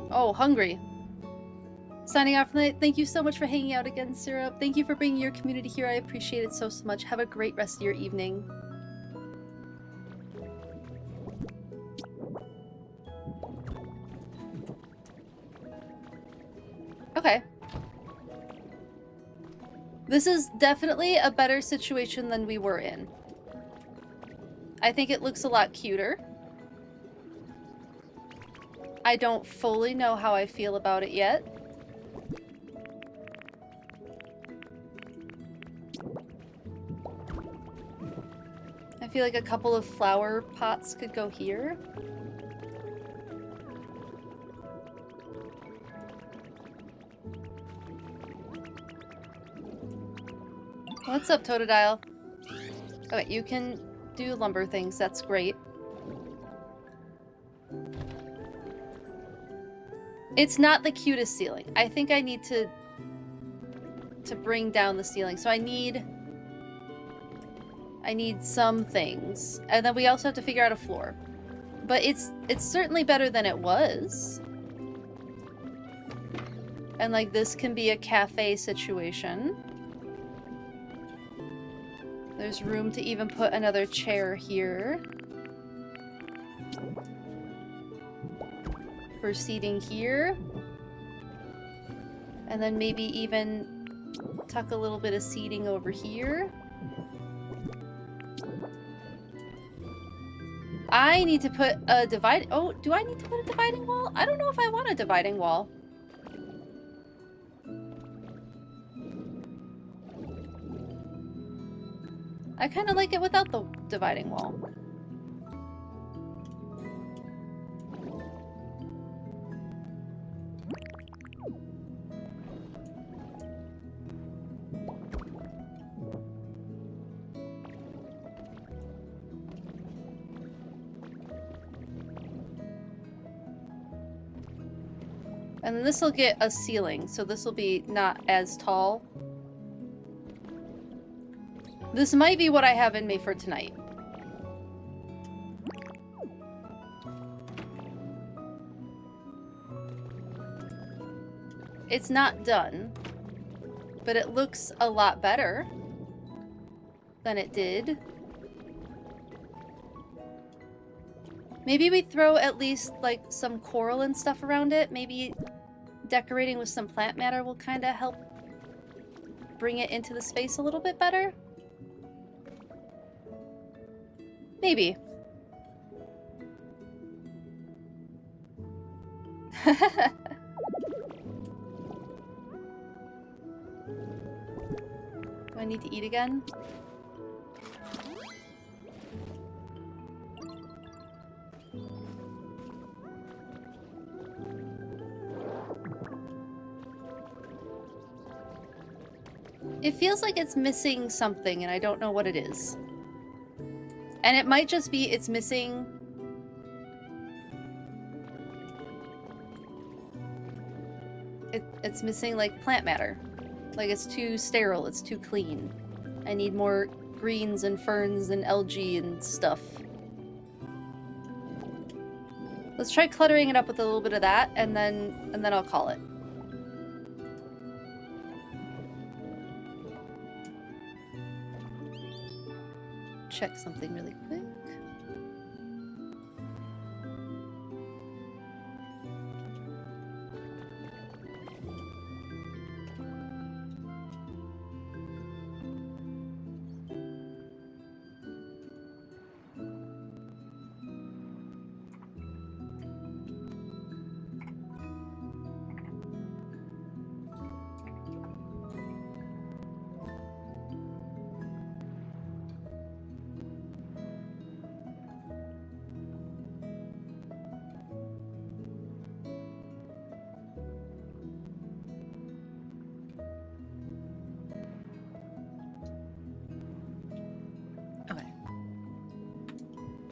Oh, hungry. Signing off for the night. Thank you so much for hanging out again, Syrup. Thank you for bringing your community here. I appreciate it so much. Have a great rest of your evening. Okay. This is definitely a better situation than we were in. I think it looks a lot cuter. I don't fully know how I feel about it yet. I feel like a couple of flower pots could go here. What's up, Totodile? Okay, you can do lumber things. That's great. It's not the cutest ceiling. I think I need to bring down the ceiling. So I need some things. And then we also have to figure out a floor. But it's certainly better than it was. And like this can be a cafe situation. There's room to even put another chair here. For seating here. And then maybe even tuck a little bit of seating over here. I need to put a divide. Oh, do I need to put a dividing wall? I don't know if I want a dividing wall. I kind of like it without the dividing wall. And then this will get a ceiling, so this will be not as tall. This might be what I have in me for tonight. It's not done, but it looks a lot better than it did. Maybe we throw at least like some coral and stuff around it. Maybe decorating with some plant matter will kind of help bring it into the space a little bit better. Maybe. Do I need to eat again? It feels like it's missing something, and I don't know what it is. And it might just be it's missing... It's missing, like, plant matter. Like, it's too sterile, it's too clean. I need more greens and ferns and algae and stuff. Let's try cluttering it up with a little bit of that, and then I'll call it. Check something really quick.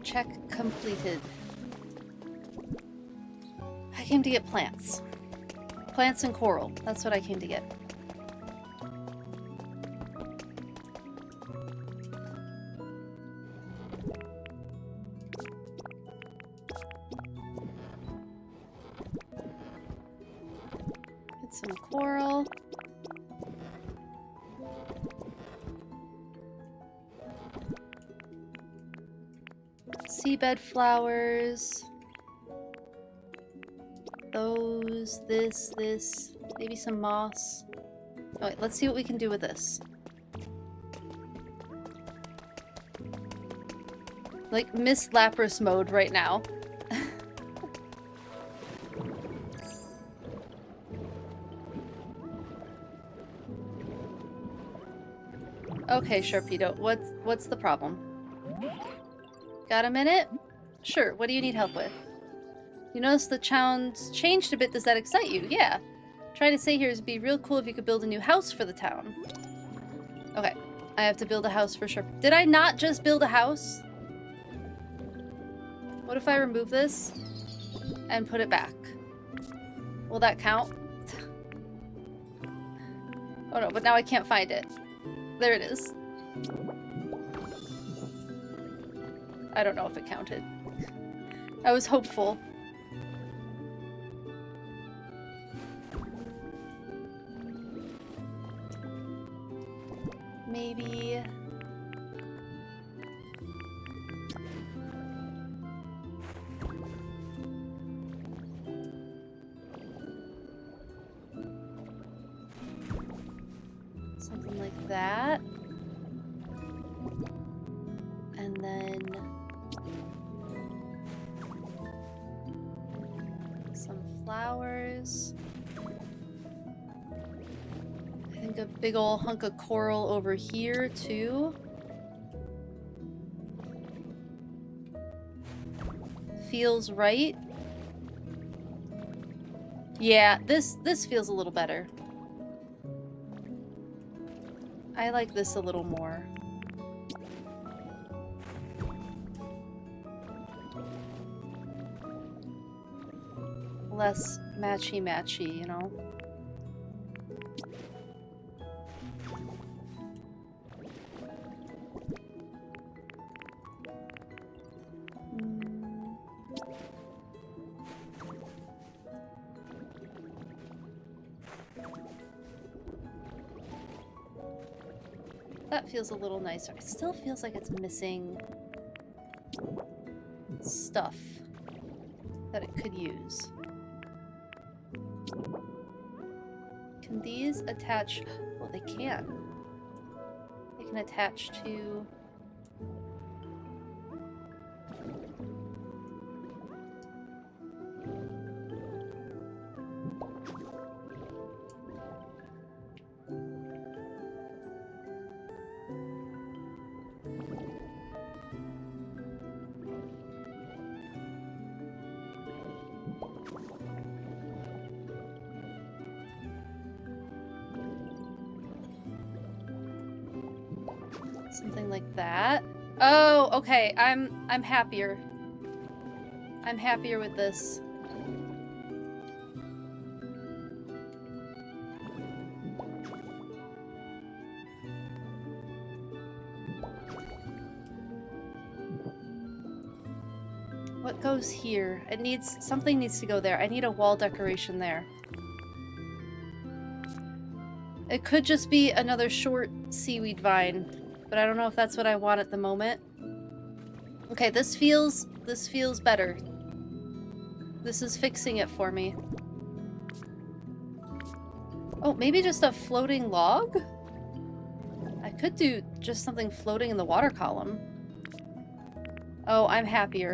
Check completed. I came to get plants. Plants and coral. That's what I came to get. Get some coral. Seabed flowers. Those, this, maybe some moss. Oh, wait, let's see what we can do with this. Like, Miss Lapras mode right now. Okay, Sharpedo, what's the problem? Got a minute? Sure, what do you need help with? You notice the town's changed a bit, does that excite you? Yeah. Trying to say here is it'd be real cool if you could build a new house for the town. Okay, I have to build a house for sure. Did I not just build a house? What if I remove this and put it back? Will that count? Oh no, but now I can't find it. There it is. I don't know if it counted. I was hopeful. Maybe... something like that. And then... some flowers. I think a big ol' hunk of coral over here, too. Feels right. Yeah, this feels a little better. I like this a little more. Less matchy, you know? That feels a little nicer. It still feels like it's missing stuff that it could use. Can these attach? Well, they can. They can attach to... something like that. Oh, okay. I'm happier. I'm happier with this. What goes here? It needs... something needs to go there. I need a wall decoration there. It could just be another short seaweed vine, but I don't know if that's what I want at the moment. Okay, this feels better. This is fixing it for me. Oh, maybe just a floating log? I could do just something floating in the water column. Oh, I'm happier.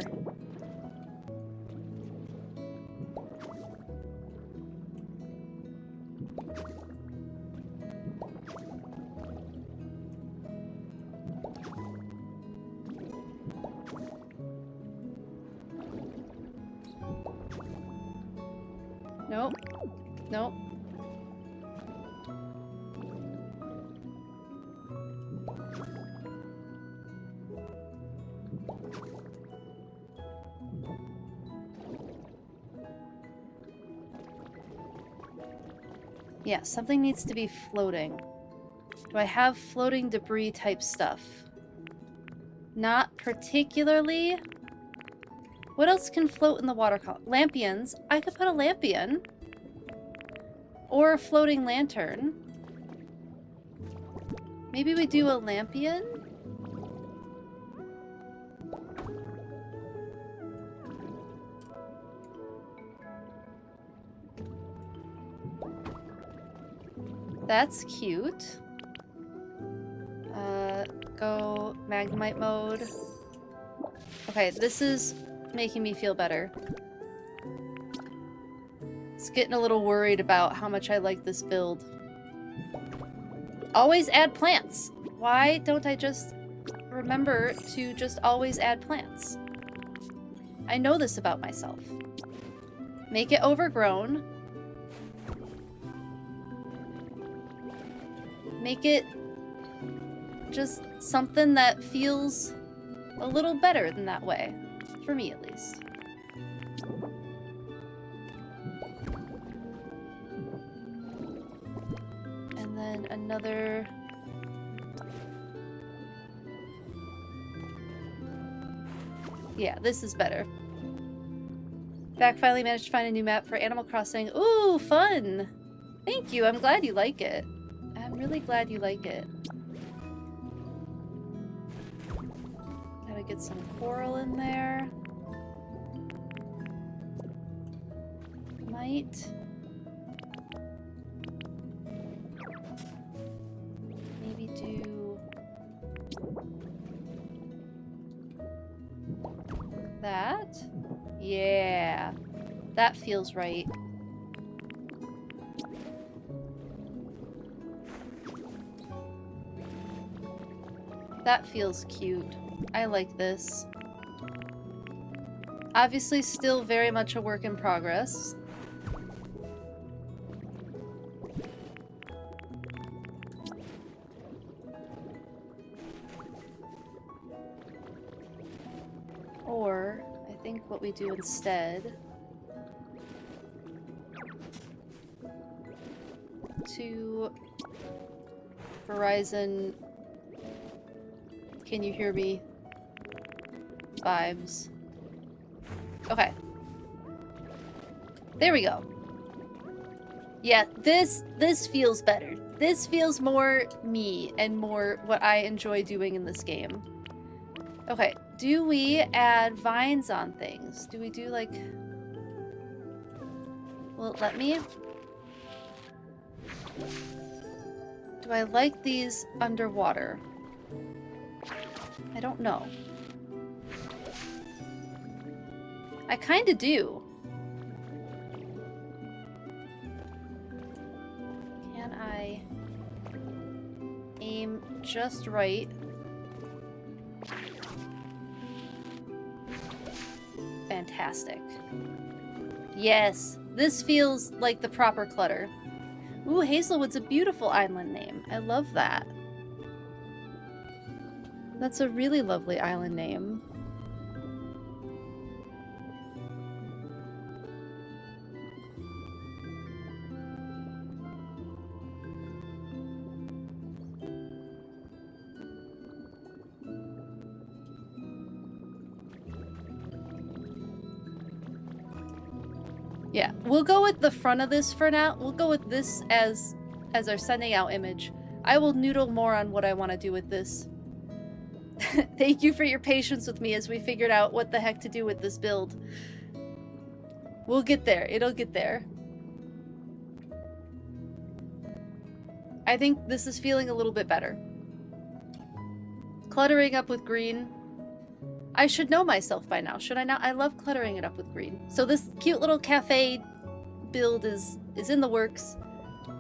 Nope. Nope. Yeah, something needs to be floating. Do I have floating debris type stuff? Not particularly. What else can float in the water column? Lampions. I could put a lampion. Or a floating lantern. Maybe we do a lampion? That's cute. Go Magnemite mode. Okay, this is making me feel better. It's getting a little worried about how much I like this build. Always add plants. Why don't I just remember to just always add plants? I know this about myself. Make it overgrown. Make it just something that feels a little better than that way. For me, at least. And then another... Yeah, this is better. Back finally managed to find a new map for Animal Crossing. Ooh, fun! Thank you, I'm glad you like it. I'm really glad you like it. Gotta get some coral in there. Might. Maybe do... that? Yeah. That feels right. That feels cute. I like this. Obviously still very much a work in progress. Or, I think what we do instead to Verizon. Can you hear me? Vibes. Okay. There we go. Yeah, this feels better. This feels more me and more what I enjoy doing in this game. Okay, do we add vines on things? Do we do like... Will it let me? Do I like these underwater? I don't know. I kinda do. Can I aim just right? Fantastic. Yes, this feels like the proper clutter. Ooh, Hazelwood's a beautiful island name. I love that. That's a really lovely island name. Yeah, we'll go with the front of this for now. We'll go with this as our sending out image. I will noodle more on what I want to do with this. Thank you for your patience with me as we figured out what the heck to do with this build. We'll get there. It'll get there. I think this is feeling a little bit better. Cluttering up with green. I should know myself by now, should I not? I love cluttering it up with green. So this cute little cafe build is in the works.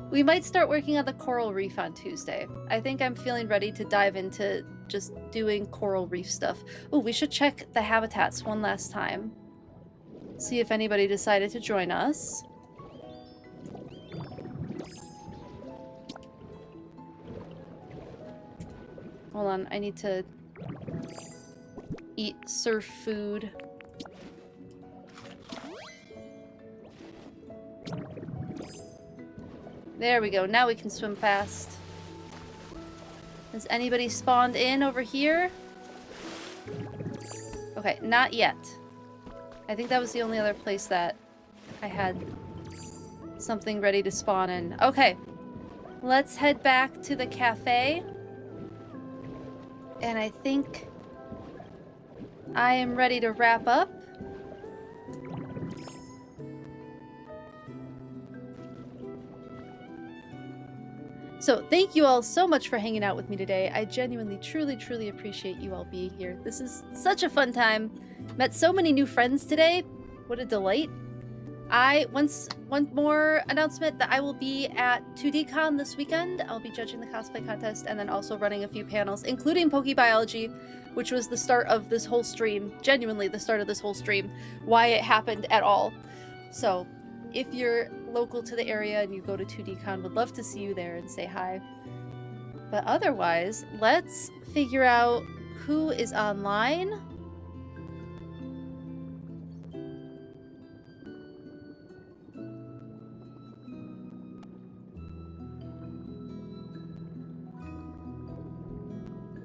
We might start working on the coral reef on Tuesday. I think I'm feeling ready to dive into just doing coral reef stuff. Oh, we should check the habitats one last time. See if anybody decided to join us. Hold on, I need to eat surf food. There we go. Now we can swim fast. Has anybody spawned in over here? Okay, not yet. I think that was the only other place that I had something ready to spawn in. Okay, let's head back to the cafe. And I think I am ready to wrap up. So thank you all so much for hanging out with me today. I genuinely, truly, truly appreciate you all being here. This is such a fun time. Met so many new friends today. What a delight. One more announcement that I will be at 2DCon this weekend. I'll be judging the cosplay contest and then also running a few panels, including PokeBiology, which was the start of this whole stream. Genuinely the start of this whole stream. Why it happened at all. So if you're local to the area and you go to 2DCon, would love to see you there and say hi. But otherwise, let's figure out who is online.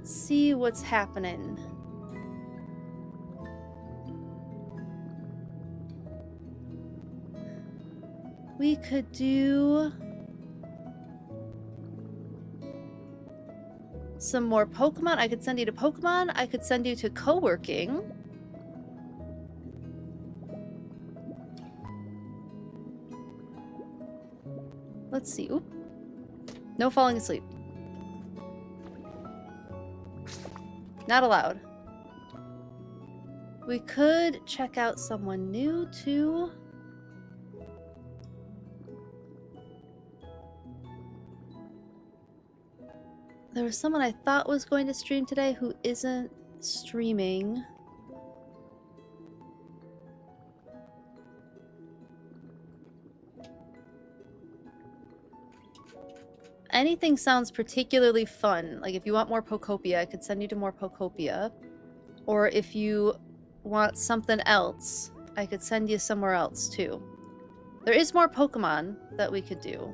See what's happening. We could do some more Pokemon. I could send you to Pokemon. I could send you to co-working. Let's see. Oop. No falling asleep. Not allowed. We could check out someone new too. There was someone I thought was going to stream today who isn't streaming. Anything sounds particularly fun. Like if you want more Pokopia, I could send you to more Pokopia. Or if you want something else, I could send you somewhere else too. There is more Pokemon that we could do.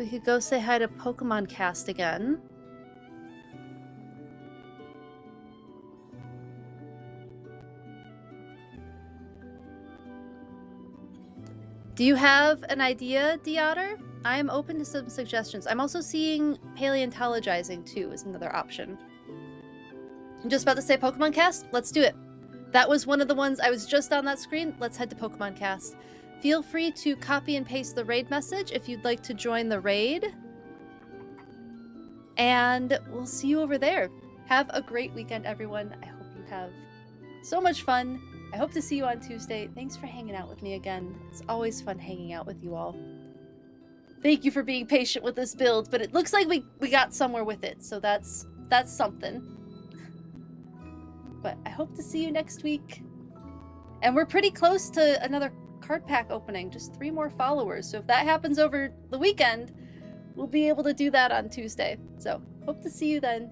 We could go say hi to Pokemon Cast again. Do you have an idea, Deotter? I am open to some suggestions. I'm also seeing paleontologizing too as another option. I'm just about to say Pokemon Cast. Let's do it. That was one of the ones I was just on that screen. Let's head to Pokemon Cast. Feel free to copy and paste the raid message if you'd like to join the raid. And we'll see you over there. Have a great weekend, everyone. I hope you have so much fun. I hope to see you on Tuesday. Thanks for hanging out with me again. It's always fun hanging out with you all. Thank you for being patient with this build, but it looks like we got somewhere with it, so that's something. But I hope to see you next week. And we're pretty close to another card pack opening, just 3 more followers. So if that happens over the weekend, we'll be able to do that on Tuesday. So hope to see you then.